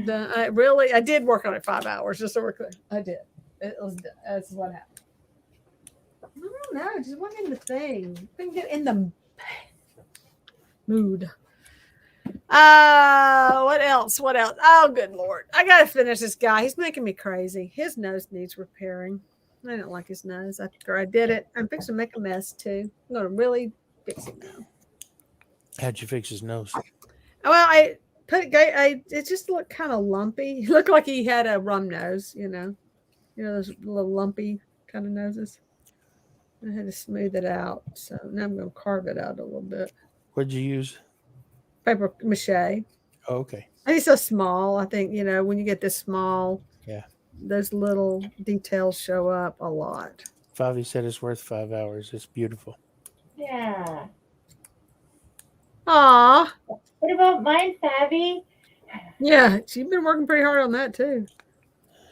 done. I did work on it 5 hours just to work there. I did. That's what happened. I don't know. Just wasn't in the thing. Couldn't get in the mood. What else? What else? Oh, good Lord. I got to finish this guy. He's making me crazy. His nose needs repairing. I don't like his nose. After I did it, I'm fixing to make a mess too. I'm going to really fix it now. How'd you fix his nose? Well, it just looked kind of lumpy. It looked like he had a rum nose, you know, those little lumpy kind of noses. I had to smooth it out. So now I'm going to carve it out a little bit. What'd you use? Paper mache. Oh, okay. And he's so small. I think, you know, when you get this small, yeah, those little details show up a lot. Favi said it's worth 5 hours. It's beautiful. Yeah. Aw. What about mine, Favi? Yeah, she's been working pretty hard on that too.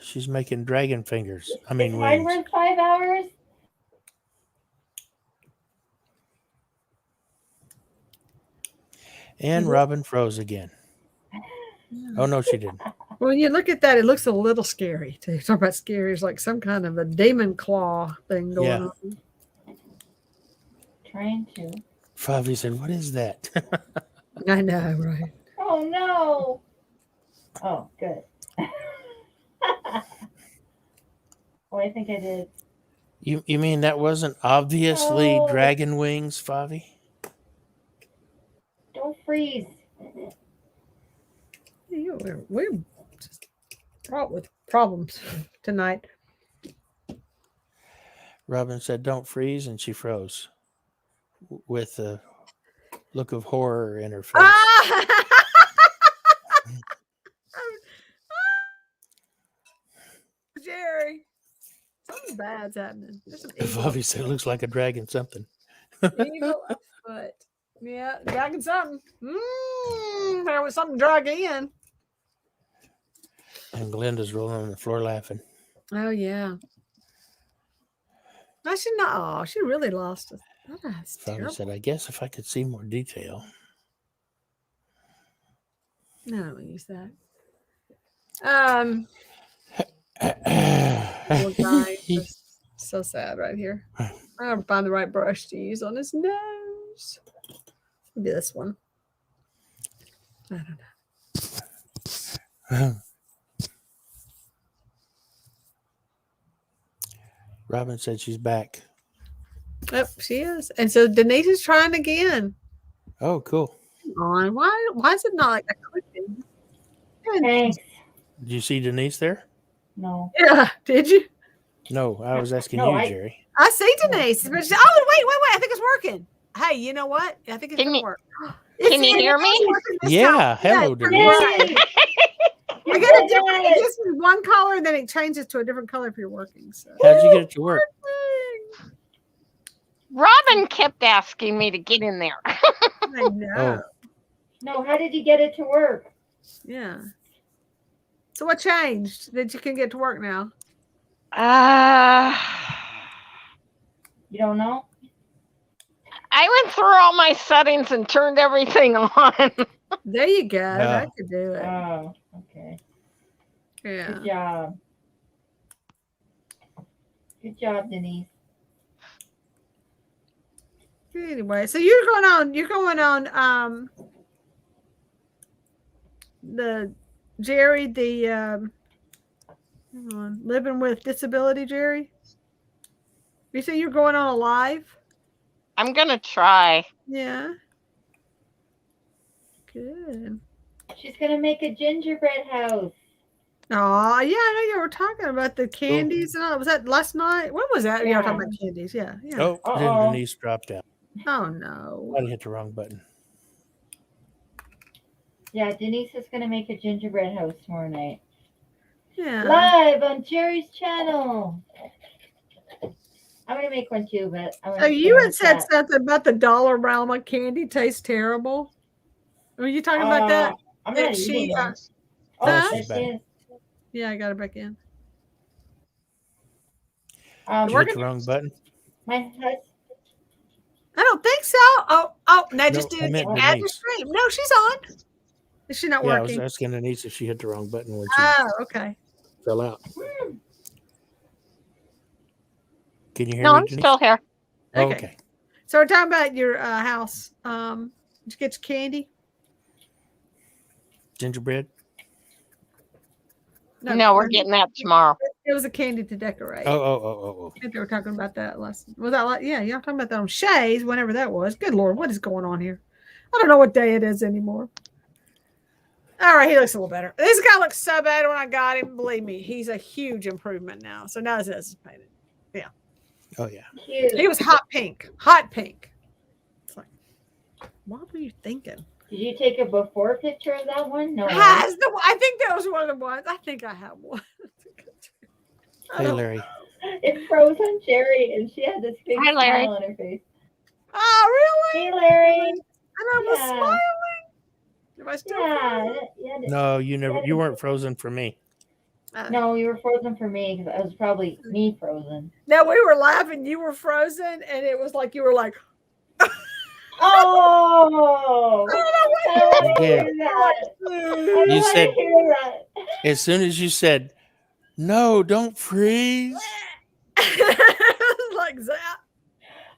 She's making dragon fingers. I mean, Is mine wings. worth 5 hours? And Robin froze again. Oh, no, she didn't. Well, you look at that, it looks a little scary too. Talk about scary. It's like some kind of a demon claw thing going on. Trying to. Favi said, what is that? I know, right? Oh, no. Oh, good. Oh, I think I did. You mean that wasn't obviously dragon wings, Favi? Don't freeze. We're just fraught with problems tonight. Robin said, don't freeze, and she froze with a look of horror in her face. Jerry, something bad's happening. Favi said, it looks like a dragon something. Evil foot. Yeah, dragging something. There was something dragging in. And Glenda's rolling on the floor laughing. Oh, yeah. No, she not. Oh, she really lost it. Oh, that's Favi terrible. said, I guess if I could see more detail. No, I don't use that. Little guy, just so sad right here. I gotta find the right brush to use on his nose. Maybe this one. I don't know. Robin said she's back. Oh, she is. And so Denise is trying again. Oh, cool. Come on. Why is it not like a clicking? Thanks. Did you see Denise there? No. Yeah, did you? No, I was asking you, Jerry. I see Denise. But wait. I think it's working. Hey, you know what? I think it's going to work. Can you hear me? Yeah. Hello, Denise. Right. You get a different, it gives me one color and then it changes to a different color if you're working. So. How'd you get it to work? Robin kept asking me to get in there. I know. Oh. No, how did you get it to work? Yeah. So what changed that you can get to work now? You don't know? I went through all my settings and turned everything on. There you go. That could do it. Oh, okay. Yeah. Good job. Good job, Denise. Anyway, so you're going on the Jerry, the hang on, living with disability, Jerry. You say you're going on a live? I'm gonna try. Yeah. Good. She's gonna make a gingerbread house. Oh, yeah, I know you were talking about the candies and all. Was that last night? When was that? Yeah. You were talking about candies. Yeah. Oh, then Denise dropped out. Oh, no. I hit the wrong button. Yeah, Denise is gonna make a gingerbread house tomorrow night. Yeah. Live on Jerry's channel. I'm gonna make one too, but So you had said something about the dollar realm of candy tastes terrible. Were you talking about that? I'm not eating it. She's back. Yeah, I got it back in. Did you hit the wrong button? My husband. I don't think so. Oh, no, just do it. Add the stream. No, she's on. Is she not working? I was asking Denise if she hit the wrong button when she okay. fell out. Can you hear No, me, I'm Denise? still here. Okay. So we're talking about your house. Did you get your candy? Gingerbread. No, we're getting that tomorrow. It was a candy to decorate. Oh. I think they were talking about that last. Was that like? Yeah, y'all talking about that on Shay's, whenever that was. Good Lord, what is going on here? I don't know what day it is anymore. All right, he looks a little better. This guy looks so bad when I got him. Believe me, he's a huge improvement now. So now this is painted. Yeah. Oh yeah. Cute. He was hot pink. Hot pink. It's like, what were you thinking? Did you take a before picture of that one? No. I think that was one of the ones. I think I have one. Hey, Larry. It froze on Jerry, and she had this big Hi, Larry. smile on her face. Oh, really? Hey, Larry. And I was smiling. Am I still Yeah. No, you weren't frozen for me. No, you were frozen for me because I was probably me frozen. No, we were laughing. You were frozen, and it was like you were like, Oh! I don't want to Yeah. hear that. I don't You want said- to hear that. As soon as you said, "No, don't freeze," like that.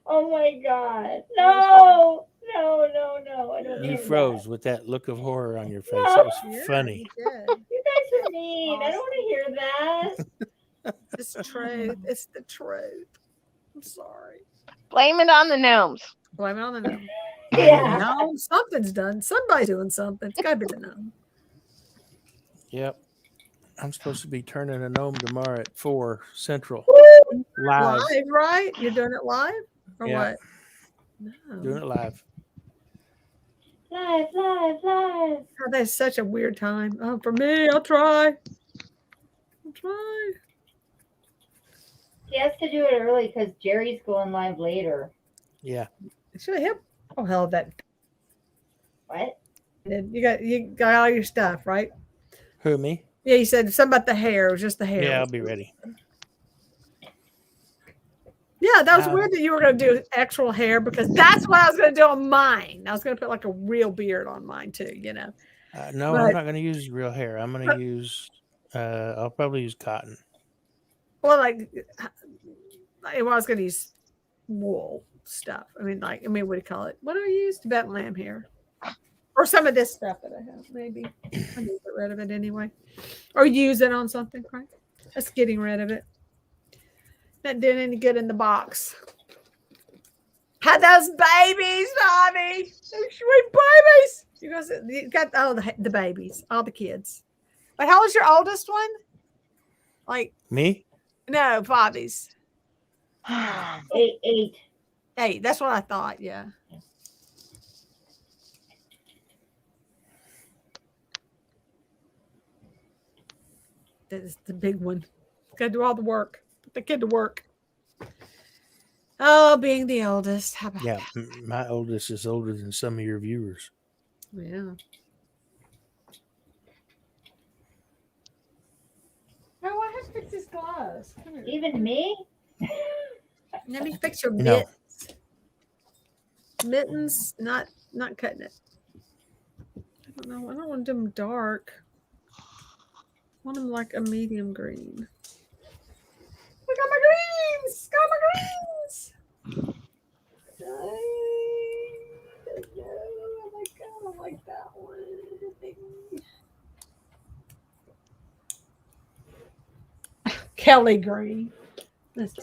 Oh my God. No. I don't you hear froze with that look of horror on your face. No. It was Yeah, funny. you did. that. You guys are mean. I don't want to hear that. It's the truth. It's the truth. I'm sorry. Blame it on the gnomes. Blame it on the gnome. Yeah. No, something's done. Somebody's doing something. It's got to be the gnome. Yep. I'm supposed to be turning a gnome tomorrow at 4 Central. Live. Live, right? You're doing it live? Or Yeah. what? No. Doing it live. Live. Oh, that's such a weird time. Oh, for me, I'll try. I'll try. He has to do it early because Jerry's going live later. Yeah. Should have him. Oh, hell, that. What? You got all your stuff, right? Who, me? Yeah, you said something about the hair. It was just the hair. Yeah, I'll be ready. Yeah, that was weird that you were going to do actual hair because that's what I was going to do on mine. I was going to put like a real beard on mine too, you know. No, But- I'm not going to use real hair. I'm going to use, I'll probably use cotton. Well, like, I was going to use wool stuff. I mean, what do you call it? What do I use? Tibetan lamb hair. Or some of this stuff that I have, maybe. I need to get rid of it anyway. Or use it on something, right? Just getting rid of it. Not doing any good in the box. Had those babies, Bobby. Those sweet babies. You got all the babies, all the kids. But how old's your oldest one? Like, Me? no, Bobby's. 8. 8. That's what I thought, yeah. That is the big one. Got to do all the work. Put the kid to work. Oh, being the oldest. How about Yeah, that? my oldest is older than some of your viewers. Yeah. Oh, I have to fix his gloves. Come here. Even me? Let me fix your No. mittens. Mittens, not cutting it. I don't know. I don't want them dark. I want them like a medium green. I got my greens! Got my greens! I like that one. Kelly green. That's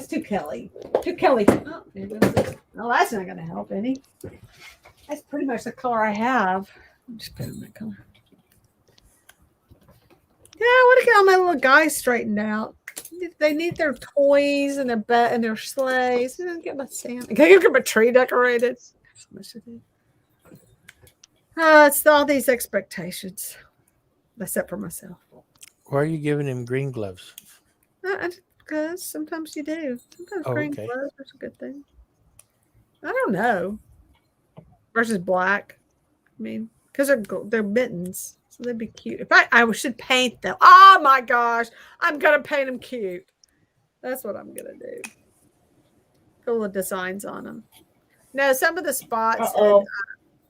too Kelly. Too Kelly. Oh, there goes this. Oh, that's not gonna help any. That's pretty much the color I have. I'm just putting that color. Yeah, I want to get all my little guys straightened out. They need their toys and their bed and their sleighs. I didn't get my Santa. Can you get my tree decorated? So much to do. It's all these expectations, except for myself. Why are you giving him green gloves? Because sometimes you do. Sometimes Oh, green okay. gloves is a good thing. I don't know. Versus black. I mean, because they're mittens, so they'd be cute. I should paint them. Oh my gosh, I'm gonna paint them cute. That's what I'm gonna do. Put little designs on them. No, some of the spots.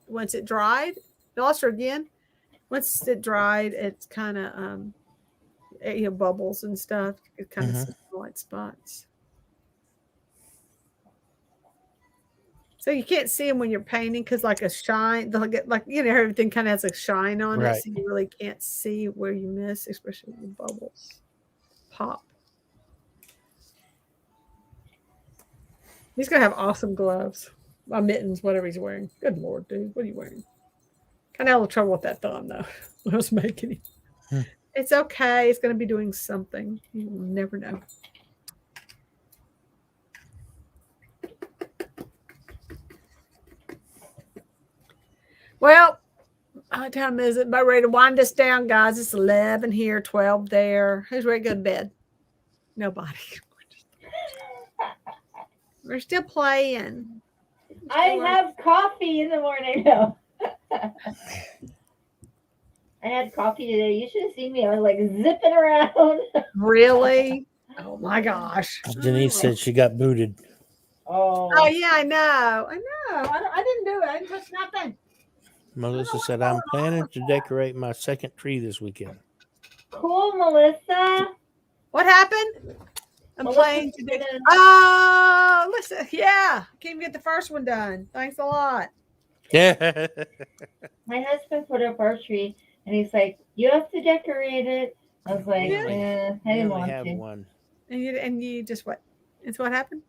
Once it dried, lost her again. Once it dried, it's kind of bubbles and stuff. It kind of white spots. So you can't see them when you're painting because like a shine, like everything kind of has a shine on it, Right. so you really can't see where you miss, especially the bubbles pop. He's gonna have awesome gloves, mittens, whatever he's wearing. Good Lord, dude, what are you wearing? Kind of had a little trouble with that thumb though. I was making it. It's okay. It's gonna be doing something. You will never know. Well, what time is it? About ready to wind us down, guys. It's 11 here, 12 there. Who's ready to go to bed? Nobody. We're still playing. I have coffee in the morning. No. I had coffee today. You should have seen me. I was like zipping around. Really? Oh my gosh. Denise said she got booted. Oh yeah, I know. I didn't do it. I didn't touch nothing. Melissa said, I'm planning to decorate my second tree this weekend. Cool, Melissa. What happened? I'm Melissa playing today. Oh, listen. Yeah. Can't even get the first one done. Thanks a lot. Yeah. My husband put up our tree and he's like, you have to decorate it. I was like, Yeah. I We didn't only want have to. one. And you just what? It's what happened?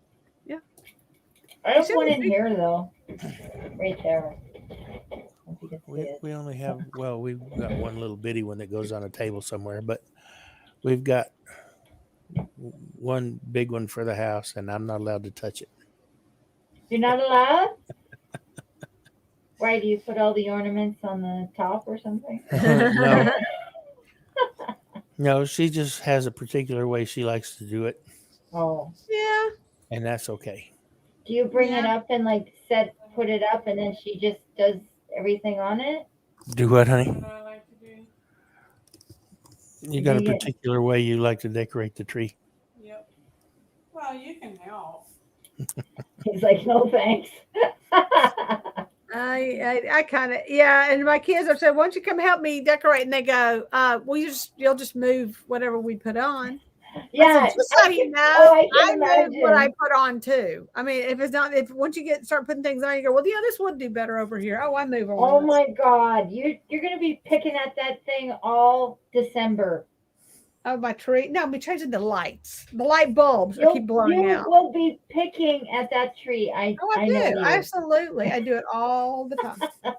Yeah. I have one in here though. Right there. Hope you can see it. We only have, well, we've got one little bitty one that goes on a table somewhere, but we've got one big one for the house, and I'm not allowed to touch it. You're not allowed? Why, do you put all the ornaments on the top or something? No. No, she just has a particular way she likes to do it, Oh. Yeah. and that's okay. Do you bring it up and like put it up and then she just does everything on it? Do what, honey? What I like to do. You got a particular way you like to decorate the tree? Yep. Well, you can help. He's like, no thanks. I kind of, yeah. And my kids have said, why don't you come help me decorate? And they go, well, you'll just move whatever we put on. Yeah. Said, just so you know, I move what I imagine. put on too. I mean, if once you start putting things on, you go, well, yeah, this would do better over here. Oh, I move on. Oh my God. You're going to be picking at that thing all December. Oh, my tree. No, we're changing the lights. The light bulbs keep blowing out. You will be picking at that tree. I do. know you. Absolutely. I do it all the time.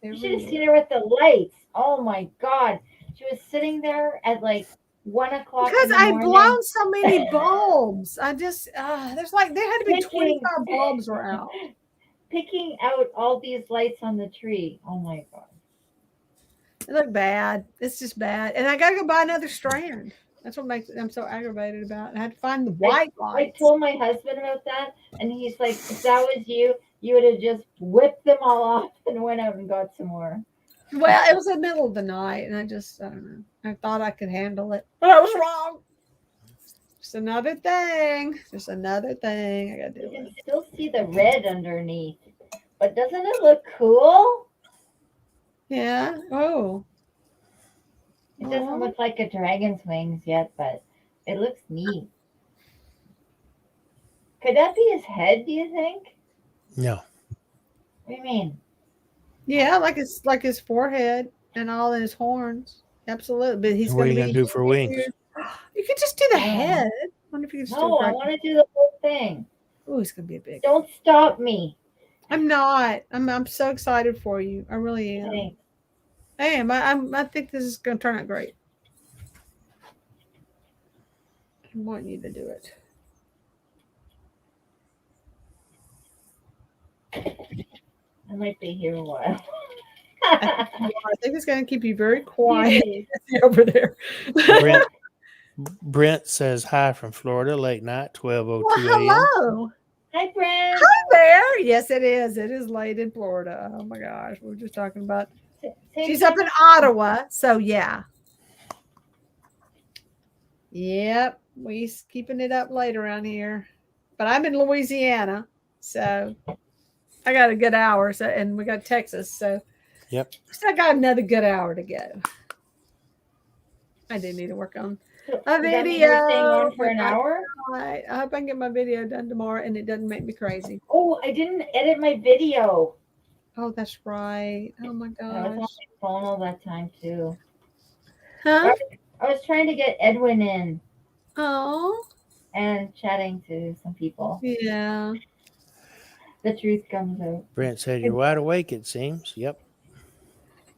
You should have seen her with the lights. Oh my God. She was sitting there at like 1 o'clock. Because I've blown so many bulbs. I just, there's like, there had to be 25 bulbs were out. Picking out all these lights on the tree. Oh my God. It looked bad. It's just bad. And I got to go buy another strand. That's what makes I'm so aggravated about. I had to find the white lights. I told my husband about that, and he's like, if that was you, you would have just whipped them all off and went out and got some more. Well, it was the middle of the night, and I don't know. I thought I could handle it, but I was wrong. Just another thing. Just another thing I got to do. You can still see the red underneath, but doesn't it look cool? Yeah. Oh. It doesn't look like a dragon's wings yet, but it looks neat. Could that be his head, do you think? No. What do you mean? Yeah, like his forehead and all in his horns. Absolutely. But he's What are you going to do for wings? You could just do the head. I wonder if you could No, I want to do the whole thing. Oh, it's going to be a big. Don't stop me. I'm not. I'm so excited for you. I really am. Thanks. I am. I think this is going to turn out great. I want you to do it. I might be here a while. I think it's going to keep you very quiet over there. Brent says hi from Florida, late night, 12:02 a.m. Hello. Hi, Brent. Hi there. Yes, it is. It is late in Florida. Oh my gosh. We were just talking about she's up in Ottawa. So yeah. Yep. We keeping it up late around here. But I'm in Louisiana. So I got a good hour. So and we got Texas. So yep. Still got another good hour to go. I do need to work on So A does that mean we're staying video. on for an hour? I hope I can get my video done tomorrow and it doesn't make me crazy. Oh, I didn't edit my video. Oh, that's right. Oh my And I was on gosh. my phone all that time too. Huh? I was trying to get Edwin in Oh, and chatting to some people. yeah. The truth comes out. Brent said you're wide awake, it seems. Yep.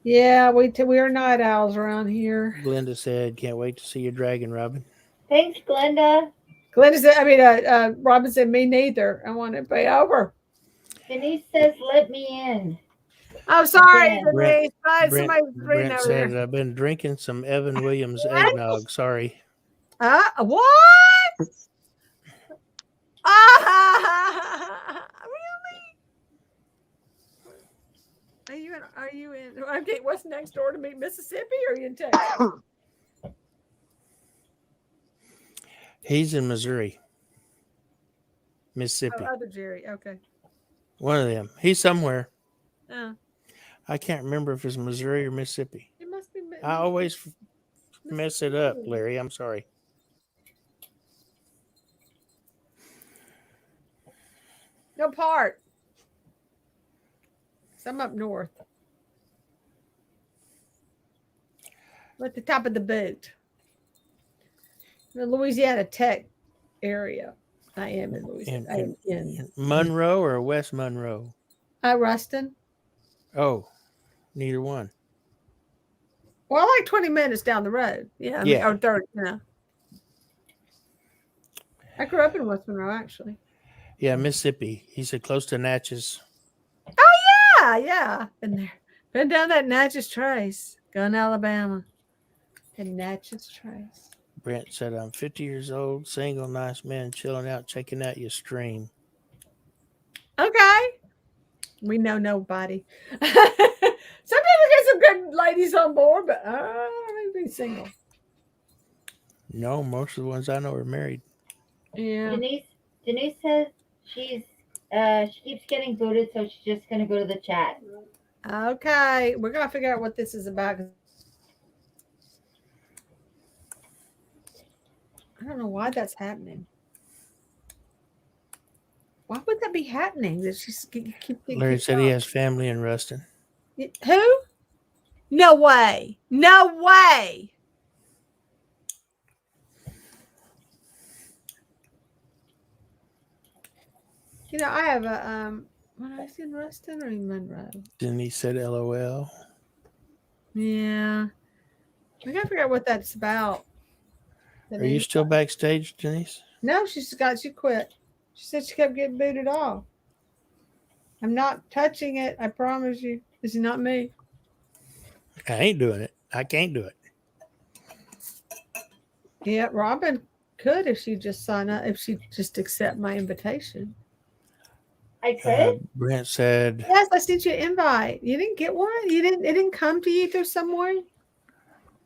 Yeah, we are night owls around here. Glenda said, can't wait to see your dragon, Robin. Thanks, Glenda. Glenda said, Robin said, me neither. I want it to be over. Denise says, let me in. I'm sorry, Again. Denise. Somebody's reading Brent over said, here. I've been drinking some Evan Williams What? eggnog. Sorry. What? Ah, really? Are you in? Okay, what's next door to me? Mississippi or are you in Texas? He's in Missouri. Mississippi. Oh, other Jerry. Okay. One of them. He's somewhere. Oh. I can't remember if it's Missouri or Mississippi. It must be. I always mess it up, Larry. I'm sorry. No part. I'm up north. We're at the top of the boot. The Louisiana Tech area. I am in Louisiana. I am in Monroe or West Monroe? Ruston. Oh, neither one. Well, like 20 minutes down the road. Yeah. Yeah. Or 30, I grew up in West Monroe, actually. Yeah, Mississippi. He said close to Natchez. Oh, yeah. Been there. Been down that Natchez Trace. Going to Alabama. And Natchez Trace. Brent said, I'm 50 years old, single, nice man, chilling out, checking out your stream. Okay. We know nobody. Sometimes we get some good ladies on board, but maybe single. No, most of the ones I know are married. Yeah. Denise says she keeps getting booted, so she's just gonna go to the chat. Okay. We're gonna figure out what this is about. I don't know why that's happening. Why would that be happening? That she's keep Larry said he has family in Ruston. Who? No way. No way. You know, I have a when I was in Ruston or in Monroe. Then he said LOL. Yeah. We gotta figure out what that's about. Are you still backstage, Denise? No, she quit. She said she kept getting booted off. I'm not touching it, I promise you. This is not me. I ain't doing it. I can't do it. Yeah, Robin could if she just sign up, if she just accept my invitation. I could. Brent said, yes, I sent you an invite. You didn't get one? It didn't come to you through some way?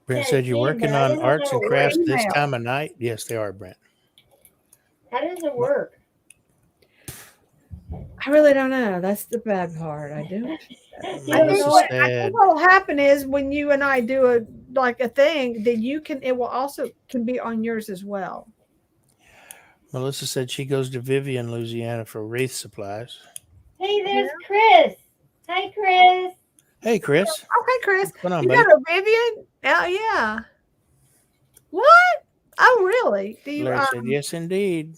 Brent Yeah, said you're working on arts and crafts this email. time of night? Yes, they are, Brent. How does it work? I really don't know. That's the bad part. I do. I Melissa think said, what will happen is when you and I do a thing, then it will also can be on yours as well. Melissa said she goes to Vivian, Louisiana for wreath supplies. Hey, there's Chris. Hi, Chris. Hey, Chris. Okay, Chris. What's going on, You buddy? got a Vivian? Oh, yeah. What? Oh, really? Do you? Larry said, yes, indeed.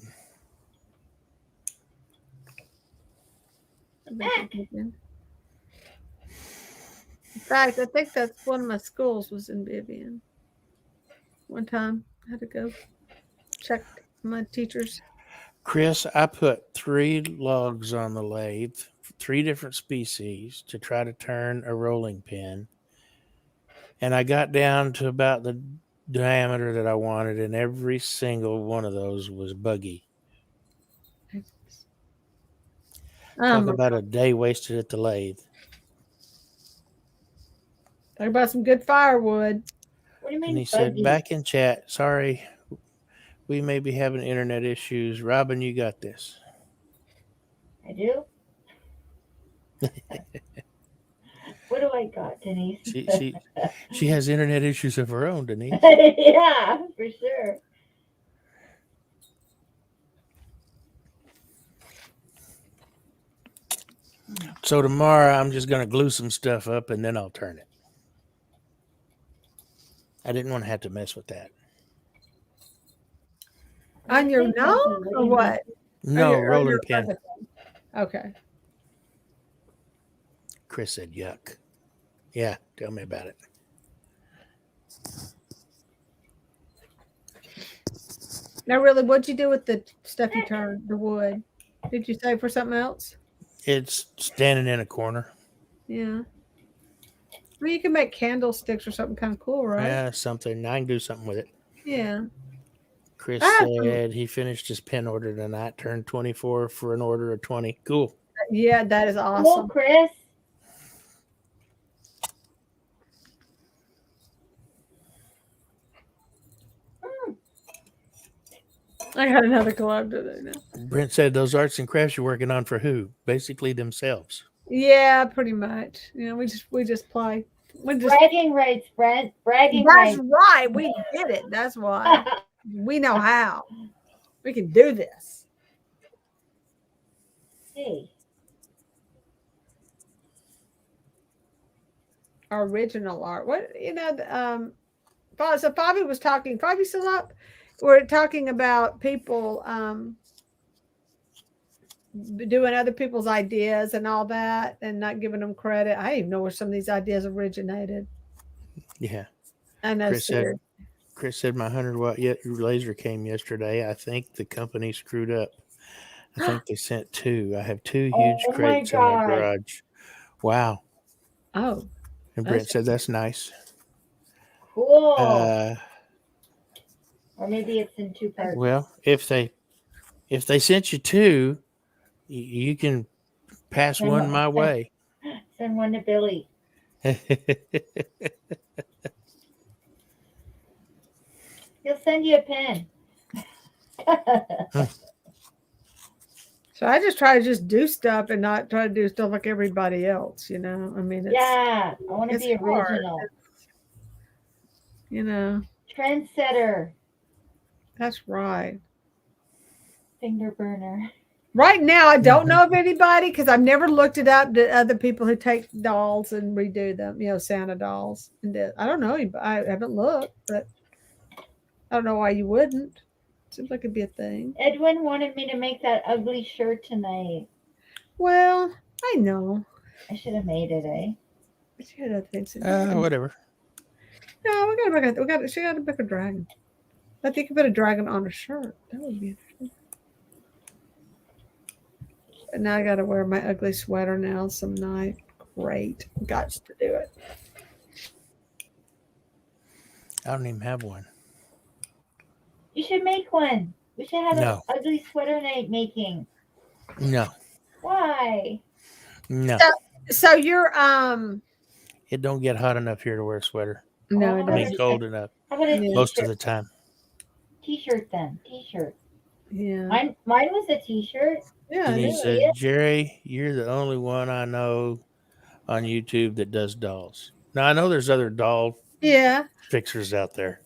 In fact, I think that's one of my schools was in Vivian. One time I had to go check my teachers. Chris, I put 3 logs on the lathe, 3 different species to try to turn a rolling pin. And I got down to about the diameter that I wanted, and every single one of those was buggy. Talk about a day wasted at the lathe. Talk about some good firewood. What do you mean? And he said, back in chat, sorry, we may be having internet issues. Robin, you got this. I do. What What do I got, Denise? She has internet issues of her own, Denise. Yeah, for sure. So tomorrow I'm just going to glue some stuff up and then I'll turn it. I didn't want to have to mess with that. On your nose or what? No, rolling pin. Okay. Chris said yuck. Yeah, tell me about it. Now, really, what'd you do with the stuff you turned, the wood? Did you save for something else? It's standing in a corner. Yeah. Well, you can make candlesticks or something kind of cool, right? Yeah, something. I can do something with it. Yeah. Chris said he finished his pen order tonight, turned 24 for an order of 20. Cool. Yeah, that is awesome. Cool, Chris. I got another glove today now. Brent said those arts and crafts you're working on for who? Basically themselves. Yeah, pretty much. You know, we just play. Bragging rights, Brent. Bragging rights. rights. That's right. We did it. That's why. We know how. We can do this. Hey. Original art. What, you know, so Bobby was talking. Bobby still up? We're talking about people doing other people's ideas and all that and not giving them credit. I didn't even know where some of these ideas originated. Yeah. I know. Chris said my 100-watt laser came yesterday. I think the company screwed up. I think they sent 2. I have 2 huge crates in my garage. Wow. Oh. And Brent said that's nice. Cool. Or maybe it's in 2 parts. Well, if they sent you 2, you can pass one my way. Send one to Billy. He'll send you a pen. So I just try to just do stuff and not try to do stuff like everybody else, you know. I mean, I want to be original. You know. Trendsetter. That's right. Finger burner. Right now, I don't know of anybody because I've never looked it up to other people who take dolls and redo them, you know, Santa dolls. And I don't know. I haven't looked, but I don't know why you wouldn't. Seems like it'd be a thing. Edwin wanted me to make that ugly shirt tonight. Well, I know. I should have made it, eh? She had other things. Whatever. No, she got to make a dragon. I think you put a dragon on a shirt. That would be interesting. But now I got to wear my ugly sweater now some night. Great. Got to do it. I don't even have one. You should make one. We should have an ugly sweater night making. No. Why? No. So you're It don't get hot enough here to wear a sweater. No, it I mean cold enough. How about a most of the time. T-shirt then. T-shirt. Yeah. Mine was a T-shirt. Yeah. And he said, Jerry, you're the only one I know on YouTube that does dolls. Now I know there's other doll fixers out there.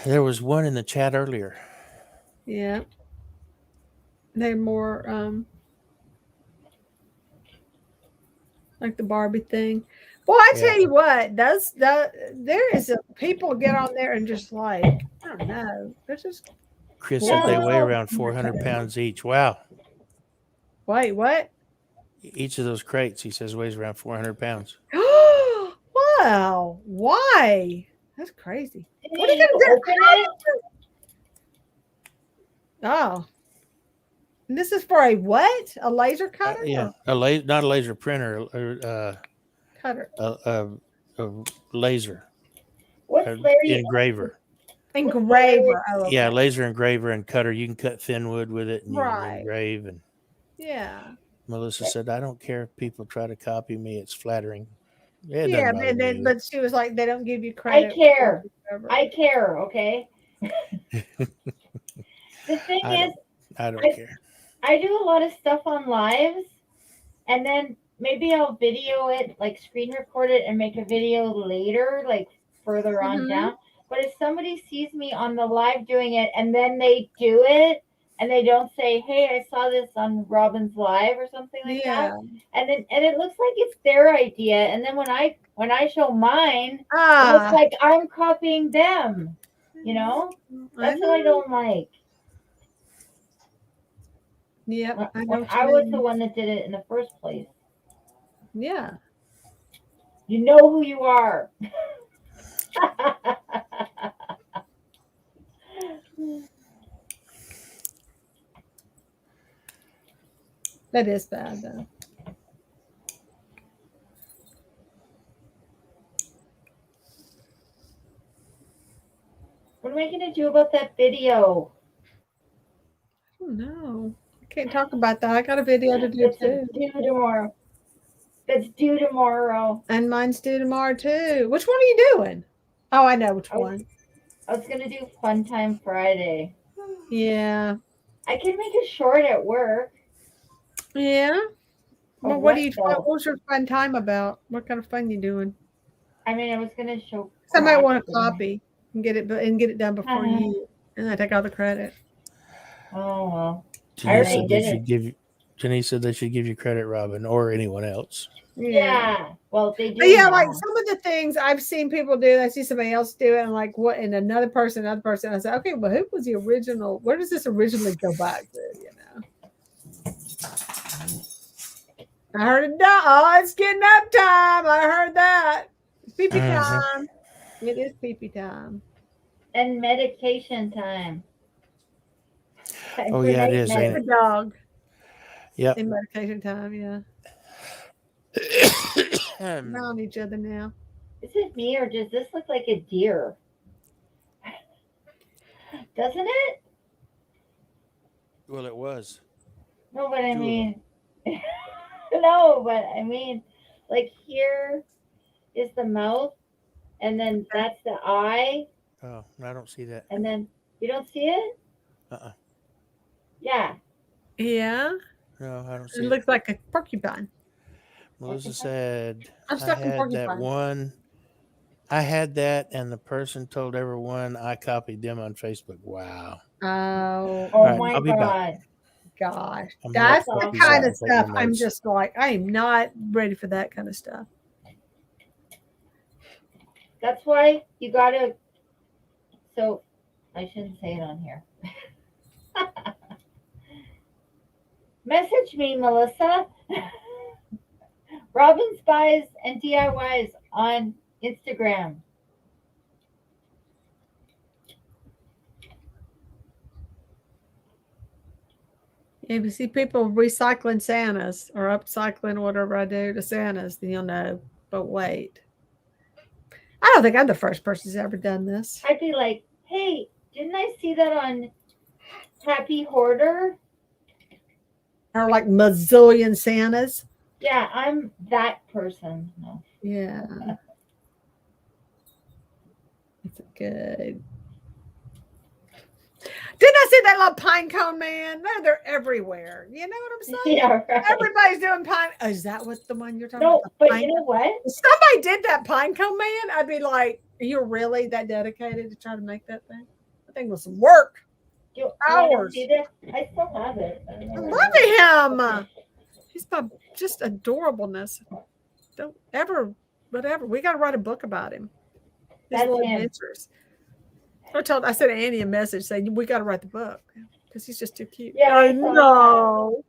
There was one in the chat earlier. Yeah. They're more like the Barbie thing. Well, I tell you what, there is people get on there and just like, I don't know. They're just Chris said they weigh around 400 pounds each. Wow. Wait, what? Each of those crates, he says, weighs around 400 pounds. Wow. Why? That's crazy. What are you going to open it? Oh. And this is for a what? A laser cutter? Yeah. Not a laser printer. Cutter. A laser. What's Larry? Engraver. Engraver. Oh, okay. Yeah, laser engraver and cutter. You can cut thin wood with it and you can engrave. And yeah. Melissa said, I don't care if people try to copy me. It's flattering. Yeah, but she was like, they don't give you credit. I care, okay? The thing is, I don't care. I do a lot of stuff on lives, and then maybe I'll video it, like screen record it and make a video later, like further on down. But if somebody sees me on the live doing it and then they do it and they don't say, "Hey, I saw this on Robin's live" or something like that, and it looks like it's their idea, and then when I show mine, it looks like I'm copying them. You know, that's what I don't like. Yep. I was the one that did it in the first place. Yeah. You know who you are. That is bad, though. What am I going to do about that video? I don't know. I can't talk about that. I got a video to do too. Due tomorrow. That's due tomorrow. And mine's due tomorrow too. Which one are you doing? Oh, I know which one. I was going to do Fun Time Friday. Yeah. I can make a short at work. Yeah. Well, what was your fun time about? What kind of fun you doing? I mean, I was going to show. Somebody want a copy and get it done before you, and I take all the credit. Oh well. Jenny said they should give you credit, Robin, or anyone else. Yeah. Well, they do. But yeah, like some of the things I've seen people do, I see somebody else do it, and like what, and another person. I said, okay, well, who was the original? Where does this originally go back to? You know. I heard it. Oh, it's getting up time. I heard that. It's pee-pee time. It is pee-pee time. And medication time. Oh, yeah, it is. Ain't it? Dog. Yep. In medication time, yeah. We're on each other now. Is it me or does this look like a deer? Doesn't it? Well, it was. No, but I mean, no, but I mean, like here is the mouth, and then that's the eye. Oh, I don't see that. And then you don't see it? Yeah. Yeah. No, I don't see it. It looks like a porcupine. Melissa said, I'm stuck in porcupine. That one. I had that, and the person told everyone I copied them on Facebook. Wow. Oh, right, my God. Gosh. That's the kind of stuff I'm just like, I am not ready for that kind of stuff. That's why you got to. So I shouldn't say it on here. Message me, Melissa. Robin's Buys and DIYs on Instagram. If you see people recycling Santas or upcycling whatever I do to Santas, then you'll know. But wait. I don't think I'm the first person who's ever done this. I'd be like, hey, didn't I see that on Happy Hoarder? Or like mazillion Santas. Yeah, I'm that person. No. Yeah. It's good. Didn't I see that little pine cone man? They're everywhere. You know what I'm saying? Yeah, right. Everybody's doing pine. Oh, is that what the one you're talking about? No, but you know what? If somebody did that pine cone man, I'd be like, are you really that dedicated to try to make that thing? I think it was some work. Hours. See that? I still have it. I love him. He's just adorableness. Don't ever, whatever. We got to write a book about him. His little adventures. I sent Annie a message saying we got to write the book because he's just too cute. Yeah, I know.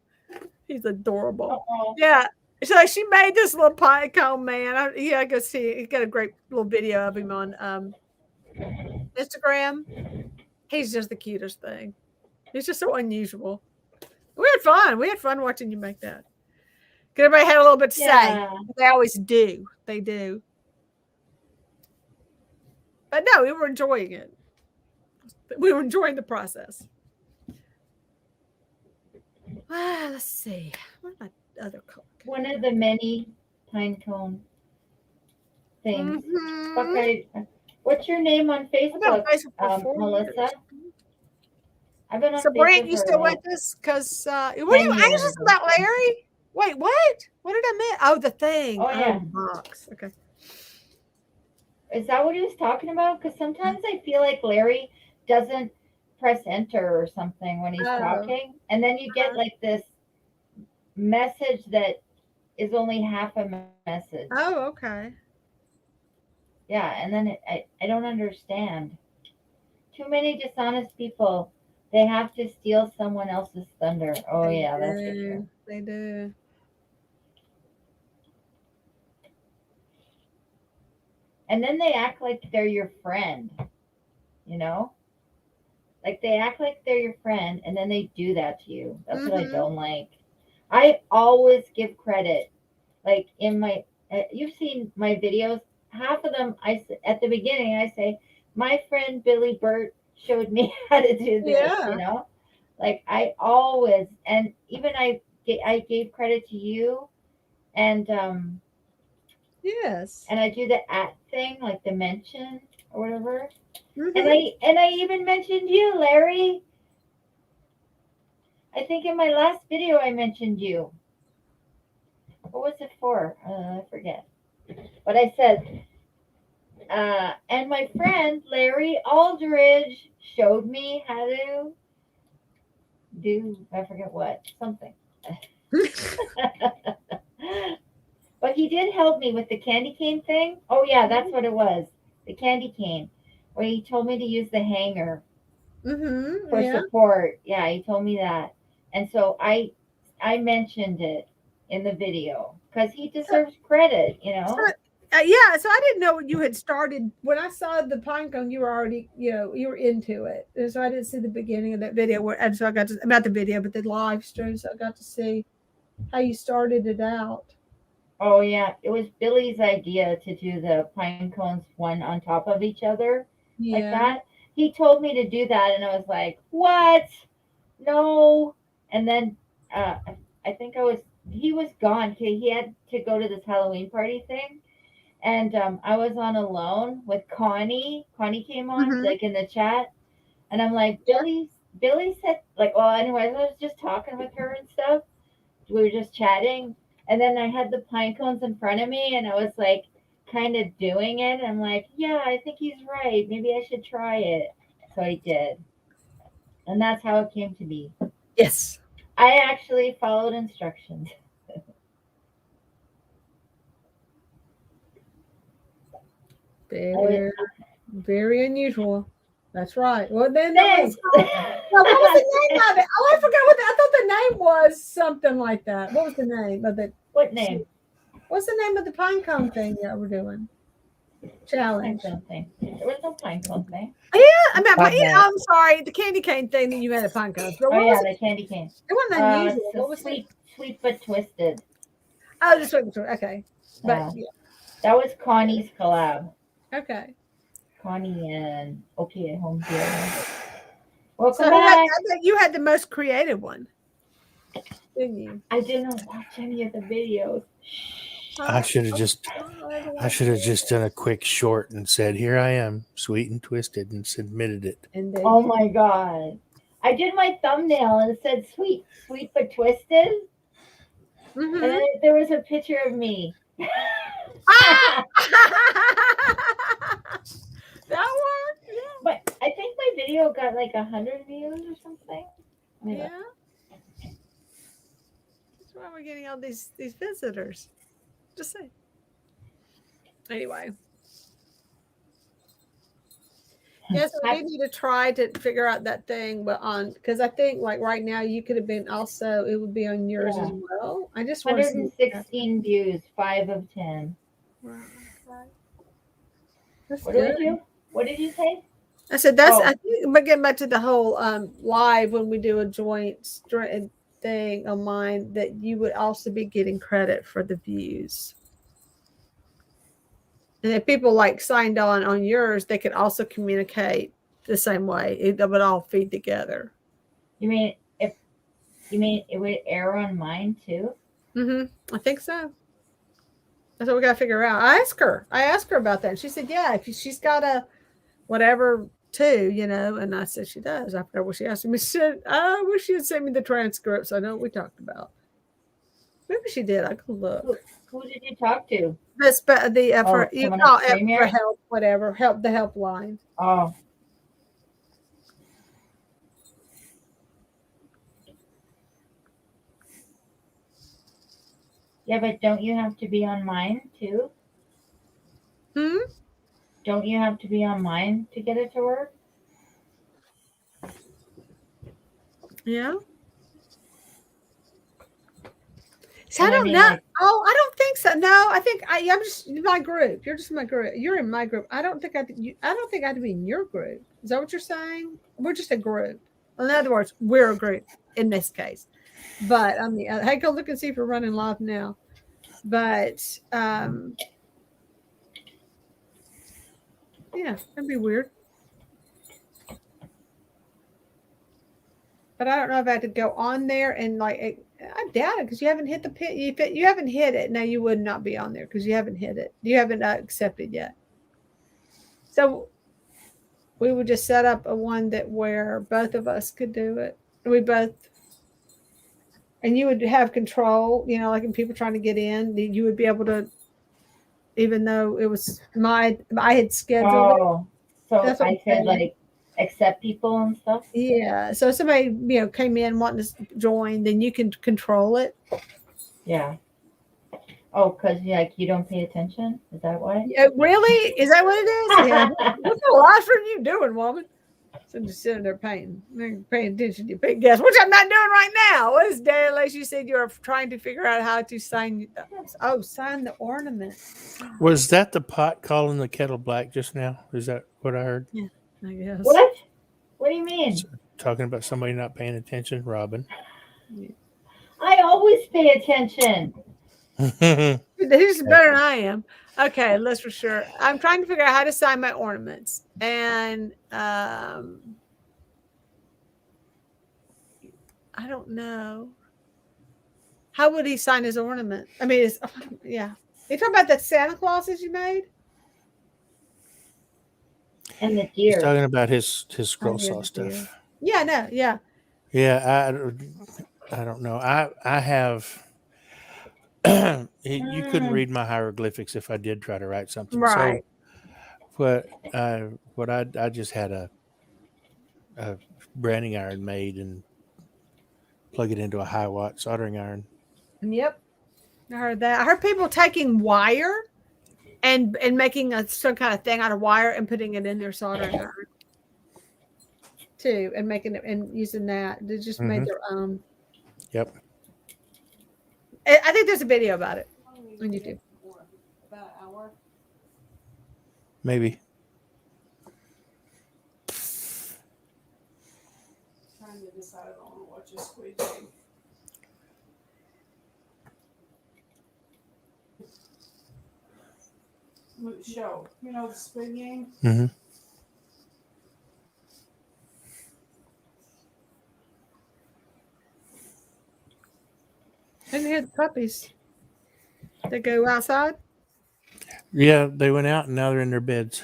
He's adorable. Uh-oh. Yeah. So she made this little pine cone man. I go see. He got a great little video of him on Instagram. He's just the cutest thing. He's just so unusual. We had fun. We had fun watching you make that. Everybody had a little bit to say. They always do. They do. But no, we were enjoying it. We were enjoying the process. Let's see. What are my other colors? One of the many pine cone things. Mm-hmm. Okay. What's your name on Facebook, Melissa? I've been on Facebook. Brent, you still with us? Because what are you anxious about, Larry? Wait, what? What did I miss? Oh, the thing. Oh, yeah. The box. Okay. Is that what he was talking about? Because sometimes I feel like Larry doesn't press enter or something when he's talking. And then you get like this message that is only half a message. Oh, okay. Yeah, and then I don't understand. Too many dishonest people. They have to steal someone else's thunder. Oh, yeah, that's for sure. They do. And then they act like they're your friend, you know? Like they act like they're your friend and then they do that to you. That's what I don't like. I always give credit. Like in my, you've seen my videos. Half of them, at the beginning, I say, my friend Billy Burt showed me how to do this, you know? Like I always, and even I gave credit to you and, yes. And I do the at thing, like the mention or whatever. And I even mentioned you, Larry. I think in my last video I mentioned you. What was it for? I forget. But I said, and my friend Larry Aldridge showed me how to do, I forget what, something. But he did help me with the candy cane thing. Oh, yeah, that's what it was. The candy cane. Where he told me to use the hanger for support. Yeah, he told me that. And so I mentioned it in the video because he deserves credit, you know? Yeah, so I didn't know you had started. When I saw the pine cone, you were already, you were into it. And so I didn't see the beginning of that video. And so I got to, about the video, but the live stream. So I got to see how you started it out. Oh, yeah. It was Billy's idea to do the pine cones one on top of each other like that. He told me to do that, and I was like, what? No. And then I think he was gone. He had to go to this Halloween party thing. And I was on alone with Connie. Connie came on, like in the chat. And I'm like, Billy said, like, well, anyways, I was just talking with her and stuff. We were just chatting. And then I had the pine cones in front of me, and I was like, kind of doing it. I'm like, yeah, I think he's right. Maybe I should try it. So I did. And that's how it came to be. Yes. I actually followed instructions. Very unusual. That's right. Well, then what was the name of it? Oh, I forgot I thought the name was something like that. What was the name of it? What name? What's the name of the pine cone thing that we're doing? Challenge. There was no pine cone thing. Yeah, I'm sorry, the candy cane thing that you had at pine cones. The candy cane. It wasn't unusual. What was sweet but twisted? Oh, the sweet but twisted. Okay, but that was Connie's collab. Okay. Connie and OK at Home Theater. Welcome back. I bet you had the most creative one, didn't you? I didn't watch any of the videos. I should have just done a quick short and said, "Here I am, sweet and twisted," and submitted it. Oh my god! I did my thumbnail and it said "sweet but twisted," and then there was a picture of me. That worked. Yeah. But I think my video got like 100 views or something. Yeah. That's why we're getting all these visitors. Just say. Anyway. Yes, we need to try to figure out that thing, but because I think like right now you could have been also, it would be on yours as well. I just want 116 views, 5 of 10. Right. What did you say? I said I think, but getting back to the whole live when we do a joint thing on mine, that you would also be getting credit for the views. And if people like signed on yours, they could also communicate the same way. It would all feed together. You mean it would air on mine too? I think so. That's what we got to figure out. I asked her about that. And she said, yeah, if she's got a whatever too, and I said she does. I forgot what she asked me. She said, I wish she had sent me the transcript so I know what we talked about. Maybe she did. I could look. Who did you talk to? This, but the for you someone call at it for Premier? help, whatever, help the helpline. Oh. Yeah, but don't you have to be on mine too? Don't you have to be on mine to get it to work? Yeah. So I don't know. Like, I don't think so. No, I think I'm just in my group. You're just in my group. You're in my group. I don't think I don't think I have to be in your group. Is that what you're saying? We're just a group. In other words, we're a group in this case. But I mean, hey, go look and see if we're running live now. But yeah, that'd be weird. But I don't know if I had to go on there and like I doubt it because you haven't hit the pin. You haven't hit it. No, you would not be on there because you haven't hit it. You haven't accepted yet. So we would just set up a one that where both of us could do it. We both, and you would have control. You know, like when people trying to get in, you would be able to, even though it was I had scheduled. Oh, so I said like accept people and stuff. Yeah. So if somebody came in wanting to join, then you can control it. Yeah. Oh, because you don't pay attention? Is that why? Yeah, really? Is that what it is? Yeah. What's the last thing you doing, woman? So I'm just sitting there paying attention to your big guess, which I'm not doing right now. What is Dad? Like you said, you're trying to figure out how to sign. Sign the ornament. Was that the pot calling the kettle black just now? Is that what I heard? Yeah, I guess. What? What do you mean? Talking about somebody not paying attention, Robin. I always pay attention. He's better than I am. Okay, let's for sure. I'm trying to figure out how to sign my ornaments, and I don't know. How would he sign his ornament? I mean, yeah. You talking about the Santa Clauses you made? And the deer. He's talking about his scroll saw stuff. Deer. Yeah, no, yeah. Yeah, I don't know. I have. You couldn't read my hieroglyphics if I did try to write something. Right. So what I just had a branding iron made and plug it into a high watt soldering iron. Yep, I heard that. I heard people taking wire and making some kind of thing out of wire and putting it in their soldering iron too, and making it and using that. They just made their own. Yep. I think there's a video about it on YouTube. About an hour. Maybe. Trying to decide on what your squid game. Show. You know the squid game? Mm-hmm. Didn't hear the puppies. They go outside? Yeah, they went out and now they're in their beds.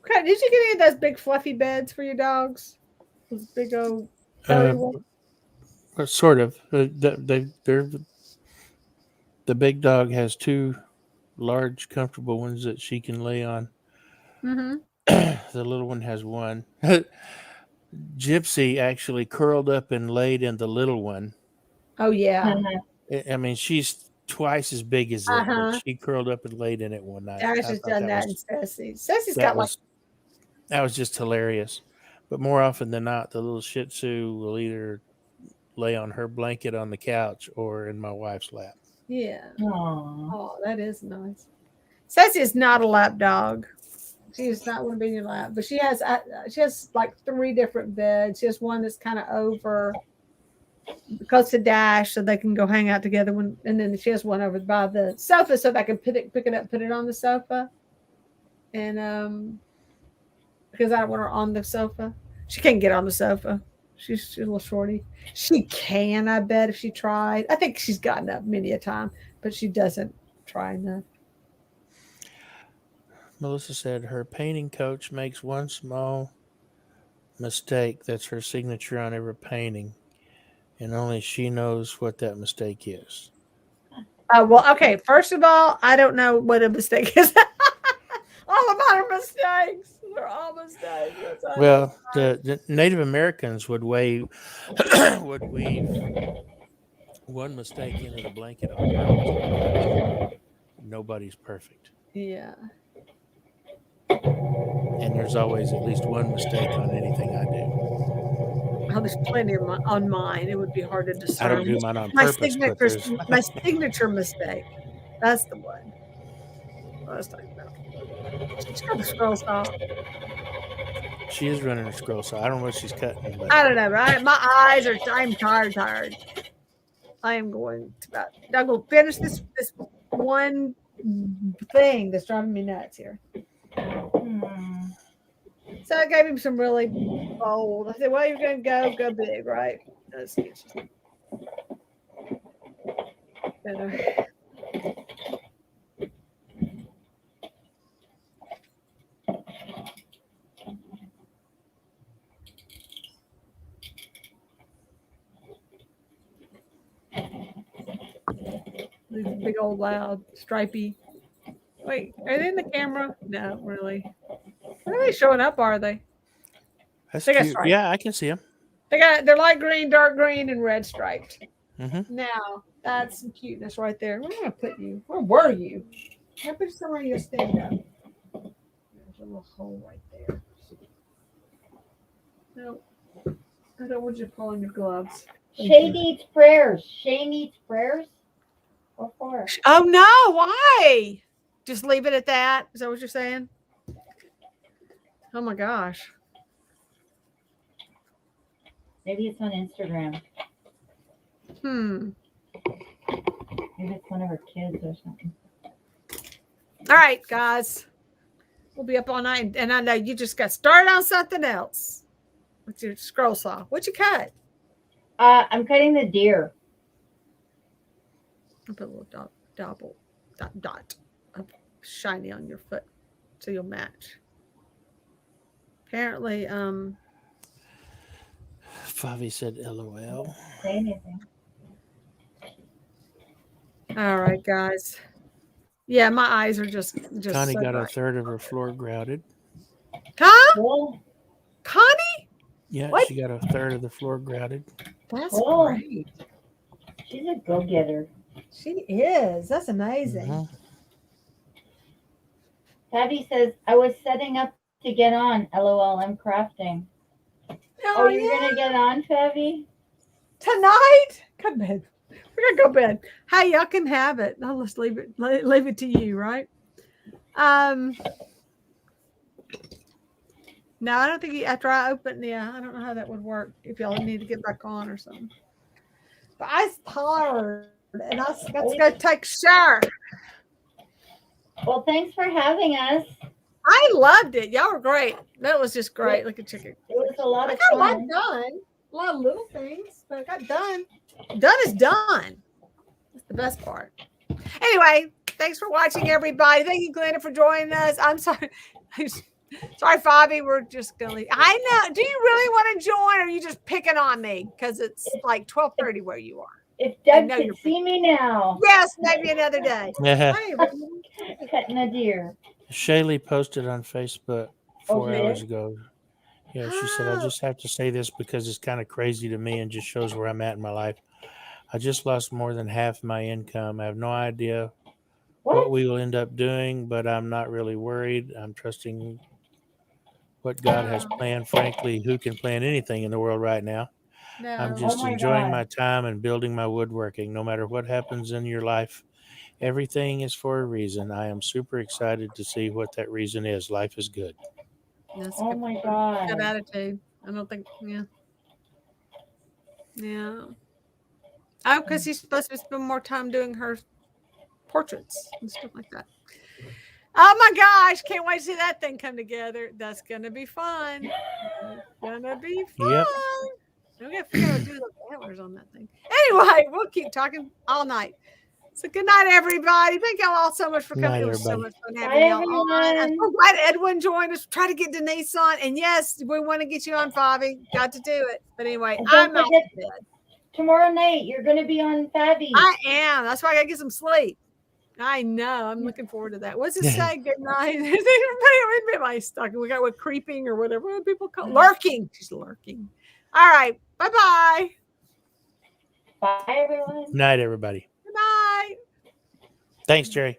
Okay, did you get any of those big fluffy beds for your dogs? Those big old sort of. The big dog has two large, comfortable ones that she can lay on. Mm-hmm. The little one has one. Gypsy actually curled up and laid in the little one. Oh yeah. I mean, she's twice as big as it, but she curled up and laid in it one night. Ash has done that in Ceci. Ceci's got that was just hilarious. But more often than not, the little Shih Tzu will either lay on her blanket on the couch or in my wife's lap. Yeah. Aww. Oh, that is nice. Ceci is not a lap dog. She does not want to be in your lap, but she has like 3 different beds. She has one that's kind of over close to Dash, so they can go hang out together. And then she has one over by the sofa, so they can pick it up, put it on the sofa. And because I don't want her on the sofa, she can't get on the sofa. She's a little shorty. She can, I bet, if she tried. I think she's gotten up many a time, but she doesn't try enough. Melissa said her painting coach makes one small mistake that's her signature on every painting. and only she knows what that mistake is. Well, okay. First of all, I don't know what a mistake is. All of mine are mistakes. They're all mistakes. Well, the Native Americans would weave one mistake into the blanket on purpose. Nobody's perfect. Yeah. And there's always at least one mistake on anything I do. Oh, there's plenty on mine. It would be hard to discern. I don't do mine on my purpose, but there's my signature mistake. That's the one. What I was talking about. She's got the scroll saw. She is running a scroll saw. I don't know what she's cutting, but I don't know. My eyes are. I'm tired. I am going to about. I'm going to finish this one thing that's driving me nuts here. So I gave him some really bold. I said, "Well, you're going to go big, right?" Let's see. These big old loud stripy. Wait, are they in the camera? No, really. Are they showing up? Are they? that's cute. Yeah, I can see them. They're light green, dark green, and red striped. Mm-hmm. Now that's some cuteness right there. Where am I gonna put you? Where were you? I put you somewhere you'll stand up. There's a little hole right there. No, I don't want you to pull on your gloves. Shay needs prayers. Shay needs prayers. What for? Oh no! Why? Just leave it at that. Is that what you're saying? Oh my gosh. Maybe it's on Instagram. Maybe it's one of her kids or something. All right, guys. We'll be up all night. And I know you just got started on something else with your scroll saw. What'd you cut? I'm cutting the deer. I'll put a little dot of shiny on your foot so you'll match. Apparently, Favi said LOL. Say anything. All right, guys. Yeah, my eyes are just Connie so got bright. a third of her floor grouted. Huh? Cool. Connie? Yeah, What? she got a third of the floor grouted. That's Cool. great. She's a go-getter. She is. That's amazing. Mhm. Tabby says, I was setting up to get on. LOL, I'm crafting. Oh, you're going to get on, Tabby? Tonight? Come bed. We're gonna go bed. Hey, y'all can have it. I'll just leave it to you, right? No, I don't think after I open, I don't know how that would work if y'all need to get back on or something. But I was tired and I got to go take a shower. Well, thanks for having us. I loved it. Y'all were great. That was just great. Look at chicken. It was a lot I of got a lot fun. done. A lot of little things, but I got done. Done is done. That's the best part. Anyway, thanks for watching, everybody. Thank you, Glenda, for joining us. I'm sorry. Sorry, Fabi. We're just going to leave. I know. Do you really want to join, or are you just picking on me? Because it's like 12:30 where you are. If Doug could see me now. Yes, maybe another day. Cutting a deer. Shaylee posted on Facebook 4 Okay. hours ago. Yeah, she said, I just have to say this because it's kind of crazy to me and just shows where I'm at in my life. I just lost more than half my income. I have no idea what we will end up doing, but I'm not really worried. I'm trusting what God has planned. Frankly, who can plan anything in the world right now? No. I'm just enjoying my time and building my woodworking. No matter what happens in your life, everything is for a reason. I am super excited to see what that reason is. Life is good. That's oh my God. Good attitude. I don't think, yeah. Oh, because she's supposed to spend more time doing her portraits and stuff like that. Oh my gosh, can't wait to see that thing come together. That's gonna be fun. It's gonna be fun. Yep. I'm gonna figure out how to do those antlers on that thing. Anyway, we'll keep talking all night. So good night, everybody. Thank y'all all so much for coming. It was so much fun having y'all on. I'm so glad Edwin joined us. Try to get Denise on. And yes, we want to get you on, Fabi. Got to do it. But anyway, I'm out of bed. tomorrow night you're going to be on Fabby. I am. That's why I gotta get some sleep. I know. I'm looking forward to that. What's it say? Good night. My stuck. We got what creeping or whatever people call lurking. She's lurking. All right. Bye-bye. Bye, everyone. Night, everybody. Good night. Thanks, Jerry.